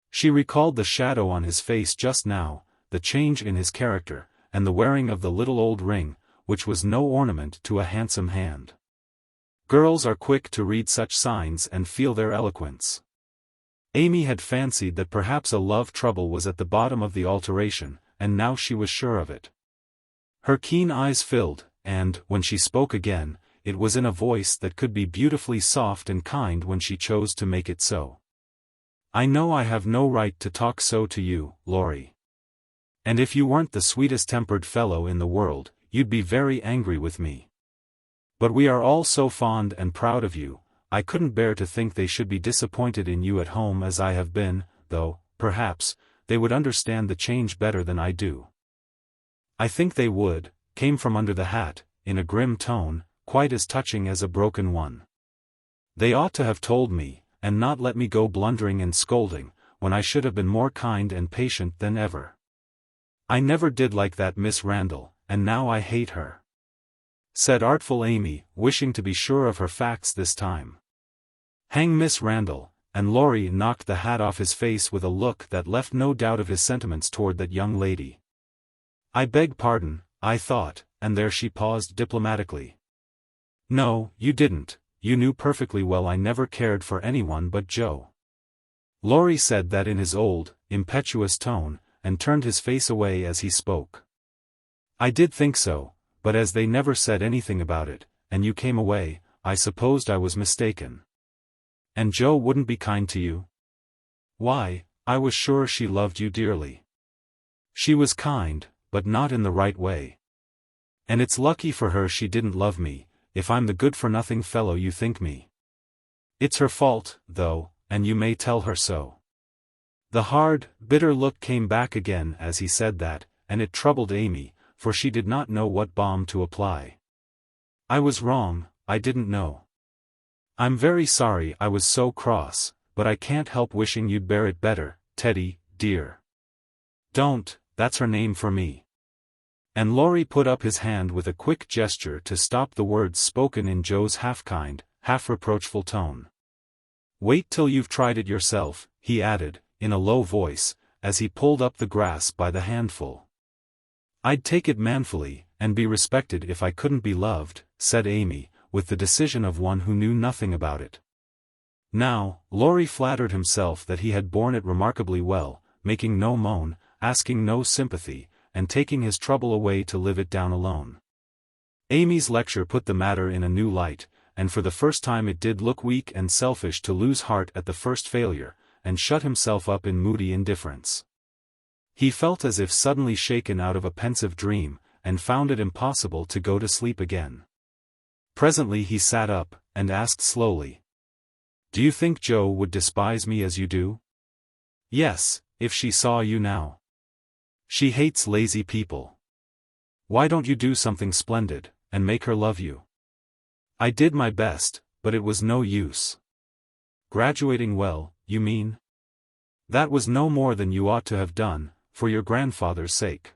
She recalled the shadow on his face just now, the change in his character, and the wearing of the little old ring, which was no ornament to a handsome hand. Girls are quick to read such signs and feel their eloquence. Amy had fancied that perhaps a love trouble was at the bottom of the alteration, and now she was sure of it. Her keen eyes filled, and, when she spoke again, it was in a voice that could be beautifully soft and kind when she chose to make it so. "I know I have no right to talk so to you, Laurie. And if you weren't the sweetest-tempered fellow in the world, you'd be very angry with me. But we are all so fond and proud of you, I couldn't bear to think they should be disappointed in you at home as I have been, though, perhaps, they would understand the change better than I do." "I think they would," came from under the hat, in a grim tone, quite as touching as a broken one. "They ought to have told me, and not let me go blundering and scolding, when I should have been more kind and patient than ever. I never did like that Miss Randall, and now I hate her," said artful Amy, wishing to be sure of her facts this time. "Hang Miss Randall," and Laurie knocked the hat off his face with a look that left no doubt of his sentiments toward that young lady. "I beg pardon, I thought," and there she paused diplomatically. "No, you didn't, you knew perfectly well I never cared for anyone but Joe." Laurie said that in his old, impetuous tone, and turned his face away as he spoke. "I did think so, but as they never said anything about it, and you came away, I supposed I was mistaken. And Joe wouldn't be kind to you?" "Why, I was sure she loved you dearly. She was kind, but not in the right way. And it's lucky for her she didn't love me, if I'm the good-for-nothing fellow you think me. It's her fault, though, and you may tell her so." The hard, bitter look came back again as he said that, and it troubled Amy, for she did not know what balm to apply. "I was wrong, I didn't know. I'm very sorry I was so cross, but I can't help wishing you'd bear it better, Teddy, dear. Don't, that's her name for me." And Laurie put up his hand with a quick gesture to stop the words spoken in Joe's half-kind, half-reproachful tone. "Wait till you've tried it yourself," he added, in a low voice, as he pulled up the grass by the handful. "I'd take it manfully, and be respected if I couldn't be loved," said Amy, with the decision of one who knew nothing about it. Now, Laurie flattered himself that he had borne it remarkably well, making no moan, asking no sympathy, and taking his trouble away to live it down alone. Amy's lecture put the matter in a new light, and for the first time it did look weak and selfish to lose heart at the first failure, and shut himself up in moody indifference. He felt as if suddenly shaken out of a pensive dream, and found it impossible to go to sleep again. Presently he sat up, and asked slowly, "Do you think Joe would despise me as you do?" Yes, if she saw you now. She hates lazy people. Why don't you do something splendid, and make her love you? I did my best, but it was no use. Graduating well, you mean? That was no more than you ought to have done, for your grandfather's sake.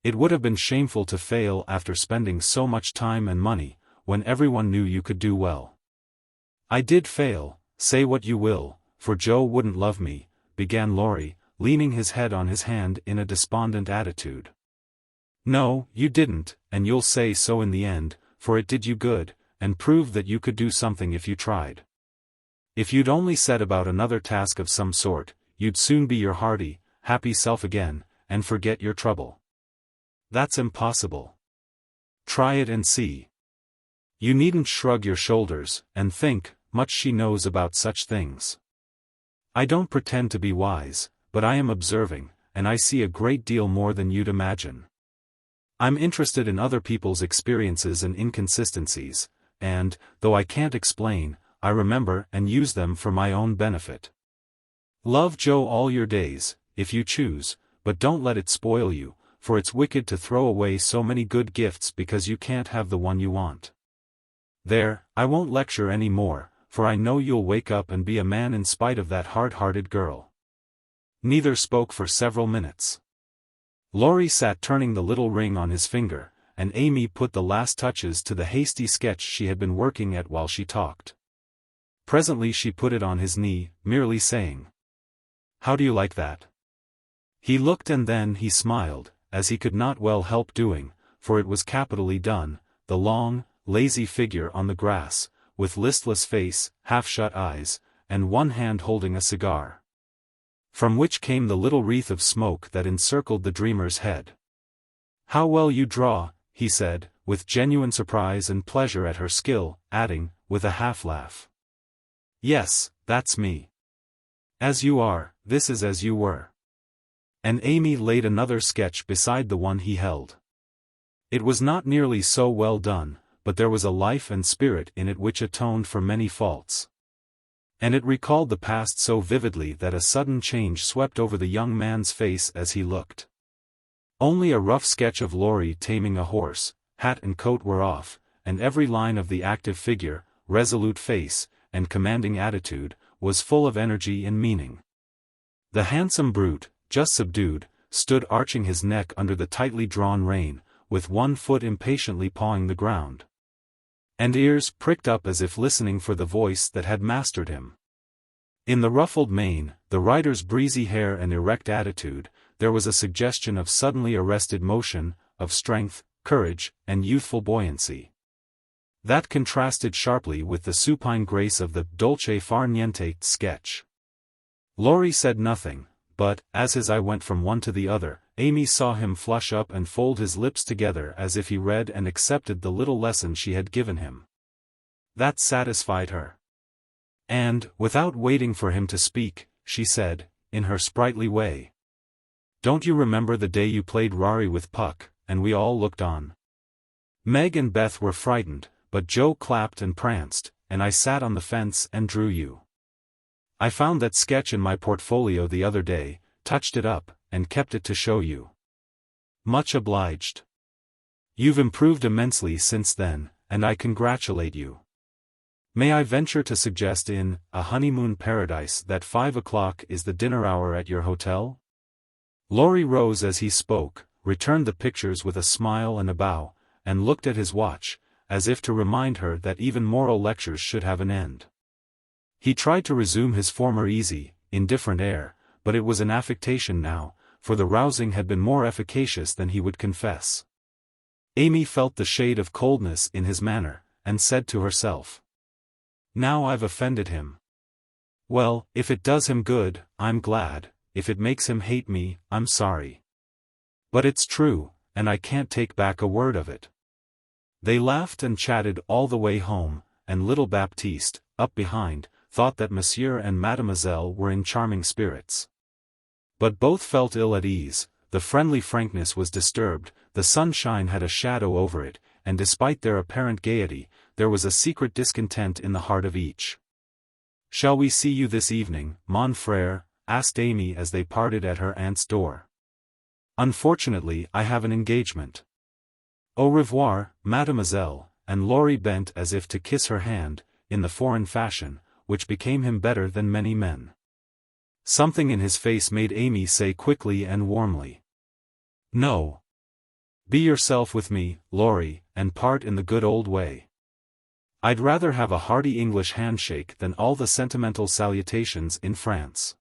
It would have been shameful to fail after spending so much time and money, when everyone knew you could do well. I did fail, say what you will, for Joe wouldn't love me, began Laurie, leaning his head on his hand in a despondent attitude. No, you didn't, and you'll say so in the end, for it did you good, and proved that you could do something if you tried. If you'd only set about another task of some sort, you'd soon be your hearty, happy self again, and forget your trouble. That's impossible. Try it and see. You needn't shrug your shoulders, and think, much she knows about such things. I don't pretend to be wise, but I am observing, and I see a great deal more than you'd imagine. I'm interested in other people's experiences and inconsistencies, and, though I can't explain, I remember and use them for my own benefit. Love Joe all your days, if you choose, but don't let it spoil you, for it's wicked to throw away so many good gifts because you can't have the one you want. There, I won't lecture any more, for I know you'll wake up and be a man in spite of that hard-hearted girl. Neither spoke for several minutes. Laurie sat turning the little ring on his finger, and Amy put the last touches to the hasty sketch she had been working at while she talked. Presently she put it on his knee, merely saying, "How do you like that?" He looked and then he smiled, as he could not well help doing, for it was capitally done, the long, lazy figure on the grass, with listless face, half-shut eyes, and one hand holding a cigar, from which came the little wreath of smoke that encircled the dreamer's head. "How well you draw," he said, with genuine surprise and pleasure at her skill, adding, with a half-laugh, "Yes, that's me. As you are, this is as you were." And Amy laid another sketch beside the one he held. It was not nearly so well done, but there was a life and spirit in it which atoned for many faults. And it recalled the past so vividly that a sudden change swept over the young man's face as he looked. Only a rough sketch of Laurie taming a horse, hat and coat were off, and every line of the active figure, resolute face, and commanding attitude, was full of energy and meaning. The handsome brute, just subdued, stood arching his neck under the tightly drawn rein, with one foot impatiently pawing the ground, and ears pricked up as if listening for the voice that had mastered him. In the ruffled mane, the rider's breezy hair and erect attitude, there was a suggestion of suddenly arrested motion, of strength, courage, and youthful buoyancy. That contrasted sharply with the supine grace of the dolce far niente sketch. Laurie said nothing, but, as his eye went from one to the other, Amy saw him flush up and fold his lips together as if he read and accepted the little lesson she had given him. That satisfied her. And, without waiting for him to speak, she said, in her sprightly way, "Don't you remember the day you played Rari with Puck, and we all looked on? Meg and Beth were frightened, but Joe clapped and pranced, and I sat on the fence and drew you. I found that sketch in my portfolio the other day, touched it up, and kept it to show you. Much obliged. You've improved immensely since then, and I congratulate you. May I venture to suggest in A Honeymoon Paradise that 5 o'clock is the dinner hour at your hotel?" Laurie rose as he spoke, returned the pictures with a smile and a bow, and looked at his watch, as if to remind her that even moral lectures should have an end. He tried to resume his former easy, indifferent air, but it was an affectation now, for the rousing had been more efficacious than he would confess. Amy felt the shade of coldness in his manner, and said to herself, "Now I've offended him. Well, if it does him good, I'm glad, if it makes him hate me, I'm sorry. But it's true, and I can't take back a word of it." They laughed and chatted all the way home, and little Baptiste, up behind, thought that Monsieur and Mademoiselle were in charming spirits. But both felt ill at ease, the friendly frankness was disturbed, the sunshine had a shadow over it, and despite their apparent gaiety, there was a secret discontent in the heart of each. "Shall we see you this evening, mon frère?" asked Amy as they parted at her aunt's door. "Unfortunately, I have an engagement." "Au revoir, mademoiselle," and Laurie bent as if to kiss her hand, in the foreign fashion, which became him better than many men. Something in his face made Amy say quickly and warmly, "No. Be yourself with me, Laurie, and part in the good old way. I'd rather have a hearty English handshake than all the sentimental salutations in France.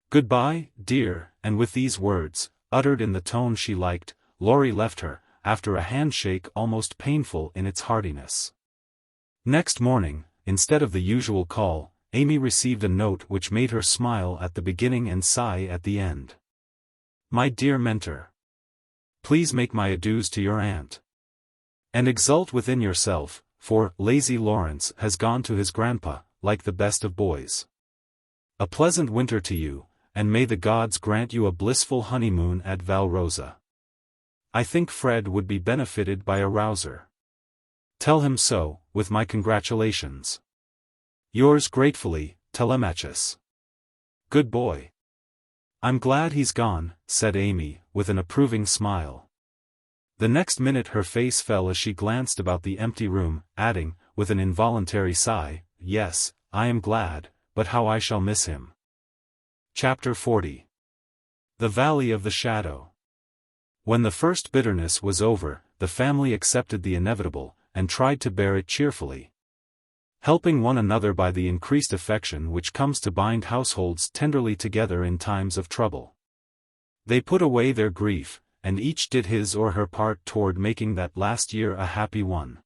Goodbye, dear," and with these words, uttered in the tone she liked, Laurie left her, after a handshake almost painful in its heartiness. Next morning, instead of the usual call, Amy received a note which made her smile at the beginning and sigh at the end. "My dear mentor. Please make my adieus to your aunt. And exult within yourself, for lazy Laurence has gone to his grandpa, like the best of boys. A pleasant winter to you, and may the gods grant you a blissful honeymoon at Valrosa. I think Fred would be benefited by a rouser. Tell him so, with my congratulations. Yours gratefully, Telemachus. Good boy." "I'm glad he's gone," said Amy, with an approving smile. The next minute her face fell as she glanced about the empty room, adding, with an involuntary sigh, "Yes, I am glad, but how I shall miss him." Chapter 40. The Valley of the Shadow. When the first bitterness was over, the family accepted the inevitable, and tried to bear it cheerfully, helping one another by the increased affection which comes to bind households tenderly together in times of trouble. They put away their grief, and each did his or her part toward making that last year a happy one.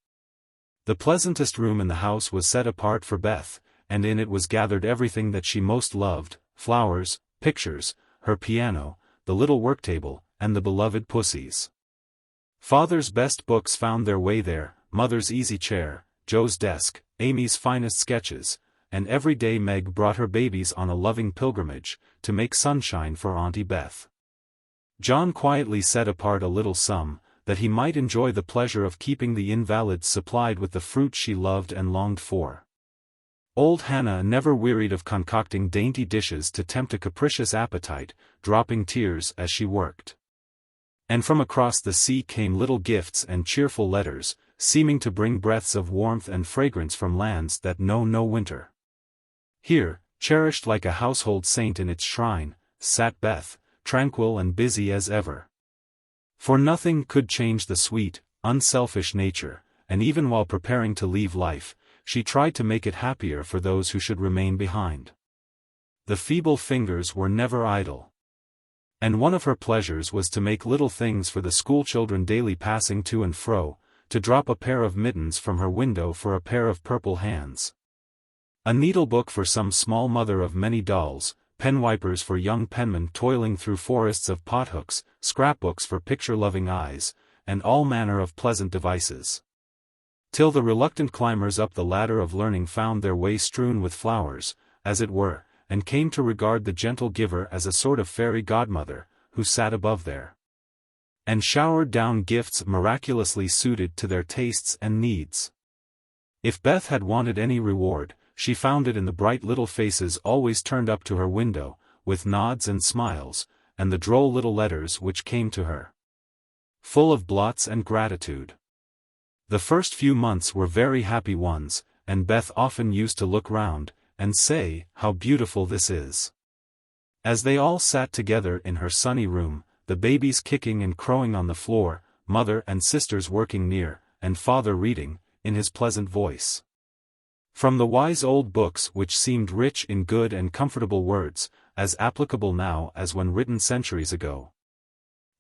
The pleasantest room in the house was set apart for Beth, and in it was gathered everything that she most loved: flowers, pictures, her piano, the little worktable, and the beloved pussies. Father's best books found their way there, Mother's easy chair, Joe's desk, Amy's finest sketches, and every day Meg brought her babies on a loving pilgrimage, to make sunshine for Auntie Beth. John quietly set apart a little sum, that he might enjoy the pleasure of keeping the invalids supplied with the fruit she loved and longed for. Old Hannah never wearied of concocting dainty dishes to tempt a capricious appetite, dropping tears as she worked. And from across the sea came little gifts and cheerful letters, seeming to bring breaths of warmth and fragrance from lands that know no winter. Here, cherished like a household saint in its shrine, sat Beth, tranquil and busy as ever. For nothing could change the sweet, unselfish nature, and even while preparing to leave life, she tried to make it happier for those who should remain behind. The feeble fingers were never idle. And one of her pleasures was to make little things for the schoolchildren daily passing to and fro, to drop a pair of mittens from her window for a pair of purple hands, a needlebook for some small mother of many dolls, pen wipers for young penmen toiling through forests of pothooks, scrapbooks for picture-loving eyes, and all manner of pleasant devices. Till the reluctant climbers up the ladder of learning found their way strewn with flowers, as it were, and came to regard the gentle giver as a sort of fairy godmother, who sat above there, and showered down gifts miraculously suited to their tastes and needs. If Beth had wanted any reward, she found it in the bright little faces always turned up to her window, with nods and smiles, and the droll little letters which came to her, full of blots and gratitude. The first few months were very happy ones, and Beth often used to look round, and say, "How beautiful this is." As they all sat together in her sunny room, the babies kicking and crowing on the floor, mother and sisters working near, and father reading, in his pleasant voice, from the wise old books which seemed rich in good and comfortable words, as applicable now as when written centuries ago.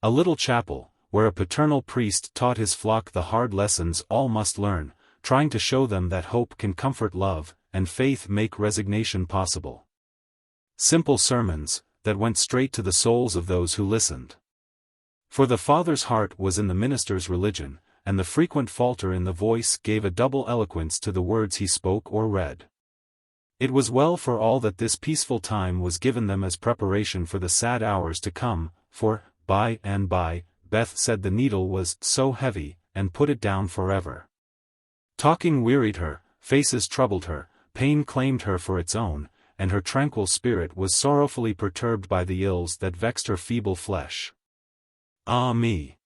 A little chapel, where a paternal priest taught his flock the hard lessons all must learn, trying to show them that hope can comfort love, and faith make resignation possible. Simple sermons, that went straight to the souls of those who listened. For the father's heart was in the minister's religion, and the frequent falter in the voice gave a double eloquence to the words he spoke or read. It was well for all that this peaceful time was given them as preparation for the sad hours to come, for, by and by, Beth said the needle was so heavy, and put it down forever. Talking wearied her, faces troubled her, pain claimed her for its own, and her tranquil spirit was sorrowfully perturbed by the ills that vexed her feeble flesh. Ah me!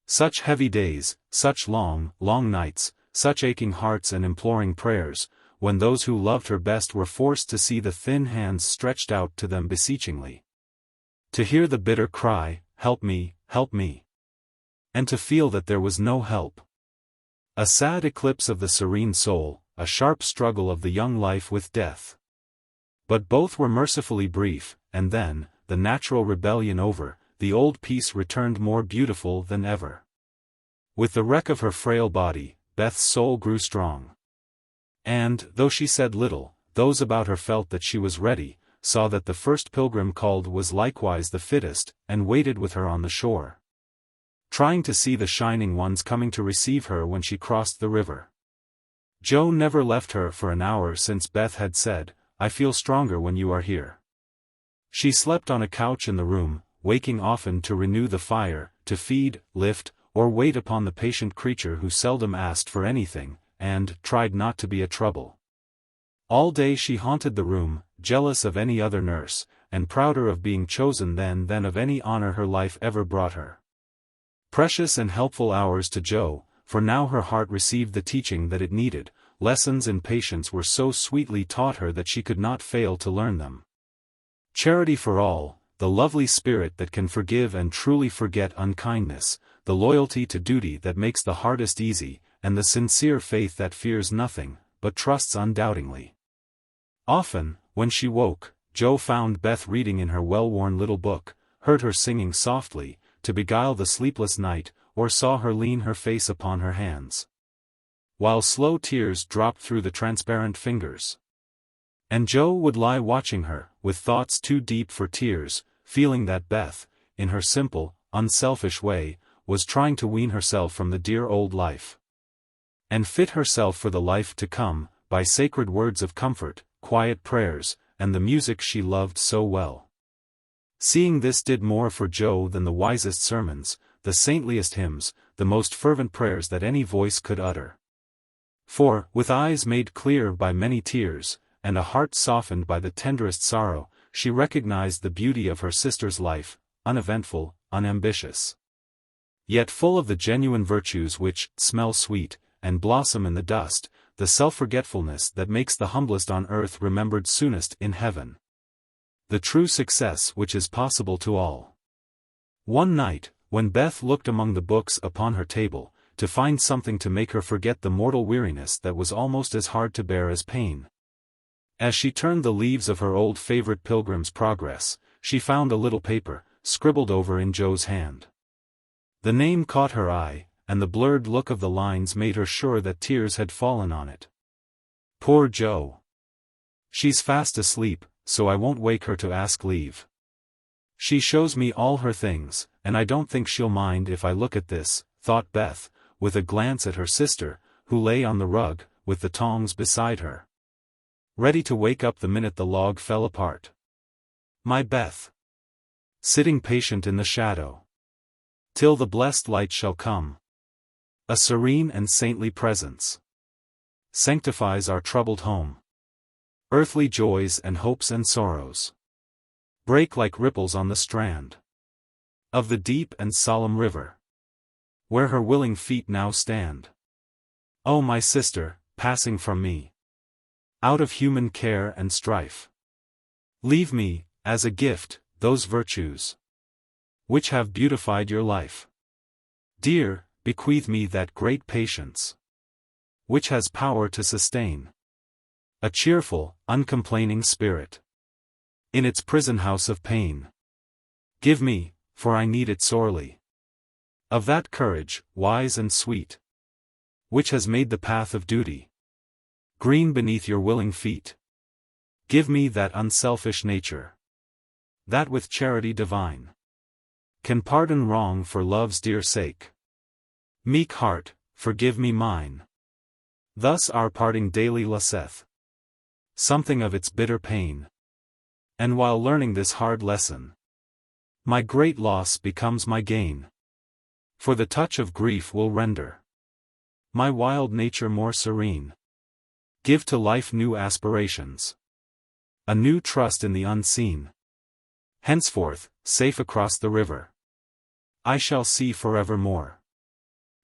Such heavy days, such long, long nights, such aching hearts and imploring prayers, when those who loved her best were forced to see the thin hands stretched out to them beseechingly. To hear the bitter cry, "Help me, help me!" And to feel that there was no help. A sad eclipse of the serene soul, a sharp struggle of the young life with death. But both were mercifully brief, and then, the natural rebellion over, the old peace returned more beautiful than ever. With the wreck of her frail body, Beth's soul grew strong. And, though she said little, those about her felt that she was ready, saw that the first pilgrim called was likewise the fittest, and waited with her on the shore, trying to see the shining ones coming to receive her when she crossed the river. Joe never left her for an hour since Beth had said, "I feel stronger when you are here." She slept on a couch in the room, waking often to renew the fire, to feed, lift, or wait upon the patient creature who seldom asked for anything, and tried not to be a trouble. All day she haunted the room, jealous of any other nurse, and prouder of being chosen than of any honor her life ever brought her. Precious and helpful hours to Joe, for now her heart received the teaching that it needed. Lessons in patience were so sweetly taught her that she could not fail to learn them. Charity for all, the lovely spirit that can forgive and truly forget unkindness, the loyalty to duty that makes the hardest easy, and the sincere faith that fears nothing, but trusts undoubtingly. Often, when she woke, Joe found Beth reading in her well-worn little book, heard her singing softly, to beguile the sleepless night, or saw her lean her face upon her hands, while slow tears dropped through the transparent fingers. And Joe would lie watching her, with thoughts too deep for tears, feeling that Beth, in her simple, unselfish way, was trying to wean herself from the dear old life, and fit herself for the life to come, by sacred words of comfort, quiet prayers, and the music she loved so well. Seeing this did more for Joe than the wisest sermons, the saintliest hymns, the most fervent prayers that any voice could utter. For, with eyes made clear by many tears, and a heart softened by the tenderest sorrow, she recognized the beauty of her sister's life, uneventful, unambitious, yet full of the genuine virtues which smell sweet, and blossom in the dust, the self-forgetfulness that makes the humblest on earth remembered soonest in heaven. The true success which is possible to all. One night, when Beth looked among the books upon her table, to find something to make her forget the mortal weariness that was almost as hard to bear as pain. As she turned the leaves of her old favorite Pilgrim's Progress, she found a little paper, scribbled over in Joe's hand. The name caught her eye, and the blurred look of the lines made her sure that tears had fallen on it. Poor Joe! She's fast asleep, so I won't wake her to ask leave. She shows me all her things, and I don't think she'll mind if I look at this, thought Beth, with a glance at her sister, who lay on the rug, with the tongs beside her, ready to wake up the minute the log fell apart. My Beth! Sitting patient in the shadow, till the blessed light shall come. A serene and saintly presence sanctifies our troubled home. Earthly joys and hopes and sorrows break like ripples on the strand of the deep and solemn river, where her willing feet now stand. O my sister, passing from me, out of human care and strife, leave me, as a gift, those virtues which have beautified your life. Dear, bequeath me that great patience which has power to sustain a cheerful, uncomplaining spirit in its prison house of pain. Give me, for I need it sorely, of that courage, wise and sweet, which has made the path of duty green beneath your willing feet. Give me that unselfish nature, that with charity divine can pardon wrong for love's dear sake. Meek heart, forgive me mine. Thus our parting daily lasseth something of its bitter pain. And while learning this hard lesson, my great loss becomes my gain. For the touch of grief will render my wild nature more serene, give to life new aspirations, A new trust in the unseen. Henceforth, safe across the river, I shall see forevermore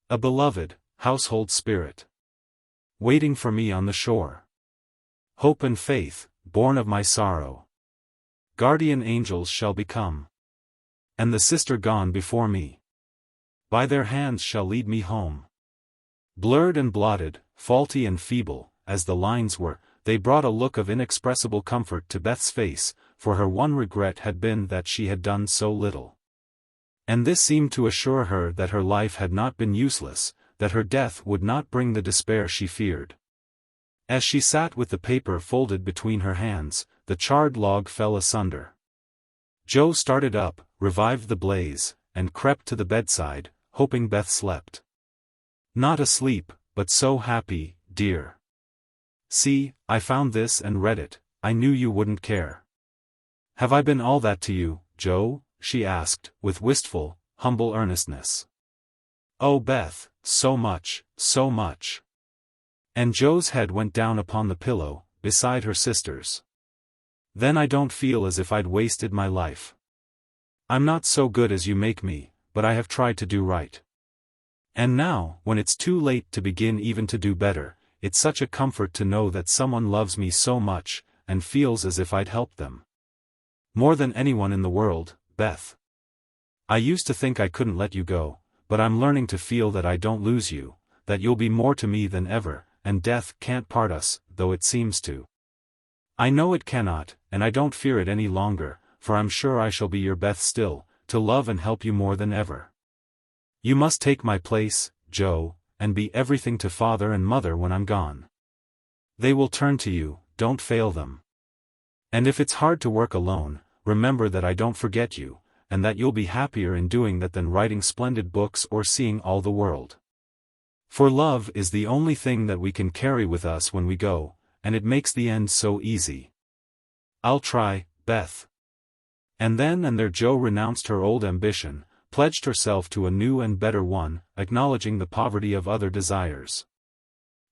a beloved, household spirit, waiting for me on the shore. Hope and faith, born of my sorrow, guardian angels shall become, and the sister gone before me, by their hands shall lead me home. Blurred and blotted, faulty and feeble, as the lines were, they brought a look of inexpressible comfort to Beth's face, for her one regret had been that she had done so little. And this seemed to assure her that her life had not been useless, that her death would not bring the despair she feared. As she sat with the paper folded between her hands, the charred log fell asunder. Joe started up, revived the blaze, and crept to the bedside, hoping Beth slept. Not asleep, but so happy, dear. See, I found this and read it. I knew you wouldn't care. Have I been all that to you, Joe? She asked, with wistful, humble earnestness. Oh Beth, so much, so much. And Joe's head went down upon the pillow, beside her sister's. Then I don't feel as if I'd wasted my life. I'm not so good as you make me, but I have tried to do right. And now, when it's too late to begin even to do better, it's such a comfort to know that someone loves me so much, and feels as if I'd helped them. More than anyone in the world, Beth. I used to think I couldn't let you go, but I'm learning to feel that I don't lose you, that you'll be more to me than ever, and death can't part us, though it seems to. I know it cannot, and I don't fear it any longer, for I'm sure I shall be your Beth still, to love and help you more than ever. You must take my place, Joe, and be everything to father and mother when I'm gone. They will turn to you, don't fail them. And if it's hard to work alone, remember that I don't forget you, and that you'll be happier in doing that than writing splendid books or seeing all the world. For love is the only thing that we can carry with us when we go, and it makes the end so easy. I'll try, Beth. And then and there Joe renounced her old ambition, pledged herself to a new and better one, acknowledging the poverty of other desires,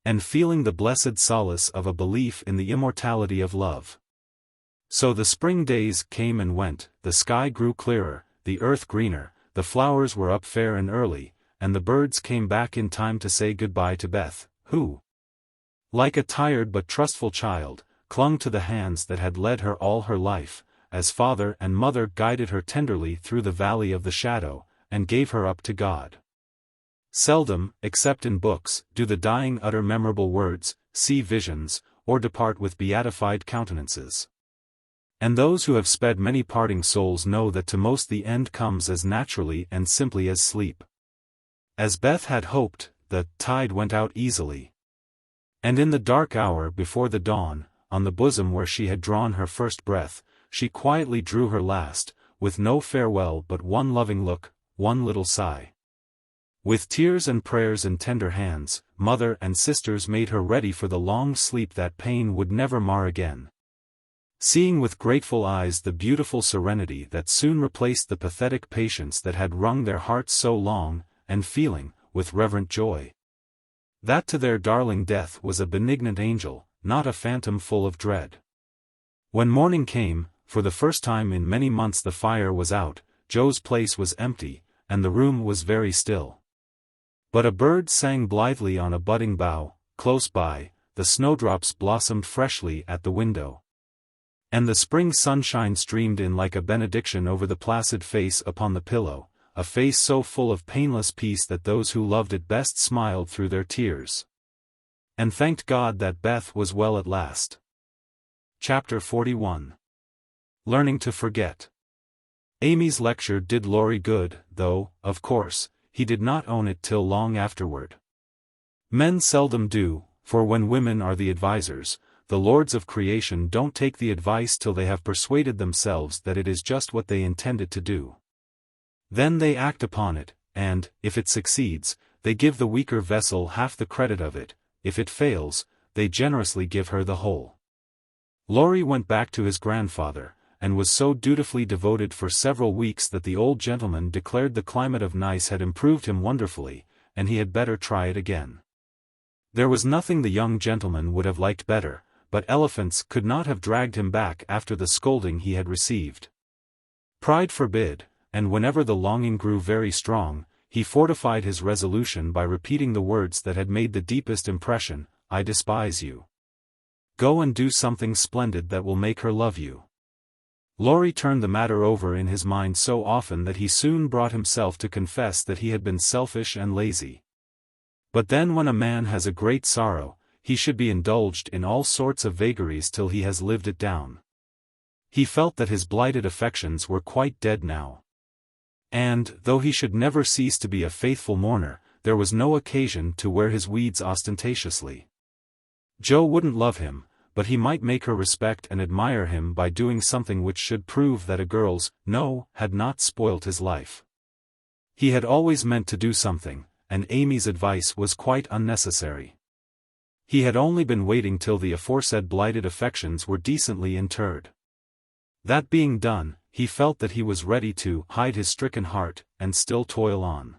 and feeling the blessed solace of a belief in the immortality of love. So the spring days came and went, the sky grew clearer, the earth greener, the flowers were up fair and early, and the birds came back in time to say goodbye to Beth, who, like a tired but trustful child, clung to the hands that had led her all her life, as father and mother guided her tenderly through the valley of the shadow, and gave her up to God. Seldom, except in books, do the dying utter memorable words, see visions, or depart with beatified countenances. And those who have sped many parting souls know that to most the end comes as naturally and simply as sleep. As Beth had hoped, the tide went out easily. And in the dark hour before the dawn, on the bosom where she had drawn her first breath, she quietly drew her last, with no farewell but one loving look, one little sigh. With tears and prayers and tender hands, mother and sisters made her ready for the long sleep that pain would never mar again. Seeing with grateful eyes the beautiful serenity that soon replaced the pathetic patience that had wrung their hearts so long, and feeling, with reverent joy, that to their darling death was a benignant angel, not a phantom full of dread. When morning came, for the first time in many months the fire was out, Joe's place was empty, and the room was very still. But a bird sang blithely on a budding bough, close by, the snowdrops blossomed freshly at the window, and the spring sunshine streamed in like a benediction over the placid face upon the pillow, a face so full of painless peace that those who loved it best smiled through their tears, and thanked God that Beth was well at last. Chapter 41. Learning to Forget. Amy's lecture did Laurie good, though, of course, he did not own it till long afterward. Men seldom do, for when women are the advisers, the lords of creation don't take the advice till they have persuaded themselves that it is just what they intended to do. Then they act upon it, and, if it succeeds, they give the weaker vessel half the credit of it; if it fails, they generously give her the whole. Laurie went back to his grandfather, and was so dutifully devoted for several weeks that the old gentleman declared the climate of Nice had improved him wonderfully, and he had better try it again. There was nothing the young gentleman would have liked better, but elephants could not have dragged him back after the scolding he had received. Pride forbid, and whenever the longing grew very strong, he fortified his resolution by repeating the words that had made the deepest impression, "I despise you. Go and do something splendid that will make her love you." Laurie turned the matter over in his mind so often that he soon brought himself to confess that he had been selfish and lazy. But then when a man has a great sorrow, he should be indulged in all sorts of vagaries till he has lived it down. He felt that his blighted affections were quite dead now. And, though he should never cease to be a faithful mourner, there was no occasion to wear his weeds ostentatiously. Jo wouldn't love him, but he might make her respect and admire him by doing something which should prove that a girl's "no" had not spoilt his life. He had always meant to do something, and Amy's advice was quite unnecessary. He had only been waiting till the aforesaid blighted affections were decently interred. That being done, he felt that he was ready to hide his stricken heart, and still toil on.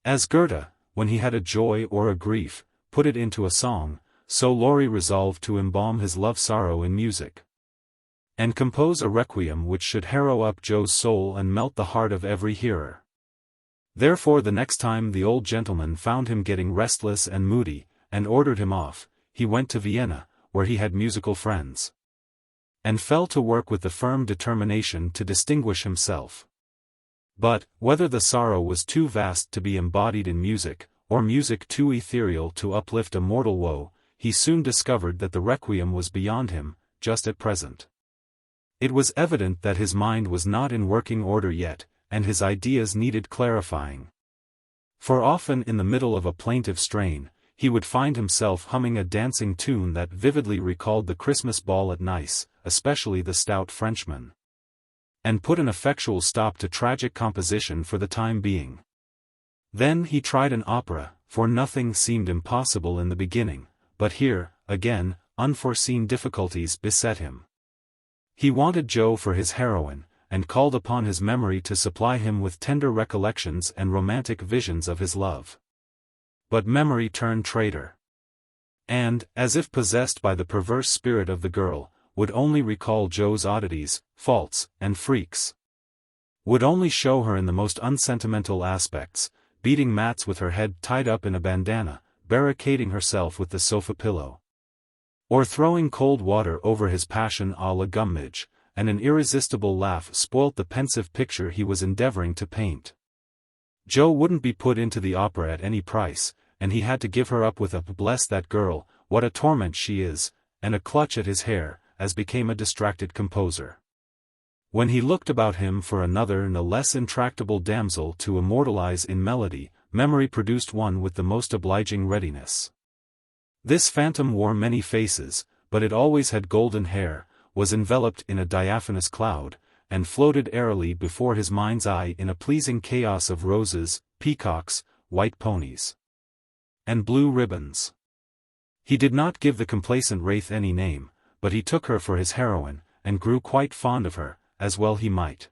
As Goethe, when he had a joy or a grief, put it into a song, so Laurie resolved to embalm his love-sorrow in music, and compose a requiem which should harrow up Jo's soul and melt the heart of every hearer. Therefore the next time the old gentleman found him getting restless and moody, and ordered him off, he went to Vienna, where he had musical friends, and fell to work with the firm determination to distinguish himself. But, whether the sorrow was too vast to be embodied in music, or music too ethereal to uplift a mortal woe, he soon discovered that the requiem was beyond him, just at present. It was evident that his mind was not in working order yet, and his ideas needed clarifying. For often in the middle of a plaintive strain, he would find himself humming a dancing tune that vividly recalled the Christmas ball at Nice, especially the Stout Frenchman, and put an effectual stop to tragic composition for the time being. Then he tried an opera, for nothing seemed impossible in the beginning, but here, again, unforeseen difficulties beset him. He wanted Jo for his heroine, and called upon his memory to supply him with tender recollections and romantic visions of his love. But memory turned traitor, and, as if possessed by the perverse spirit of the girl, would only recall Jo's oddities, faults, and freaks. Would only show her in the most unsentimental aspects, beating mats with her head tied up in a bandana, barricading herself with the sofa pillow, or throwing cold water over his passion à la Gummidge, and an irresistible laugh spoilt the pensive picture he was endeavoring to paint. Jo wouldn't be put into the opera at any price, and he had to give her up with a "bless that girl, what a torment she is," and a clutch at his hair, as became a distracted composer. When he looked about him for another no less intractable damsel to immortalize in melody, memory produced one with the most obliging readiness. This phantom wore many faces, but it always had golden hair, was enveloped in a diaphanous cloud, and floated airily before his mind's eye in a pleasing chaos of roses, peacocks, white ponies, and blue ribbons. He did not give the complacent wraith any name, but he took her for his heroine, and grew quite fond of her, as well he might.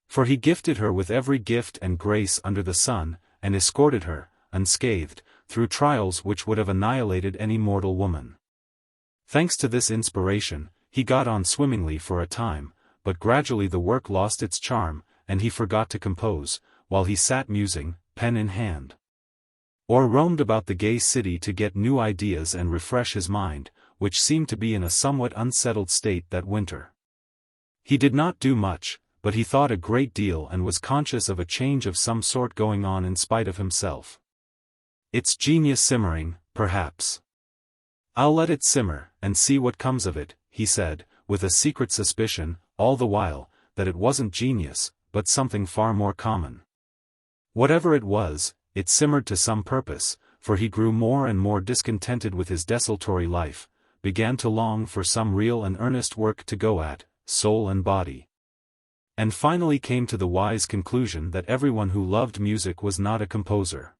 For he gifted her with every gift and grace under the sun, and escorted her, unscathed, through trials which would have annihilated any mortal woman. Thanks to this inspiration, he got on swimmingly for a time, but gradually the work lost its charm, and he forgot to compose, while he sat musing, pen in hand, or roamed about the gay city to get new ideas and refresh his mind, which seemed to be in a somewhat unsettled state that winter. He did not do much, but he thought a great deal and was conscious of a change of some sort going on in spite of himself. It's genius simmering, perhaps. I'll let it simmer, and see what comes of it, he said, with a secret suspicion, all the while, that it wasn't genius, but something far more common. Whatever it was, it simmered to some purpose, for he grew more and more discontented with his desultory life, began to long for some real and earnest work to go at, soul and body, and finally came to the wise conclusion that everyone who loved music was not a composer.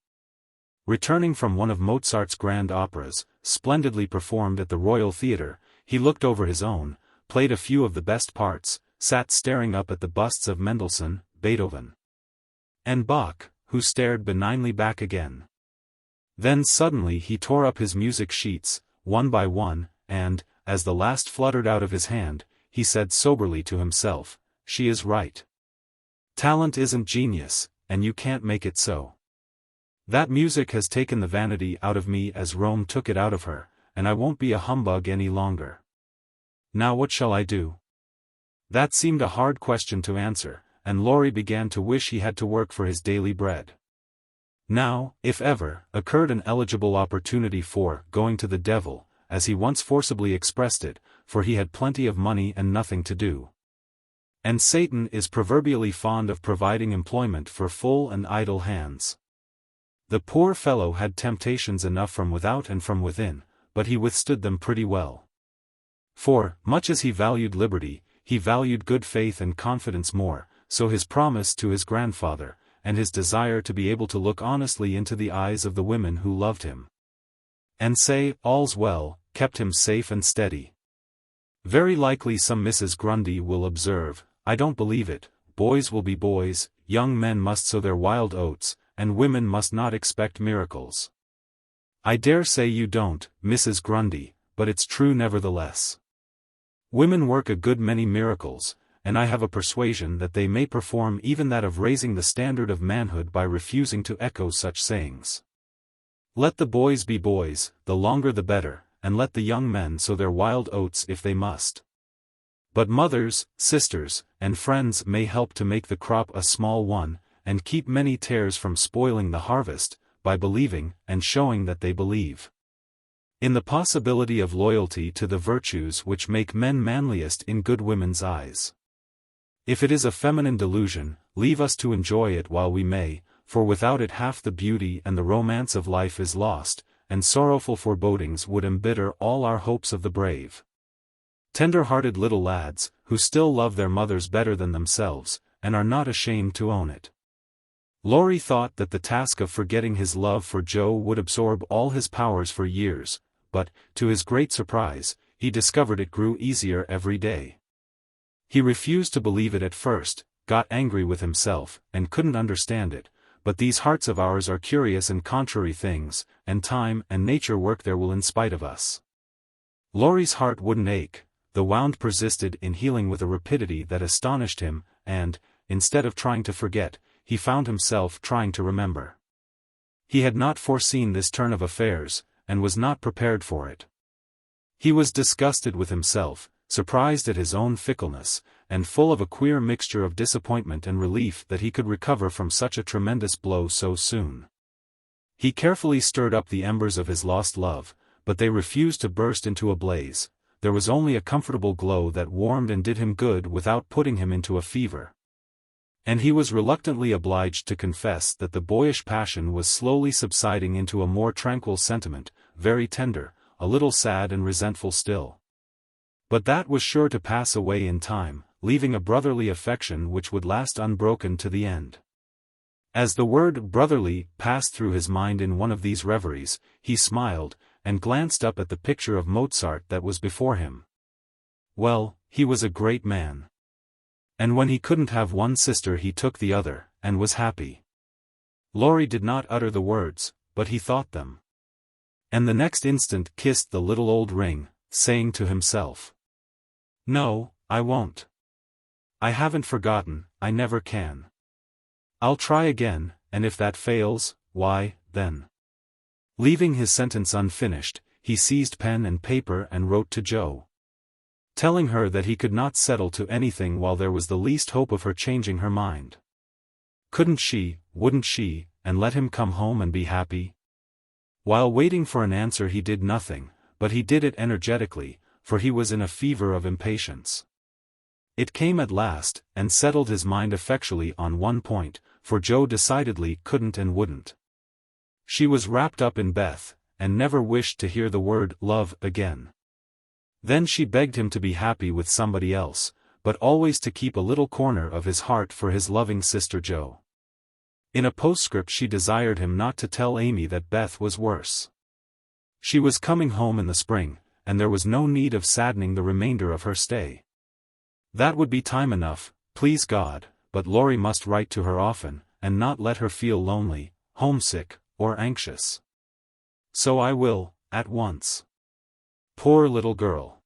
Returning from one of Mozart's grand operas, splendidly performed at the Royal Theatre, he looked over his own, played a few of the best parts, sat staring up at the busts of Mendelssohn, Beethoven, and Bach, who stared benignly back again. Then suddenly he tore up his music sheets, one by one, and, as the last fluttered out of his hand, he said soberly to himself, "She is right. Talent isn't genius, and you can't make it so. That music has taken the vanity out of me as Rome took it out of her, and I won't be a humbug any longer. Now what shall I do?" That seemed a hard question to answer, and Laurie began to wish he had to work for his daily bread. Now, if ever, occurred an eligible opportunity for going to the devil, as he once forcibly expressed it, for he had plenty of money and nothing to do. And Satan is proverbially fond of providing employment for full and idle hands. The poor fellow had temptations enough from without and from within, but he withstood them pretty well. For, much as he valued liberty, he valued good faith and confidence more, so his promise to his grandfather, and his desire to be able to look honestly into the eyes of the women who loved him, and say, "All's well," kept him safe and steady. Very likely some Mrs. Grundy will observe, "I don't believe it, boys will be boys, young men must sow their wild oats, and women must not expect miracles." I dare say you don't, Mrs. Grundy, but it's true nevertheless. Women work a good many miracles, and I have a persuasion that they may perform even that of raising the standard of manhood by refusing to echo such sayings. Let the boys be boys, the longer the better, and let the young men sow their wild oats if they must. But mothers, sisters, and friends may help to make the crop a small one, and keep many tares from spoiling the harvest, by believing and showing that they believe in the possibility of loyalty to the virtues which make men manliest in good women's eyes. If it is a feminine delusion, leave us to enjoy it while we may, for without it half the beauty and the romance of life is lost, and sorrowful forebodings would embitter all our hopes of the brave, tender-hearted little lads, who still love their mothers better than themselves, and are not ashamed to own it. Laurie thought that the task of forgetting his love for Jo would absorb all his powers for years, but, to his great surprise, he discovered it grew easier every day. He refused to believe it at first, got angry with himself, and couldn't understand it, but these hearts of ours are curious and contrary things, and time and nature work their will in spite of us. Laurie's heart wouldn't ache, the wound persisted in healing with a rapidity that astonished him, and, instead of trying to forget, he found himself trying to remember. He had not foreseen this turn of affairs, and was not prepared for it. He was disgusted with himself, surprised at his own fickleness, and full of a queer mixture of disappointment and relief that he could recover from such a tremendous blow so soon. He carefully stirred up the embers of his lost love, but they refused to burst into a blaze. There was only a comfortable glow that warmed and did him good without putting him into a fever. And he was reluctantly obliged to confess that the boyish passion was slowly subsiding into a more tranquil sentiment, very tender, a little sad and resentful still. But that was sure to pass away in time, leaving a brotherly affection which would last unbroken to the end. As the word brotherly passed through his mind in one of these reveries, he smiled, and glanced up at the picture of Mozart that was before him. Well, he was a great man. And when he couldn't have one sister he took the other, and was happy. Laurie did not utter the words, but he thought them. And the next instant kissed the little old ring, saying to himself, "No, I won't. I haven't forgotten, I never can. I'll try again, and if that fails, why, then." Leaving his sentence unfinished, he seized pen and paper and wrote to Jo, telling her that he could not settle to anything while there was the least hope of her changing her mind. Couldn't she, wouldn't she, and let him come home and be happy? While waiting for an answer he did nothing, but he did it energetically, for he was in a fever of impatience. It came at last, and settled his mind effectually on one point, for Jo decidedly couldn't and wouldn't. She was wrapped up in Beth, and never wished to hear the word love again. Then she begged him to be happy with somebody else, but always to keep a little corner of his heart for his loving sister Jo. In a postscript she desired him not to tell Amy that Beth was worse. She was coming home in the spring, and there was no need of saddening the remainder of her stay. That would be time enough, please God, but Laurie must write to her often, and not let her feel lonely, homesick, or anxious. "So I will, at once. Poor little girl.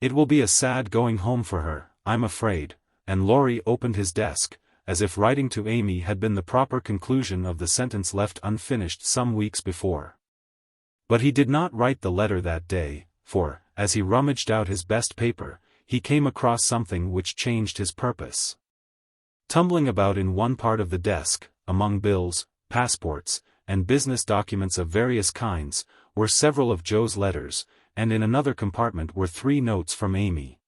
It will be a sad going home for her, I'm afraid, and Laurie opened his desk, as if writing to Amy had been the proper conclusion of the sentence left unfinished some weeks before. But he did not write the letter that day, for, as he rummaged out his best paper, he came across something which changed his purpose. Tumbling about in one part of the desk, among bills, passports, and business documents of various kinds, were several of Joe's letters, and in another compartment were 3 notes from Amy.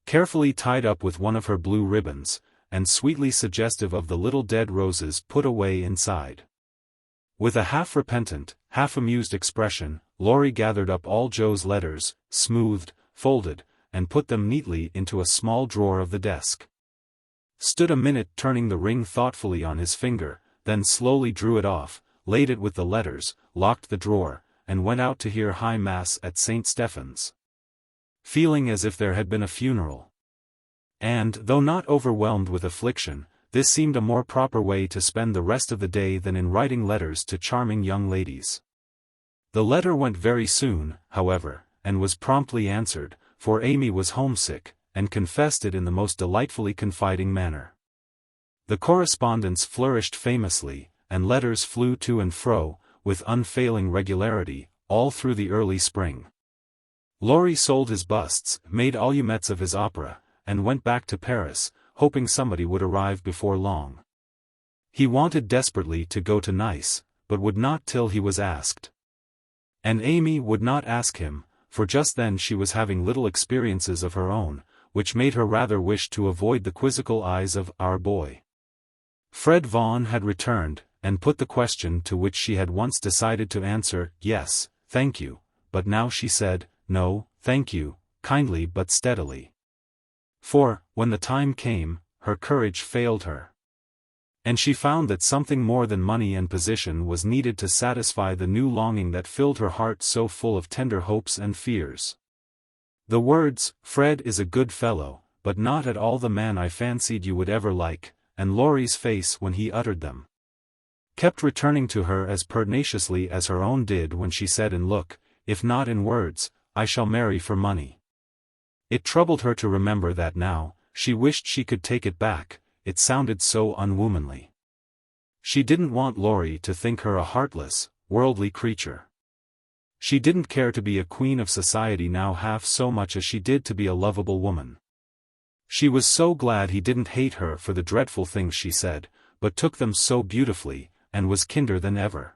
Carefully tied up with one of her blue ribbons, and sweetly suggestive of the little dead roses put away inside. With a half-repentant, half-amused expression, Laurie gathered up all Joe's letters, smoothed, folded, and put them neatly into a small drawer of the desk. Stood a minute turning the ring thoughtfully on his finger, then slowly drew it off, laid it with the letters, locked the drawer, and went out to hear High Mass at St. Stephen's. Feeling as if there had been a funeral. And, though not overwhelmed with affliction, this seemed a more proper way to spend the rest of the day than in writing letters to charming young ladies. The letter went very soon, however, and was promptly answered, for Amy was homesick, and confessed it in the most delightfully confiding manner. The correspondence flourished famously, and letters flew to and fro, with unfailing regularity, all through the early spring. Laurie sold his busts, made allumettes of his opera, and went back to Paris, hoping somebody would arrive before long. He wanted desperately to go to Nice, but would not till he was asked. And Amy would not ask him, for just then she was having little experiences of her own, which made her rather wish to avoid the quizzical eyes of our boy. Fred Vaughn had returned, and put the question to which she had once decided to answer, yes, thank you, but now she said, no, thank you, kindly but steadily. For, when the time came, her courage failed her. And she found that something more than money and position was needed to satisfy the new longing that filled her heart so full of tender hopes and fears. The words, Fred is a good fellow, but not at all the man I fancied you would ever like, and Laurie's face when he uttered them, kept returning to her as pertinaciously as her own did when she said in look, if not in words, I shall marry for money. It troubled her to remember that now, she wished she could take it back, it sounded so unwomanly. She didn't want Laurie to think her a heartless, worldly creature. She didn't care to be a queen of society now half so much as she did to be a lovable woman. She was so glad he didn't hate her for the dreadful things she said, but took them so beautifully, and was kinder than ever.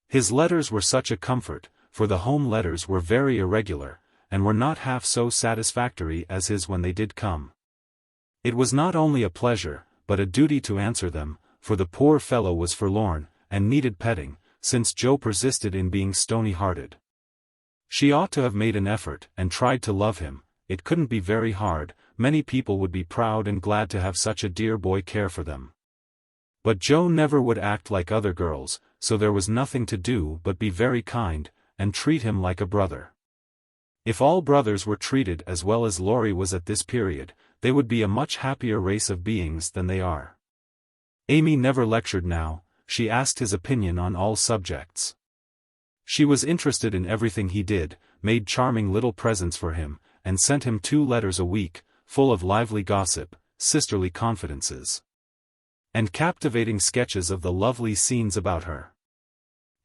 His letters were such a comfort, for the home letters were very irregular, and were not half so satisfactory as his when they did come. It was not only a pleasure, but a duty to answer them, for the poor fellow was forlorn, and needed petting, since Joe persisted in being stony-hearted. She ought to have made an effort, and tried to love him. It couldn't be very hard, many people would be proud and glad to have such a dear boy care for them. But Joe never would act like other girls, so there was nothing to do but be very kind, and treat him like a brother. If all brothers were treated as well as Laurie was at this period, they would be a much happier race of beings than they are. Amy never lectured now, she asked his opinion on all subjects. She was interested in everything he did, made charming little presents for him, and sent him 2 letters a week, full of lively gossip, sisterly confidences, and captivating sketches of the lovely scenes about her.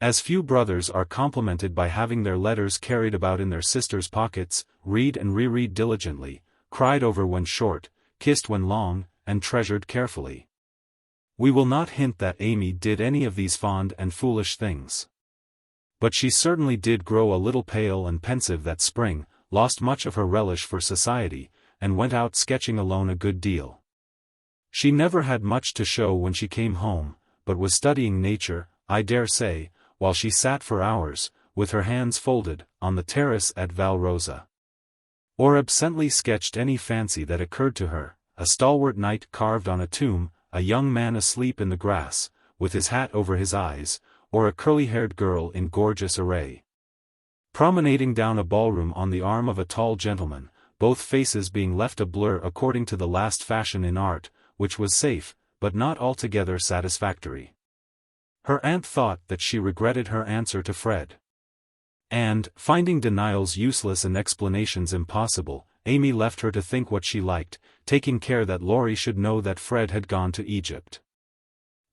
As few brothers are complimented by having their letters carried about in their sisters' pockets, read and reread diligently, cried over when short, kissed when long, and treasured carefully. We will not hint that Amy did any of these fond and foolish things. But she certainly did grow a little pale and pensive that spring, lost much of her relish for society, and went out sketching alone a good deal. She never had much to show when she came home, but was studying nature, I dare say, while she sat for hours, with her hands folded, on the terrace at Valrosa. Or absently sketched any fancy that occurred to her, a stalwart knight carved on a tomb, a young man asleep in the grass, with his hat over his eyes, or a curly-haired girl in gorgeous array, promenading down a ballroom on the arm of a tall gentleman, both faces being left a blur according to the last fashion in art, which was safe, but not altogether satisfactory. Her aunt thought that she regretted her answer to Fred. And, finding denials useless and explanations impossible, Amy left her to think what she liked, taking care that Laurie should know that Fred had gone to Egypt.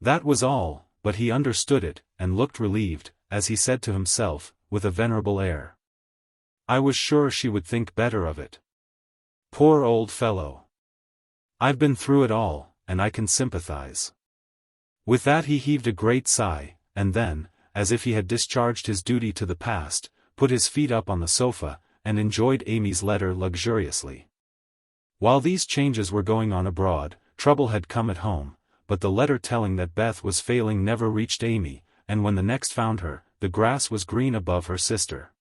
That was all, but he understood it, and looked relieved, as he said to himself, with a venerable air. I was sure she would think better of it. Poor old fellow. I've been through it all, and I can sympathize. With that he heaved a great sigh, and then, as if he had discharged his duty to the past, put his feet up on the sofa, and enjoyed Amy's letter luxuriously. While these changes were going on abroad, trouble had come at home, but the letter telling that Beth was failing never reached Amy, and when the next found her, the grass was green above her sister.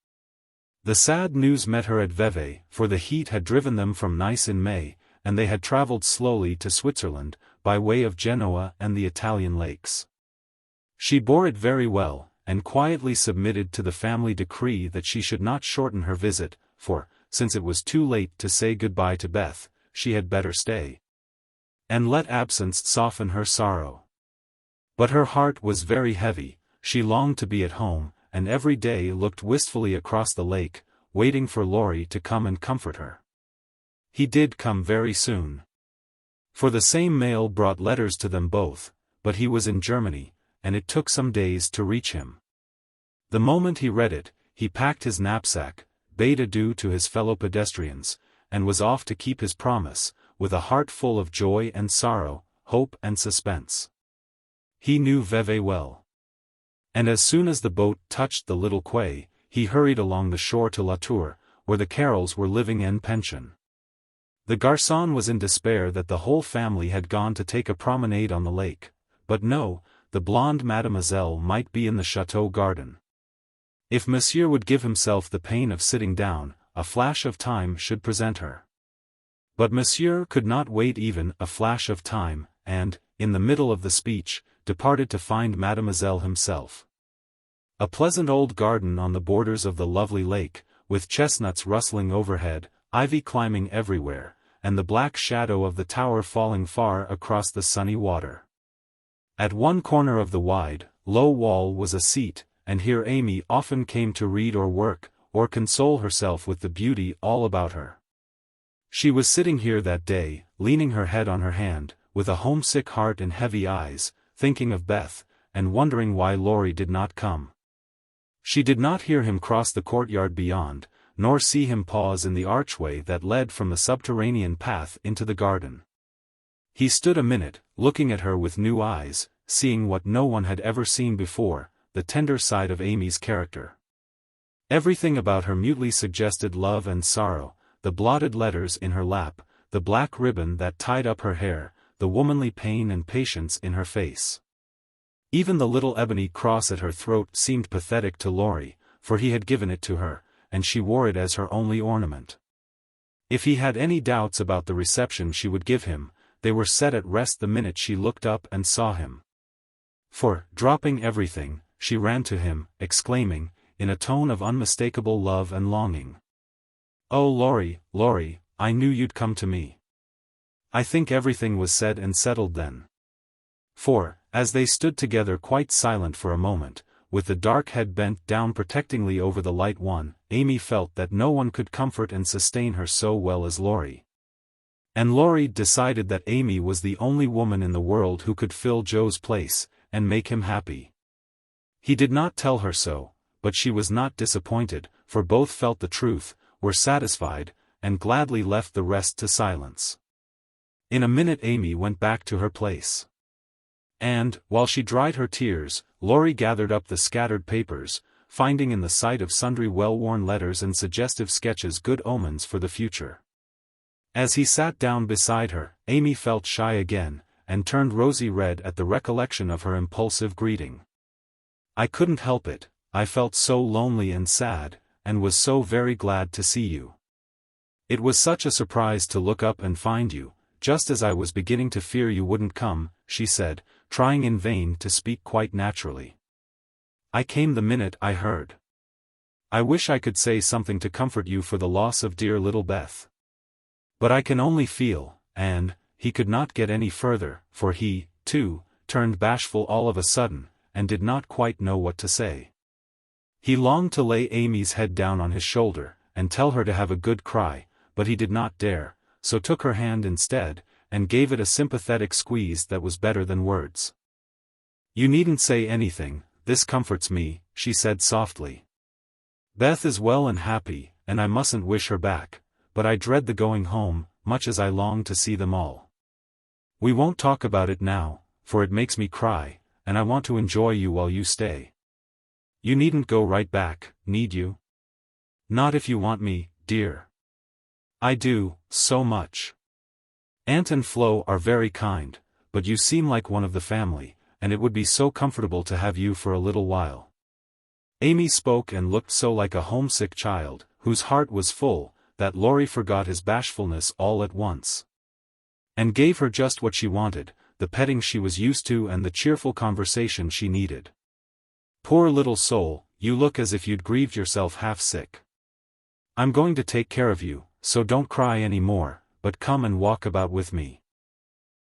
The sad news met her at Vevey, for the heat had driven them from Nice in May, and they had travelled slowly to Switzerland, by way of Genoa and the Italian lakes. She bore it very well, and quietly submitted to the family decree that she should not shorten her visit, for, since it was too late to say goodbye to Beth, she had better stay. And let absence soften her sorrow. But her heart was very heavy, she longed to be at home, and every day looked wistfully across the lake, waiting for Laurie to come and comfort her. He did come very soon. For the same mail brought letters to them both, but he was in Germany, and it took some days to reach him. The moment he read it, he packed his knapsack, bade adieu to his fellow pedestrians, and was off to keep his promise, with a heart full of joy and sorrow, hope and suspense. He knew Vevey well. And as soon as the boat touched the little quay, he hurried along the shore to La Tour, where the Carrolls were living en pension. The garçon was in despair that the whole family had gone to take a promenade on the lake, but no, the blonde mademoiselle might be in the chateau garden. If monsieur would give himself the pain of sitting down, a flash of time should present her. But monsieur could not wait even a flash of time, and, in the middle of the speech, departed to find mademoiselle himself. A pleasant old garden on the borders of the lovely lake, with chestnuts rustling overhead, ivy climbing everywhere, and the black shadow of the tower falling far across the sunny water. At one corner of the wide, low wall was a seat, and here Amy often came to read or work, or console herself with the beauty all about her. She was sitting here that day, leaning her head on her hand, with a homesick heart and heavy eyes, thinking of Beth, and wondering why Laurie did not come. She did not hear him cross the courtyard beyond, nor see him pause in the archway that led from the subterranean path into the garden. He stood a minute, looking at her with new eyes, seeing what no one had ever seen before, the tender side of Amy's character. Everything about her mutely suggested love and sorrow, the blotted letters in her lap, the black ribbon that tied up her hair, the womanly pain and patience in her face. Even the little ebony cross at her throat seemed pathetic to Laurie, for he had given it to her, and she wore it as her only ornament. If he had any doubts about the reception she would give him, they were set at rest the minute she looked up and saw him. For, dropping everything, she ran to him, exclaiming, in a tone of unmistakable love and longing, "Oh Laurie, Laurie, I knew you'd come to me." I think everything was said and settled then. For, as they stood together quite silent for a moment, with the dark head bent down protectingly over the light one, Amy felt that no one could comfort and sustain her so well as Laurie. And Laurie decided that Amy was the only woman in the world who could fill Joe's place, and make him happy. He did not tell her so, but she was not disappointed, for both felt the truth, were satisfied, and gladly left the rest to silence. In a minute Amy went back to her place. And, while she dried her tears, Laurie gathered up the scattered papers, finding in the sight of sundry well-worn letters and suggestive sketches good omens for the future. As he sat down beside her, Amy felt shy again, and turned rosy red at the recollection of her impulsive greeting. "I couldn't help it, I felt so lonely and sad, and was so very glad to see you. It was such a surprise to look up and find you, just as I was beginning to fear you wouldn't come," she said, trying in vain to speak quite naturally. "I came the minute I heard. I wish I could say something to comfort you for the loss of dear little Beth. But I can only feel," and, he could not get any further, for he, too, turned bashful all of a sudden, and did not quite know what to say. He longed to lay Amy's head down on his shoulder, and tell her to have a good cry, but he did not dare, so took her hand instead, and gave it a sympathetic squeeze that was better than words. "You needn't say anything, this comforts me," she said softly. "Beth is well and happy, and I mustn't wish her back, but I dread the going home, much as I long to see them all. We won't talk about it now, for it makes me cry, and I want to enjoy you while you stay. You needn't go right back, need you? Not if you want me, dear. I do, so much. Aunt and Flo are very kind, but you seem like one of the family, and it would be so comfortable to have you for a little while." Amy spoke and looked so like a homesick child, whose heart was full, that Laurie forgot his bashfulness all at once. And gave her just what she wanted, the petting she was used to and the cheerful conversation she needed. "Poor little soul, you look as if you'd grieved yourself half sick. I'm going to take care of you, so don't cry any more, but come and walk about with me.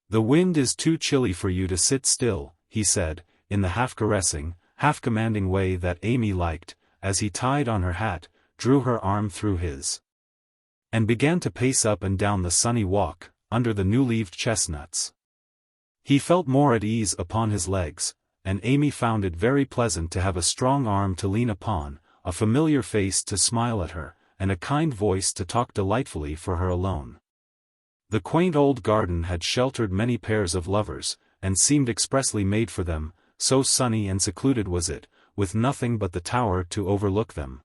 The wind is too chilly for you to sit still," he said, in the half-caressing, half-commanding way that Amy liked, as he tied on her hat, drew her arm through his, and began to pace up and down the sunny walk, under the new-leaved chestnuts. He felt more at ease upon his legs, and Amy found it very pleasant to have a strong arm to lean upon, a familiar face to smile at her, and a kind voice to talk delightfully for her alone. The quaint old garden had sheltered many pairs of lovers, and seemed expressly made for them, so sunny and secluded was it, with nothing but the tower to overlook them,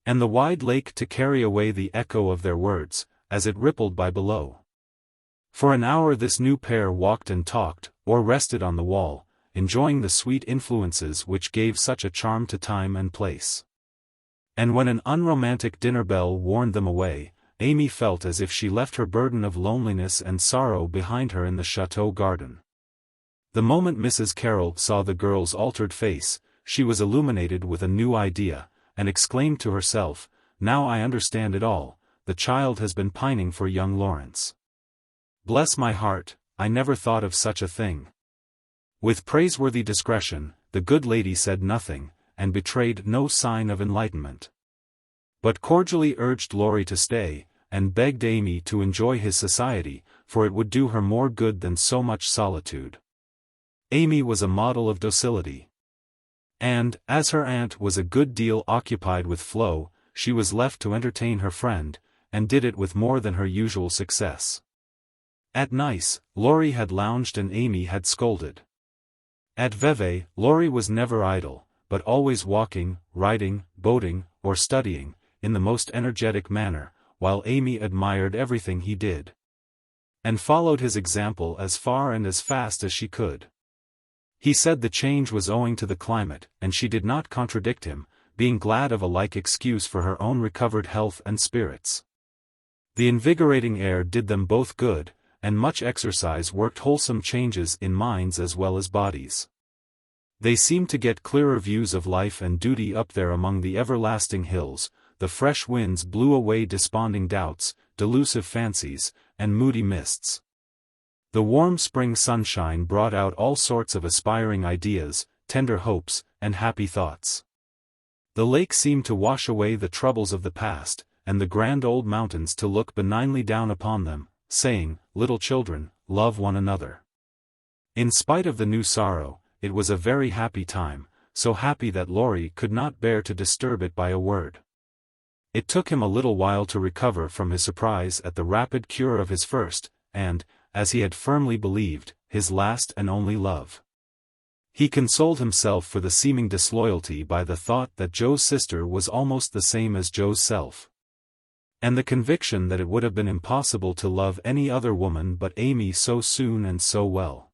and the wide lake to carry away the echo of their words, as it rippled by below. For an hour this new pair walked and talked, or rested on the wall, enjoying the sweet influences which gave such a charm to time and place. And when an unromantic dinner bell warned them away, Amy felt as if she left her burden of loneliness and sorrow behind her in the chateau garden. The moment Mrs. Carroll saw the girl's altered face, she was illuminated with a new idea, and exclaimed to herself, "Now I understand it all, the child has been pining for young Laurence. Bless my heart, I never thought of such a thing." With praiseworthy discretion, the good lady said nothing, and betrayed no sign of enlightenment, but cordially urged Laurie to stay, and begged Amy to enjoy his society, for it would do her more good than so much solitude. Amy was a model of docility. And, as her aunt was a good deal occupied with Flo, she was left to entertain her friend, and did it with more than her usual success. At Nice, Laurie had lounged and Amy had scolded. At Vevey, Laurie was never idle, but always walking, riding, boating, or studying, in the most energetic manner, while Amy admired everything he did, and followed his example as far and as fast as she could. He said the change was owing to the climate, and she did not contradict him, being glad of a like excuse for her own recovered health and spirits. The invigorating air did them both good, and much exercise worked wholesome changes in minds as well as bodies. They seemed to get clearer views of life and duty up there among the everlasting hills. The fresh winds blew away desponding doubts, delusive fancies, and moody mists. The warm spring sunshine brought out all sorts of aspiring ideas, tender hopes, and happy thoughts. The lake seemed to wash away the troubles of the past, and the grand old mountains to look benignly down upon them, saying, "Little children, love one another." In spite of the new sorrow, it was a very happy time, so happy that Laurie could not bear to disturb it by a word. It took him a little while to recover from his surprise at the rapid cure of his first, and, as he had firmly believed, his last and only love. He consoled himself for the seeming disloyalty by the thought that Joe's sister was almost the same as Joe's self, and the conviction that it would have been impossible to love any other woman but Amy so soon and so well.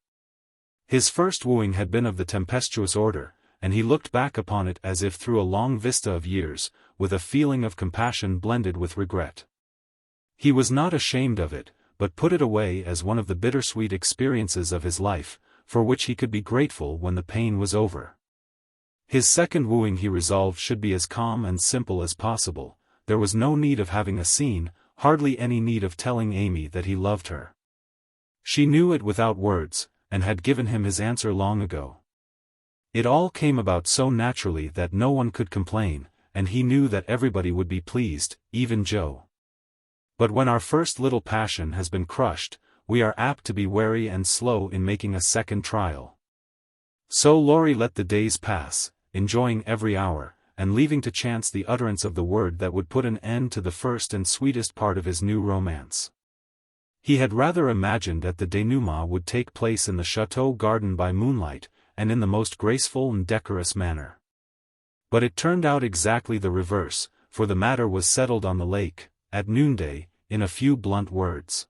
His first wooing had been of the tempestuous order, and he looked back upon it as if through a long vista of years, with a feeling of compassion blended with regret. He was not ashamed of it, but put it away as one of the bittersweet experiences of his life, for which he could be grateful when the pain was over. His second wooing he resolved should be as calm and simple as possible. There was no need of having a scene, hardly any need of telling Amy that he loved her. She knew it without words, and had given him his answer long ago. It all came about so naturally that no one could complain, and he knew that everybody would be pleased, even Joe. But when our first little passion has been crushed, we are apt to be wary and slow in making a second trial. So Laurie let the days pass, enjoying every hour, and leaving to chance the utterance of the word that would put an end to the first and sweetest part of his new romance. He had rather imagined that the denouement would take place in the chateau garden by moonlight, and in the most graceful and decorous manner. But it turned out exactly the reverse, for the matter was settled on the lake, at noonday, in a few blunt words.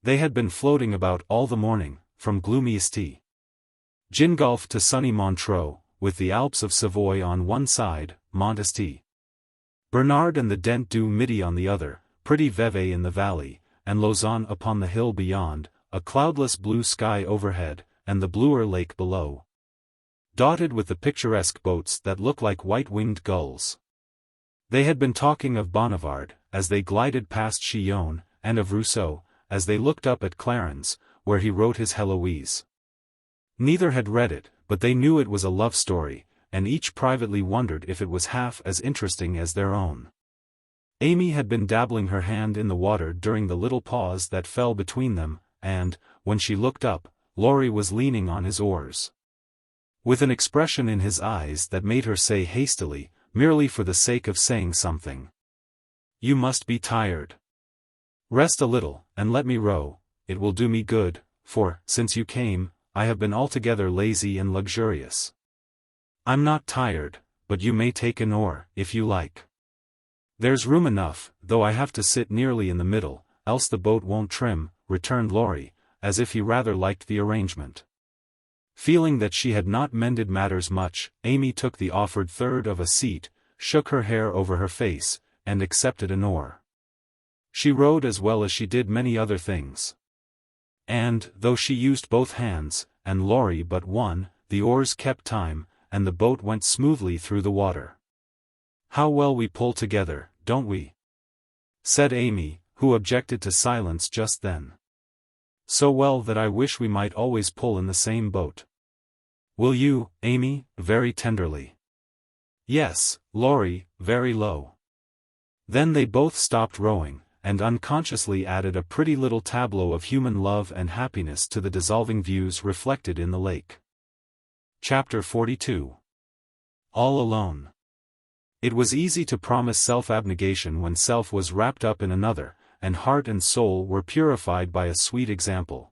They had been floating about all the morning, from gloomy St. Gingolph to sunny Montreux, with the Alps of Savoy on one side, Mont St. Bernard and the Dent du Midi on the other, pretty Vevey in the valley, and Lausanne upon the hill beyond, a cloudless blue sky overhead, and the bluer lake below, dotted with the picturesque boats that look like white-winged gulls. They had been talking of Bonnivard, as they glided past Chillon, and of Rousseau, as they looked up at Clarens, where he wrote his Heloise. Neither had read it, but they knew it was a love story, and each privately wondered if it was half as interesting as their own. Amy had been dabbling her hand in the water during the little pause that fell between them, and, when she looked up, Laurie was leaning on his oars, with an expression in his eyes that made her say hastily, merely for the sake of saying something, "You must be tired. Rest a little, and let me row, it will do me good, for, since you came, I have been altogether lazy and luxurious." "I'm not tired, but you may take an oar, if you like. There's room enough, though I have to sit nearly in the middle, else the boat won't trim," returned Laurie, as if he rather liked the arrangement. Feeling that she had not mended matters much, Amy took the offered third of a seat, shook her hair over her face, and accepted an oar. She rowed as well as she did many other things. And, though she used both hands, and Laurie but one, the oars kept time, and the boat went smoothly through the water. "How well we pull together, don't we?" said Amy, who objected to silence just then. "So well that I wish we might always pull in the same boat. Will you, Amy?" very tenderly. "Yes, Laurie," very low. Then they both stopped rowing, and unconsciously added a pretty little tableau of human love and happiness to the dissolving views reflected in the lake. Chapter 42. All alone. It was easy to promise self-abnegation when self was wrapped up in another, and heart and soul were purified by a sweet example.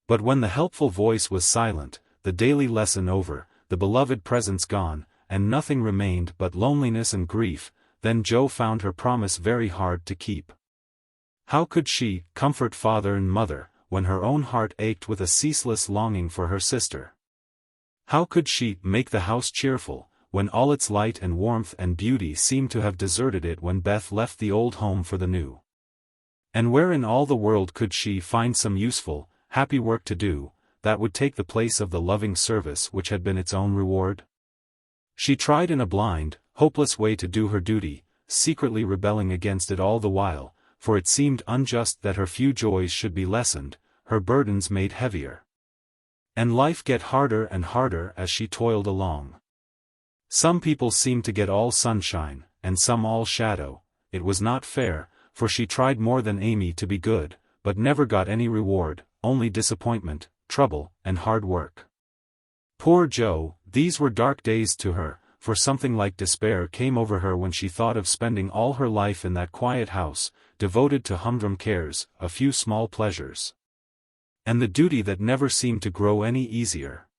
But when the helpful voice was silent, the daily lesson over, the beloved presence gone, and nothing remained but loneliness and grief, then Joe found her promise very hard to keep. How could she comfort father and mother, when her own heart ached with a ceaseless longing for her sister? How could she make the house cheerful, when all its light and warmth and beauty seemed to have deserted it when Beth left the old home for the new? And where in all the world could she find some useful, happy work to do, that would take the place of the loving service which had been its own reward? She tried in a blind, hopeless way to do her duty, secretly rebelling against it all the while, for it seemed unjust that her few joys should be lessened, her burdens made heavier, and life get harder and harder as she toiled along. Some people seemed to get all sunshine, and some all shadow. It was not fair, for she tried more than Amy to be good, but never got any reward, only disappointment, trouble, and hard work. Poor Joe, these were dark days to her, for something like despair came over her when she thought of spending all her life in that quiet house, devoted to humdrum cares, a few small pleasures, and the duty that never seemed to grow any easier.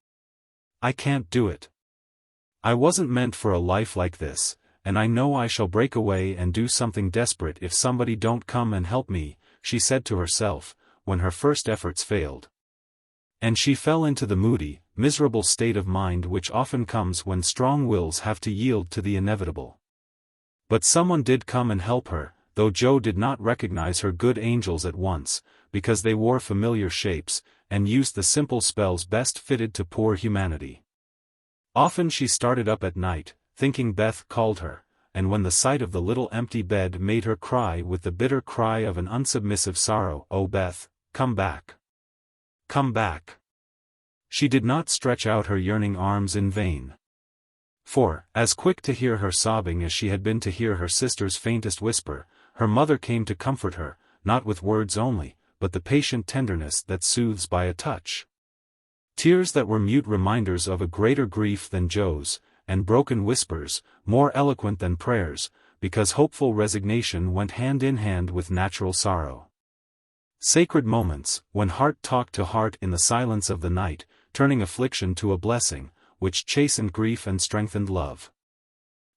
"I can't do it. I wasn't meant for a life like this, and I know I shall break away and do something desperate if somebody don't come and help me," she said to herself, when her first efforts failed. And she fell into the moody, miserable state of mind which often comes when strong wills have to yield to the inevitable. But someone did come and help her, though Joe did not recognize her good angels at once, because they wore familiar shapes, and used the simple spells best fitted to poor humanity. Often she started up at night, thinking Beth called her, and when the sight of the little empty bed made her cry with the bitter cry of an unsubmissive sorrow, "Oh Beth, come back! Come back!" she did not stretch out her yearning arms in vain. For, as quick to hear her sobbing as she had been to hear her sister's faintest whisper, her mother came to comfort her, not with words only, but the patient tenderness that soothes by a touch. Tears that were mute reminders of a greater grief than Joe's, and broken whispers, more eloquent than prayers, because hopeful resignation went hand in hand with natural sorrow. Sacred moments, when heart talked to heart in the silence of the night, turning affliction to a blessing, which chastened grief and strengthened love.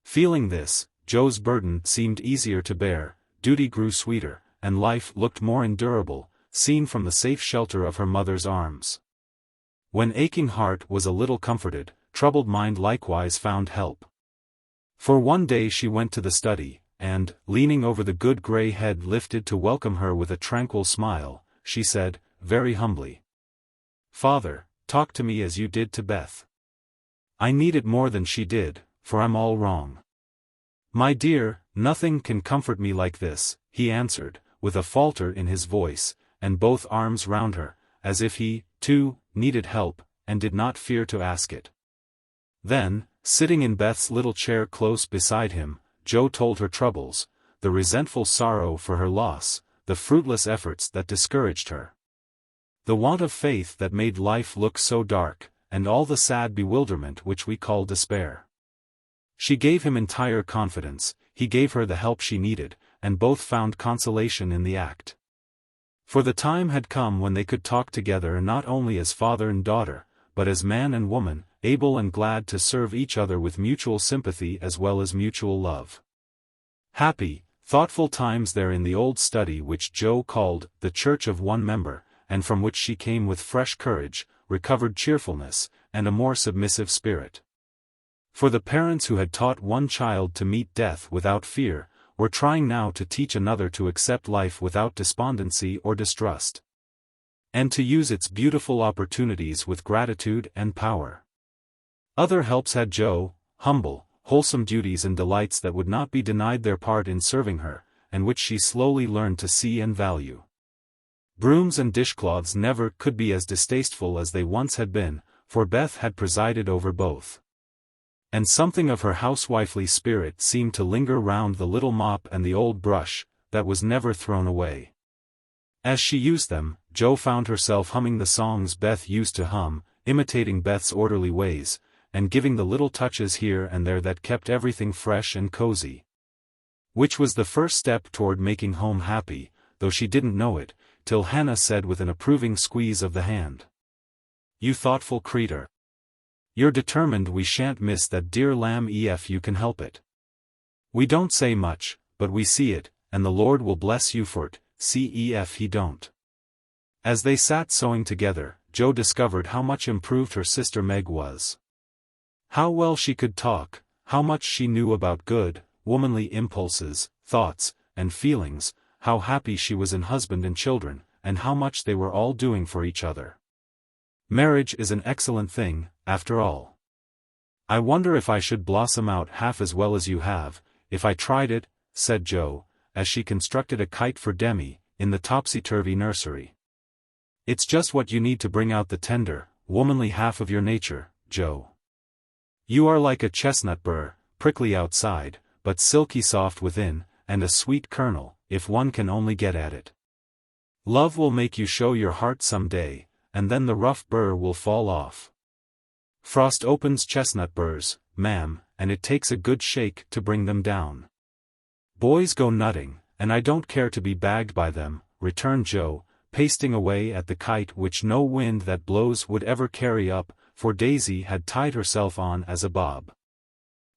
Feeling this, Joe's burden seemed easier to bear, duty grew sweeter, and life looked more endurable, seen from the safe shelter of her mother's arms. When aching heart was a little comforted, troubled mind likewise found help. For one day she went to the study, and, leaning over the good grey head lifted to welcome her with a tranquil smile, she said, very humbly, "Father, talk to me as you did to Beth. I need it more than she did, for I'm all wrong." "My dear, nothing can comfort me like this," he answered, with a falter in his voice, and both arms round her, as if he, too, needed help, and did not fear to ask it. Then, sitting in Beth's little chair close beside him, Joe told her troubles, the resentful sorrow for her loss, the fruitless efforts that discouraged her, the want of faith that made life look so dark, and all the sad bewilderment which we call despair. She gave him entire confidence, he gave her the help she needed, and both found consolation in the act. For the time had come when they could talk together not only as father and daughter, but as man and woman, able and glad to serve each other with mutual sympathy as well as mutual love. Happy, thoughtful times there in the old study which Joe called the Church of One Member, and from which she came with fresh courage, recovered cheerfulness, and a more submissive spirit. For the parents who had taught one child to meet death without fear, were trying now to teach another to accept life without despondency or distrust, and to use its beautiful opportunities with gratitude and power. Other helps had Joe, humble, wholesome duties and delights that would not be denied their part in serving her, and which she slowly learned to see and value. Brooms and dishcloths never could be as distasteful as they once had been, for Beth had presided over both. And something of her housewifely spirit seemed to linger round the little mop and the old brush, that was never thrown away. As she used them, Joe found herself humming the songs Beth used to hum, imitating Beth's orderly ways, and giving the little touches here and there that kept everything fresh and cozy. Which was the first step toward making home happy, though she didn't know it, till Hannah said with an approving squeeze of the hand, "You thoughtful creetur. You're determined we shan't miss that dear lamb if you can help it. We don't say much, but we see it, and the Lord will bless you for't, if he don't." As they sat sewing together, Joe discovered how much improved her sister Meg was. How well she could talk, how much she knew about good, womanly impulses, thoughts, and feelings, how happy she was in husband and children, and how much they were all doing for each other. Marriage is an excellent thing, after all. "I wonder if I should blossom out half as well as you have, if I tried it," said Joe, as she constructed a kite for Demi, in the topsy-turvy nursery. "It's just what you need to bring out the tender, womanly half of your nature, Joe. You are like a chestnut burr, prickly outside, but silky soft within, and a sweet kernel, if one can only get at it. Love will make you show your heart some day, and then the rough burr will fall off. Frost opens chestnut burrs, ma'am, and it takes a good shake to bring them down." "Boys go nutting, and I don't care to be bagged by them," returned Joe, pasting away at the kite which no wind that blows would ever carry up, for Daisy had tied herself on as a bob.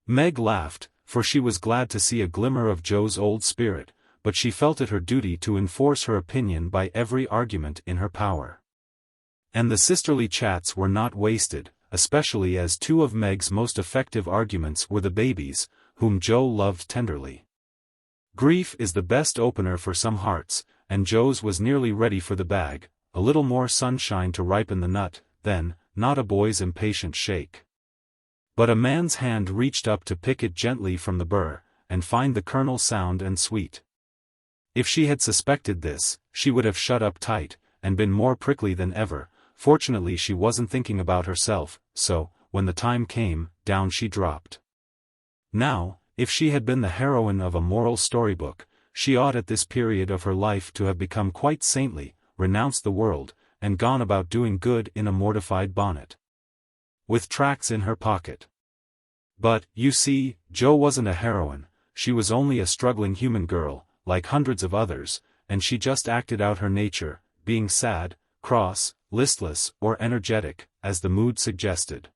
Meg laughed, for she was glad to see a glimmer of Joe's old spirit, but she felt it her duty to enforce her opinion by every argument in her power. And the sisterly chats were not wasted, especially as two of Meg's most effective arguments were the babies, whom Joe loved tenderly. Grief is the best opener for some hearts, and Joe's was nearly ready for the bag, a little more sunshine to ripen the nut, then, not a boy's impatient shake, but a man's hand reached up to pick it gently from the burr, and find the kernel sound and sweet. If she had suspected this, she would have shut up tight, and been more prickly than ever, fortunately she wasn't thinking about herself, so, when the time came, down she dropped. Now, if she had been the heroine of a moral storybook, she ought at this period of her life to have become quite saintly, renounced the world, and gone about doing good in a mortified bonnet, with tracts in her pocket. But, you see, Jo wasn't a heroine, she was only a struggling human girl, like hundreds of others, and she just acted out her nature, being sad, cross, listless, or energetic, as the mood suggested.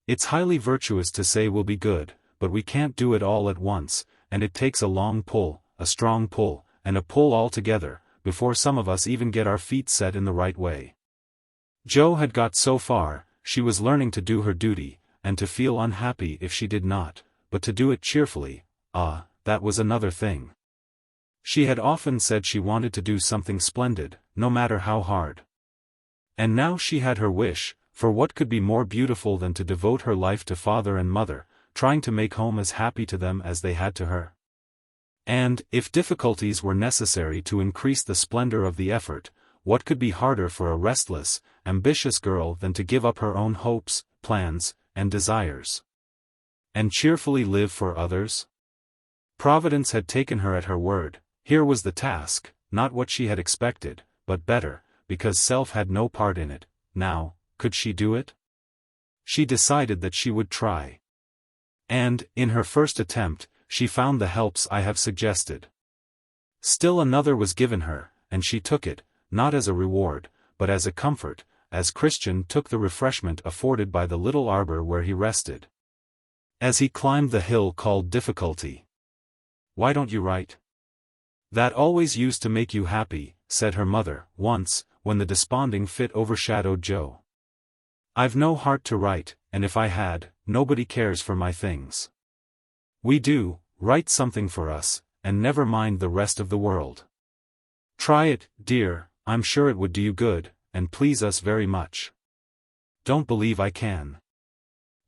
It's highly virtuous to say we'll be good, but we can't do it all at once, and it takes a long pull, a strong pull, and a pull all together, before some of us even get our feet set in the right way. Jo had got so far, she was learning to do her duty, and to feel unhappy if she did not, but to do it cheerfully, that was another thing. She had often said she wanted to do something splendid, no matter how hard. And now she had her wish, for what could be more beautiful than to devote her life to father and mother, trying to make home as happy to them as they had to her. And, if difficulties were necessary to increase the splendor of the effort, what could be harder for a restless, ambitious girl than to give up her own hopes, plans, and desires, and cheerfully live for others? Providence had taken her at her word. Here was the task, not what she had expected, but better, because self had no part in it. Now, could she do it? She decided that she would try. And, in her first attempt, she found the helps I have suggested. Still another was given her, and she took it, not as a reward, but as a comfort, as Christian took the refreshment afforded by the little arbor where he rested, as he climbed the hill called difficulty. "Why don't you write? That always used to make you happy," said her mother, once, when the desponding fit overshadowed Jo. "I've no heart to write, and if I had, nobody cares for my things." "We do, write something for us, and never mind the rest of the world. Try it, dear, I'm sure it would do you good, and please us very much." "Don't believe I can."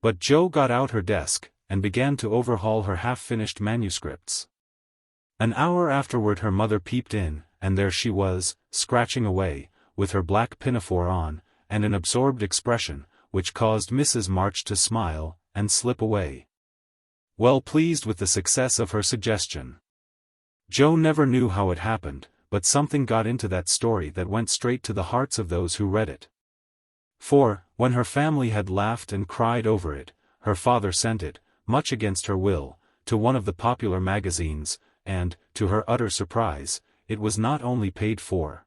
But Jo got out her desk, and began to overhaul her half-finished manuscripts. An hour afterward her mother peeped in, and there she was, scratching away, with her black pinafore on, and an absorbed expression, which caused Mrs. March to smile, and slip away, well pleased with the success of her suggestion. Jo never knew how it happened, but something got into that story that went straight to the hearts of those who read it. For, when her family had laughed and cried over it, her father sent it, much against her will, to one of the popular magazines, and, to her utter surprise, it was not only paid for,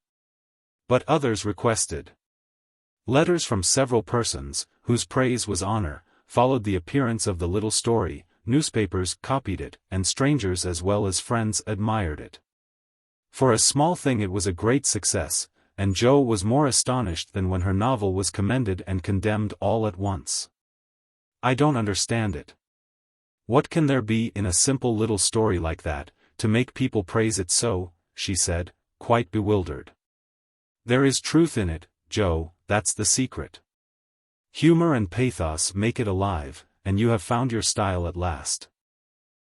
but others requested. Letters from several persons, whose praise was honor, followed the appearance of the little story, newspapers copied it, and strangers as well as friends admired it. For a small thing it was a great success, and Jo was more astonished than when her novel was commended and condemned all at once. "I don't understand it. What can there be in a simple little story like that, to make people praise it so?" she said, quite bewildered. "There is truth in it, Jo, that's the secret. Humor and pathos make it alive, and you have found your style at last.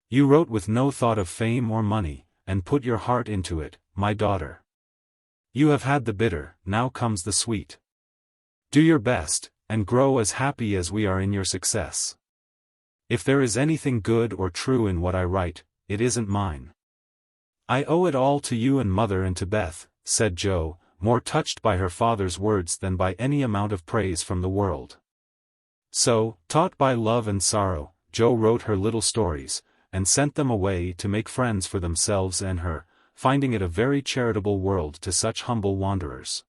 You wrote with no thought of fame or money, and put your heart into it, my daughter. You have had the bitter, now comes the sweet. Do your best, and grow as happy as we are in your success. If there is anything good or true in what I write, it isn't mine. I owe it all to you and Mother and to Beth," said Jo, more touched by her father's words than by any amount of praise from the world. So, taught by love and sorrow, Jo wrote her little stories, and sent them away to make friends for themselves and her, finding it a very charitable world to such humble wanderers.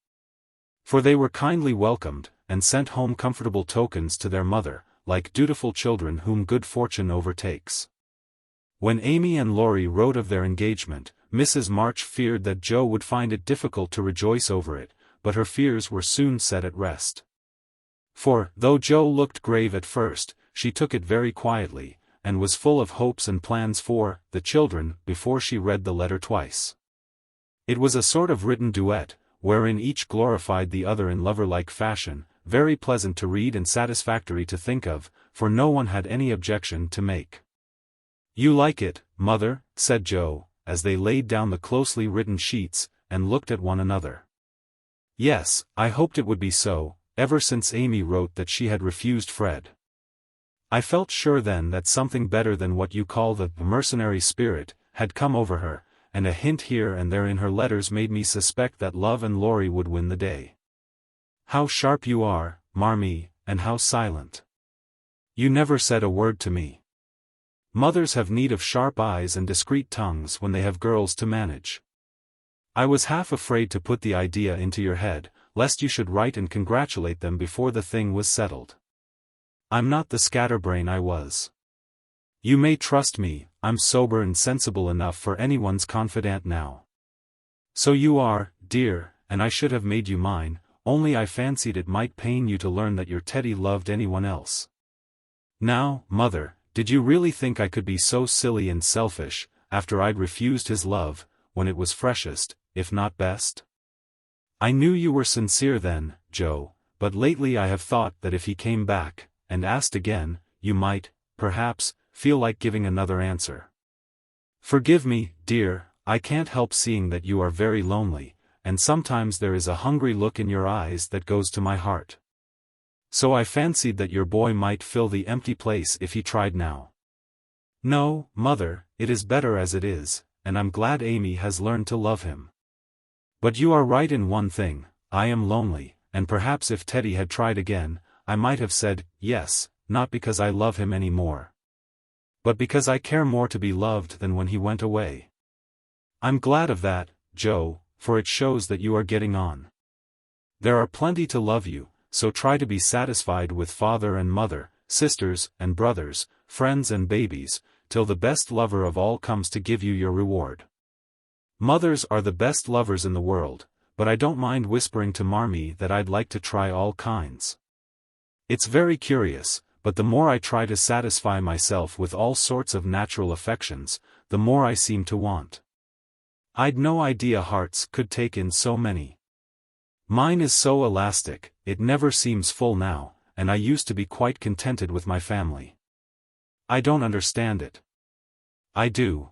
For they were kindly welcomed, and sent home comfortable tokens to their mother, like dutiful children whom good fortune overtakes. When Amy and Laurie wrote of their engagement, Mrs. March feared that Jo would find it difficult to rejoice over it, but her fears were soon set at rest. For, though Jo looked grave at first, she took it very quietly, and was full of hopes and plans for the children before she read the letter twice. It was a sort of written duet, wherein each glorified the other in lover-like fashion, very pleasant to read and satisfactory to think of, for no one had any objection to make. "You like it, Mother?" said Jo, as they laid down the closely written sheets, and looked at one another. Yes, I hoped it would be so, ever since Amy wrote that she had refused Fred. I felt sure then that something better than what you call the mercenary spirit had come over her, and a hint here and there in her letters made me suspect that love and Laurie would win the day. How sharp you are, Marmee, and how silent. You never said a word to me. Mothers have need of sharp eyes and discreet tongues when they have girls to manage. I was half afraid to put the idea into your head, lest you should write and congratulate them before the thing was settled. I'm not the scatterbrain I was. You may trust me, I'm sober and sensible enough for anyone's confidant now. So you are, dear, and I should have made you mine, only I fancied it might pain you to learn that your Teddy loved anyone else. Now, mother, did you really think I could be so silly and selfish, after I'd refused his love, when it was freshest, if not best? I knew you were sincere then, Joe, but lately I have thought that if he came back, and asked again, you might, perhaps, feel like giving another answer. Forgive me, dear, I can't help seeing that you are very lonely, and sometimes there is a hungry look in your eyes that goes to my heart. So I fancied that your boy might fill the empty place if he tried now. No, mother, it is better as it is, and I'm glad Amy has learned to love him. But you are right in one thing, I am lonely, and perhaps if Teddy had tried again, I might have said, yes, not because I love him any more, but because I care more to be loved than when he went away. I'm glad of that, Joe, for it shows that you are getting on. There are plenty to love you, so try to be satisfied with father and mother, sisters and brothers, friends and babies, till the best lover of all comes to give you your reward. Mothers are the best lovers in the world, but I don't mind whispering to Marmee that I'd like to try all kinds. It's very curious, but the more I try to satisfy myself with all sorts of natural affections, the more I seem to want. I'd no idea hearts could take in so many. Mine is so elastic, it never seems full now, and I used to be quite contented with my family. I don't understand it. I do.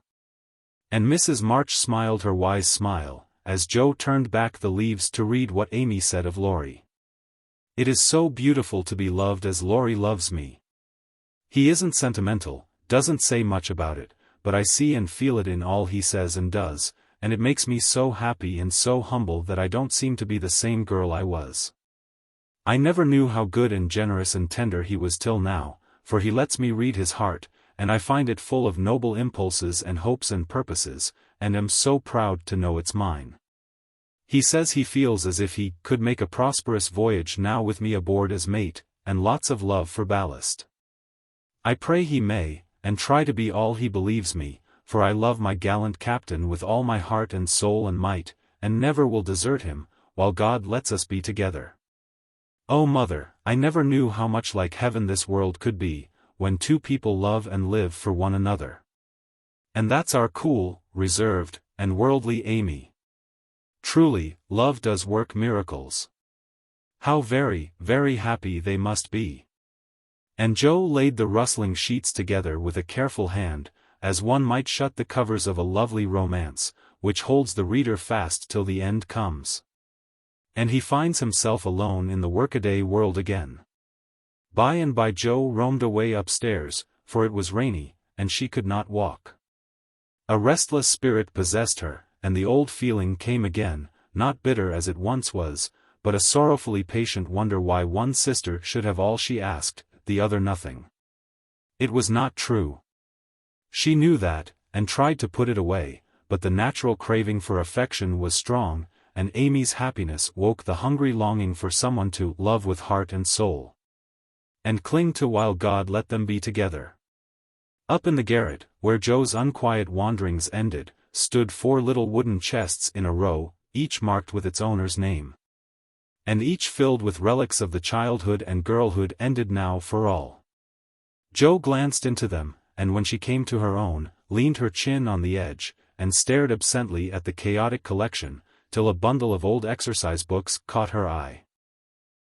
And Mrs. March smiled her wise smile, as Joe turned back the leaves to read what Amy said of Laurie. It is so beautiful to be loved as Laurie loves me. He isn't sentimental, doesn't say much about it, but I see and feel it in all he says and does, and it makes me so happy and so humble that I don't seem to be the same girl I was. I never knew how good and generous and tender he was till now, for he lets me read his heart, and I find it full of noble impulses and hopes and purposes, and am so proud to know it's mine. He says he feels as if he could make a prosperous voyage now with me aboard as mate, and lots of love for ballast. I pray he may, and try to be all he believes me, for I love my gallant captain with all my heart and soul and might, and never will desert him, while God lets us be together. Oh mother, I never knew how much like heaven this world could be, when two people love and live for one another. And that's our cool, reserved, and worldly Amy. Truly, love does work miracles. How very, very happy they must be. And Joe laid the rustling sheets together with a careful hand, as one might shut the covers of a lovely romance, which holds the reader fast till the end comes. And he finds himself alone in the workaday world again. By and by Joe roamed away upstairs, for it was rainy, and she could not walk. A restless spirit possessed her, and the old feeling came again, not bitter as it once was, but a sorrowfully patient wonder why one sister should have all she asked, the other nothing. It was not true. She knew that, and tried to put it away, but the natural craving for affection was strong, and Amy's happiness woke the hungry longing for someone to love with heart and soul, and cling to while God let them be together. Up in the garret, where Joe's unquiet wanderings ended, stood 4 little wooden chests in a row, each marked with its owner's name, and each filled with relics of the childhood and girlhood ended now for all. Joe glanced into them, and when she came to her own, leaned her chin on the edge, and stared absently at the chaotic collection, till a bundle of old exercise books caught her eye.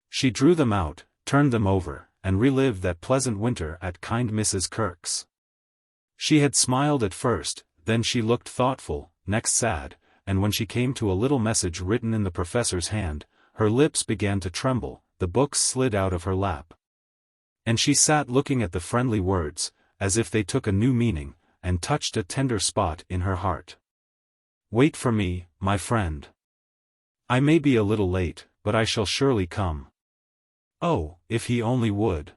She drew them out, turned them over, and relived that pleasant winter at kind Mrs. Kirk's. She had smiled at first, then she looked thoughtful, next sad, and when she came to a little message written in the professor's hand, her lips began to tremble, the books slid out of her lap. And she sat looking at the friendly words, as if they took a new meaning, and touched a tender spot in her heart. "Wait for me, my friend. I may be a little late, but I shall surely come." Oh, if he only would.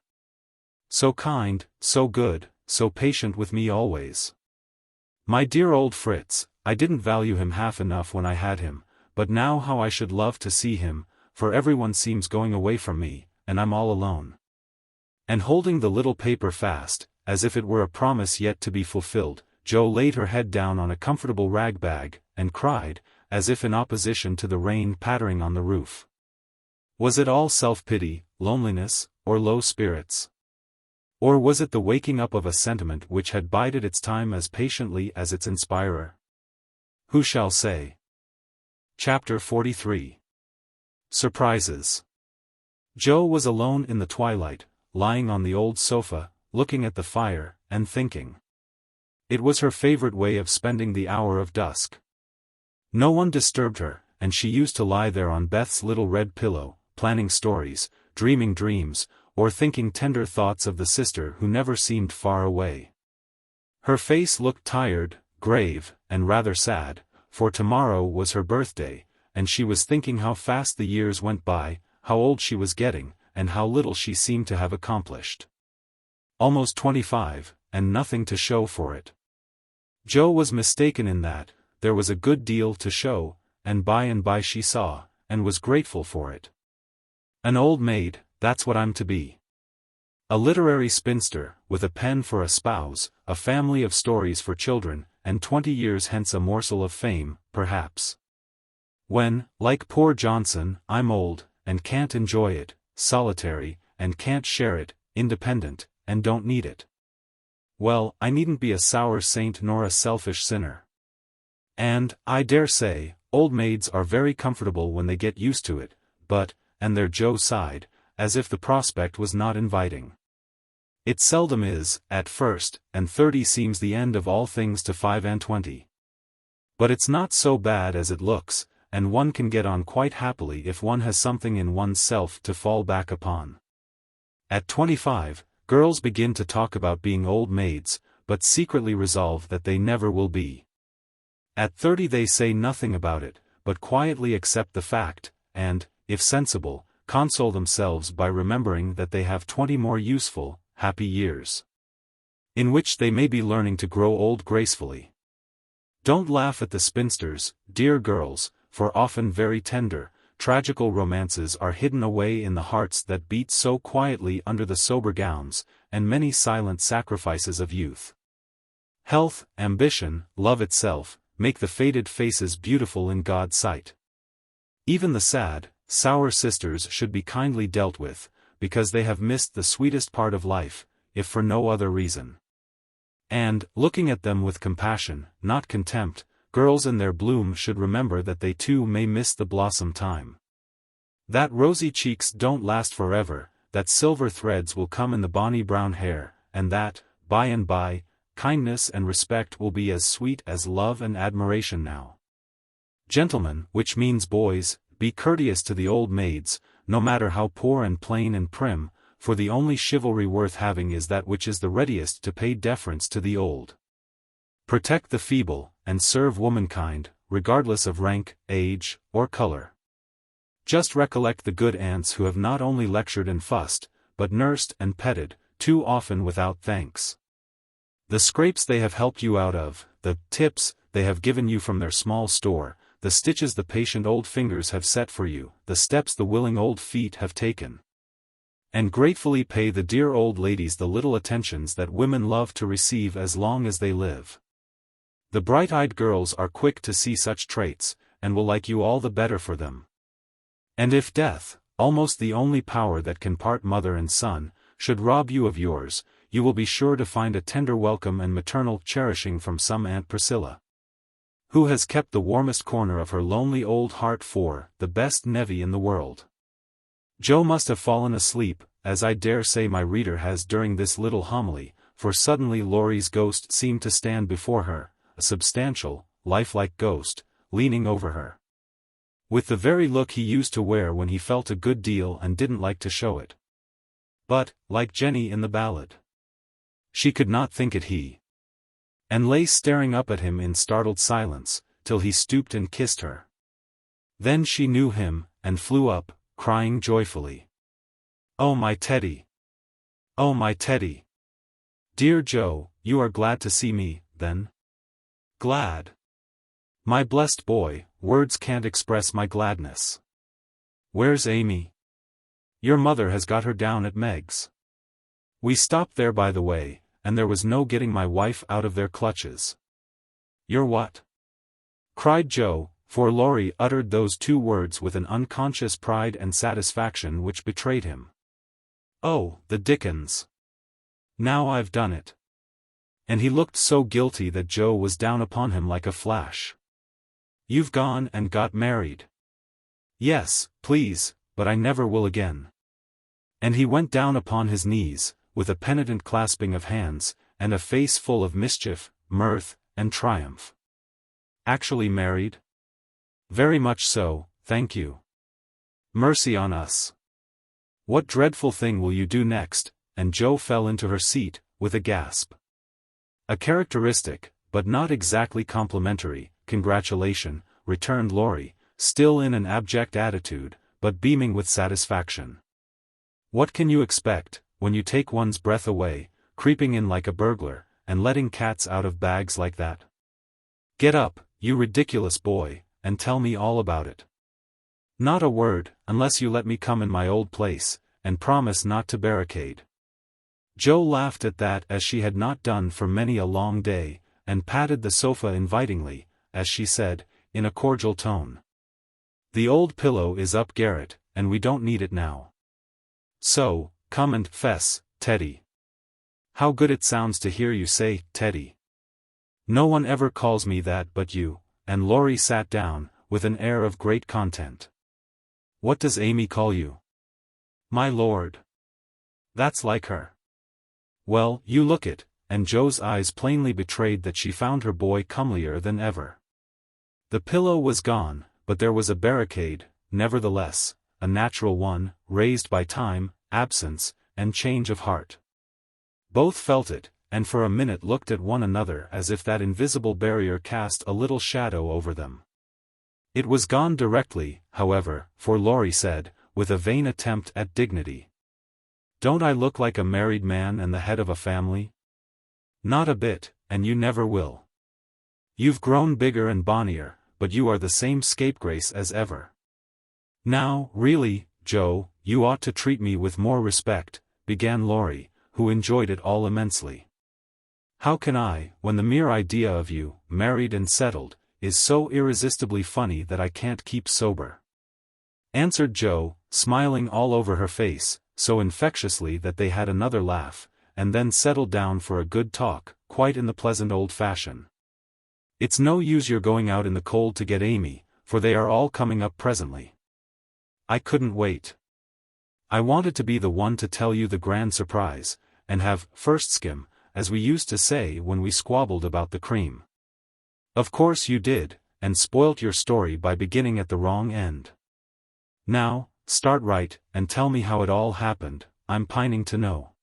So kind, so good, so patient with me always. My dear old Fritz, I didn't value him half enough when I had him, but now how I should love to see him, for everyone seems going away from me, and I'm all alone. And holding the little paper fast, as if it were a promise yet to be fulfilled, Jo laid her head down on a comfortable rag bag, and cried, as if in opposition to the rain pattering on the roof. Was it all self-pity, loneliness, or low spirits? Or was it the waking up of a sentiment which had bided its time as patiently as its inspirer? Who shall say? Chapter 43. Surprises. Jo was alone in the twilight, lying on the old sofa, looking at the fire, and thinking. It was her favorite way of spending the hour of dusk. No one disturbed her, and she used to lie there on Beth's little red pillow, planning stories, dreaming dreams, or thinking tender thoughts of the sister who never seemed far away. Her face looked tired, grave, and rather sad, for tomorrow was her birthday, and she was thinking how fast the years went by, how old she was getting, and how little she seemed to have accomplished. Almost 25, and nothing to show for it. Jo was mistaken in that, there was a good deal to show, and by she saw, and was grateful for it. An old maid, that's what I'm to be. A literary spinster, with a pen for a spouse, a family of stories for children, and 20 years hence a morsel of fame, perhaps. When, like poor Johnson, I'm old, and can't enjoy it, solitary, and can't share it, independent, and don't need it. Well, I needn't be a sour saint nor a selfish sinner. And, I dare say, old maids are very comfortable when they get used to it, but, and there Jo sighed, as if the prospect was not inviting. It seldom is, at first, and 30 seems the end of all things to 5 and 20. But it's not so bad as it looks, and one can get on quite happily if one has something in one's self to fall back upon. At 25, girls begin to talk about being old maids, but secretly resolve that they never will be. At 30 they say nothing about it, but quietly accept the fact, and, if sensible, console themselves by remembering that they have 20 more useful, happy years, in which they may be learning to grow old gracefully. Don't laugh at the spinsters, dear girls, for often very tender, tragical romances are hidden away in the hearts that beat so quietly under the sober gowns, and many silent sacrifices of youth. Health, ambition, love itself, make the faded faces beautiful in God's sight. Even the sad, sour sisters should be kindly dealt with, because they have missed the sweetest part of life, if for no other reason. And, looking at them with compassion, not contempt, girls in their bloom should remember that they too may miss the blossom time. That rosy cheeks don't last forever, that silver threads will come in the bonny brown hair, and that, by and by, kindness and respect will be as sweet as love and admiration now. Gentlemen, which means boys, be courteous to the old maids, no matter how poor and plain and prim, for the only chivalry worth having is that which is the readiest to pay deference to the old. Protect the feeble, and serve womankind, regardless of rank, age, or color. Just recollect the good aunts who have not only lectured and fussed, but nursed and petted, too often without thanks. The scrapes they have helped you out of, the tips they have given you from their small store, the stitches the patient old fingers have set for you, the steps the willing old feet have taken. And gratefully pay the dear old ladies the little attentions that women love to receive as long as they live. The bright-eyed girls are quick to see such traits, and will like you all the better for them. And if death, almost the only power that can part mother and son, should rob you of yours, you will be sure to find a tender welcome and maternal cherishing from some Aunt Priscilla, who has kept the warmest corner of her lonely old heart for the best nevy in the world. Jo must have fallen asleep, as I dare say my reader has during this little homily, for suddenly Laurie's ghost seemed to stand before her, a substantial, lifelike ghost, leaning over her. With the very look he used to wear when he felt a good deal and didn't like to show it. But, like Jenny in the ballad, she could not think it he. And lay staring up at him in startled silence, till he stooped and kissed her. Then she knew him, and flew up, crying joyfully. "Oh my Teddy! Oh my Teddy! Dear Joe, you are glad to see me, then?" "Glad? My blessed boy, words can't express my gladness. Where's Amy?" "Your mother has got her down at Meg's. We stopped there by the way, and there was no getting my wife out of their clutches." "Your what?" cried Joe, for Laurie uttered those two words with an unconscious pride and satisfaction which betrayed him. "Oh, the dickens! Now I've done it." And he looked so guilty that Joe was down upon him like a flash. "You've gone and got married." "Yes, please, but I never will again." And he went down upon his knees, with a penitent clasping of hands, and a face full of mischief, mirth, and triumph. "Actually married?" "Very much so, thank you." "Mercy on us! What dreadful thing will you do next?" And Joe fell into her seat, with a gasp. "A characteristic, but not exactly complimentary, congratulation," returned Laurie, still in an abject attitude, but beaming with satisfaction. "What can you expect, when you take one's breath away, creeping in like a burglar, and letting cats out of bags like that? Get up, you ridiculous boy, and tell me all about it." "Not a word, unless you let me come in my old place, and promise not to barricade." Joe laughed at that as she had not done for many a long day, and patted the sofa invitingly, as she said, in a cordial tone. "The old pillow is up garret, and we don't need it now. So, come and 'fess, Teddy." "How good it sounds to hear you say, Teddy. No one ever calls me that but you," and Laurie sat down, with an air of great content. "What does Amy call you?" "My lord." "That's like her." "Well, you look it," and Joe's eyes plainly betrayed that she found her boy comelier than ever. The pillow was gone, but there was a barricade, nevertheless, a natural one, raised by time, absence, and change of heart. Both felt it, and for a minute looked at one another as if that invisible barrier cast a little shadow over them. It was gone directly, however, for Laurie said, with a vain attempt at dignity. "Don't I look like a married man and the head of a family?" "Not a bit, and you never will. You've grown bigger and bonnier, but you are the same scapegrace as ever." "Now, really, Joe, you ought to treat me with more respect," began Laurie, who enjoyed it all immensely. "How can I, when the mere idea of you, married and settled, is so irresistibly funny that I can't keep sober?" answered Joe, smiling all over her face, so infectiously that they had another laugh, and then settled down for a good talk, quite in the pleasant old fashion. "It's no use your going out in the cold to get Amy, for they are all coming up presently. I couldn't wait. I wanted to be the one to tell you the grand surprise, and have first skim, as we used to say when we squabbled about the cream. Of course you did, and spoilt your story by beginning at the wrong end. Now, start right, and tell me how it all happened, I'm pining to know."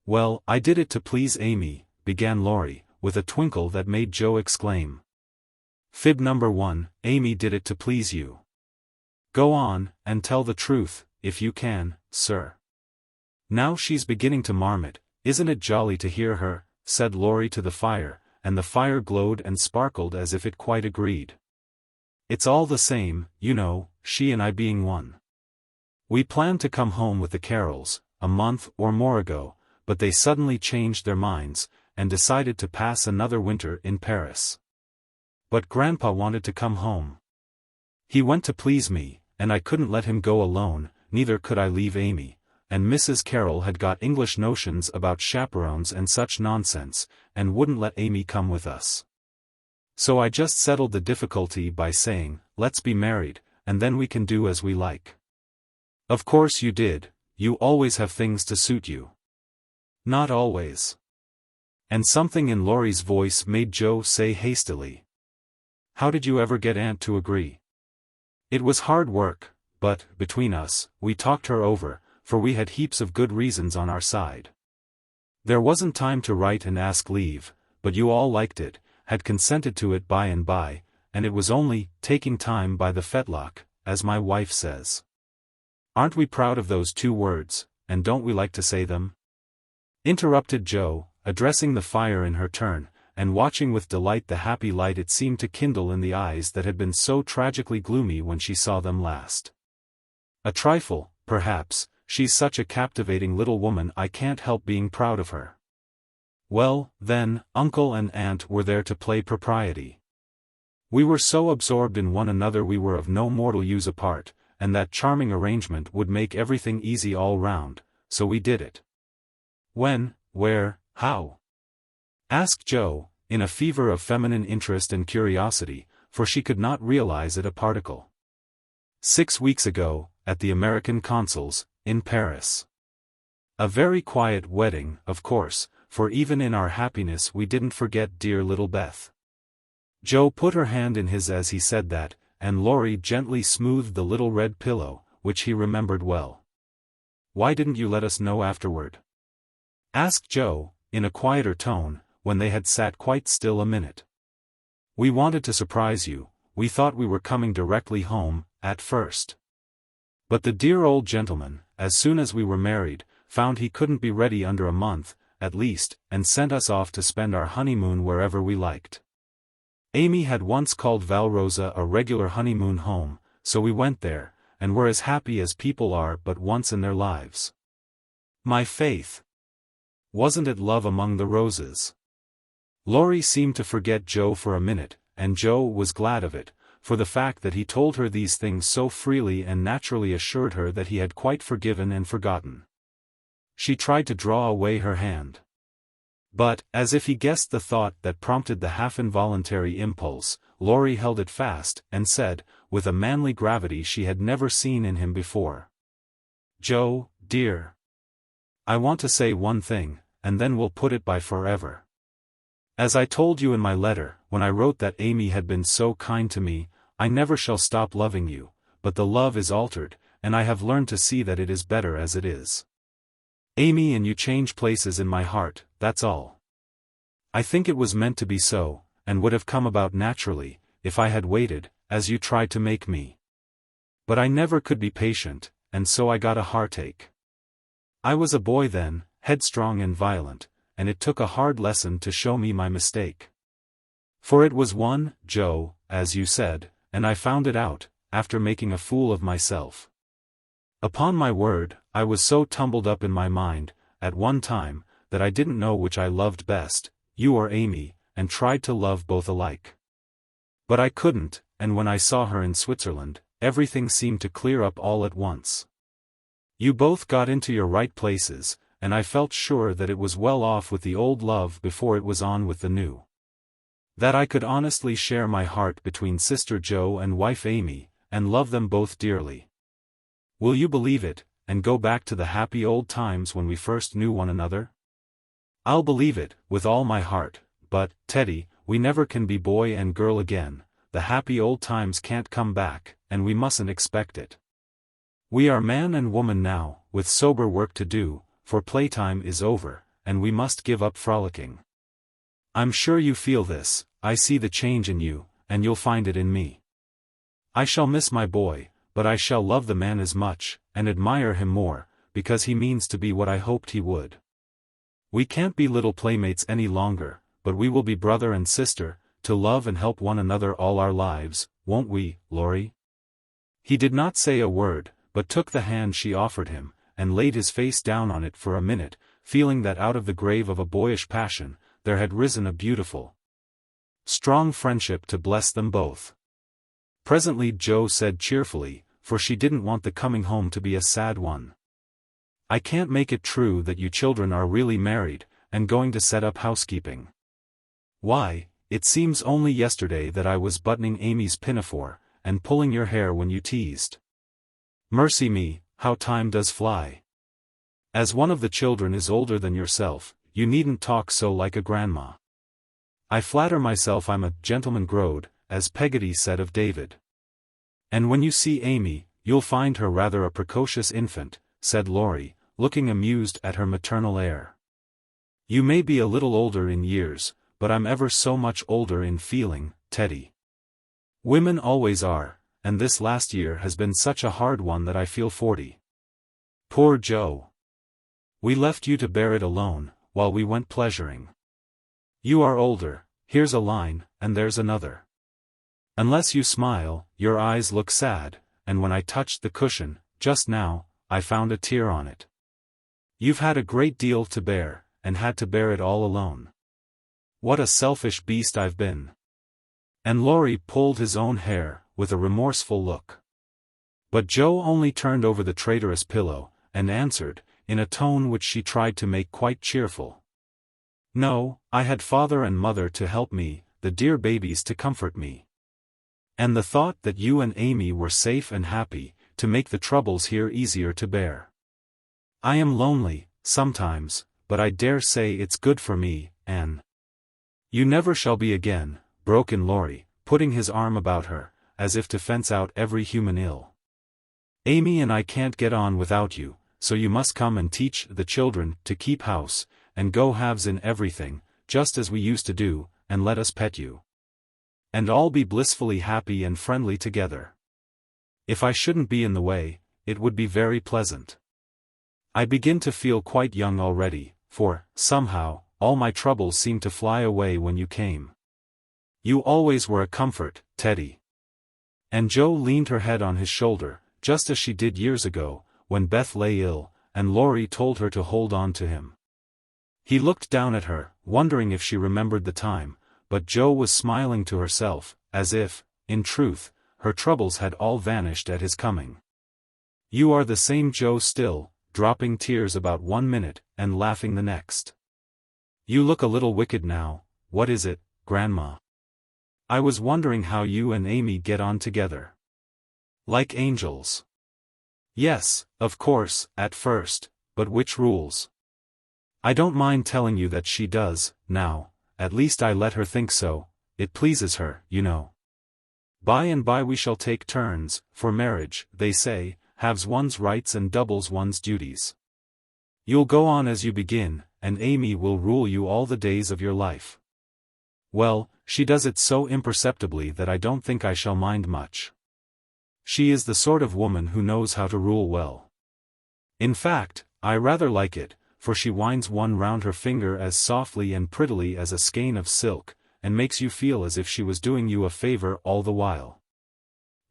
"Well, I did it to please Amy," began Laurie, with a twinkle that made Joe exclaim. "Fib number 1, Amy did it to please you. Go on, and tell the truth, if you can, sir." "Now she's beginning to marmot, isn't it jolly to hear her?" said Laurie to the fire, and the fire glowed and sparkled as if it quite agreed. "It's all the same, you know, she and I being one. We planned to come home with the Carrolls, a month or more ago, but they suddenly changed their minds, and decided to pass another winter in Paris. But Grandpa wanted to come home. He went to please me, and I couldn't let him go alone, neither could I leave Amy, and Mrs. Carroll had got English notions about chaperones and such nonsense, and wouldn't let Amy come with us. So I just settled the difficulty by saying, let's be married, and then we can do as we like. Of course you did, you always have things to suit you. Not always." And something in Laurie's voice made Joe say hastily, "How did you ever get Aunt to agree?" It was hard work, but, between us, we talked her over, for we had heaps of good reasons on our side. There wasn't time to write and ask leave, but you all liked it, had consented to it by and by, and it was only taking time by the fetlock, as my wife says. Aren't we proud of those 2 words, and don't we like to say them? Interrupted Jo, addressing the fire in her turn, and watching with delight the happy light it seemed to kindle in the eyes that had been so tragically gloomy when she saw them last. A trifle, perhaps, she's such a captivating little woman I can't help being proud of her. Well, then, Uncle and Aunt were there to play propriety. We were so absorbed in one another we were of no mortal use apart, and that charming arrangement would make everything easy all round, so we did it. When, where, how? Asked Jo, in a fever of feminine interest and curiosity, for she could not realize it a particle. 6 weeks ago, at the American consul's, in Paris. A very quiet wedding, of course, for even in our happiness we didn't forget dear little Beth. Jo put her hand in his as he said that, and Laurie gently smoothed the little red pillow, which he remembered well. Why didn't you let us know afterward? Asked Jo, in a quieter tone, when they had sat quite still a minute. We wanted to surprise you, we thought we were coming directly home, at first. But the dear old gentleman, as soon as we were married, found he couldn't be ready under a month, at least, and sent us off to spend our honeymoon wherever we liked. Amy had once called Valrosa a regular honeymoon home, so we went there, and were as happy as people are but once in their lives. My faith! Wasn't it love among the roses? Laurie seemed to forget Jo for a minute, and Jo was glad of it, for the fact that he told her these things so freely and naturally assured her that he had quite forgiven and forgotten. She tried to draw away her hand. But, as if he guessed the thought that prompted the half-involuntary impulse, Laurie held it fast, and said, with a manly gravity she had never seen in him before. Jo, dear. I want to say one thing, and then we'll put it by forever. As I told you in my letter, when I wrote that Amy had been so kind to me, I never shall stop loving you, but the love is altered, and I have learned to see that it is better as it is. Amy and you change places in my heart, that's all. I think it was meant to be so, and would have come about naturally, if I had waited, as you tried to make me. But I never could be patient, and so I got a heartache. I was a boy then, headstrong and violent, and it took a hard lesson to show me my mistake. For it was one, Jo, as you said, and I found it out, after making a fool of myself. Upon my word, I was so tumbled up in my mind, at one time, that I didn't know which I loved best, you or Amy, and tried to love both alike. But I couldn't, and when I saw her in Switzerland, everything seemed to clear up all at once. You both got into your right places, and I felt sure that it was well off with the old love before it was on with the new. That I could honestly share my heart between Sister Jo and wife Amy, and love them both dearly. Will you believe it, and go back to the happy old times when we first knew one another? I'll believe it, with all my heart, but, Teddy, we never can be boy and girl again, the happy old times can't come back, and we mustn't expect it. We are man and woman now, with sober work to do, for playtime is over, and we must give up frolicking. I'm sure you feel this, I see the change in you, and you'll find it in me. I shall miss my boy, but I shall love the man as much, and admire him more, because he means to be what I hoped he would. We can't be little playmates any longer, but we will be brother and sister, to love and help one another all our lives, won't we, Laurie? He did not say a word, but took the hand she offered him, and laid his face down on it for a minute, feeling that out of the grave of a boyish passion, there had risen a beautiful, strong friendship to bless them both. Presently Jo said cheerfully, for she didn't want the coming home to be a sad one. I can't make it true that you children are really married, and going to set up housekeeping. Why, it seems only yesterday that I was buttoning Amy's pinafore, and pulling your hair when you teased. Mercy me, how time does fly. As one of the children is older than yourself, you needn't talk so like a grandma. I flatter myself I'm a gentleman growed, as Peggotty said of David. And when you see Amy, you'll find her rather a precocious infant, said Laurie, looking amused at her maternal air. You may be a little older in years, but I'm ever so much older in feeling, Teddy. Women always are, and this last year has been such a hard one that I feel 40. Poor Joe. We left you to bear it alone, while we went pleasuring. You are older, here's a line, and there's another. Unless you smile, your eyes look sad, and when I touched the cushion, just now, I found a tear on it. You've had a great deal to bear, and had to bear it all alone. What a selfish beast I've been. And Laurie pulled his own hair, with a remorseful look. But Joe only turned over the traitorous pillow, and answered, in a tone which she tried to make quite cheerful. No, I had father and mother to help me, the dear babies to comfort me. And the thought that you and Amy were safe and happy, to make the troubles here easier to bear. I am lonely, sometimes, but I dare say it's good for me, Anne. You never shall be again, broke in Laurie, putting his arm about her, as if to fence out every human ill. Amy and I can't get on without you, so you must come and teach the children to keep house, and go halves in everything, just as we used to do, and let us pet you. And all be blissfully happy and friendly together. If I shouldn't be in the way, it would be very pleasant. I begin to feel quite young already, for, somehow, all my troubles seemed to fly away when you came. You always were a comfort, Teddy. And Joe leaned her head on his shoulder, just as she did years ago, when Beth lay ill, and Laurie told her to hold on to him. He looked down at her, wondering if she remembered the time, but Joe was smiling to herself, as if, in truth, her troubles had all vanished at his coming. You are the same Joe still, dropping tears about 1 minute, and laughing the next. You look a little wicked now. What is it, Grandma? I was wondering how you and Amy get on together. Like angels. Yes, of course, at first, but which rules? I don't mind telling you that she does, now, at least I let her think so, it pleases her, you know. By and by we shall take turns, for marriage, they say, halves one's rights and doubles one's duties. You'll go on as you begin, and Amy will rule you all the days of your life. Well, she does it so imperceptibly that I don't think I shall mind much. She is the sort of woman who knows how to rule well. In fact, I rather like it, for she winds one round her finger as softly and prettily as a skein of silk, and makes you feel as if she was doing you a favor all the while.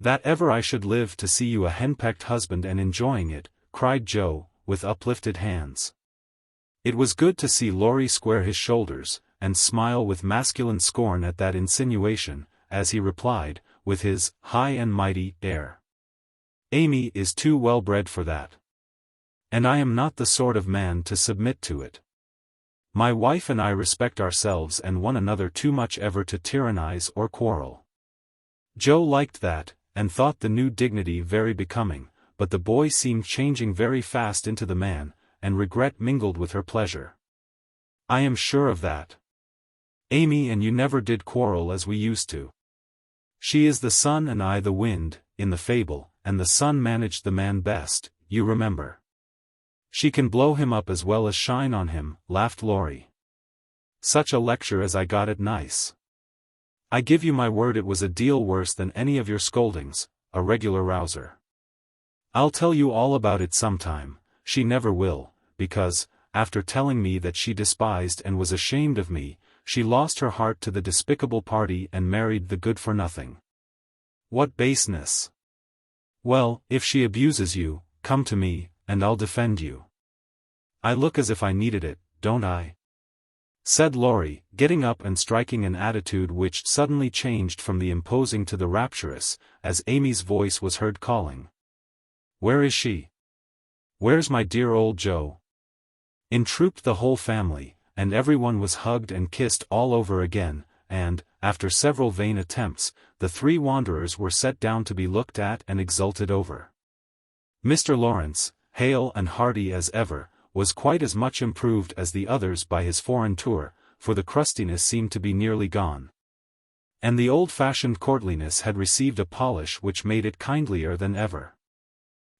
That ever I should live to see you a henpecked husband and enjoying it, cried Joe, with uplifted hands. It was good to see Laurie square his shoulders, and smile with masculine scorn at that insinuation, as he replied, with his high and mighty air. Amy is too well bred for that. And I am not the sort of man to submit to it. My wife and I respect ourselves and one another too much ever to tyrannize or quarrel. Joe liked that, and thought the new dignity very becoming, but the boy seemed changing very fast into the man, and regret mingled with her pleasure. I am sure of that. Amy and you never did quarrel as we used to. She is the sun and I the wind, in the fable, and the sun managed the man best, you remember. She can blow him up as well as shine on him, laughed Laurie. Such a lecture as I got at Nice. I give you my word it was a deal worse than any of your scoldings, a regular rouser. I'll tell you all about it sometime. She never will, because, after telling me that she despised and was ashamed of me, she lost her heart to the despicable party and married the good-for-nothing. What baseness! Well, if she abuses you, come to me, and I'll defend you. I look as if I needed it, don't I? Said Laurie, getting up and striking an attitude which suddenly changed from the imposing to the rapturous, as Amy's voice was heard calling. Where is she? Where's my dear old Joe? In trooped the whole family, and everyone was hugged and kissed all over again, and, after several vain attempts, the 3 wanderers were set down to be looked at and exulted over. Mr. Laurence, hale and hearty as ever, was quite as much improved as the others by his foreign tour, for the crustiness seemed to be nearly gone. And the old-fashioned courtliness had received a polish which made it kindlier than ever.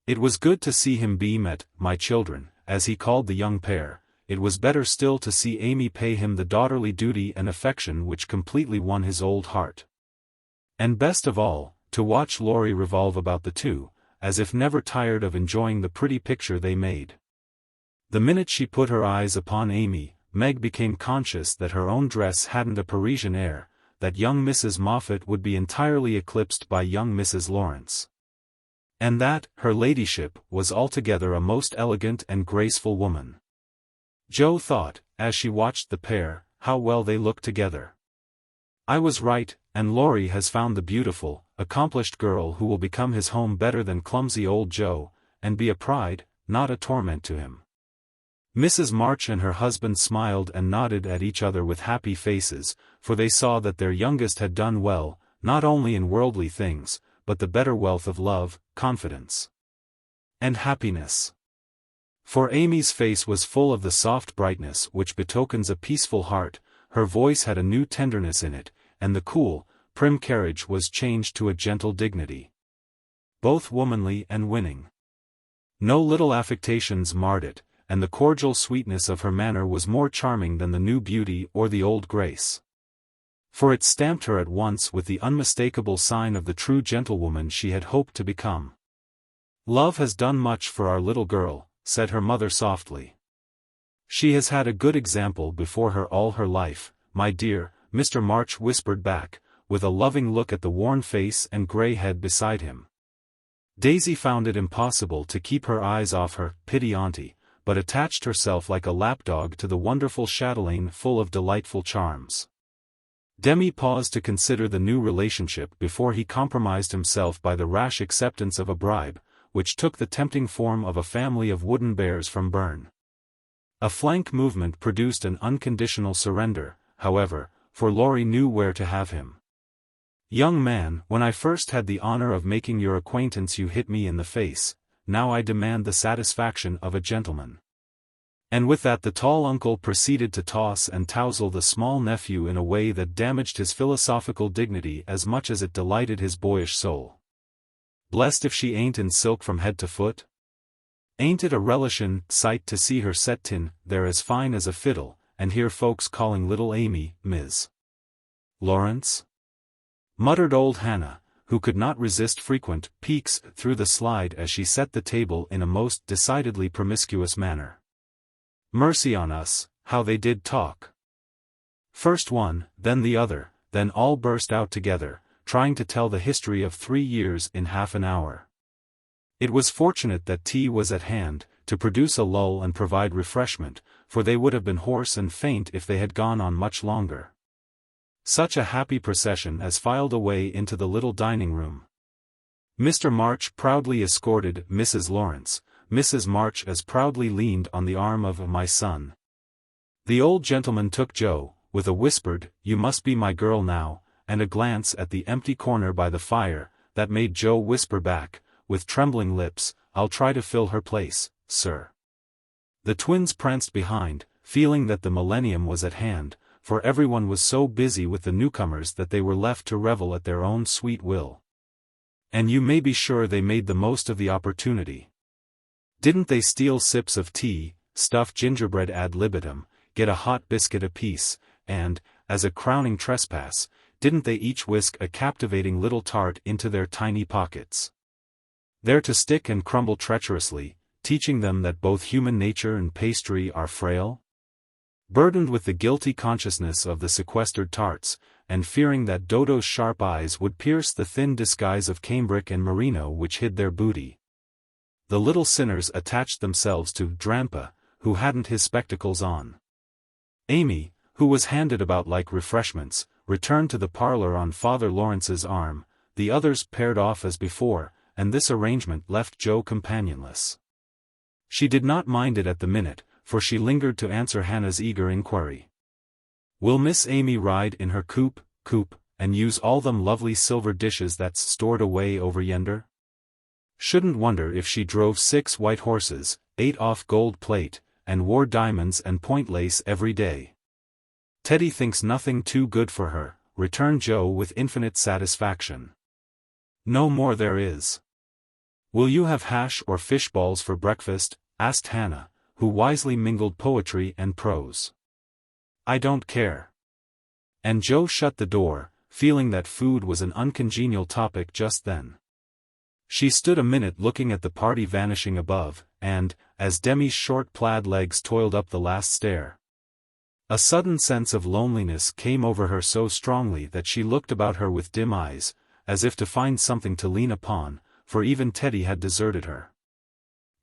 It was good to see him beam at "my children," as he called the young pair. It was better still to see Amy pay him the daughterly duty and affection which completely won his old heart. And best of all, to watch Laurie revolve about the two, as if never tired of enjoying the pretty picture they made. The minute she put her eyes upon Amy, Meg became conscious that her own dress hadn't a Parisian air, that young Mrs. Moffat would be entirely eclipsed by young Mrs. Laurence. And that, her ladyship, was altogether a most elegant and graceful woman. Jo thought, as she watched the pair, how well they looked together. I was right, and Laurie has found the beautiful, accomplished girl who will become his home better than clumsy old Jo, and be a pride, not a torment to him. Mrs. March and her husband smiled and nodded at each other with happy faces, for they saw that their youngest had done well, not only in worldly things, but the better wealth of love, confidence, and happiness. For Amy's face was full of the soft brightness which betokens a peaceful heart, her voice had a new tenderness in it, and the cool, prim carriage was changed to a gentle dignity, both womanly and winning. No little affectations marred it, and the cordial sweetness of her manner was more charming than the new beauty or the old grace. For it stamped her at once with the unmistakable sign of the true gentlewoman she had hoped to become. "Love has done much for our little girl," said her mother softly. "She has had a good example before her all her life, my dear," Mr. March whispered back, with a loving look at the worn face and grey head beside him. Daisy found it impossible to keep her eyes off her "pitty auntie," but attached herself like a lapdog to the wonderful chatelaine full of delightful charms. Demi paused to consider the new relationship before he compromised himself by the rash acceptance of a bribe, which took the tempting form of a family of wooden bears from Bern. A flank movement produced an unconditional surrender, however, for Laurie knew where to have him. "Young man, when I first had the honor of making your acquaintance you hit me in the face, now I demand the satisfaction of a gentleman." And with that the tall uncle proceeded to toss and touzle the small nephew in a way that damaged his philosophical dignity as much as it delighted his boyish soul. "Blessed if she ain't in silk from head to foot? Ain't it a relishin' sight to see her set tin there as fine as a fiddle, and hear folks calling little Amy, Ms. Laurence?" muttered old Hannah, who could not resist frequent peeks through the slide as she set the table in a most decidedly promiscuous manner. Mercy on us, how they did talk! First one, then the other, then all burst out together, trying to tell the history of 3 years in half an hour. It was fortunate that tea was at hand, to produce a lull and provide refreshment, for they would have been hoarse and faint if they had gone on much longer. Such a happy procession as filed away into the little dining room. Mr. March proudly escorted Mrs. Laurence, Mrs. March as proudly leaned on the arm of "my son." The old gentleman took Jo, with a whispered, "You must be my girl now," and a glance at the empty corner by the fire, that made Jo whisper back, with trembling lips, "I'll try to fill her place, sir." The twins pranced behind, feeling that the millennium was at hand, for everyone was so busy with the newcomers that they were left to revel at their own sweet will. And you may be sure they made the most of the opportunity. Didn't they steal sips of tea, stuff gingerbread ad libitum, get a hot biscuit apiece, and, as a crowning trespass, didn't they each whisk a captivating little tart into their tiny pockets? There to stick and crumble treacherously, teaching them that both human nature and pastry are frail? Burdened with the guilty consciousness of the sequestered tarts, and fearing that Dodo's sharp eyes would pierce the thin disguise of cambric and merino which hid their booty, the little sinners attached themselves to Drampa, who hadn't his spectacles on. Amy, who was handed about like refreshments, returned to the parlor on Father Lawrence's arm, the others paired off as before, and this arrangement left Jo companionless. She did not mind it at the minute, for she lingered to answer Hannah's eager inquiry. "Will Miss Amy ride in her coupe, and use all them lovely silver dishes that's stored away over yender? Shouldn't wonder if she drove 6 white horses, ate off gold plate, and wore diamonds and point lace every day. Teddy thinks nothing too good for her," returned Joe with infinite satisfaction. "No more there is." "Will you have hash or fish balls for breakfast?" asked Hannah, who wisely mingled poetry and prose. "I don't care." And Joe shut the door, feeling that food was an uncongenial topic just then. She stood a minute looking at the party vanishing above, and, as Demi's short plaid legs toiled up the last stair, a sudden sense of loneliness came over her so strongly that she looked about her with dim eyes, as if to find something to lean upon, for even Teddy had deserted her.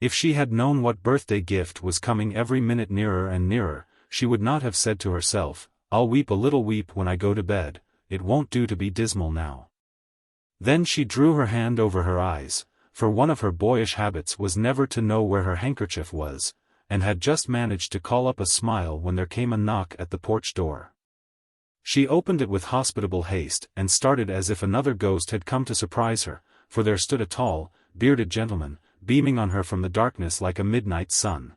If she had known what birthday gift was coming every minute nearer and nearer, she would not have said to herself, "I'll weep a little weep when I go to bed, it won't do to be dismal now." Then she drew her hand over her eyes, for one of her boyish habits was never to know where her handkerchief was, and had just managed to call up a smile when there came a knock at the porch door. She opened it with hospitable haste and started as if another ghost had come to surprise her, for there stood a tall, bearded gentleman, beaming on her from the darkness like a midnight sun.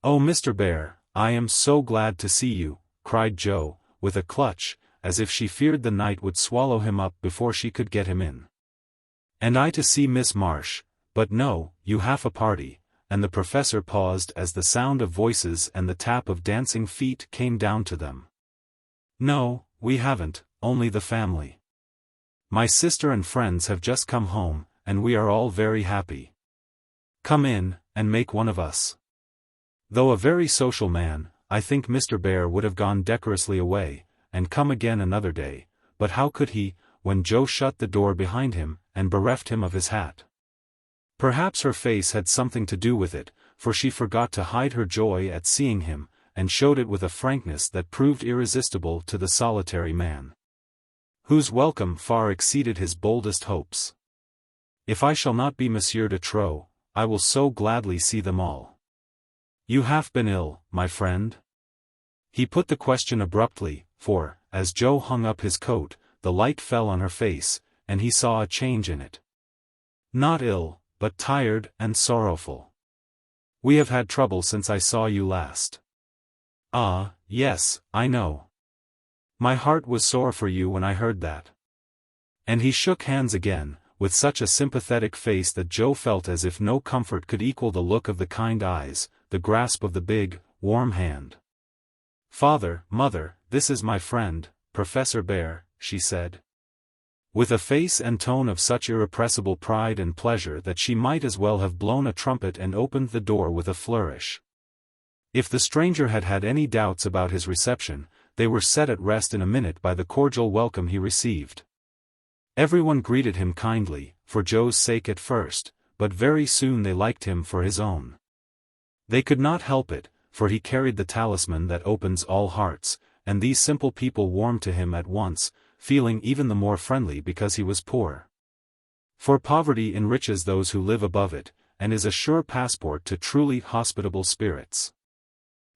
"Oh, Mr. Bear, I am so glad to see you," cried Joe, with a clutch, as if she feared the night would swallow him up before she could get him in. "And I to see Miss Marsh, but no, you have a party," and the professor paused as the sound of voices and the tap of dancing feet came down to them. "No, we haven't, only the family. My sister and friends have just come home, and we are all very happy. Come in, and make one of us." Though a very social man, I think Mr. Bear would have gone decorously away, and come again another day, but how could he, when Joe shut the door behind him, and bereft him of his hat? Perhaps her face had something to do with it, for she forgot to hide her joy at seeing him, and showed it with a frankness that proved irresistible to the solitary man, whose welcome far exceeded his boldest hopes. "If I shall not be Monsieur de Trop, I will so gladly see them all. You have been ill, my friend?" He put the question abruptly, for, as Joe hung up his coat, the light fell on her face, and he saw a change in it. "Not ill, but tired and sorrowful. We have had trouble since I saw you last." "Ah, yes, I know. My heart was sore for you when I heard that." And he shook hands again, with such a sympathetic face that Joe felt as if no comfort could equal the look of the kind eyes, the grasp of the big, warm hand. "Father, Mother, this is my friend, Professor Bear," she said, with a face and tone of such irrepressible pride and pleasure that she might as well have blown a trumpet and opened the door with a flourish. If the stranger had had any doubts about his reception, they were set at rest in a minute by the cordial welcome he received. Everyone greeted him kindly, for Joe's sake at first, but very soon they liked him for his own. They could not help it, for he carried the talisman that opens all hearts, and these simple people warmed to him at once, feeling even the more friendly because he was poor. For poverty enriches those who live above it, and is a sure passport to truly hospitable spirits.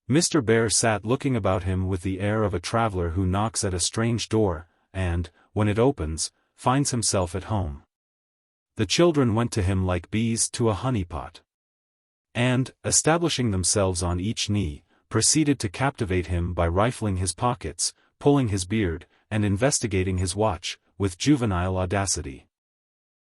Mr. Bear sat looking about him with the air of a traveler who knocks at a strange door, and, when it opens, finds himself at home. The children went to him like bees to a honey-pot, and, establishing themselves on each knee, proceeded to captivate him by rifling his pockets, pulling his beard, and investigating his watch, with juvenile audacity.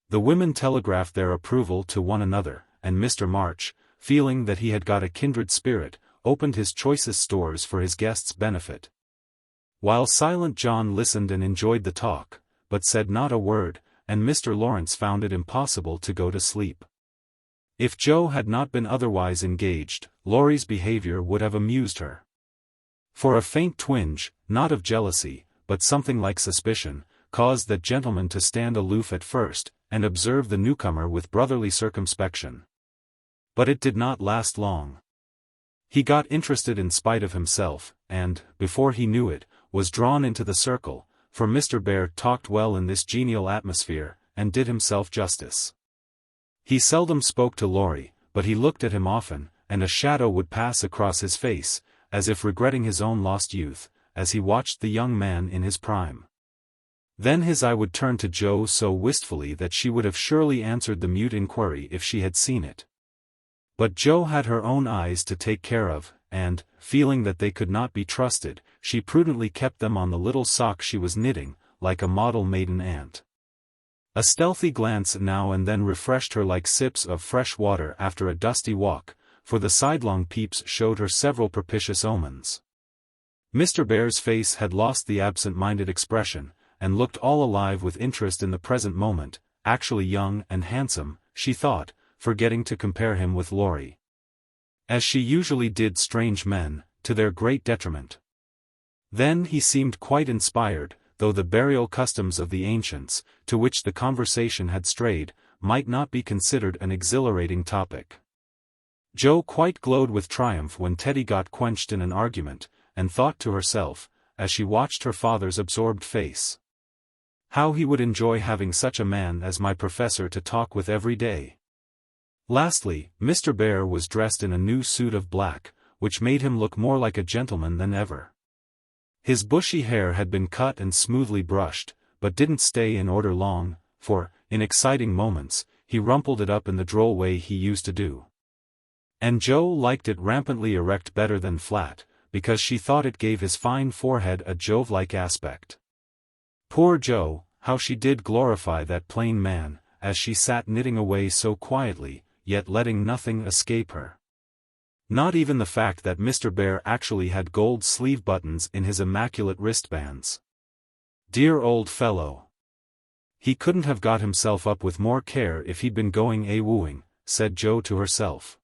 The women telegraphed their approval to one another, and Mr. March, feeling that he had got a kindred spirit, opened his choicest stores for his guests' benefit. While Silent John listened and enjoyed the talk, but said not a word, and Mr. Laurence found it impossible to go to sleep. If Joe had not been otherwise engaged, Laurie's behavior would have amused her. For a faint twinge, not of jealousy, but something like suspicion, caused that gentleman to stand aloof at first, and observe the newcomer with brotherly circumspection. But it did not last long. He got interested in spite of himself, and, before he knew it, was drawn into the circle, for Mr. Bear talked well in this genial atmosphere, and did himself justice. He seldom spoke to Laurie, but he looked at him often, and a shadow would pass across his face, as if regretting his own lost youth, as he watched the young man in his prime. Then his eye would turn to Joe so wistfully that she would have surely answered the mute inquiry if she had seen it. But Joe had her own eyes to take care of, and, feeling that they could not be trusted, she prudently kept them on the little sock she was knitting, like a model maiden aunt. A stealthy glance now and then refreshed her like sips of fresh water after a dusty walk, for the sidelong peeps showed her several propitious omens. Mr. Bear's face had lost the absent-minded expression, and looked all alive with interest in the present moment, actually young and handsome, she thought, forgetting to compare him with Laurie. As she usually did strange men, to their great detriment. Then he seemed quite inspired, though the burial customs of the ancients, to which the conversation had strayed, might not be considered an exhilarating topic. Jo quite glowed with triumph when Teddy got quenched in an argument, and thought to herself, as she watched her father's absorbed face, how he would enjoy having such a man as my professor to talk with every day. Lastly, Mr. Bear was dressed in a new suit of black, which made him look more like a gentleman than ever. His bushy hair had been cut and smoothly brushed, but didn't stay in order long, for, in exciting moments, he rumpled it up in the droll way he used to do. And Jo liked it rampantly erect better than flat, because she thought it gave his fine forehead a Jove-like aspect. Poor Jo, how she did glorify that plain man, as she sat knitting away so quietly, yet letting nothing escape her. Not even the fact that Mr. Bear actually had gold sleeve buttons in his immaculate wristbands. Dear old fellow. He couldn't have got himself up with more care if he'd been going a-wooing, said Jo to herself.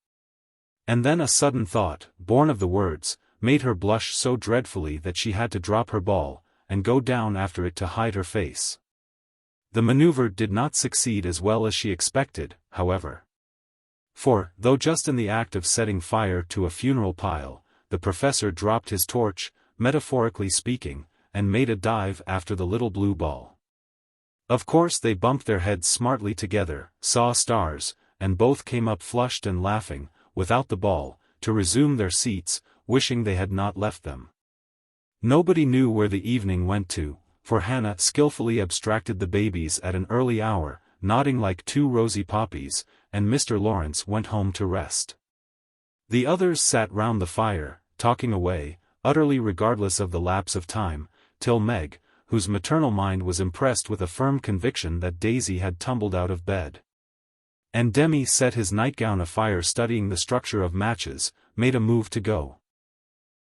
And then a sudden thought, born of the words, made her blush so dreadfully that she had to drop her ball, and go down after it to hide her face. The maneuver did not succeed as well as she expected, however. For, though just in the act of setting fire to a funeral pile, the professor dropped his torch, metaphorically speaking, and made a dive after the little blue ball. Of course they bumped their heads smartly together, saw stars, and both came up flushed and laughing, without the ball, to resume their seats, wishing they had not left them. Nobody knew where the evening went to, for Hannah skillfully abstracted the babies at an early hour, nodding like two rosy poppies, and Mr. Laurence went home to rest. The others sat round the fire, talking away, utterly regardless of the lapse of time, till Meg, whose maternal mind was impressed with a firm conviction that Daisy had tumbled out of bed. And Demi set his nightgown afire studying the structure of matches, made a move to go.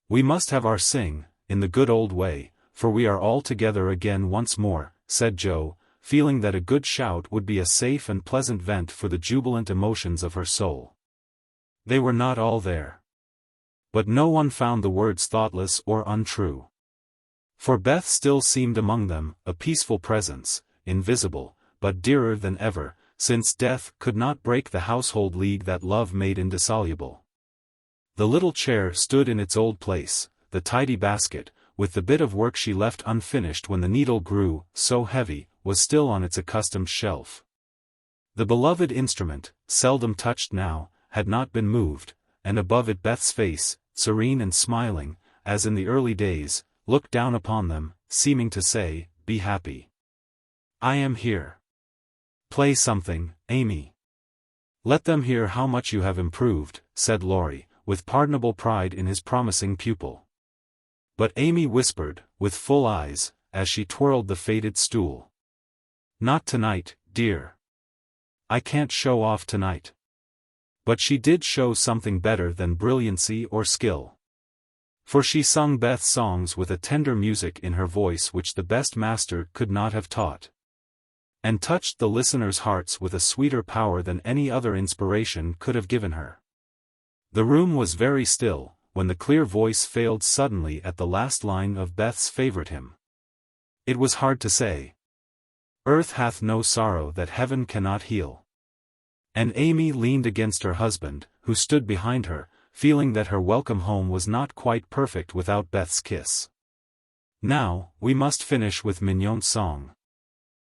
"We must have our sing, in the good old way, for we are all together again once more," said Jo, feeling that a good shout would be a safe and pleasant vent for the jubilant emotions of her soul. They were not all there. But no one found the words thoughtless or untrue. For Beth still seemed among them, a peaceful presence, invisible, but dearer than ever, since death could not break the household league that love made indissoluble. The little chair stood in its old place, the tidy basket, with the bit of work she left unfinished when the needle grew so heavy, was still on its accustomed shelf. The beloved instrument, seldom touched now, had not been moved, and above it Beth's face, serene and smiling, as in the early days, looked down upon them, seeming to say, "Be happy. I am here. Play something, Amy." "Let them hear how much you have improved," said Laurie, with pardonable pride in his promising pupil. But Amy whispered, with full eyes, as she twirled the faded stool. "Not tonight, dear. I can't show off tonight." But she did show something better than brilliancy or skill. For she sung Beth's songs with a tender music in her voice which the best master could not have taught. And touched the listeners' hearts with a sweeter power than any other inspiration could have given her. The room was very still, when the clear voice failed suddenly at the last line of Beth's favorite hymn. It was hard to say. "Earth hath no sorrow that heaven cannot heal." And Amy leaned against her husband, who stood behind her, feeling that her welcome home was not quite perfect without Beth's kiss. "Now, we must finish with Mignon's song.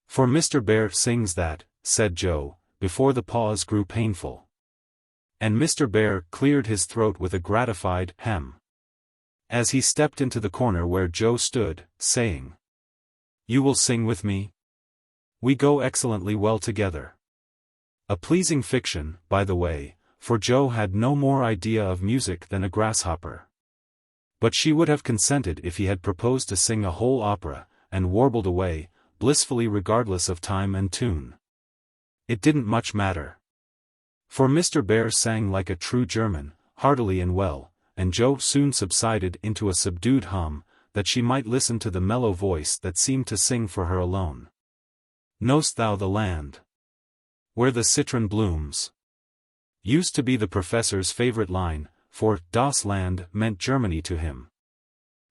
For Mr. Bear sings that," said Jo, before the pause grew painful. And Mr. Bear cleared his throat with a gratified hem, as he stepped into the corner where Jo stood, saying, "You will sing with me? We go excellently well together." A pleasing fiction, by the way, for Jo had no more idea of music than a grasshopper. But she would have consented if he had proposed to sing a whole opera, and warbled away, blissfully regardless of time and tune. It didn't much matter. For Mr. Bear sang like a true German, heartily and well, and Jo soon subsided into a subdued hum, that she might listen to the mellow voice that seemed to sing for her alone. Know'st thou the land where the citron blooms? Used to be the professor's favorite line, for Das Land meant Germany to him.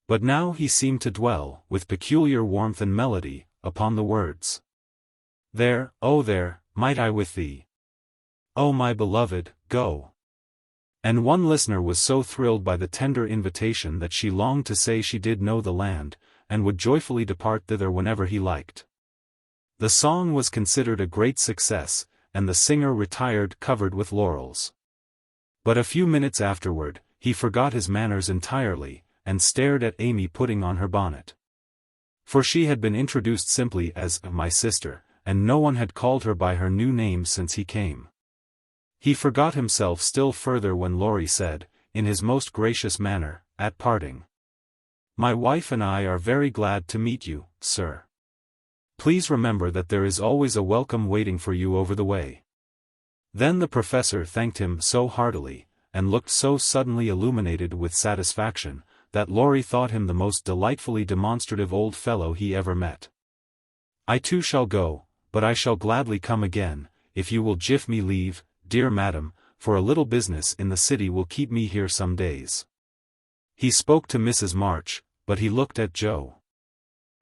But now he seemed to dwell, with peculiar warmth and melody, upon the words. There, oh there, might I with thee, oh my beloved, go. And one listener was so thrilled by the tender invitation that she longed to say she did know the land, and would joyfully depart thither whenever he liked. The song was considered a great success, and the singer retired covered with laurels. But a few minutes afterward, he forgot his manners entirely, and stared at Amy putting on her bonnet. For she had been introduced simply as my sister, and no one had called her by her new name since he came. He forgot himself still further when Laurie said, in his most gracious manner, at parting, "My wife and I are very glad to meet you, sir. Please remember that there is always a welcome waiting for you over the way." Then the professor thanked him so heartily, and looked so suddenly illuminated with satisfaction, that Laurie thought him the most delightfully demonstrative old fellow he ever met. "I too shall go, but I shall gladly come again, if you will give me leave, dear madam, for a little business in the city will keep me here some days." He spoke to Mrs. March, but he looked at Jo.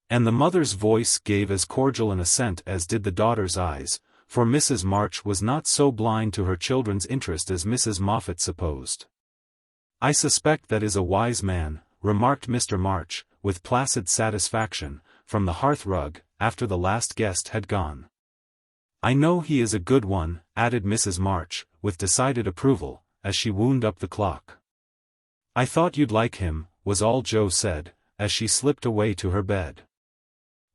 And the mother's voice gave as cordial an assent as did the daughter's eyes, for Mrs. March was not so blind to her children's interest as Mrs. Moffat supposed. "I suspect that is a wise man," remarked Mr. March, with placid satisfaction, from the hearth-rug, after the last guest had gone. "I know he is a good one," added Mrs. March, with decided approval, as she wound up the clock. "I thought you'd like him," was all Jo said, as she slipped away to her bed.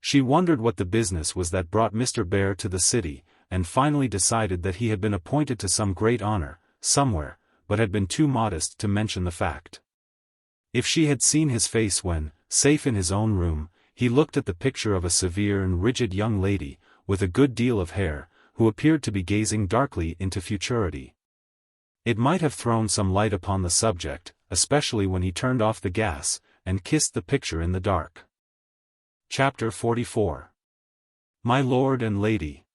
She wondered what the business was that brought Mr. Bear to the city, and finally decided that he had been appointed to some great honor, somewhere, but had been too modest to mention the fact. If she had seen his face when, safe in his own room, he looked at the picture of a severe and rigid young lady, with a good deal of hair, who appeared to be gazing darkly into futurity, it might have thrown some light upon the subject, especially when he turned off the gas, and kissed the picture in the dark. Chapter 44. My Lord and Lady.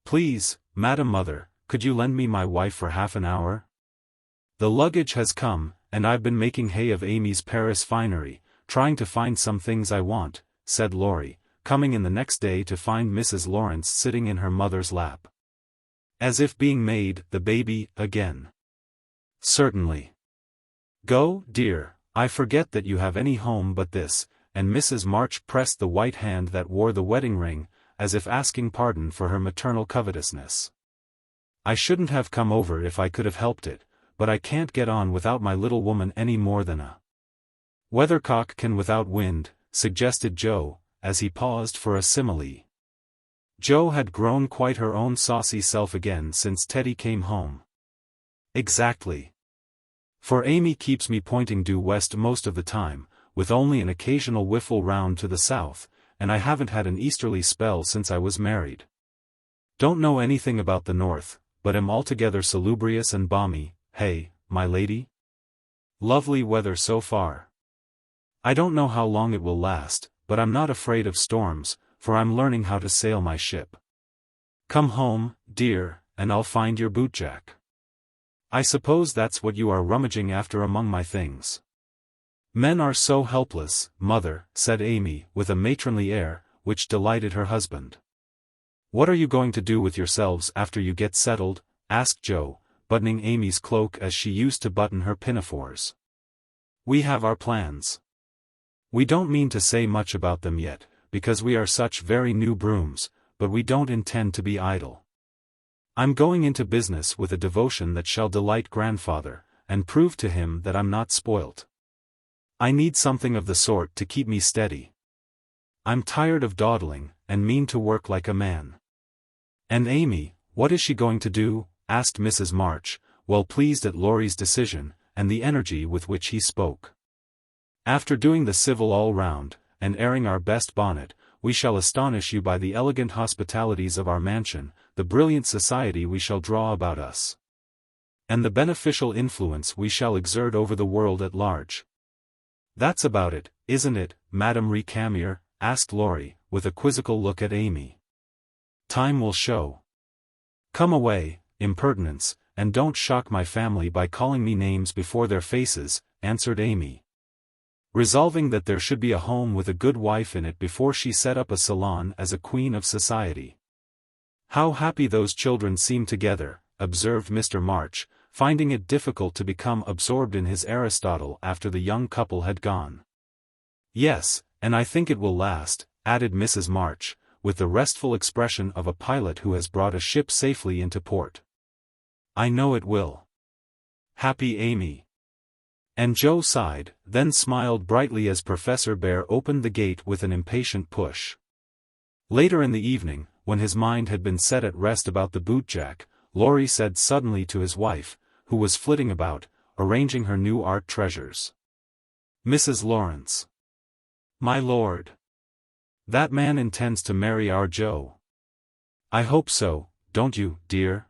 "Please, Madam Mother, could you lend me my wife for half an hour? The luggage has come, and I've been making hay of Amy's Paris finery, trying to find some things I want," said Laurie, coming in the next day to find Mrs. Laurence sitting in her mother's lap, as if being made the baby again. "Certainly. Go, dear, I forget that you have any home but this," and Mrs. March pressed the white hand that wore the wedding ring, as if asking pardon for her maternal covetousness. "I shouldn't have come over if I could have helped it, but I can't get on without my little woman any more than a weathercock can without wind," suggested Jo, as he paused for a simile. Jo had grown quite her own saucy self again since Teddy came home. "Exactly. For Amy keeps me pointing due west most of the time, with only an occasional whiffle round to the south, and I haven't had an easterly spell since I was married. Don't know anything about the north, but am altogether salubrious and balmy, hey, my lady? Lovely weather so far. I don't know how long it will last, but I'm not afraid of storms, for I'm learning how to sail my ship. Come home, dear, and I'll find your bootjack. I suppose that's what you are rummaging after among my things." "Men are so helpless, mother," said Amy, with a matronly air, which delighted her husband. "What are you going to do with yourselves after you get settled?" asked Jo, buttoning Amy's cloak as she used to button her pinafores. "We have our plans. We don't mean to say much about them yet, because we are such very new brooms, but we don't intend to be idle. I'm going into business with a devotion that shall delight grandfather, and prove to him that I'm not spoilt. I need something of the sort to keep me steady. I'm tired of dawdling, and mean to work like a man." "And Amy, what is she going to do?" asked Mrs. March, well pleased at Laurie's decision, and the energy with which he spoke. After doing the civil all round, and airing our best bonnet, we shall astonish you by the elegant hospitalities of our mansion, the brilliant society we shall draw about us, and the beneficial influence we shall exert over the world at large. That's about it, isn't it, Madame Recamier? Asked Laurie, with a quizzical look at Amy. Time will show. Come away, impertinence, and don't shock my family by calling me names before their faces, answered Amy, resolving that there should be a home with a good wife in it before she set up a salon as a queen of society. How happy those children seem together, observed Mr. March, finding it difficult to become absorbed in his Aristotle after the young couple had gone. Yes, and I think it will last, added Mrs. March, with the restful expression of a pilot who has brought a ship safely into port. I know it will. Happy Amy. And Joe sighed, then smiled brightly as Professor Bear opened the gate with an impatient push. Later in the evening, when his mind had been set at rest about the bootjack, Laurie said suddenly to his wife, who was flitting about, arranging her new art treasures. Mrs. Laurence. My lord. That man intends to marry our Joe. I hope so, don't you, dear?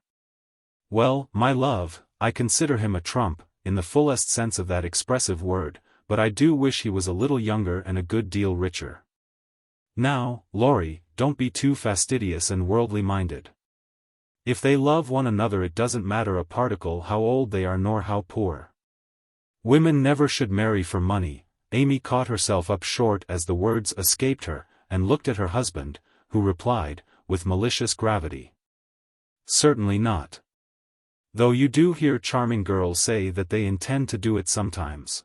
Well, my love, I consider him a trump, in the fullest sense of that expressive word, but I do wish he was a little younger and a good deal richer. Now, Laurie, don't be too fastidious and worldly-minded. If they love one another it doesn't matter a particle how old they are nor how poor. Women never should marry for money. Amy caught herself up short as the words escaped her, and looked at her husband, who replied, with malicious gravity. Certainly not. Though you do hear charming girls say that they intend to do it sometimes.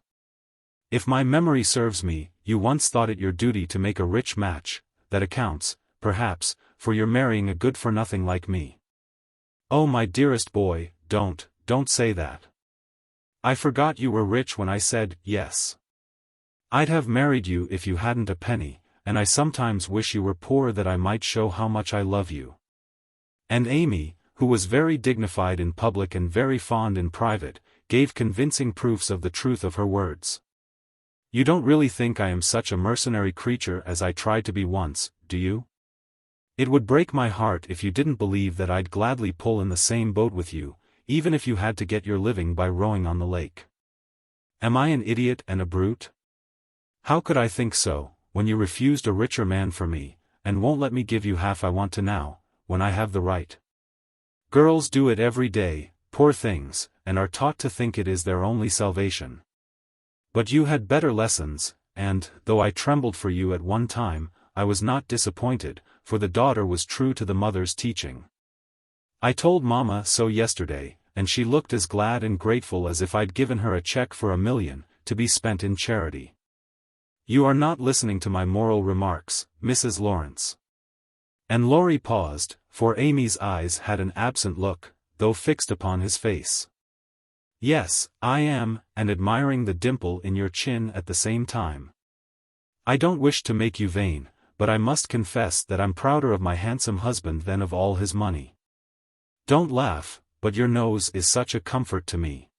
If my memory serves me, you once thought it your duty to make a rich match, that accounts, perhaps, for your marrying a good-for-nothing like me. Oh my dearest boy, don't say that. I forgot you were rich when I said yes. I'd have married you if you hadn't a penny, and I sometimes wish you were poor that I might show how much I love you. And Amy, who was very dignified in public and very fond in private, gave convincing proofs of the truth of her words. You don't really think I am such a mercenary creature as I tried to be once, do you? It would break my heart if you didn't believe that I'd gladly pull in the same boat with you, even if you had to get your living by rowing on the lake. Am I an idiot and a brute? How could I think so, when you refused a richer man for me, and won't let me give you half I want to now, when I have the right? Girls do it every day, poor things, and are taught to think it is their only salvation. But you had better lessons, and, though I trembled for you at one time, I was not disappointed, for the daughter was true to the mother's teaching. I told Mama so yesterday, and she looked as glad and grateful as if I'd given her a check for $1 million, to be spent in charity. You are not listening to my moral remarks, Mrs. Laurence. And Laurie paused, for Amy's eyes had an absent look, though fixed upon his face. Yes, I am, and admiring the dimple in your chin at the same time. I don't wish to make you vain, but I must confess that I'm prouder of my handsome husband than of all his money. Don't laugh, but your nose is such a comfort to me.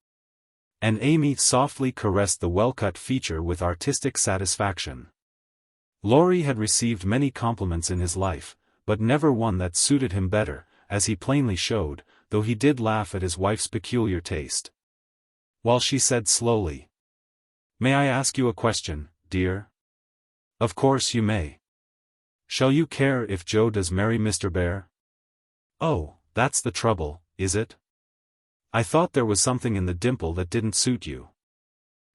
And Amy softly caressed the well-cut feature with artistic satisfaction. Laurie had received many compliments in his life, but never one that suited him better, as he plainly showed, though he did laugh at his wife's peculiar taste. While she said slowly, "May I ask you a question, dear?" "Of course you may." "Shall you care if Joe does marry Mr. Bear?" "Oh, that's the trouble, is it? I thought there was something in the dimple that didn't suit you.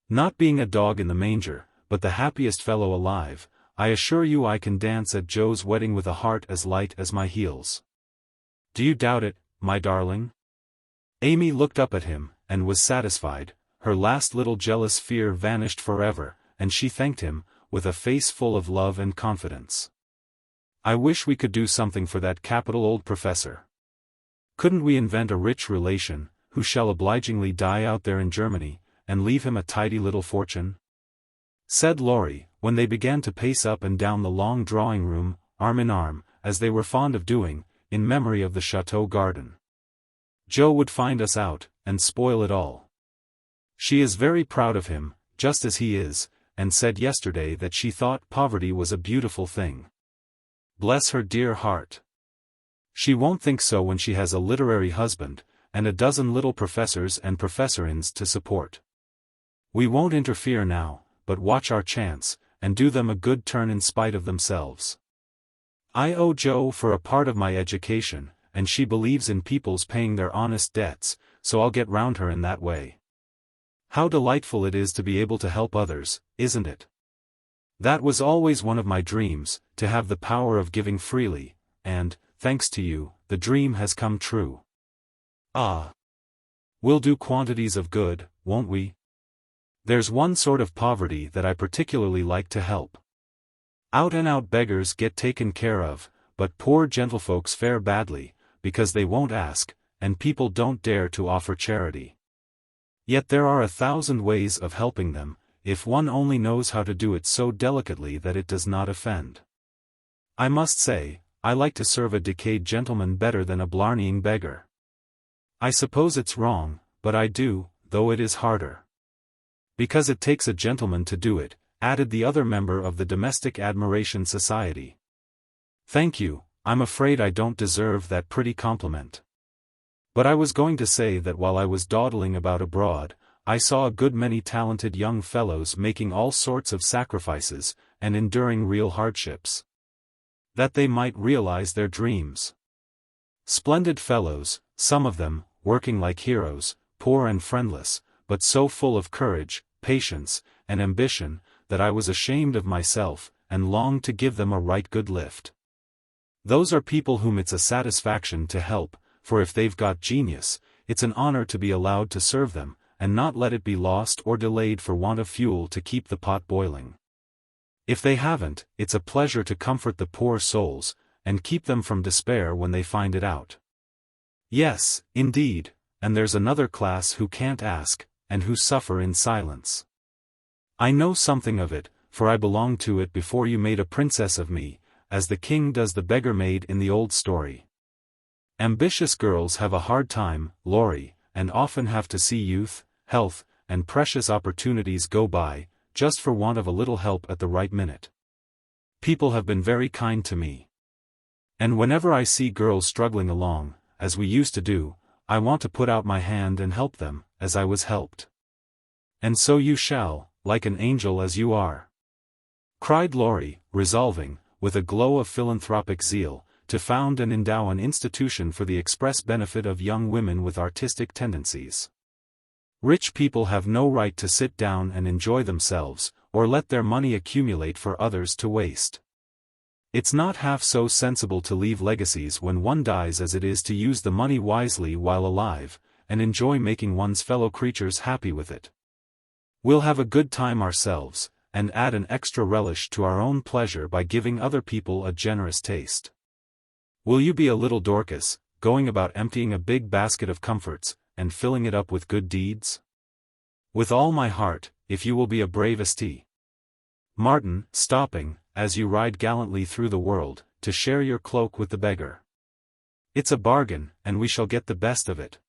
Not being a dog in the manger, but the happiest fellow alive, I assure you I can dance at Joe's wedding with a heart as light as my heels. Do you doubt it, my darling?" Amy looked up at him, and was satisfied. Her last little jealous fear vanished forever, and she thanked him, with a face full of love and confidence. "I wish we could do something for that capital old professor. Couldn't we invent a rich relation, who shall obligingly die out there in Germany, and leave him a tidy little fortune?" said Laurie, when they began to pace up and down the long drawing-room, arm in arm, as they were fond of doing, in memory of the chateau garden. "Joe would find us out, and spoil it all. She is very proud of him, just as he is, and said yesterday that she thought poverty was a beautiful thing. Bless her dear heart. She won't think so when she has a literary husband, and a dozen little professors and professorins to support. We won't interfere now, but watch our chance, and do them a good turn in spite of themselves. I owe Jo for a part of my education, and she believes in people's paying their honest debts, so I'll get round her in that way. How delightful it is to be able to help others, isn't it? That was always one of my dreams, to have the power of giving freely, and, thanks to you, the dream has come true. Ah! We'll do quantities of good, won't we? There's one sort of poverty that I particularly like to help. Out-and-out beggars get taken care of, but poor gentlefolks fare badly, because they won't ask, and people don't dare to offer charity. Yet there are 1,000 ways of helping them, if one only knows how to do it so delicately that it does not offend. I must say, I like to serve a decayed gentleman better than a blarneying beggar. I suppose it's wrong, but I do, though it is harder. Because it takes a gentleman to do it, added the other member of the Domestic Admiration Society. Thank you, I'm afraid I don't deserve that pretty compliment. But I was going to say that while I was dawdling about abroad, I saw a good many talented young fellows making all sorts of sacrifices, and enduring real hardships. That they might realize their dreams. Splendid fellows, some of them, working like heroes, poor and friendless, but so full of courage, patience, and ambition, that I was ashamed of myself, and longed to give them a right good lift. Those are people whom it's a satisfaction to help, for if they've got genius, it's an honor to be allowed to serve them, and not let it be lost or delayed for want of fuel to keep the pot boiling. If they haven't, it's a pleasure to comfort the poor souls, and keep them from despair when they find it out. Yes, indeed, and there's another class who can't ask, and who suffer in silence. I know something of it, for I belonged to it before you made a princess of me, as the king does the beggar maid in the old story. Ambitious girls have a hard time, Laurie, and often have to see youth, health, and precious opportunities go by, just for want of a little help at the right minute. People have been very kind to me. And whenever I see girls struggling along, as we used to do, I want to put out my hand and help them, as I was helped. And so you shall, like an angel as you are. Cried Laurie, resolving, with a glow of philanthropic zeal, to found and endow an institution for the express benefit of young women with artistic tendencies. Rich people have no right to sit down and enjoy themselves, or let their money accumulate for others to waste. It's not half so sensible to leave legacies when one dies as it is to use the money wisely while alive, and enjoy making one's fellow creatures happy with it. We'll have a good time ourselves, and add an extra relish to our own pleasure by giving other people a generous taste. Will you be a little Dorcas, going about emptying a big basket of comforts, and filling it up with good deeds? With all my heart, if you will be a brave St. Martin, stopping, as you ride gallantly through the world, to share your cloak with the beggar. It's a bargain, and we shall get the best of it.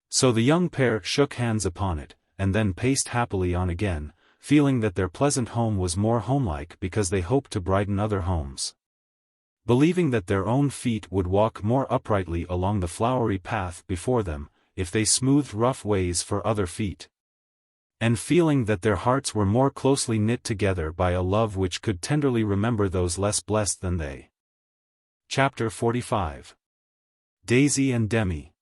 So the young pair shook hands upon it, and then paced happily on again, feeling that their pleasant home was more homelike because they hoped to brighten other homes. Believing that their own feet would walk more uprightly along the flowery path before them, if they smoothed rough ways for other feet. And feeling that their hearts were more closely knit together by a love which could tenderly remember those less blessed than they. Chapter 45. Daisy and Demi.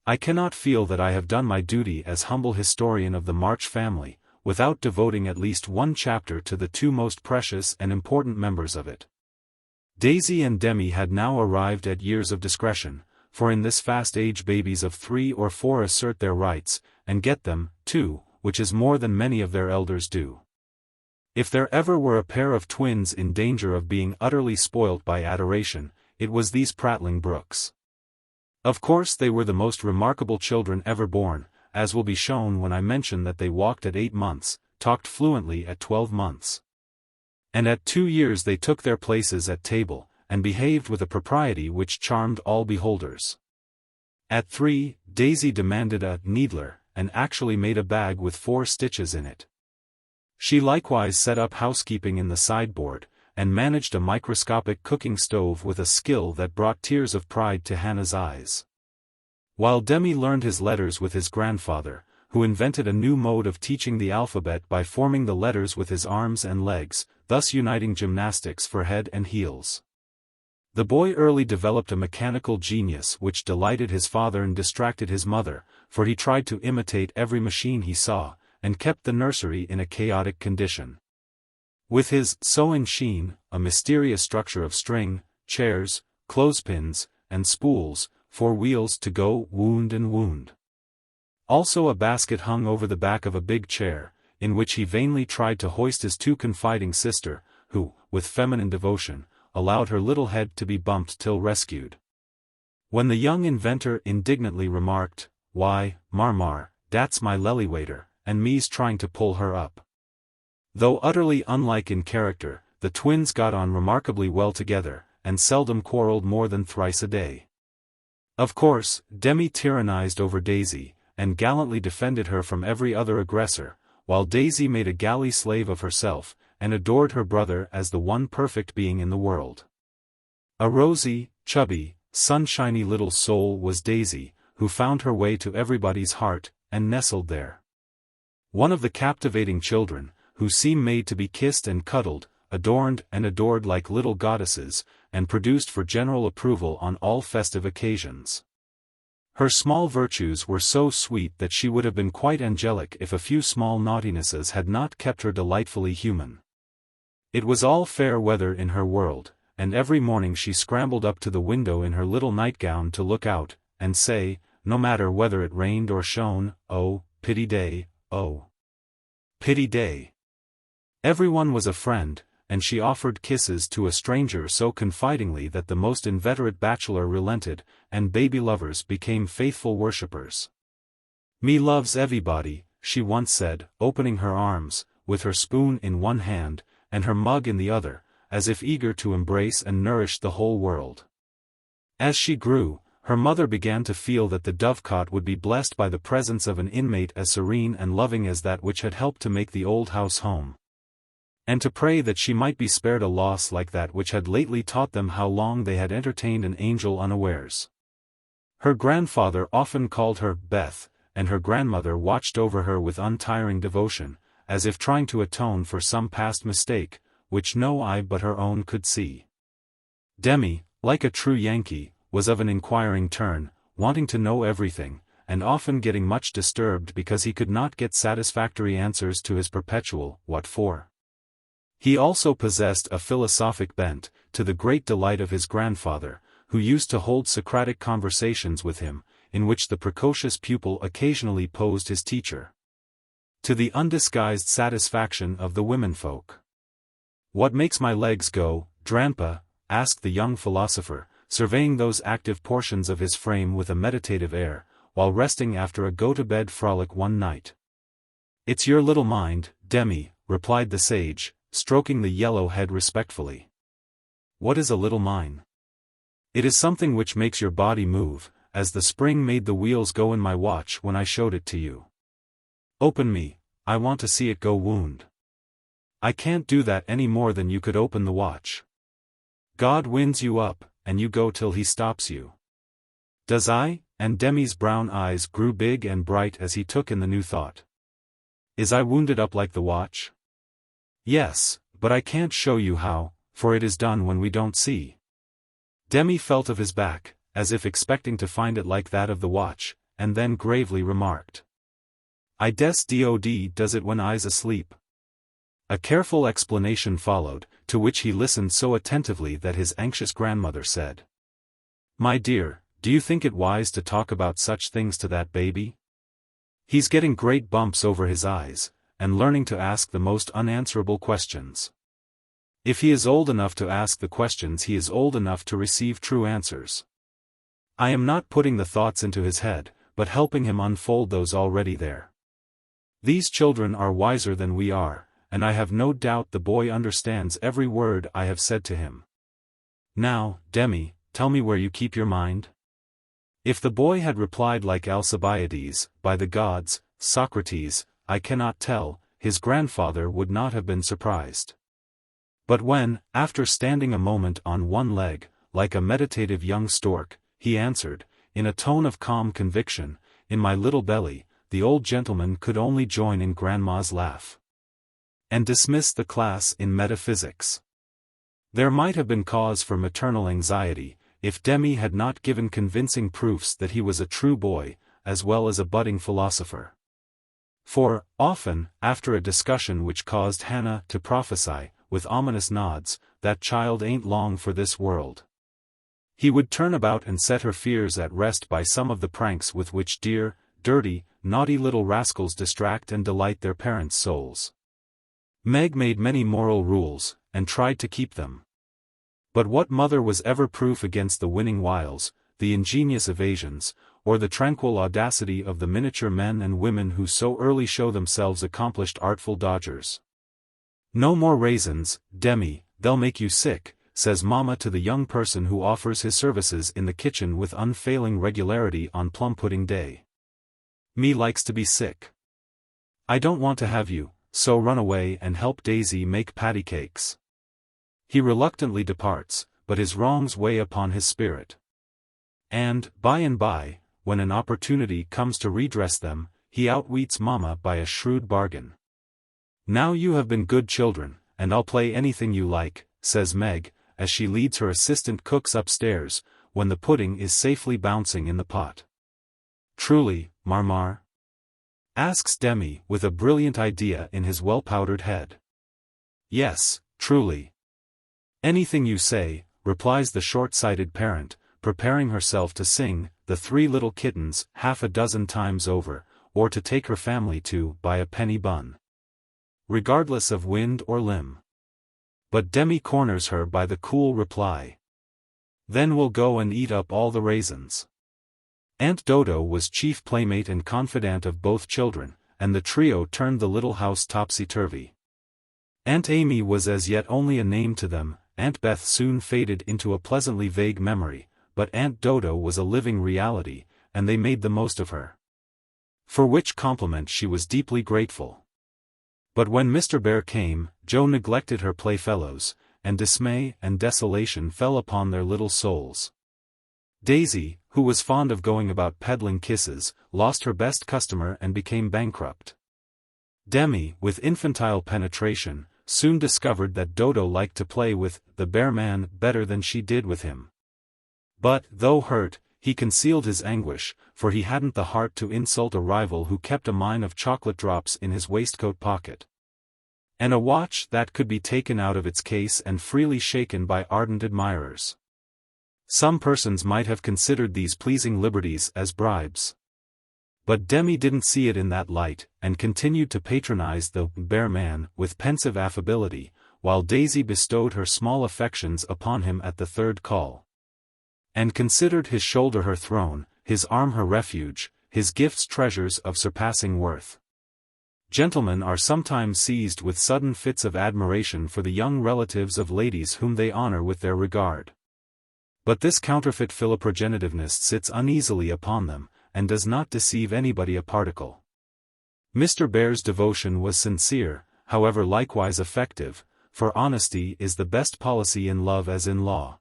I cannot feel that I have done my duty as humble historian of the March family, without devoting at least one chapter to the two most precious and important members of it. Daisy and Demi had now arrived at years of discretion, for in this fast age babies of 3 or 4 assert their rights, and get them, too, which is more than many of their elders do. If there ever were a pair of twins in danger of being utterly spoilt by adoration, it was these prattling brooks. Of course they were the most remarkable children ever born, as will be shown when I mention that they walked at 8 months, talked fluently at 12 months. And at 2 years they took their places at table, and behaved with a propriety which charmed all beholders. At 3, Daisy demanded a needler, and actually made a bag with 4 stitches in it. She likewise set up housekeeping in the sideboard, and managed a microscopic cooking stove with a skill that brought tears of pride to Hannah's eyes. While Demi learned his letters with his grandfather, who invented a new mode of teaching the alphabet by forming the letters with his arms and legs, thus uniting gymnastics for head and heels. The boy early developed a mechanical genius which delighted his father and distracted his mother, for he tried to imitate every machine he saw, and kept the nursery in a chaotic condition. With his sewing machine, a mysterious structure of string, chairs, clothespins, and spools, for wheels to go wound and wound. Also a basket hung over the back of a big chair, in which he vainly tried to hoist his too confiding sister, who, with feminine devotion, allowed her little head to be bumped till rescued. When the young inventor indignantly remarked, "Why, Mar, dat's my lelywater, and me's trying to pull her up." Though utterly unlike in character, the twins got on remarkably well together, and seldom quarreled more than thrice a day. Of course, Demi tyrannized over Daisy, and gallantly defended her from every other aggressor, while Daisy made a galley slave of herself, and adored her brother as the one perfect being in the world. A rosy, chubby, sunshiny little soul was Daisy, who found her way to everybody's heart, and nestled there. One of the captivating children, who seem made to be kissed and cuddled, adorned and adored like little goddesses, and produced for general approval on all festive occasions. Her small virtues were so sweet that she would have been quite angelic if a few small naughtinesses had not kept her delightfully human. It was all fair weather in her world, and every morning she scrambled up to the window in her little nightgown to look out, and say, no matter whether it rained or shone, "Oh, pity day, oh, pity day." Everyone was a friend, and she offered kisses to a stranger so confidingly that the most inveterate bachelor relented, and baby lovers became faithful worshippers. "Me loves everybody," she once said, opening her arms, with her spoon in one hand, and her mug in the other, as if eager to embrace and nourish the whole world. As she grew, her mother began to feel that the dovecot would be blessed by the presence of an inmate as serene and loving as that which had helped to make the old house home, and to pray that she might be spared a loss like that which had lately taught them how long they had entertained an angel unawares. Her grandfather often called her Beth, and her grandmother watched over her with untiring devotion, as if trying to atone for some past mistake, which no eye but her own could see. Demi, like a true Yankee, was of an inquiring turn, wanting to know everything, and often getting much disturbed because he could not get satisfactory answers to his perpetual, "What for?" He also possessed a philosophic bent, to the great delight of his grandfather, who used to hold Socratic conversations with him, in which the precocious pupil occasionally posed his teacher, to the undisguised satisfaction of the womenfolk. "What makes my legs go, Dranpa?" asked the young philosopher, surveying those active portions of his frame with a meditative air, while resting after a go-to-bed frolic one night. "It's your little mind, Demi," replied the sage, stroking the yellow head respectfully. "What is a little mind?" "It is something which makes your body move, as the spring made the wheels go in my watch when I showed it to you. Open me, I want to see it go wound." "I can't do that any more than you could open the watch. God winds you up, and you go till he stops you." "Does I?" and Demi's brown eyes grew big and bright as he took in the new thought. "Is I wounded up like the watch?" "Yes, but I can't show you how, for it is done when we don't see." Demi felt of his back, as if expecting to find it like that of the watch, and then gravely remarked, "I des dod does it when I's asleep." A careful explanation followed, to which he listened so attentively that his anxious grandmother said, "My dear, do you think it wise to talk about such things to that baby? He's getting great bumps over his eyes, and learning to ask the most unanswerable questions. If he is old enough to ask the questions, he is old enough to receive true answers. I am not putting the thoughts into his head, but helping him unfold those already there. These children are wiser than we are, and I have no doubt the boy understands every word I have said to him. Now, Demi, tell me where you keep your mind?" If the boy had replied like Alcibiades, "By the gods, Socrates, I cannot tell," his grandfather would not have been surprised. But when, after standing a moment on one leg, like a meditative young stork, he answered, in a tone of calm conviction, "In my little belly," the old gentleman could only join in Grandma's laugh, and dismiss the class in metaphysics. There might have been cause for maternal anxiety, if Demi had not given convincing proofs that he was a true boy, as well as a budding philosopher. For, often, after a discussion which caused Hannah to prophesy, with ominous nods, "That child ain't long for this world," he would turn about and set her fears at rest by some of the pranks with which dear, dirty, naughty little rascals distract and delight their parents' souls. Meg made many moral rules, and tried to keep them. But what mother was ever proof against the winning wiles, the ingenious evasions, or the tranquil audacity of the miniature men and women who so early show themselves accomplished artful dodgers? "No more raisins, Demi, they'll make you sick," says Mama to the young person who offers his services in the kitchen with unfailing regularity on plum pudding day. "Me likes to be sick. I don't want to have you, so run away and help Daisy make patty cakes." He reluctantly departs, but his wrongs weigh upon his spirit. And by, when an opportunity comes to redress them, he outwits Mama by a shrewd bargain. "Now you have been good children, and I'll play anything you like," says Meg, as she leads her assistant cooks upstairs, when the pudding is safely bouncing in the pot. "Truly, Marmar?" asks Demi, with a brilliant idea in his well-powdered head. "Yes, truly." "Anything you say," replies the short-sighted parent, preparing herself to sing "The Three Little Kittens" half a dozen times over, or to take her family to "Buy a Penny Bun," regardless of wind or limb. But Demi corners her by the cool reply, "Then we'll go and eat up all the raisins." Aunt Dodo was chief playmate and confidant of both children, and the trio turned the little house topsy-turvy. Aunt Amy was as yet only a name to them, Aunt Beth soon faded into a pleasantly vague memory, but Aunt Dodo was a living reality, and they made the most of her. For which compliment she was deeply grateful. But when Mr. Bear came, Joe neglected her playfellows, and dismay and desolation fell upon their little souls. Daisy, who was fond of going about peddling kisses, lost her best customer and became bankrupt. Demi, with infantile penetration, soon discovered that Dodo liked to play with the bear man better than she did with him. But, though hurt, he concealed his anguish, for he hadn't the heart to insult a rival who kept a mine of chocolate drops in his waistcoat pocket, and a watch that could be taken out of its case and freely shaken by ardent admirers. Some persons might have considered these pleasing liberties as bribes. But Demi didn't see it in that light, and continued to patronize the bear man with pensive affability, while Daisy bestowed her small affections upon him at the third call, and considered his shoulder her throne, his arm her refuge, his gifts treasures of surpassing worth. Gentlemen are sometimes seized with sudden fits of admiration for the young relatives of ladies whom they honor with their regard. But this counterfeit philoprogenitiveness sits uneasily upon them, and does not deceive anybody a particle. Mr. Bear's devotion was sincere, however likewise effective, for honesty is the best policy in love as in law.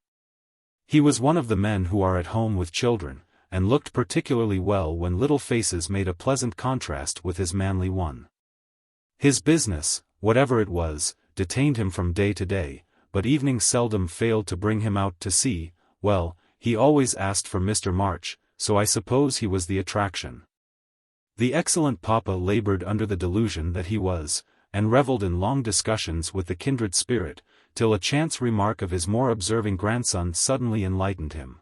He was one of the men who are at home with children, and looked particularly well when little faces made a pleasant contrast with his manly one. His business, whatever it was, detained him from day to day, but evening seldom failed to bring him out to see. Well, he always asked for Mr. March, so I suppose he was the attraction. The excellent papa labored under the delusion that he was, and reveled in long discussions with the kindred spirit, till a chance remark of his more observing grandson suddenly enlightened him.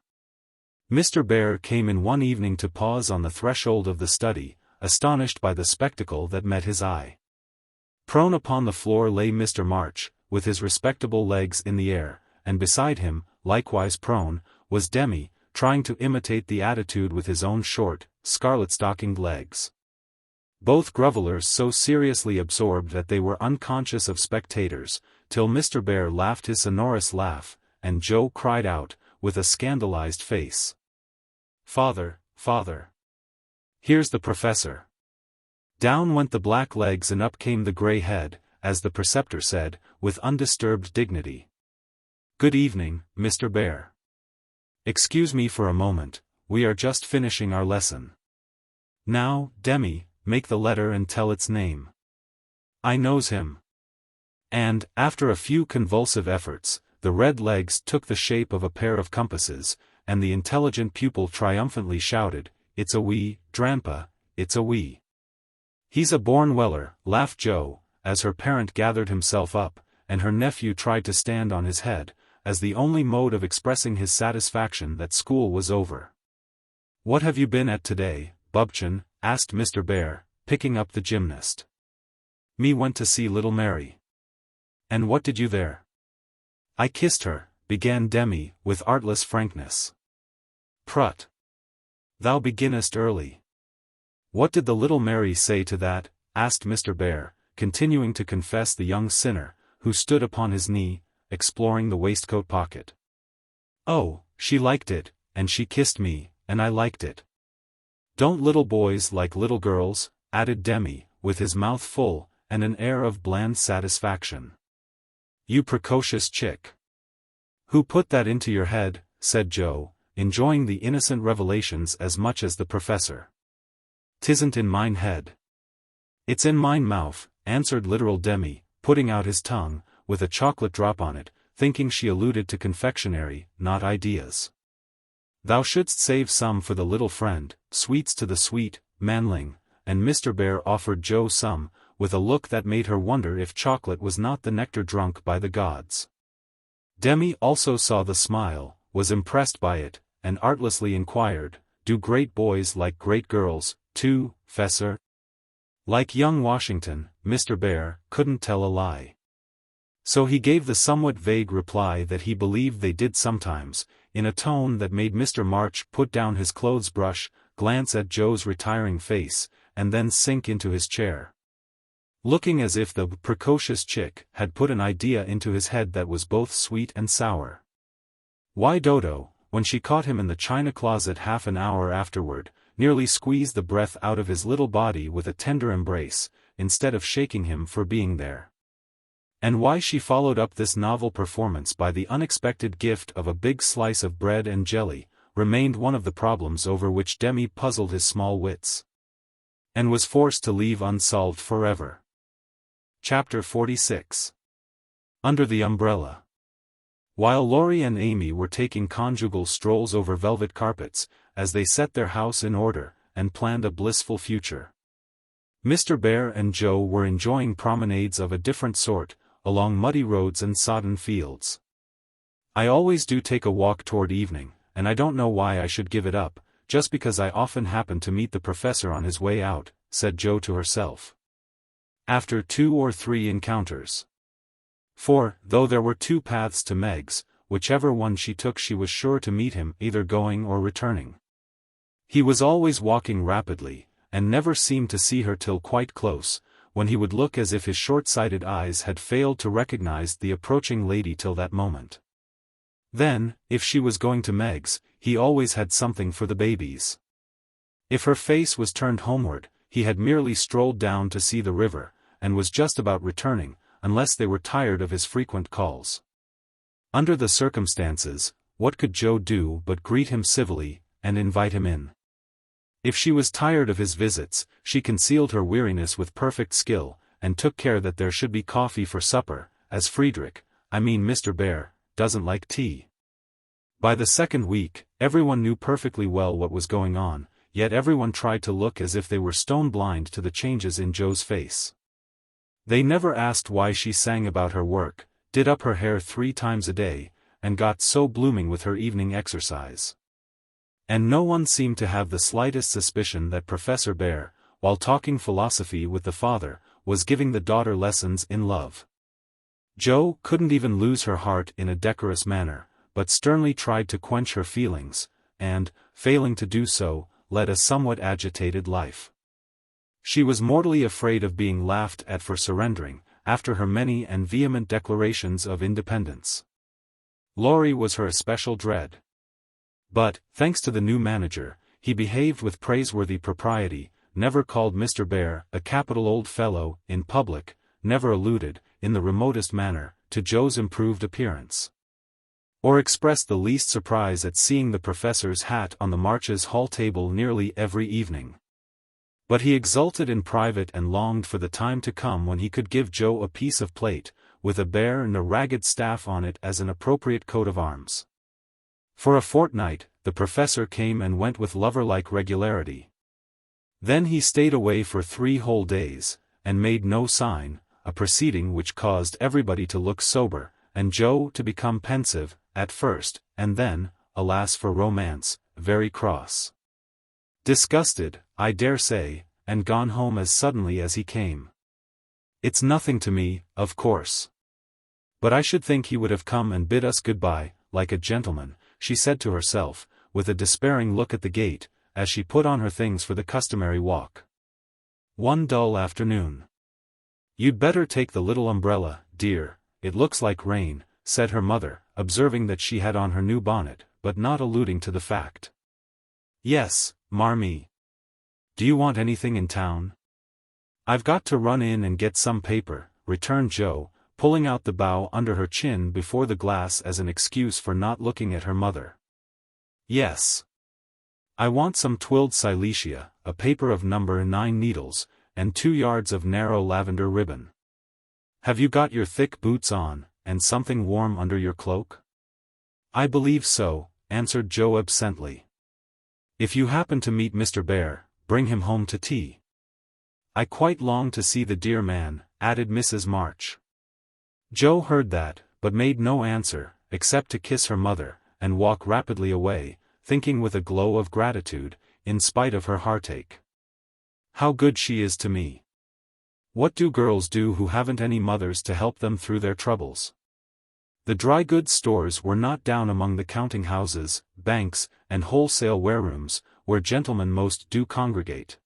Mr. Bear came in one evening to pause on the threshold of the study, astonished by the spectacle that met his eye. Prone upon the floor lay Mr. March, with his respectable legs in the air, and beside him, likewise prone, was Demi, trying to imitate the attitude with his own short, scarlet-stockinged legs. Both grovellers so seriously absorbed that they were unconscious of spectators, till Mr. Bear laughed his sonorous laugh, and Joe cried out, with a scandalized face, "Father, father! Here's the professor!" Down went the black legs and up came the grey head, as the preceptor said, with undisturbed dignity. "Good evening, Mr. Bear. Excuse me for a moment, we are just finishing our lesson. Now, Demi, make the letter and tell its name. I knows him." And, after a few convulsive efforts, the red legs took the shape of a pair of compasses, and the intelligent pupil triumphantly shouted, "It's a wee, Dranpa, it's a wee." "He's a born weller," laughed Joe, as her parent gathered himself up, and her nephew tried to stand on his head, as the only mode of expressing his satisfaction that school was over. "What have you been at today, Bubchin?" asked Mr. Bear, picking up the gymnast. "Me went to see little Mary." "And what did you there?" "I kissed her," began Demi, with artless frankness. "Prut! Thou beginnest early." "What did the little Mary say to that?" asked Mr. Bear, continuing to confess the young sinner, who stood upon his knee, exploring the waistcoat pocket. "Oh, she liked it, and she kissed me, and I liked it." "Don't little boys like little girls?" added Demi, with his mouth full, and an air of bland satisfaction. "You precocious chick. Who put that into your head?" said Joe, enjoying the innocent revelations as much as the professor. "'Tisn't in mine head. It's in mine mouth," answered literal Demi, putting out his tongue, with a chocolate drop on it, thinking she alluded to confectionery, not ideas. "Thou shouldst save some for the little friend, sweets to the sweet, manling," and Mr. Bear offered Joe some, with a look that made her wonder if chocolate was not the nectar drunk by the gods. Demi also saw the smile, was impressed by it, and artlessly inquired, "Do great boys like great girls, too, Fessor?" Like young Washington, Mr. Bear couldn't tell a lie. So he gave the somewhat vague reply that he believed they did sometimes, in a tone that made Mr. March put down his clothes brush, glance at Joe's retiring face, and then sink into his chair, looking as if the precocious chick had put an idea into his head that was both sweet and sour. Why Dodo, when she caught him in the china closet half an hour afterward, nearly squeezed the breath out of his little body with a tender embrace, instead of shaking him for being there. And why she followed up this novel performance by the unexpected gift of a big slice of bread and jelly, remained one of the problems over which Demi puzzled his small wits, and was forced to leave unsolved forever. Chapter 46. Under the Umbrella. While Laurie and Amy were taking conjugal strolls over velvet carpets, as they set their house in order, and planned a blissful future, Mr. Bear and Joe were enjoying promenades of a different sort, along muddy roads and sodden fields. "I always do take a walk toward evening, and I don't know why I should give it up, just because I often happen to meet the professor on his way out," said Joe to herself, after 2 or 3 encounters. For, though there were 2 paths to Meg's, whichever one she took she was sure to meet him either going or returning. He was always walking rapidly, and never seemed to see her till quite close, when he would look as if his short-sighted eyes had failed to recognize the approaching lady till that moment. Then, if she was going to Meg's, he always had something for the babies. If her face was turned homeward, he had merely strolled down to see the river, and was just about returning, unless they were tired of his frequent calls. Under the circumstances, what could Joe do but greet him civilly, and invite him in? If she was tired of his visits, she concealed her weariness with perfect skill, and took care that there should be coffee for supper, as Mr. Bear, doesn't like tea. By the second week, everyone knew perfectly well what was going on, yet everyone tried to look as if they were stone blind to the changes in Joe's face. They never asked why she sang about her work, did up her hair 3 times a day, and got so blooming with her evening exercise. And no one seemed to have the slightest suspicion that Professor Bear, while talking philosophy with the father, was giving the daughter lessons in love. Joe couldn't even lose her heart in a decorous manner, but sternly tried to quench her feelings, and, failing to do so, led a somewhat agitated life. She was mortally afraid of being laughed at for surrendering, after her many and vehement declarations of independence. Laurie was her especial dread. But, thanks to the new manager, he behaved with praiseworthy propriety, never called Mr. Bear a capital old fellow in public, never alluded, in the remotest manner, to Joe's improved appearance, or expressed the least surprise at seeing the professor's hat on the Marches' hall table nearly every evening. But he exulted in private and longed for the time to come when he could give Joe a piece of plate, with a bear and a ragged staff on it as an appropriate coat of arms. For a fortnight, the professor came and went with lover-like regularity. Then he stayed away for 3 whole days, and made no sign, a proceeding which caused everybody to look sober, and Joe to become pensive, at first, and then, alas for romance, very cross. Disgusted, I dare say, and gone home as suddenly as he came. It's nothing to me, of course. But I should think he would have come and bid us goodbye, like a gentleman, she said to herself, with a despairing look at the gate, as she put on her things for the customary walk. One dull afternoon. You'd better take the little umbrella, dear, it looks like rain, said her mother, observing that she had on her new bonnet, but not alluding to the fact. Yes, Marmee. Do you want anything in town? I've got to run in and get some paper, returned Joe, pulling out the bow under her chin before the glass as an excuse for not looking at her mother. Yes. I want some twilled silesia, a paper of number 9 needles, and 2 yards of narrow lavender ribbon. Have you got your thick boots on, and something warm under your cloak? I believe so, answered Joe absently. If you happen to meet Mr. Bear, bring him home to tea. I quite long to see the dear man, added Mrs. March. Joe heard that, but made no answer, except to kiss her mother, and walk rapidly away, thinking with a glow of gratitude, in spite of her heartache. How good she is to me. What do girls do who haven't any mothers to help them through their troubles? The dry goods stores were not down among the counting houses, banks, and wholesale warerooms, where gentlemen most do congregate.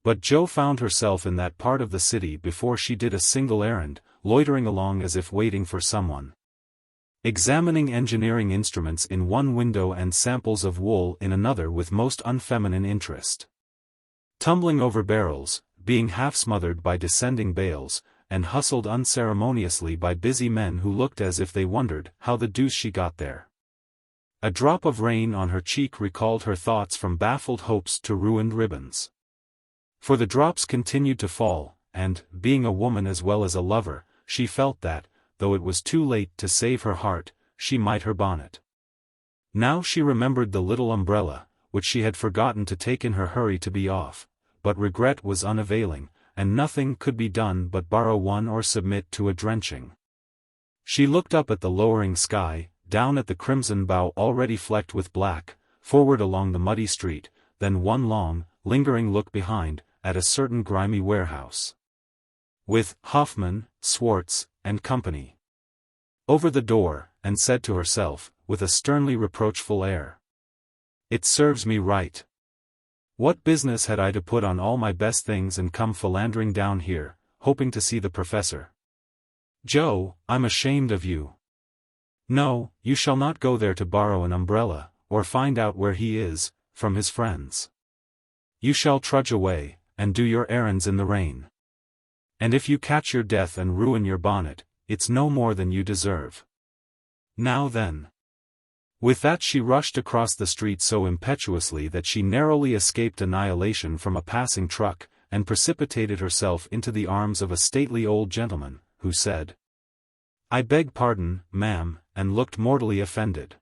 But Joe found herself in that part of the city before she did a single errand, loitering along as if waiting for someone. Examining engineering instruments in one window and samples of wool in another with most unfeminine interest. Tumbling over barrels, being half smothered by descending bales, and hustled unceremoniously by busy men who looked as if they wondered how the deuce she got there. A drop of rain on her cheek recalled her thoughts from baffled hopes to ruined ribbons. For the drops continued to fall, and, being a woman as well as a lover, she felt that, though it was too late to save her heart, she might her bonnet. Now she remembered the little umbrella, which she had forgotten to take in her hurry to be off, but regret was unavailing, and nothing could be done but borrow one or submit to a drenching. She looked up at the lowering sky, down at the crimson bow already flecked with black, forward along the muddy street, then one long, lingering look behind, at a certain grimy warehouse. With Hoffman, Swartz, and Company over the door, and said to herself, with a sternly reproachful air, "It serves me right. What business had I to put on all my best things and come philandering down here, hoping to see the professor? Joe, I'm ashamed of you. No, you shall not go there to borrow an umbrella, or find out where he is, from his friends. You shall trudge away, and do your errands in the rain. And if you catch your death and ruin your bonnet, it's no more than you deserve. Now then." With that she rushed across the street so impetuously that she narrowly escaped annihilation from a passing truck, and precipitated herself into the arms of a stately old gentleman, who said, "I beg pardon, ma'am," and looked mortally offended.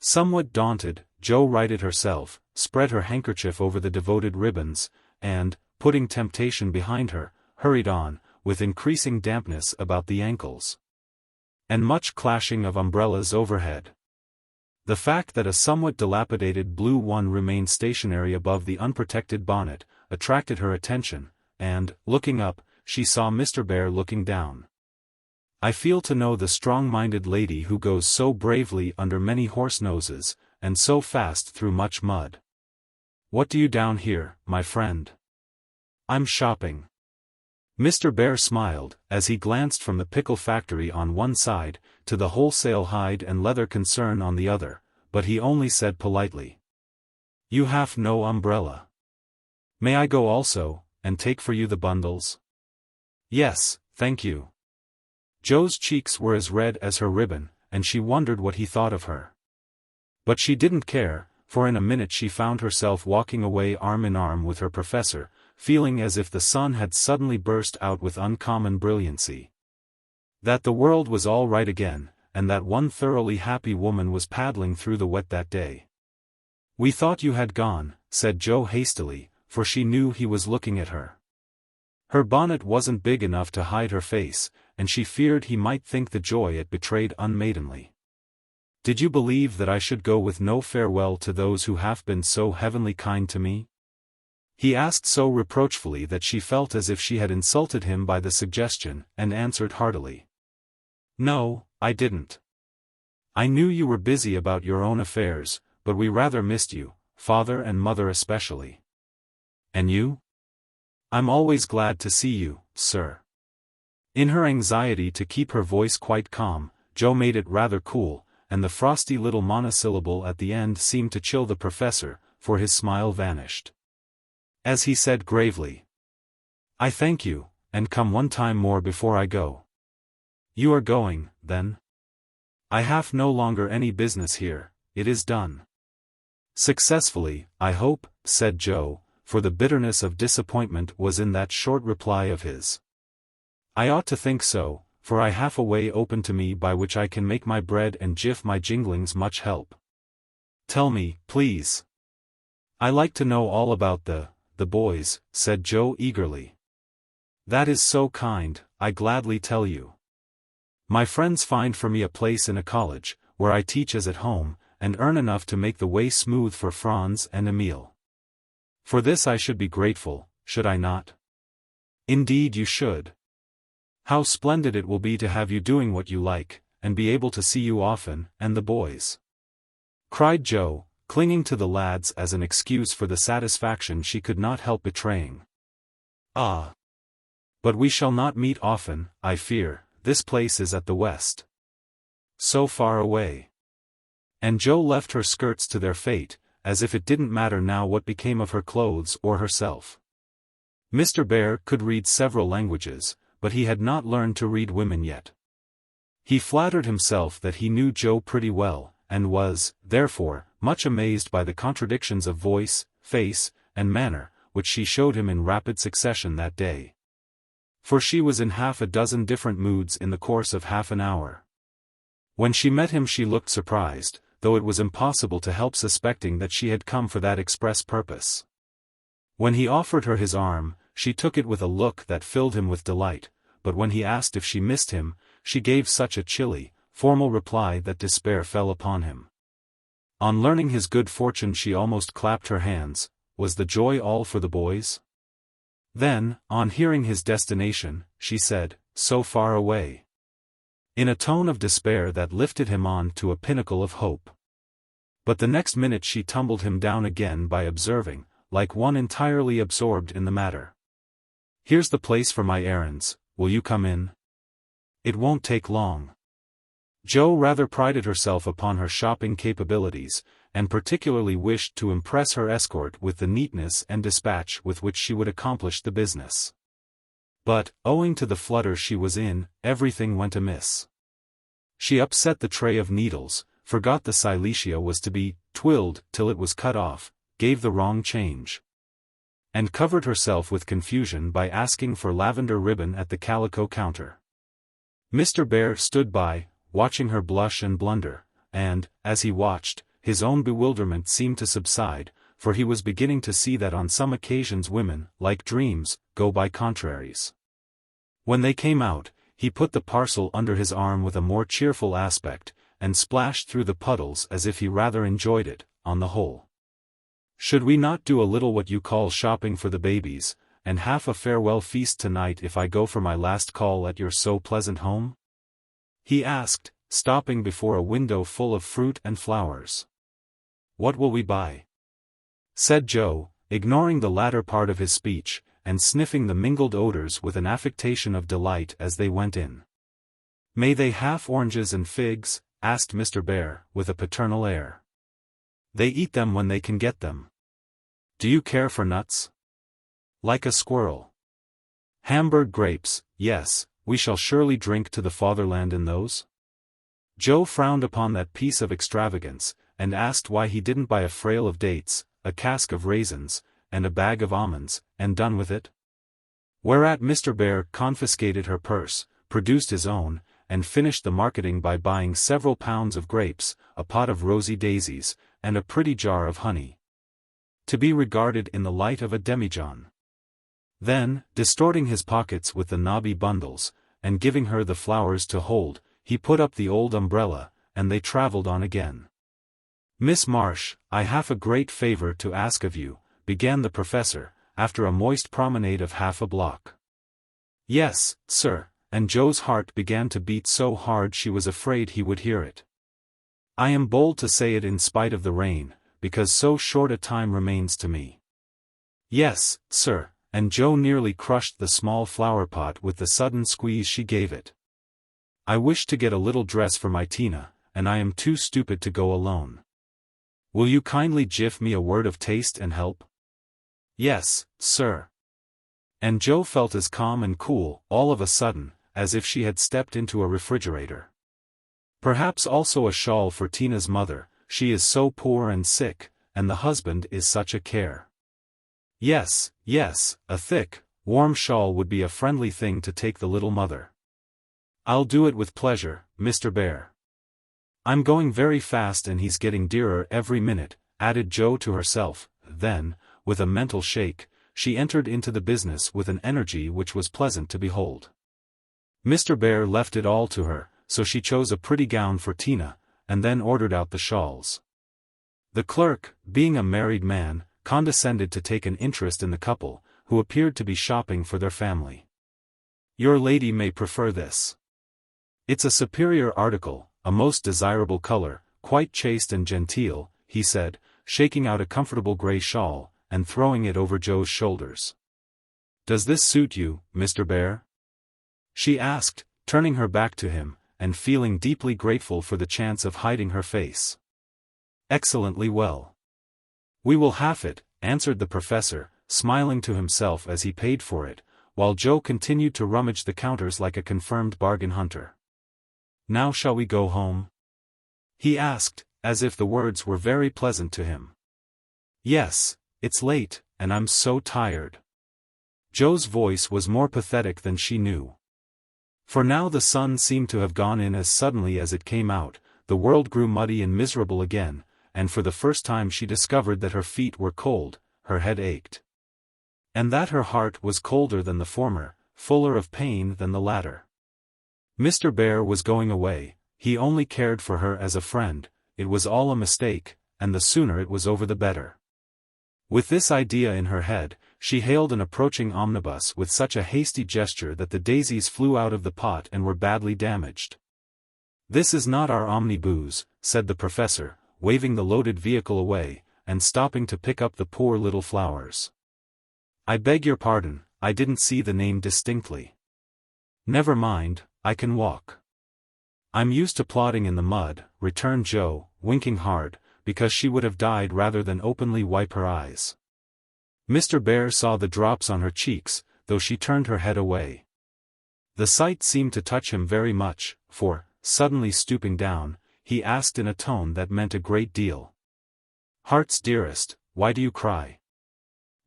Somewhat daunted, Joe righted herself, spread her handkerchief over the devoted ribbons, and, putting temptation behind her, hurried on, with increasing dampness about the ankles, and much clashing of umbrellas overhead. The fact that a somewhat dilapidated blue one remained stationary above the unprotected bonnet, attracted her attention, and, looking up, she saw Mr. Bear looking down. I feel to know the strong-minded lady who goes so bravely under many horse noses, and so fast through much mud. What do you down here, my friend? I'm shopping. Mr. Bear smiled, as he glanced from the pickle factory on one side, to the wholesale hide and leather concern on the other, but he only said politely, "You have no umbrella." May I go also, and take for you the bundles? Yes, thank you. Joe's cheeks were as red as her ribbon, and she wondered what he thought of her. But she didn't care, for in a minute she found herself walking away arm in arm with her professor, feeling as if the sun had suddenly burst out with uncommon brilliancy. That the world was all right again, and that one thoroughly happy woman was paddling through the wet that day. We thought you had gone, said Joe hastily, for she knew he was looking at her. Her bonnet wasn't big enough to hide her face, and she feared he might think the joy it betrayed unmaidenly. Did you believe that I should go with no farewell to those who have been so heavenly kind to me? He asked so reproachfully that she felt as if she had insulted him by the suggestion, and answered heartily. No, I didn't. I knew you were busy about your own affairs, but we rather missed you, father and mother especially. And you? I'm always glad to see you, sir. In her anxiety to keep her voice quite calm, Joe made it rather cool, and the frosty little monosyllable at the end seemed to chill the professor, for his smile vanished. As he said gravely, I thank you, and come one time more before I go. You are going, then? I have no longer any business here, it is done. Successfully, I hope, said Joe, for the bitterness of disappointment was in that short reply of his. I ought to think so, for I have a way open to me by which I can make my bread and jiff my jinglings much help. Tell me, please. I like to know all about the boys, said Joe eagerly. That is so kind, I gladly tell you. My friends find for me a place in a college, where I teach as at home, and earn enough to make the way smooth for Franz and Emile. For this I should be grateful, should I not? Indeed you should. How splendid it will be to have you doing what you like, and be able to see you often, and the boys. Cried Joe, clinging to the lads as an excuse for the satisfaction she could not help betraying. Ah! But we shall not meet often, I fear, this place is at the west. So far away. And Joe left her skirts to their fate, as if it didn't matter now what became of her clothes or herself. Mr. Bear could read several languages, but he had not learned to read women yet. He flattered himself that he knew Joe pretty well, and was, therefore, much amazed by the contradictions of voice, face, and manner, which she showed him in rapid succession that day. For she was in half a dozen different moods in the course of half an hour. When she met him she looked surprised, though it was impossible to help suspecting that she had come for that express purpose. When he offered her his arm, she took it with a look that filled him with delight, but when he asked if she missed him, she gave such a chilly, formal reply that despair fell upon him. On learning his good fortune she almost clapped her hands. Was the joy all for the boys? Then, on hearing his destination, she said, so far away. In a tone of despair that lifted him on to a pinnacle of hope. But the next minute she tumbled him down again by observing, like one entirely absorbed in the matter. Here's the place for my errands, will you come in? It won't take long. Joe rather prided herself upon her shopping capabilities, and particularly wished to impress her escort with the neatness and dispatch with which she would accomplish the business. But, owing to the flutter she was in, everything went amiss. She upset the tray of needles, forgot the silesia was to be twilled till it was cut off, gave the wrong change, and covered herself with confusion by asking for lavender ribbon at the calico counter. Mr. Bear stood by, watching her blush and blunder, and, as he watched, his own bewilderment seemed to subside, for he was beginning to see that on some occasions women, like dreams, go by contraries. When they came out, he put the parcel under his arm with a more cheerful aspect, and splashed through the puddles as if he rather enjoyed it, on the whole. Should we not do a little what you call shopping for the babies, and have a farewell feast tonight if I go for my last call at your so pleasant home? He asked, stopping before a window full of fruit and flowers. What will we buy? Said Joe, ignoring the latter part of his speech, and sniffing the mingled odors with an affectation of delight as they went in. May they have oranges and figs? Asked Mr. Bear, with a paternal air. They eat them when they can get them. Do you care for nuts? Like a squirrel. Hamburg grapes, yes, we shall surely drink to the fatherland in those? Joe frowned upon that piece of extravagance, and asked why he didn't buy a frail of dates, a cask of raisins, and a bag of almonds, and done with it. Whereat Mr. Bear confiscated her purse, produced his own, and finished the marketing by buying several pounds of grapes, a pot of rosy daisies, and a pretty jar of honey. To be regarded in the light of a demijohn. Then, distorting his pockets with the knobby bundles, and giving her the flowers to hold, he put up the old umbrella, and they travelled on again. "Miss Marsh, I have a great favour to ask of you," began the professor, after a moist promenade of half a block. "Yes, sir," and Joe's heart began to beat so hard she was afraid he would hear it. "I am bold to say it in spite of the rain, because so short a time remains to me." "Yes, sir," and Joe nearly crushed the small flower pot with the sudden squeeze she gave it. "I wish to get a little dress for my Tina, and I am too stupid to go alone. Will you kindly give me a word of taste and help?" "Yes, sir." And Joe felt as calm and cool, all of a sudden, as if she had stepped into a refrigerator. "Perhaps also a shawl for Tina's mother, she is so poor and sick, and the husband is such a care." Yes, yes, a thick, warm shawl would be a friendly thing to take the little mother. "I'll do it with pleasure, Mr. Bear. I'm going very fast and he's getting dearer every minute," added Joe to herself. Then, with a mental shake, she entered into the business with an energy which was pleasant to behold. Mr. Bear left it all to her, so she chose a pretty gown for Tina, and then ordered out the shawls. The clerk, being a married man, condescended to take an interest in the couple, who appeared to be shopping for their family. "Your lady may prefer this. It's a superior article, a most desirable color, quite chaste and genteel," he said, shaking out a comfortable gray shawl, and throwing it over Joe's shoulders. "Does this suit you, Mr. Bear?" she asked, turning her back to him, and feeling deeply grateful for the chance of hiding her face. "Excellently well." "We will have it," answered the professor, smiling to himself as he paid for it, while Joe continued to rummage the counters like a confirmed bargain hunter. "Now shall we go home?" he asked, as if the words were very pleasant to him. "Yes, it's late, and I'm so tired." Joe's voice was more pathetic than she knew. For now the sun seemed to have gone in as suddenly as it came out, the world grew muddy and miserable again, and for the first time she discovered that her feet were cold, her head ached. And that her heart was colder than the former, fuller of pain than the latter. Mr. Bear was going away, he only cared for her as a friend, it was all a mistake, and the sooner it was over the better. With this idea in her head, she hailed an approaching omnibus with such a hasty gesture that the daisies flew out of the pot and were badly damaged. "This is not our omnibus," said the professor, waving the loaded vehicle away, and stopping to pick up the poor little flowers. "I beg your pardon, I didn't see the name distinctly." "Never mind, I can walk. I'm used to plodding in the mud," returned Joe, winking hard, because she would have died rather than openly wipe her eyes. Mr. Bear saw the drops on her cheeks, though she turned her head away. The sight seemed to touch him very much, for, suddenly stooping down, he asked in a tone that meant a great deal. "Heart's dearest, why do you cry?"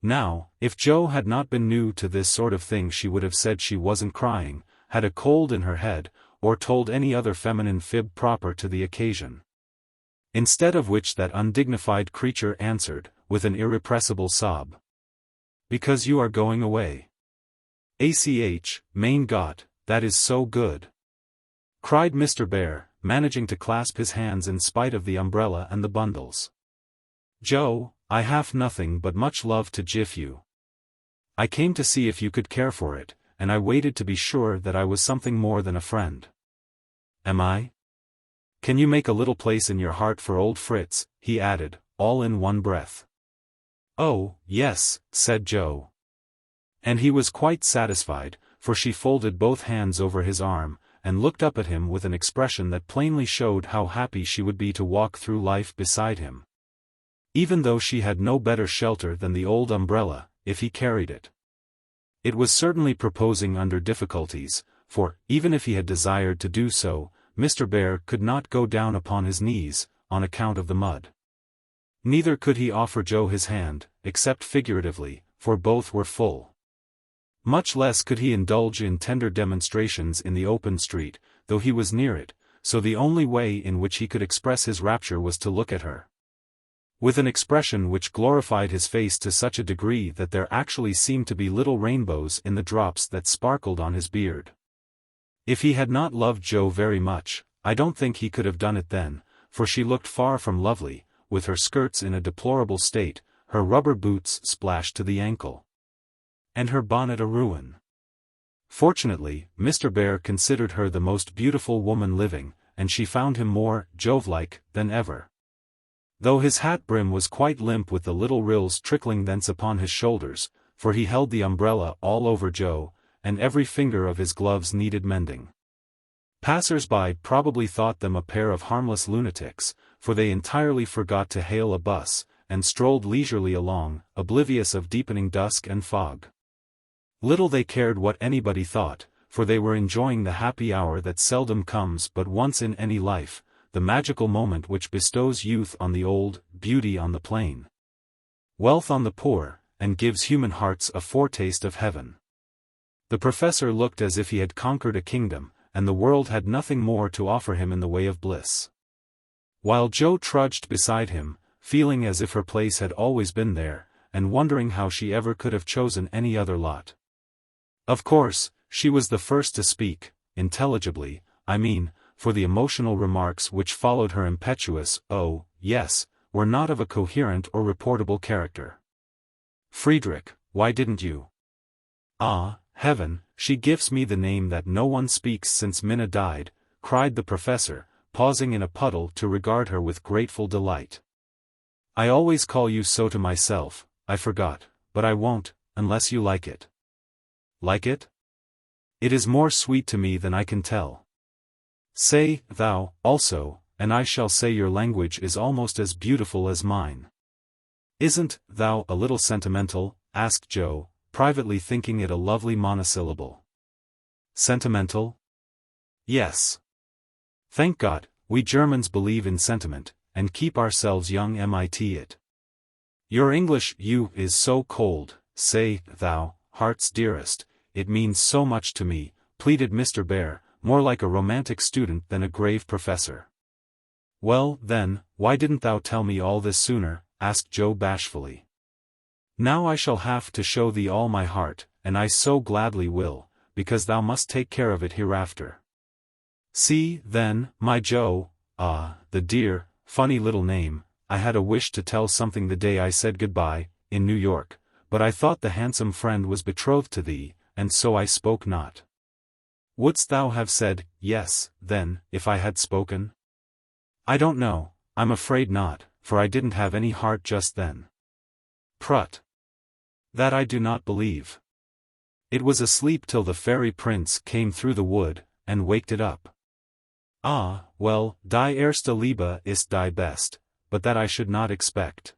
Now, if Joe had not been new to this sort of thing she would have said she wasn't crying, had a cold in her head, or told any other feminine fib proper to the occasion. Instead of which that undignified creature answered, with an irrepressible sob. "Because you are going away." Mein Gott, that is so good!" cried Mr. Bear, managing to clasp his hands in spite of the umbrella and the bundles. "Joe, I have nothing but much love to give you. I came to see if you could care for it, and I waited to be sure that I was something more than a friend." "Am I? Can you make a little place in your heart for old Fritz?" he added, all in one breath. "Oh, yes," said Joe. And he was quite satisfied, for she folded both hands over his arm, and looked up at him with an expression that plainly showed how happy she would be to walk through life beside him. Even though she had no better shelter than the old umbrella, if he carried it. It was certainly proposing under difficulties, for, even if he had desired to do so, Mr. Bear could not go down upon his knees, on account of the mud. Neither could he offer Joe his hand, except figuratively, for both were full. Much less could he indulge in tender demonstrations in the open street, though he was near it, so the only way in which he could express his rapture was to look at her. With an expression which glorified his face to such a degree that there actually seemed to be little rainbows in the drops that sparkled on his beard. If he had not loved Joe very much, I don't think he could have done it then, for she looked far from lovely, with her skirts in a deplorable state, her rubber boots splashed to the ankle, and her bonnet a ruin. Fortunately, Mr. Bear considered her the most beautiful woman living, and she found him more Jove-like than ever. Though his hat brim was quite limp with the little rills trickling thence upon his shoulders, for he held the umbrella all over Joe, and every finger of his gloves needed mending. Passers-by probably thought them a pair of harmless lunatics, for they entirely forgot to hail a bus, and strolled leisurely along, oblivious of deepening dusk and fog. Little they cared what anybody thought, for they were enjoying the happy hour that seldom comes but once in any life, the magical moment which bestows youth on the old, beauty on the plain, wealth on the poor, and gives human hearts a foretaste of heaven. The professor looked as if he had conquered a kingdom, and the world had nothing more to offer him in the way of bliss. While Joe trudged beside him, feeling as if her place had always been there, and wondering how she ever could have chosen any other lot. Of course, she was the first to speak, intelligibly, I mean, for the emotional remarks which followed her impetuous, "Oh, yes," were not of a coherent or reportable character. "Friedrich, why didn't you?" "Ah, heaven, she gives me the name that no one speaks since Minna died," cried the professor, pausing in a puddle to regard her with grateful delight. "I always call you so to myself, I forgot, but I won't, unless you like it." "Like it? It is more sweet to me than I can tell." "Say, thou, also, and I shall say your language is almost as beautiful as mine." "Isn't thou a little sentimental?" asked Joe, privately thinking it a lovely monosyllable. "Sentimental?" "Yes. Thank God, we Germans believe in sentiment, and keep ourselves young. It. Your English, you, is so cold. Say, thou, heart's dearest, it means so much to me," pleaded Mr. Bear, more like a romantic student than a grave professor. "Well, then, why didn't thou tell me all this sooner?" asked Joe bashfully. "Now I shall have to show thee all my heart, and I so gladly will, because thou must take care of it hereafter." "See, then, my Joe, the dear, funny little name, I had a wish to tell something the day I said goodbye, in New York, but I thought the handsome friend was betrothed to thee, and so I spoke not." "Wouldst thou have said, yes, then, if I had spoken?" "I don't know, I'm afraid not, for I didn't have any heart just then." "Prut! That I do not believe. It was asleep till the fairy prince came through the wood, and waked it up." "Ah, well, die erste Liebe ist die best, but that I should not expect."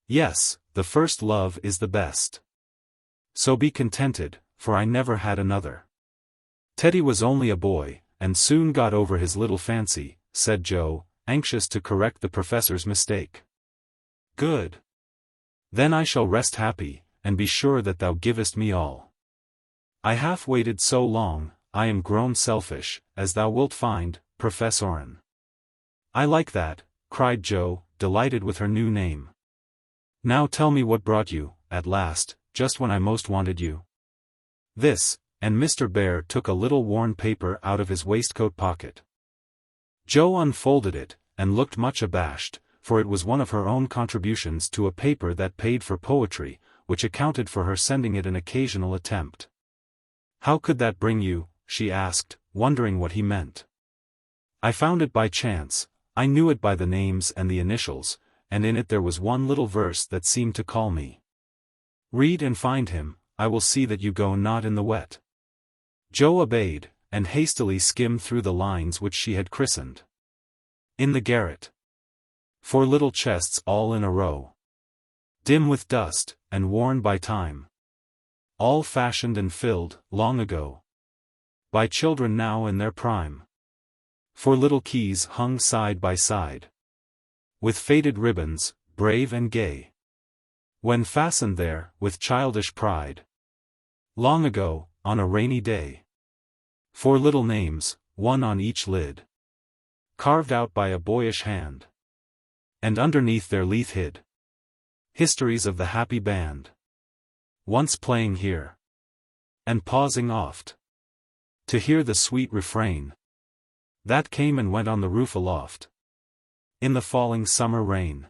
"Yes, the first love is the best. So be contented, for I never had another." "Teddy was only a boy, and soon got over his little fancy," said Joe, anxious to correct the professor's mistake. "Good. Then I shall rest happy, and be sure that thou givest me all. I have waited so long, I am grown selfish, as thou wilt find, Professorin." "I like that," cried Joe, delighted with her new name. "Now tell me what brought you, at last, just when I most wanted you." "This," and Mr. Bear took a little worn paper out of his waistcoat pocket. Joe unfolded it, and looked much abashed, for it was one of her own contributions to a paper that paid for poetry, which accounted for her sending it an occasional attempt. "How could that bring you?" she asked, wondering what he meant. "I found it by chance. I knew it by the names and the initials, and in it there was one little verse that seemed to call me. 'Read and find him, I will see that you go not in the wet.'" Joe obeyed, and hastily skimmed through the lines which she had christened "In the garret. 4 little chests all in a row. Dim with dust, and worn by time. all fashioned and filled, long ago, by children now in their prime. 4 little keys hung side by side, with faded ribbons, brave and gay, when fastened there, with childish pride, long ago, on a rainy day. 4 little names, one on each lid, carved out by a boyish hand, and underneath their leaf hid histories of the happy band, once playing here, and pausing oft to hear the sweet refrain that came and went on the roof aloft in the falling summer rain.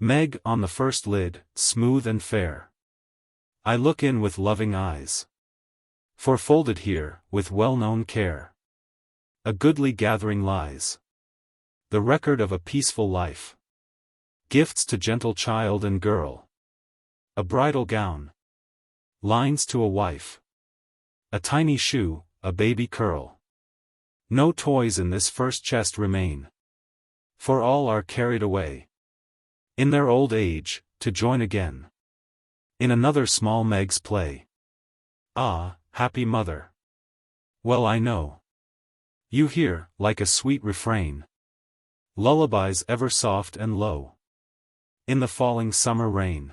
Meg on the first lid, smooth and fair, I look in with loving eyes, for folded here, with well-known care, a goodly gathering lies, the record of a peaceful life, gifts to gentle child and girl, a bridal gown, lines to a wife, a tiny shoe, a baby curl. No toys in this first chest remain, for all are carried away in their old age, to join again in another small Meg's play. Ah, happy mother! Well I know you hear, like a sweet refrain, lullabies ever soft and low in the falling summer rain.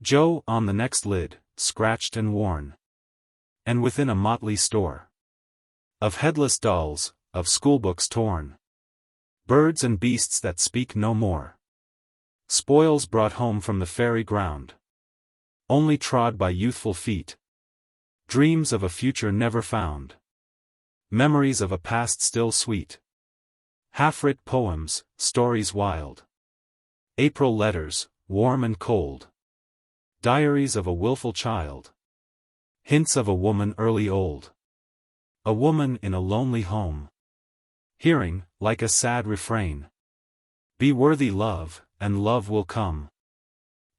Joe, on the next lid, scratched and worn, and within a motley store of headless dolls, of schoolbooks torn, birds and beasts that speak no more, spoils brought home from the fairy ground, only trod by youthful feet, dreams of a future never found, memories of a past still sweet, half-writ poems, stories wild, April letters, warm and cold, diaries of a willful child, hints of a woman early old, a woman in a lonely home, hearing, like a sad refrain, be worthy love, and love will come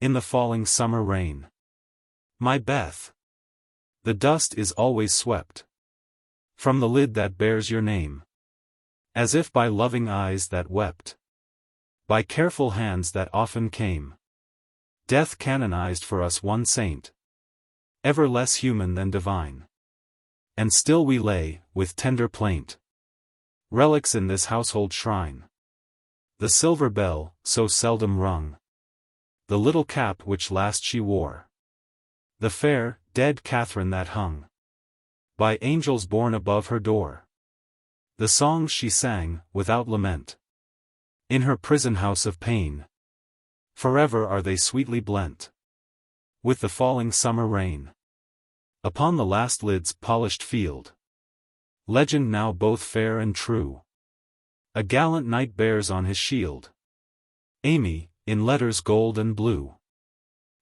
in the falling summer rain. My Beth, the dust is always swept from the lid that bears your name, as if by loving eyes that wept, by careful hands that often came. Death canonized for us one saint, ever less human than divine, and still we lay, with tender plaint, relics in this household shrine. The silver bell, so seldom rung, the little cap which last she wore, the fair, dead Catherine that hung by angels born above her door, the songs she sang, without lament, in her prison house of pain, forever are they sweetly blent with the falling summer rain. Upon the last lid's polished field, legend now both fair and true, a gallant knight bears on his shield Amy, in letters gold and blue.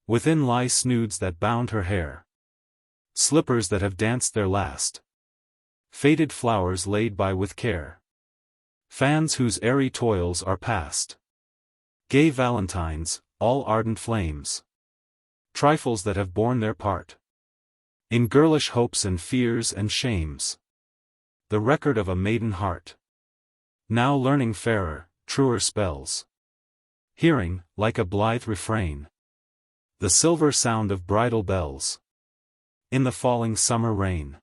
Within lie snoods that bound her hair, slippers that have danced their last, faded flowers laid by with care, fans whose airy toils are past, gay valentines, all ardent flames, trifles that have borne their part in girlish hopes and fears and shames, the record of a maiden heart, now learning fairer, truer spells, hearing, like a blithe refrain, the silver sound of bridal bells in the falling summer rain.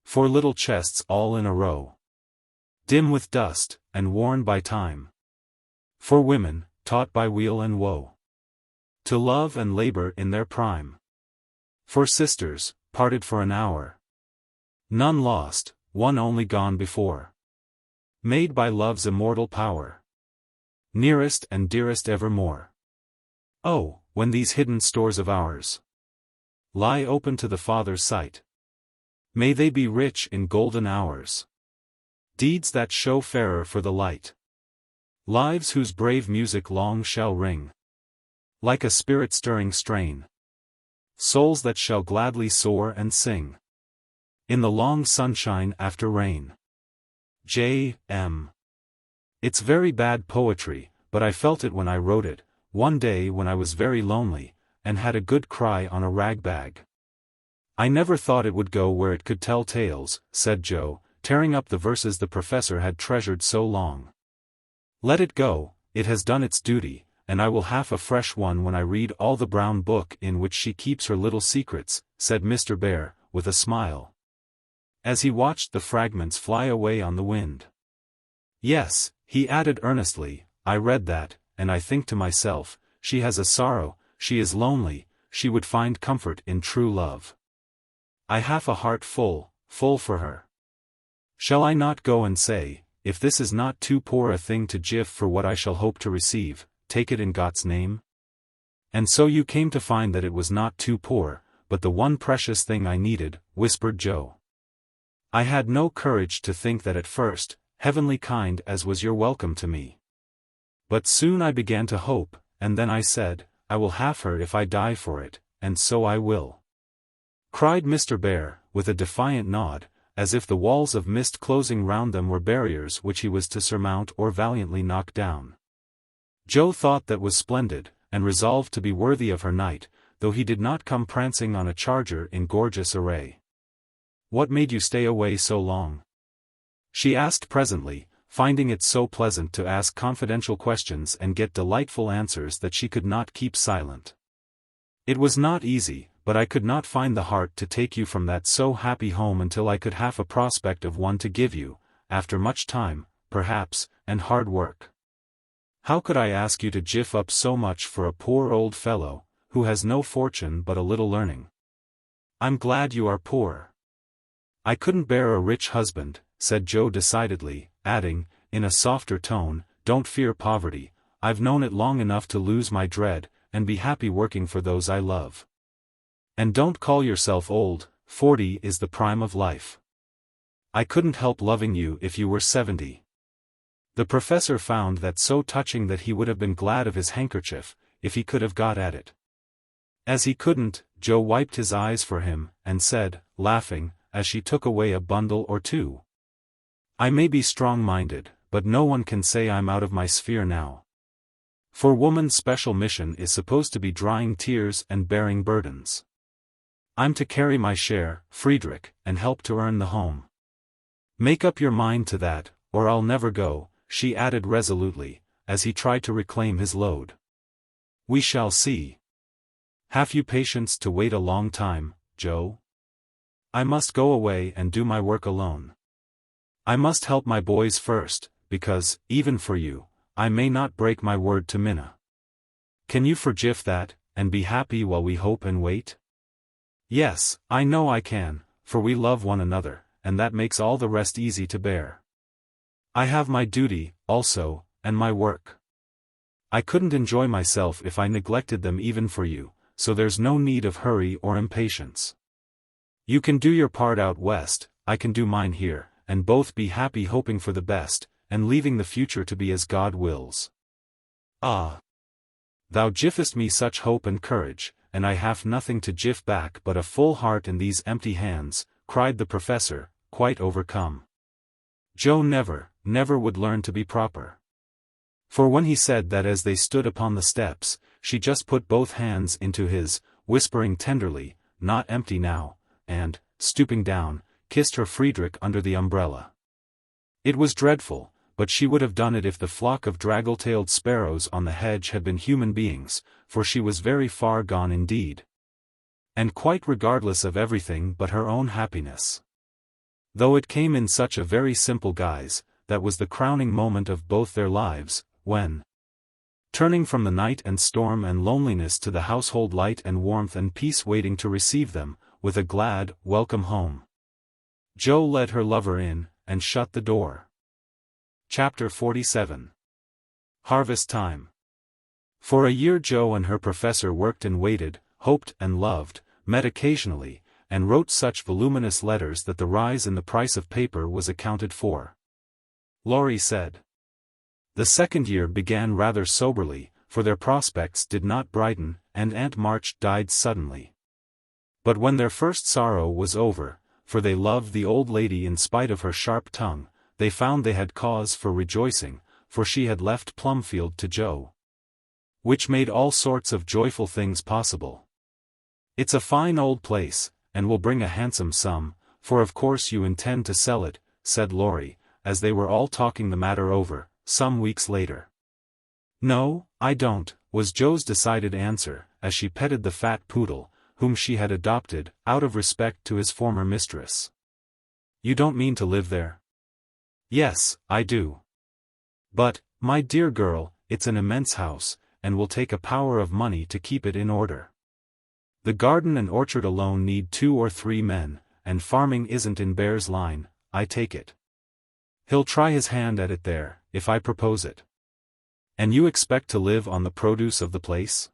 4 little chests all in a row, dim with dust, and worn by time, for women, taught by weal and woe to love and labor in their prime, for sisters, parted for an hour, none lost, one only gone before, made by love's immortal power, nearest and dearest evermore. Oh, when these hidden stores of ours lie open to the Father's sight, may they be rich in golden hours, deeds that show fairer for the light, lives whose brave music long shall ring, like a spirit-stirring strain, souls that shall gladly soar and sing in the long sunshine after rain. J.M. It's very bad poetry, but I felt it when I wrote it, one day when I was very lonely, and had a good cry on a rag bag. I never thought it would go where it could tell tales, said Joe, tearing up the verses the professor had treasured so long. Let it go, it has done its duty, and I will have a fresh one when I read all the brown book in which she keeps her little secrets," said Mr. Bear, with a smile, as he watched the fragments fly away on the wind. "Yes," he added earnestly, "I read that, and I think to myself, she has a sorrow, she is lonely, she would find comfort in true love. I have a heart full for her. Shall I not go and say, if this is not too poor a thing to give for what I shall hope to receive, take it in God's name?" "And so you came to find that it was not too poor, but the one precious thing I needed," whispered Joe. "I had no courage to think that at first, heavenly kind as was your welcome to me. But soon I began to hope, and then I said, I will have her if I die for it, and so I will," cried Mr. Bear, with a defiant nod, as if the walls of mist closing round them were barriers which he was to surmount or valiantly knock down. Joe thought that was splendid, and resolved to be worthy of her knight, though he did not come prancing on a charger in gorgeous array. "What made you stay away so long?" she asked presently, finding it so pleasant to ask confidential questions and get delightful answers that she could not keep silent. "It was not easy, but I could not find the heart to take you from that so happy home until I could have a prospect of one to give you, after much time, perhaps, and hard work. How could I ask you to jiff up so much for a poor old fellow, who has no fortune but a little learning? I'm glad you are poor." "I couldn't bear a rich husband," said Joe decidedly, adding, in a softer tone, "Don't fear poverty, I've known it long enough to lose my dread, and be happy working for those I love. And don't call yourself old, 40 is the prime of life. I couldn't help loving you if you were 70. The professor found that so touching that he would have been glad of his handkerchief, if he could have got at it. As he couldn't, Joe wiped his eyes for him, and said, laughing, as she took away a bundle or two, "I may be strong-minded, but no one can say I'm out of my sphere now. For woman's special mission is supposed to be drying tears and bearing burdens. I'm to carry my share, Friedrich, and help to earn the home. Make up your mind to that, or I'll never go," she added resolutely, as he tried to reclaim his load. "We shall see. Have you patience to wait a long time, Joe? I must go away and do my work alone. I must help my boys first, because, even for you, I may not break my word to Minna. Can you forgive that, and be happy while we hope and wait?" "Yes, I know I can, for we love one another, and that makes all the rest easy to bear. I have my duty, also, and my work. I couldn't enjoy myself if I neglected them even for you, so there's no need of hurry or impatience. You can do your part out west, I can do mine here, and both be happy hoping for the best, and leaving the future to be as God wills." "Ah! Thou giffest me such hope and courage, and I have nothing to giff back but a full heart in these empty hands," cried the professor, quite overcome. Joe never would learn to be proper. For when he said that as they stood upon the steps, she just put both hands into his, whispering tenderly, "Not empty now," and, stooping down, kissed her Friedrich under the umbrella. It was dreadful, but she would have done it if the flock of draggle-tailed sparrows on the hedge had been human beings, for she was very far gone indeed. And quite regardless of everything but her own happiness. Though it came in such a very simple guise, that was the crowning moment of both their lives, when, turning from the night and storm and loneliness to the household light and warmth and peace waiting to receive them, with a glad, welcome home, Joe led her lover in, and shut the door. Chapter 47. Harvest Time. For a year Joe and her professor worked and waited, hoped and loved, met occasionally, and wrote such voluminous letters that the rise in the price of paper was accounted for. Laurie said. The second year began rather soberly, for their prospects did not brighten, and Aunt March died suddenly. But when their first sorrow was over, for they loved the old lady in spite of her sharp tongue, they found they had cause for rejoicing, for she had left Plumfield to Joe. Which made all sorts of joyful things possible. "It's a fine old place, and will bring a handsome sum, for of course you intend to sell it," said Laurie, as they were all talking the matter over, some weeks later. No, I don't, was Joe's decided answer, as she petted the fat poodle, whom she had adopted, out of respect to his former mistress. You don't mean to live there? Yes, I do. But, my dear girl, it's an immense house, and will take a power of money to keep it in order. The garden and orchard alone need 2 or 3 men, and farming isn't in Bear's line, I take it. He'll try his hand at it there, if I propose it. And you expect to live on the produce of the place?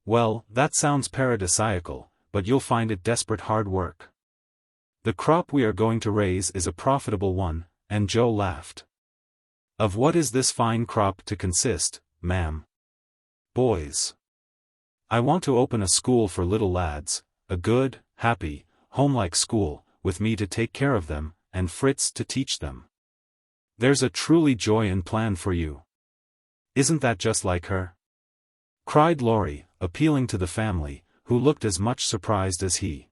Well, that sounds paradisiacal, but you'll find it desperate hard work. The crop we are going to raise is a profitable one, and Joe laughed. Of what is this fine crop to consist, ma'am? Boys. I want to open a school for little lads, a good, happy, homelike school, with me to take care of them, and Fritz to teach them. There's a truly joy plan for you. Isn't that just like her? Cried Laurie, appealing to the family, who looked as much surprised as he.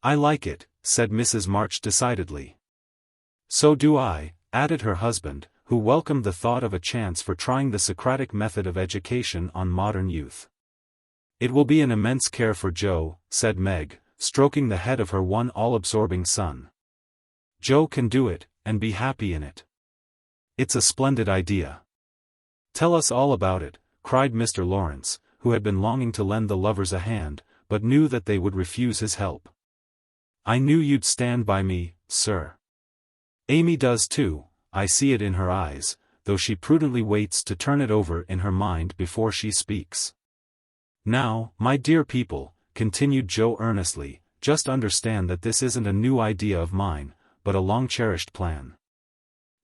I like it, said Mrs. March decidedly. So do I, added her husband, who welcomed the thought of a chance for trying the Socratic method of education on modern youth. It will be an immense care for Joe, said Meg, stroking the head of her one all-absorbing son. Joe can do it, and be happy in it. It's a splendid idea. Tell us all about it, cried Mr. Laurence, who had been longing to lend the lovers a hand, but knew that they would refuse his help. I knew you'd stand by me, sir. Amy does too, I see it in her eyes, though she prudently waits to turn it over in her mind before she speaks. Now, my dear people, continued Joe earnestly, just understand that this isn't a new idea of mine, but a long-cherished plan.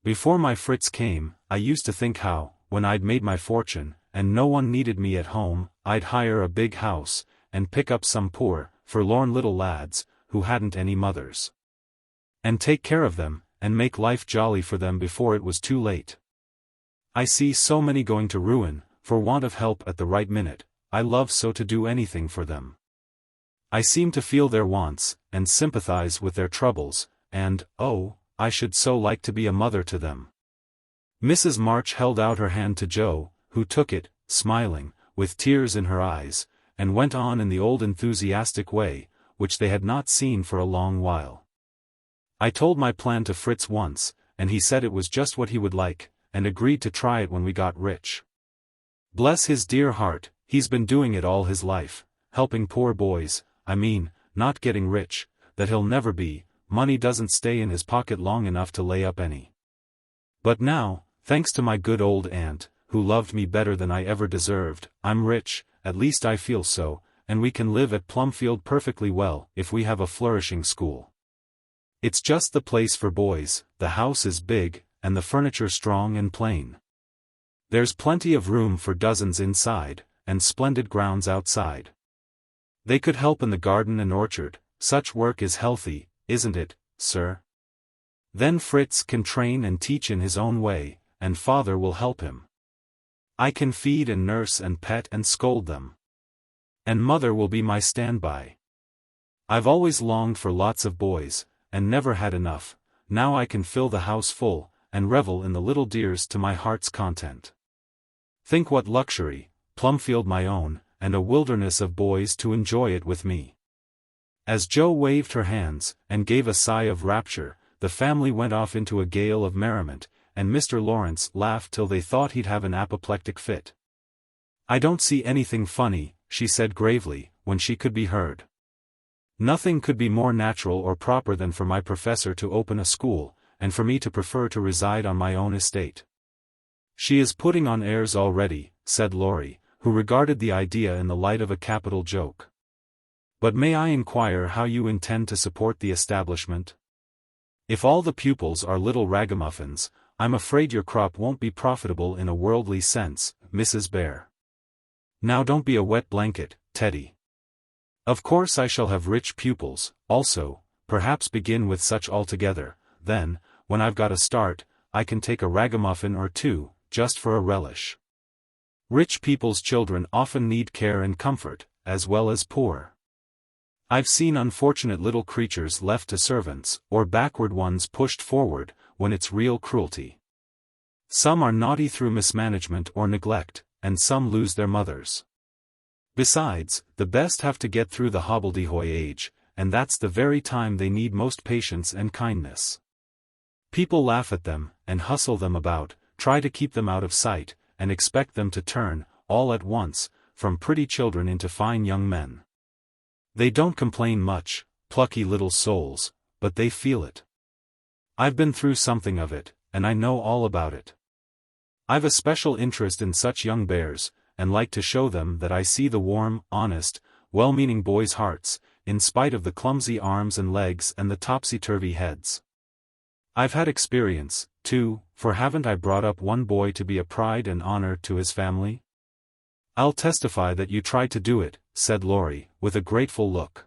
Before my Fritz came, I used to think how, when I'd made my fortune, and no one needed me at home, I'd hire a big house, and pick up some poor, forlorn little lads, who hadn't any mothers. And take care of them, and make life jolly for them before it was too late. I see so many going to ruin, for want of help at the right minute. I love so to do anything for them. I seem to feel their wants, and sympathize with their troubles, and, oh, I should so like to be a mother to them. Mrs. March held out her hand to Joe, who took it, smiling, with tears in her eyes, and went on in the old enthusiastic way, which they had not seen for a long while. I told my plan to Fritz once, and he said it was just what he would like, and agreed to try it when we got rich. Bless his dear heart, he's been doing it all his life, helping poor boys, not getting rich, that he'll never be, money doesn't stay in his pocket long enough to lay up any. But now, thanks to my good old aunt, who loved me better than I ever deserved, I'm rich, at least I feel so, and we can live at Plumfield perfectly well if we have a flourishing school. It's just the place for boys, the house is big, and the furniture strong and plain. There's plenty of room for dozens inside, and splendid grounds outside. They could help in the garden and orchard, such work is healthy, isn't it, sir? Then Fritz can train and teach in his own way, and father will help him. I can feed and nurse and pet and scold them. And mother will be my standby. I've always longed for lots of boys, and never had enough. Now I can fill the house full, and revel in the little dears to my heart's content. Think what luxury, Plumfield my own, and a wilderness of boys to enjoy it with me. As Joe waved her hands, and gave a sigh of rapture, the family went off into a gale of merriment, and Mr. Laurence laughed till they thought he'd have an apoplectic fit. I don't see anything funny, she said gravely, when she could be heard. Nothing could be more natural or proper than for my professor to open a school, and for me to prefer to reside on my own estate. She is putting on airs already, said Laurie, who regarded the idea in the light of a capital joke. But may I inquire how you intend to support the establishment? If all the pupils are little ragamuffins, I'm afraid your crop won't be profitable in a worldly sense, Mrs. Bear. Now don't be a wet blanket, Teddy. Of course I shall have rich pupils, also, perhaps begin with such altogether, then, when I've got a start, I can take a ragamuffin or two, just for a relish. Rich people's children often need care and comfort, as well as poor. I've seen unfortunate little creatures left to servants, or backward ones pushed forward, when it's real cruelty. Some are naughty through mismanagement or neglect, and some lose their mothers. Besides, the best have to get through the hobbledehoy age, and that's the very time they need most patience and kindness. People laugh at them, and hustle them about, try to keep them out of sight, and expect them to turn, all at once, from pretty children into fine young men. They don't complain much, plucky little souls, but they feel it. I've been through something of it, and I know all about it. I've a special interest in such young bears, and like to show them that I see the warm, honest, well-meaning boys' hearts, in spite of the clumsy arms and legs and the topsy-turvy heads. I've had experience, too, for haven't I brought up one boy to be a pride and honor to his family? I'll testify that you tried to do it, said Laurie, with a grateful look.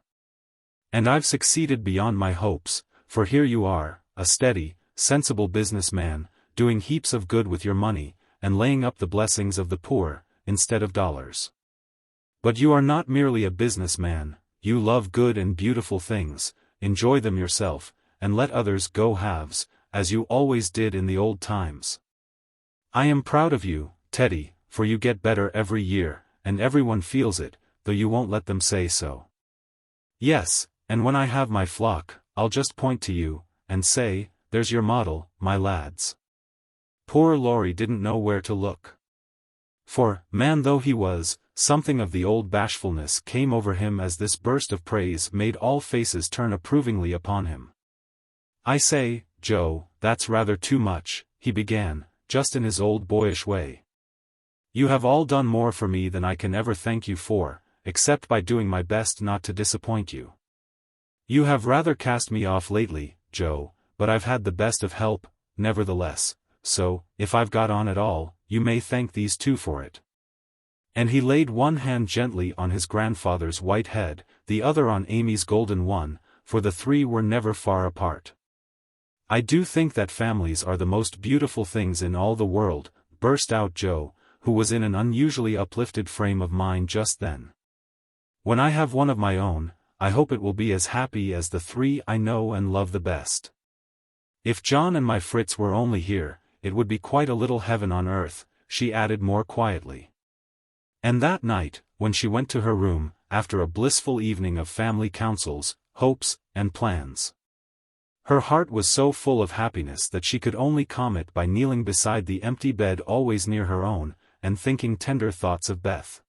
And I've succeeded beyond my hopes, for here you are, a steady, sensible businessman, doing heaps of good with your money, and laying up the blessings of the poor, instead of dollars. But you are not merely a businessman, you love good and beautiful things, enjoy them yourself, and let others go halves, as you always did in the old times. I am proud of you, Teddy, for you get better every year, and everyone feels it, though you won't let them say so. Yes, and when I have my flock, I'll just point to you, and say, there's your model, my lads. Poor Laurie didn't know where to look. For, man though he was, something of the old bashfulness came over him as this burst of praise made all faces turn approvingly upon him. I say, Joe, that's rather too much, he began, just in his old boyish way. You have all done more for me than I can ever thank you for, except by doing my best not to disappoint you. You have rather cast me off lately, Joe, but I've had the best of help, nevertheless, so, if I've got on at all, you may thank these two for it. And he laid one hand gently on his grandfather's white head, the other on Amy's golden one, for the three were never far apart. I do think that families are the most beautiful things in all the world, burst out Joe, who was in an unusually uplifted frame of mind just then. When I have one of my own, I hope it will be as happy as the three I know and love the best. If John and my Fritz were only here, it would be quite a little heaven on earth, she added more quietly. And that night, when she went to her room, after a blissful evening of family councils, hopes, and plans, her heart was so full of happiness that she could only calm it by kneeling beside the empty bed always near her own, and thinking tender thoughts of Beth.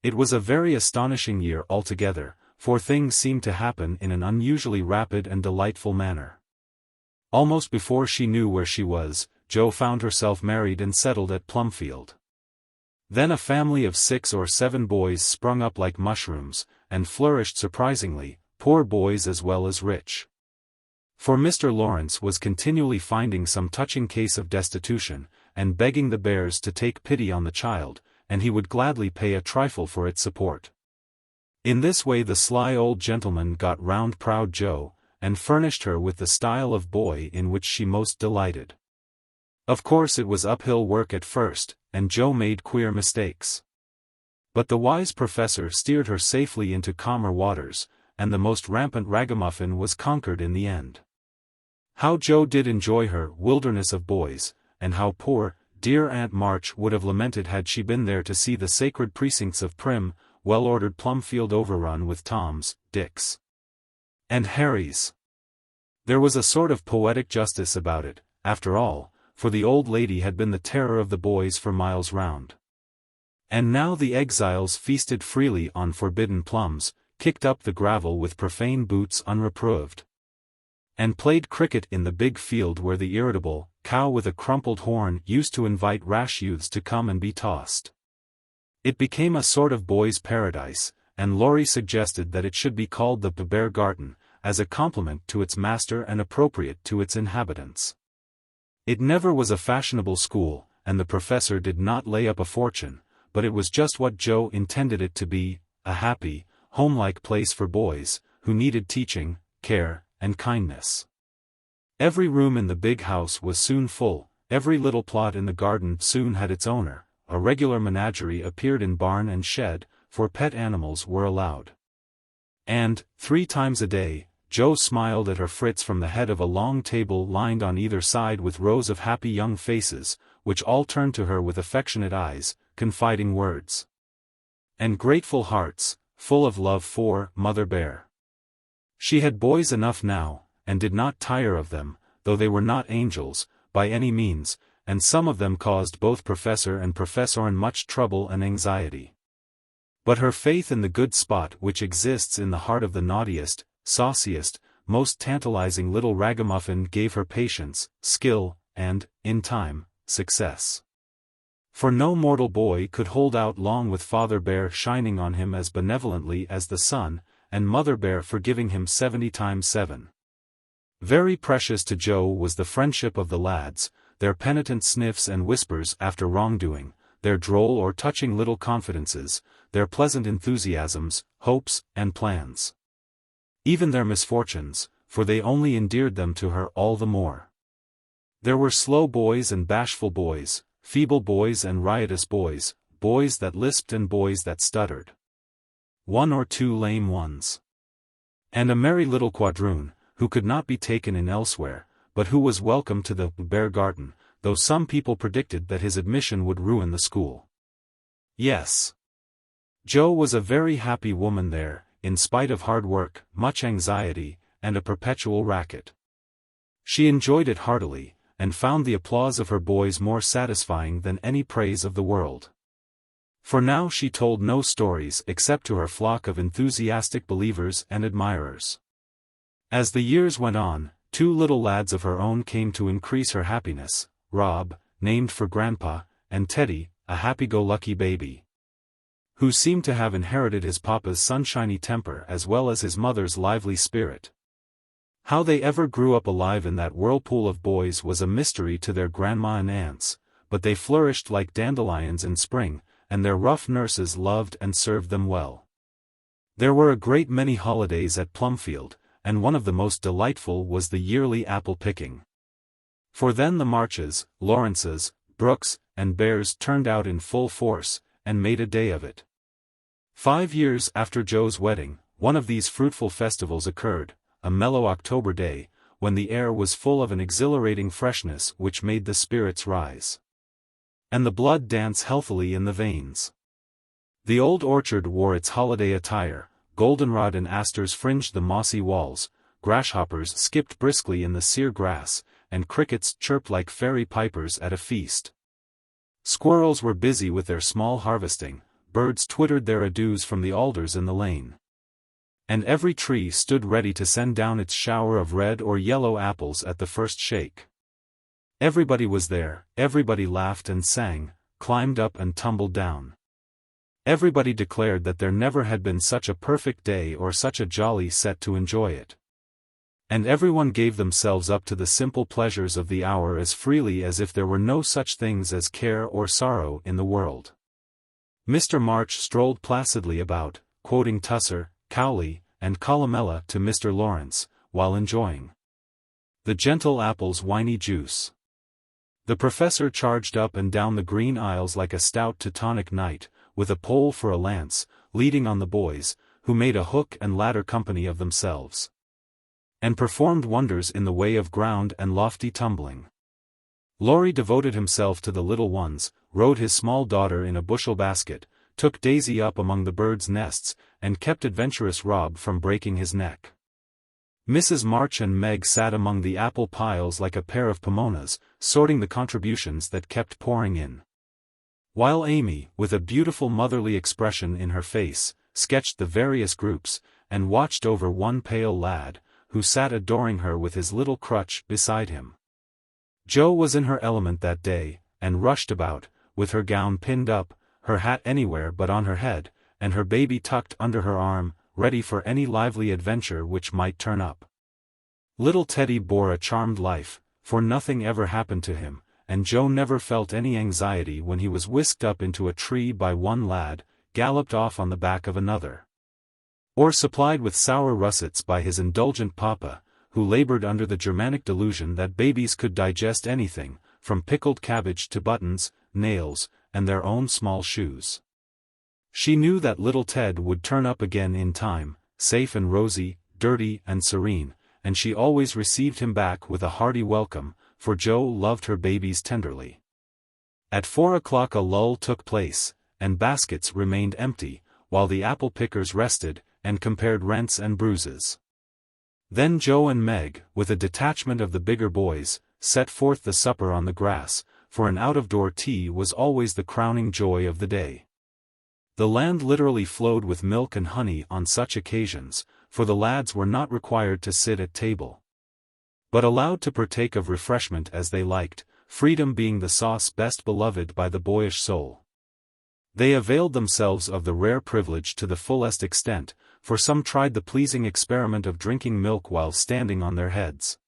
It was a very astonishing year altogether, for things seemed to happen in an unusually rapid and delightful manner. Almost before she knew where she was, Joe found herself married and settled at Plumfield. Then a family of 6 or 7 boys sprung up like mushrooms, and flourished surprisingly, poor boys as well as rich. For Mr. Laurence was continually finding some touching case of destitution, and begging the bears to take pity on the child, and he would gladly pay a trifle for its support. In this way the sly old gentleman got round proud Joe, and furnished her with the style of boy in which she most delighted. Of course it was uphill work at first, and Joe made queer mistakes. But the wise professor steered her safely into calmer waters, and the most rampant ragamuffin was conquered in the end. How Joe did enjoy her wilderness of boys, and how poor, dear Aunt March would have lamented had she been there to see the sacred precincts of prim, well-ordered Plumfield overrun with Toms, Dicks, and Harrys. There was a sort of poetic justice about it, after all, for the old lady had been the terror of the boys for miles round. And now the exiles feasted freely on forbidden plums, kicked up the gravel with profane boots unreproved, and played cricket in the big field where the irritable cow with a crumpled horn used to invite rash youths to come and be tossed. It became a sort of boys' paradise, and Laurie suggested that it should be called the Beargarten, as a compliment to its master and appropriate to its inhabitants. It never was a fashionable school, and the professor did not lay up a fortune, but it was just what Joe intended it to be, a happy, homelike place for boys, who needed teaching, care, and kindness. Every room in the big house was soon full, every little plot in the garden soon had its owner, a regular menagerie appeared in barn and shed, for pet animals were allowed. And, 3 times a day, Jo smiled at her Fritz from the head of a long table lined on either side with rows of happy young faces, which all turned to her with affectionate eyes, confiding words, and grateful hearts, full of love for Mother Bear. She had boys enough now, and did not tire of them, though they were not angels, by any means, and some of them caused both Professor and Professorin much trouble and anxiety. But her faith in the good spot which exists in the heart of the naughtiest, sauciest, most tantalizing little ragamuffin gave her patience, skill, and, in time, success. For no mortal boy could hold out long with Father Bear shining on him as benevolently as the sun, and Mother Bear forgiving him 70 times 7. Very precious to Jo was the friendship of the lads, their penitent sniffs and whispers after wrongdoing, their droll or touching little confidences, their pleasant enthusiasms, hopes, and plans. Even their misfortunes, for they only endeared them to her all the more. There were slow boys and bashful boys, feeble boys and riotous boys, boys that lisped and boys that stuttered. 1 or 2 lame ones. And a merry little quadroon, who could not be taken in elsewhere, but who was welcome to the Bear Garden, though some people predicted that his admission would ruin the school. Yes. Jo was a very happy woman there, in spite of hard work, much anxiety, and a perpetual racket. She enjoyed it heartily, and found the applause of her boys more satisfying than any praise of the world. For now she told no stories except to her flock of enthusiastic believers and admirers. As the years went on, 2 little lads of her own came to increase her happiness, Rob, named for Grandpa, and Teddy, a happy-go-lucky baby, who seemed to have inherited his papa's sunshiny temper as well as his mother's lively spirit. How they ever grew up alive in that whirlpool of boys was a mystery to their grandma and aunts, but they flourished like dandelions in spring, and their rough nurses loved and served them well. There were a great many holidays at Plumfield, and one of the most delightful was the yearly apple picking. For then the Marches, Laurences, Brooks, and Bears turned out in full force, and made a day of it. 5 years after Jo's wedding, one of these fruitful festivals occurred, a mellow October day, when the air was full of an exhilarating freshness which made the spirits rise, and the blood dance healthily in the veins. The old orchard wore its holiday attire, goldenrod and asters fringed the mossy walls, grasshoppers skipped briskly in the sere grass, and crickets chirped like fairy pipers at a feast. Squirrels were busy with their small harvesting, birds twittered their adieus from the alders in the lane, and every tree stood ready to send down its shower of red or yellow apples at the first shake. Everybody was there, everybody laughed and sang, climbed up and tumbled down. Everybody declared that there never had been such a perfect day or such a jolly set to enjoy it. And everyone gave themselves up to the simple pleasures of the hour as freely as if there were no such things as care or sorrow in the world. Mr. March strolled placidly about, quoting Tusser, Cowley, and Columella to Mr. Laurence, while enjoying the gentle apple's winy juice. The professor charged up and down the green aisles like a stout Teutonic knight, with a pole for a lance, leading on the boys, who made a hook and ladder company of themselves, and performed wonders in the way of ground and lofty tumbling. Laurie devoted himself to the little ones, rode his small daughter in a bushel basket, took Daisy up among the birds' nests, and kept adventurous Rob from breaking his neck. Mrs. March and Meg sat among the apple piles like a pair of pomonas, sorting the contributions that kept pouring in, while Amy, with a beautiful motherly expression in her face, sketched the various groups, and watched over one pale lad, who sat adoring her with his little crutch beside him. Jo was in her element that day, and rushed about, with her gown pinned up, her hat anywhere but on her head, and her baby tucked under her arm, ready for any lively adventure which might turn up. Little Teddy bore a charmed life, for nothing ever happened to him, and Jo never felt any anxiety when he was whisked up into a tree by one lad, galloped off on the back of another, or supplied with sour russets by his indulgent papa, who labored under the Germanic delusion that babies could digest anything, from pickled cabbage to buttons, nails, and their own small shoes. She knew that little Ted would turn up again in time, safe and rosy, dirty and serene, and she always received him back with a hearty welcome, for Joe loved her babies tenderly. At 4 o'clock a lull took place, and baskets remained empty, while the apple pickers rested, and compared rents and bruises. Then Joe and Meg, with a detachment of the bigger boys, set forth the supper on the grass, for an out-of-door tea was always the crowning joy of the day. The land literally flowed with milk and honey on such occasions, for the lads were not required to sit at table, but allowed to partake of refreshment as they liked, freedom being the sauce best beloved by the boyish soul. They availed themselves of the rare privilege to the fullest extent, for some tried the pleasing experiment of drinking milk while standing on their heads.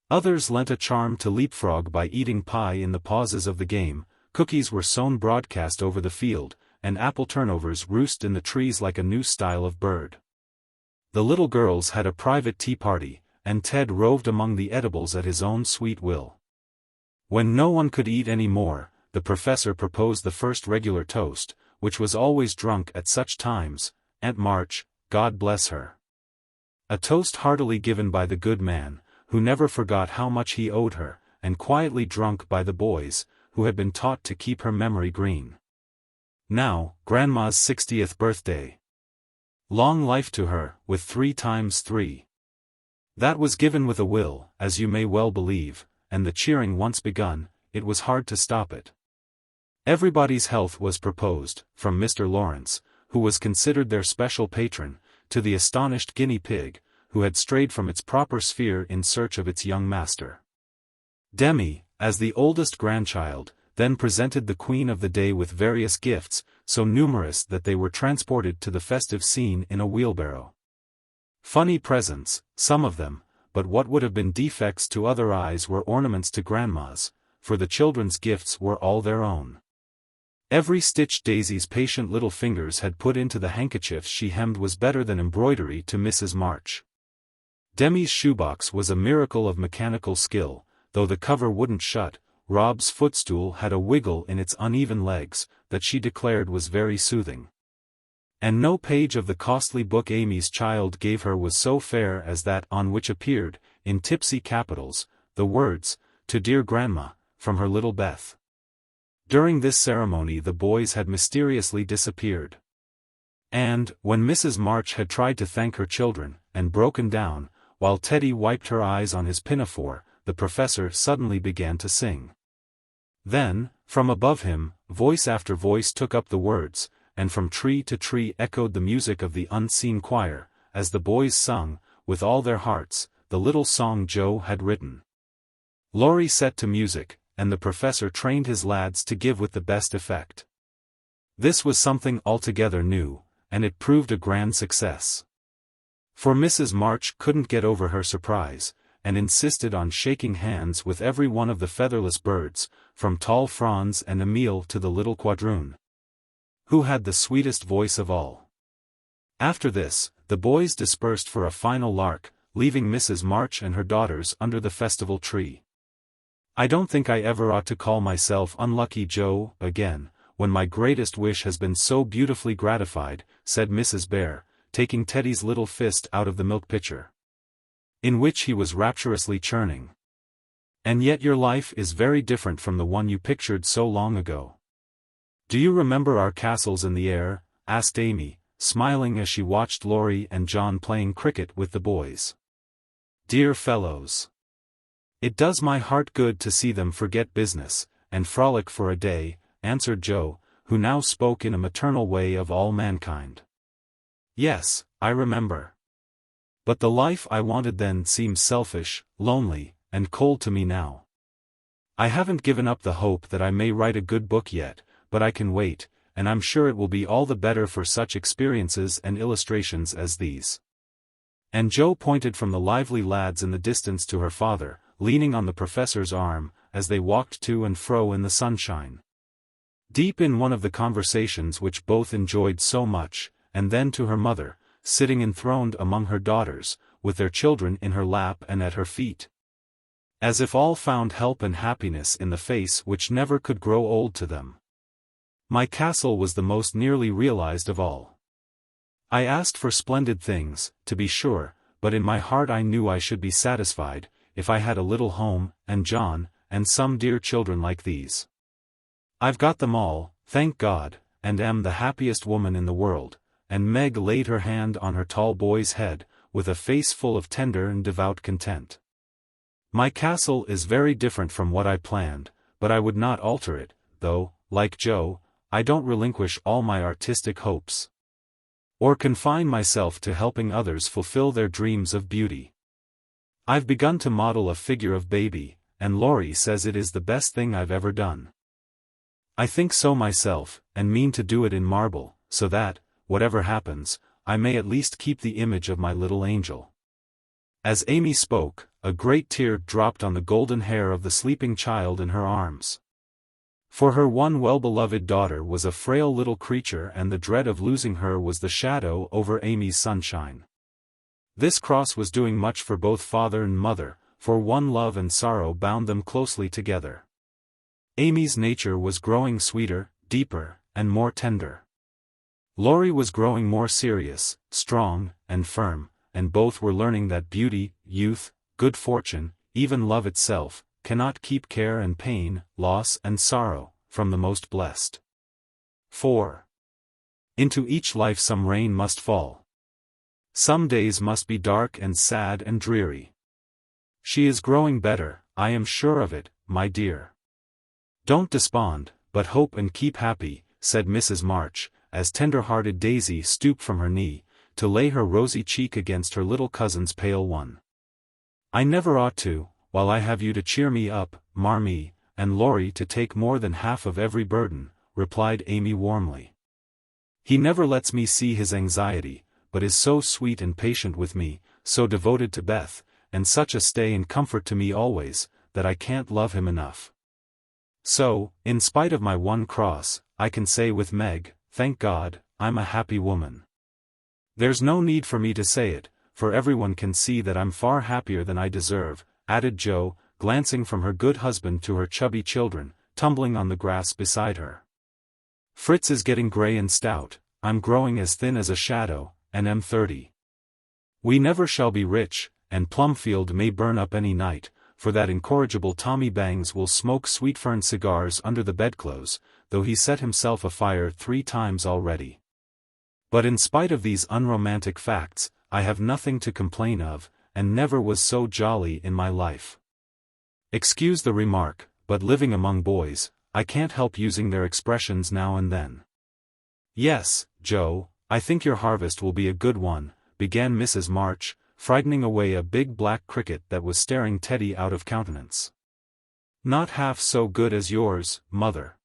Others lent a charm to leapfrog by eating pie in the pauses of the game, cookies were sown broadcast over the field, and apple turnovers roost in the trees like a new style of bird. The little girls had a private tea party, and Ted roved among the edibles at his own sweet will. When no one could eat any more, the professor proposed the first regular toast, which was always drunk at such times, Aunt March, God bless her. A toast heartily given by the good man, who never forgot how much he owed her, and quietly drunk by the boys, who had been taught to keep her memory green. Now, Grandma's 60th birthday. Long life to her, with 3 times 3. That was given with a will, as you may well believe, and the cheering once begun, it was hard to stop it. Everybody's health was proposed, from Mr. Laurence, who was considered their special patron, to the astonished guinea pig, who had strayed from its proper sphere in search of its young master. Demi, as the oldest grandchild, then presented the queen of the day with various gifts, so numerous that they were transported to the festive scene in a wheelbarrow. Funny presents, some of them, but what would have been defects to other eyes were ornaments to Grandma's, for the children's gifts were all their own. Every stitch Daisy's patient little fingers had put into the handkerchiefs she hemmed was better than embroidery to Mrs. March. Demi's shoebox was a miracle of mechanical skill, though the cover wouldn't shut. Rob's footstool had a wiggle in its uneven legs, that she declared was very soothing. And no page of the costly book Amy's child gave her was so fair as that on which appeared, in tipsy capitals, the words, "To dear Grandma, from her little Beth." During this ceremony the boys had mysteriously disappeared. And, when Mrs. March had tried to thank her children, and broken down, while Teddy wiped her eyes on his pinafore, the professor suddenly began to sing. Then, from above him, voice after voice took up the words, and from tree to tree echoed the music of the unseen choir, as the boys sung, with all their hearts, the little song Joe had written. Laurie set to music, and the professor trained his lads to give with the best effect. This was something altogether new, and it proved a grand success. For Mrs. March couldn't get over her surprise, and insisted on shaking hands with every one of the featherless birds, from tall Franz and Emile to the little quadroon, who had the sweetest voice of all. After this, the boys dispersed for a final lark, leaving Mrs. March and her daughters under the festival tree. I don't think I ever ought to call myself unlucky Joe, again, when my greatest wish has been so beautifully gratified, said Mrs. Bear, taking Teddy's little fist out of the milk pitcher, in which he was rapturously churning. And yet your life is very different from the one you pictured so long ago. Do you remember our castles in the air? Asked Amy, smiling as she watched Laurie and John playing cricket with the boys. Dear fellows! It does my heart good to see them forget business, and frolic for a day, answered Joe, who now spoke in a maternal way of all mankind. Yes, I remember. But the life I wanted then seems selfish, lonely, and cold to me now. I haven't given up the hope that I may write a good book yet, but I can wait, and I'm sure it will be all the better for such experiences and illustrations as these. And Joe pointed from the lively lads in the distance to her father, leaning on the professor's arm, as they walked to and fro in the sunshine. Deep in one of the conversations which both enjoyed so much, and then to her mother, sitting enthroned among her daughters, with their children in her lap and at her feet. As if all found help and happiness in the face which never could grow old to them. My castle was the most nearly realized of all. I asked for splendid things, to be sure, but in my heart I knew I should be satisfied, if I had a little home, and John, and some dear children like these. I've got them all, thank God, and am the happiest woman in the world," and Meg laid her hand on her tall boy's head, with a face full of tender and devout content. "My castle is very different from what I planned, but I would not alter it, though, like Joe, I don't relinquish all my artistic hopes, or confine myself to helping others fulfill their dreams of beauty. I've begun to model a figure of baby, and Laurie says it is the best thing I've ever done. I think so myself, and mean to do it in marble, so that, whatever happens, I may at least keep the image of my little angel." As Amy spoke, a great tear dropped on the golden hair of the sleeping child in her arms. For her one well-beloved daughter was a frail little creature, and the dread of losing her was the shadow over Amy's sunshine. This cross was doing much for both father and mother, for one love and sorrow bound them closely together. Amy's nature was growing sweeter, deeper, and more tender. Laurie was growing more serious, strong, and firm, and both were learning that beauty, youth, good fortune, even love itself, cannot keep care and pain, loss and sorrow, from the most blessed. 4. Into each life some rain must fall. Some days must be dark and sad and dreary. She is growing better, I am sure of it, my dear. Don't despond, but hope and keep happy, said Mrs. March, as tender-hearted Daisy stooped from her knee, to lay her rosy cheek against her little cousin's pale one. I never ought to, while I have you to cheer me up, Marmee, and Laurie to take more than half of every burden, replied Amy warmly. He never lets me see his anxiety, but is so sweet and patient with me, so devoted to Beth, and such a stay and comfort to me always, that I can't love him enough. So, in spite of my one cross, I can say with Meg, thank God, I'm a happy woman. There's no need for me to say it, for everyone can see that I'm far happier than I deserve, added Jo, glancing from her good husband to her chubby children, tumbling on the grass beside her. Fritz is getting gray and stout, I'm growing as thin as a shadow, and am 30. We never shall be rich, and Plumfield may burn up any night, for that incorrigible Tommy Bangs will smoke sweet-fern cigars under the bedclothes, though he set himself afire 3 times already. But in spite of these unromantic facts, I have nothing to complain of, and never was so jolly in my life. Excuse the remark, but living among boys, I can't help using their expressions now and then. Yes, Jo, I think your harvest will be a good one, began Mrs. March, frightening away a big black cricket that was staring Teddy out of countenance. Not half so good as yours, mother.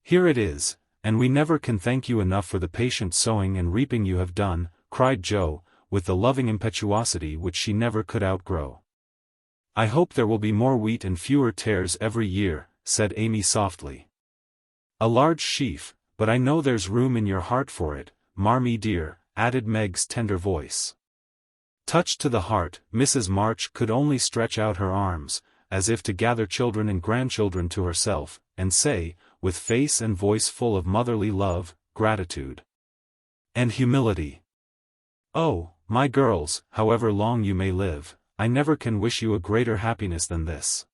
Here it is, and we never can thank you enough for the patient sowing and reaping you have done, cried Jo, with the loving impetuosity which she never could outgrow. I hope there will be more wheat and fewer tares every year, said Amy softly. A large sheaf, but I know there's room in your heart for it, Marmee dear, added Meg's tender voice. Touched to the heart, Mrs. March could only stretch out her arms, as if to gather children and grandchildren to herself, and say, with face and voice full of motherly love, gratitude, and humility, "Oh, my girls, however long you may live, I never can wish you a greater happiness than this."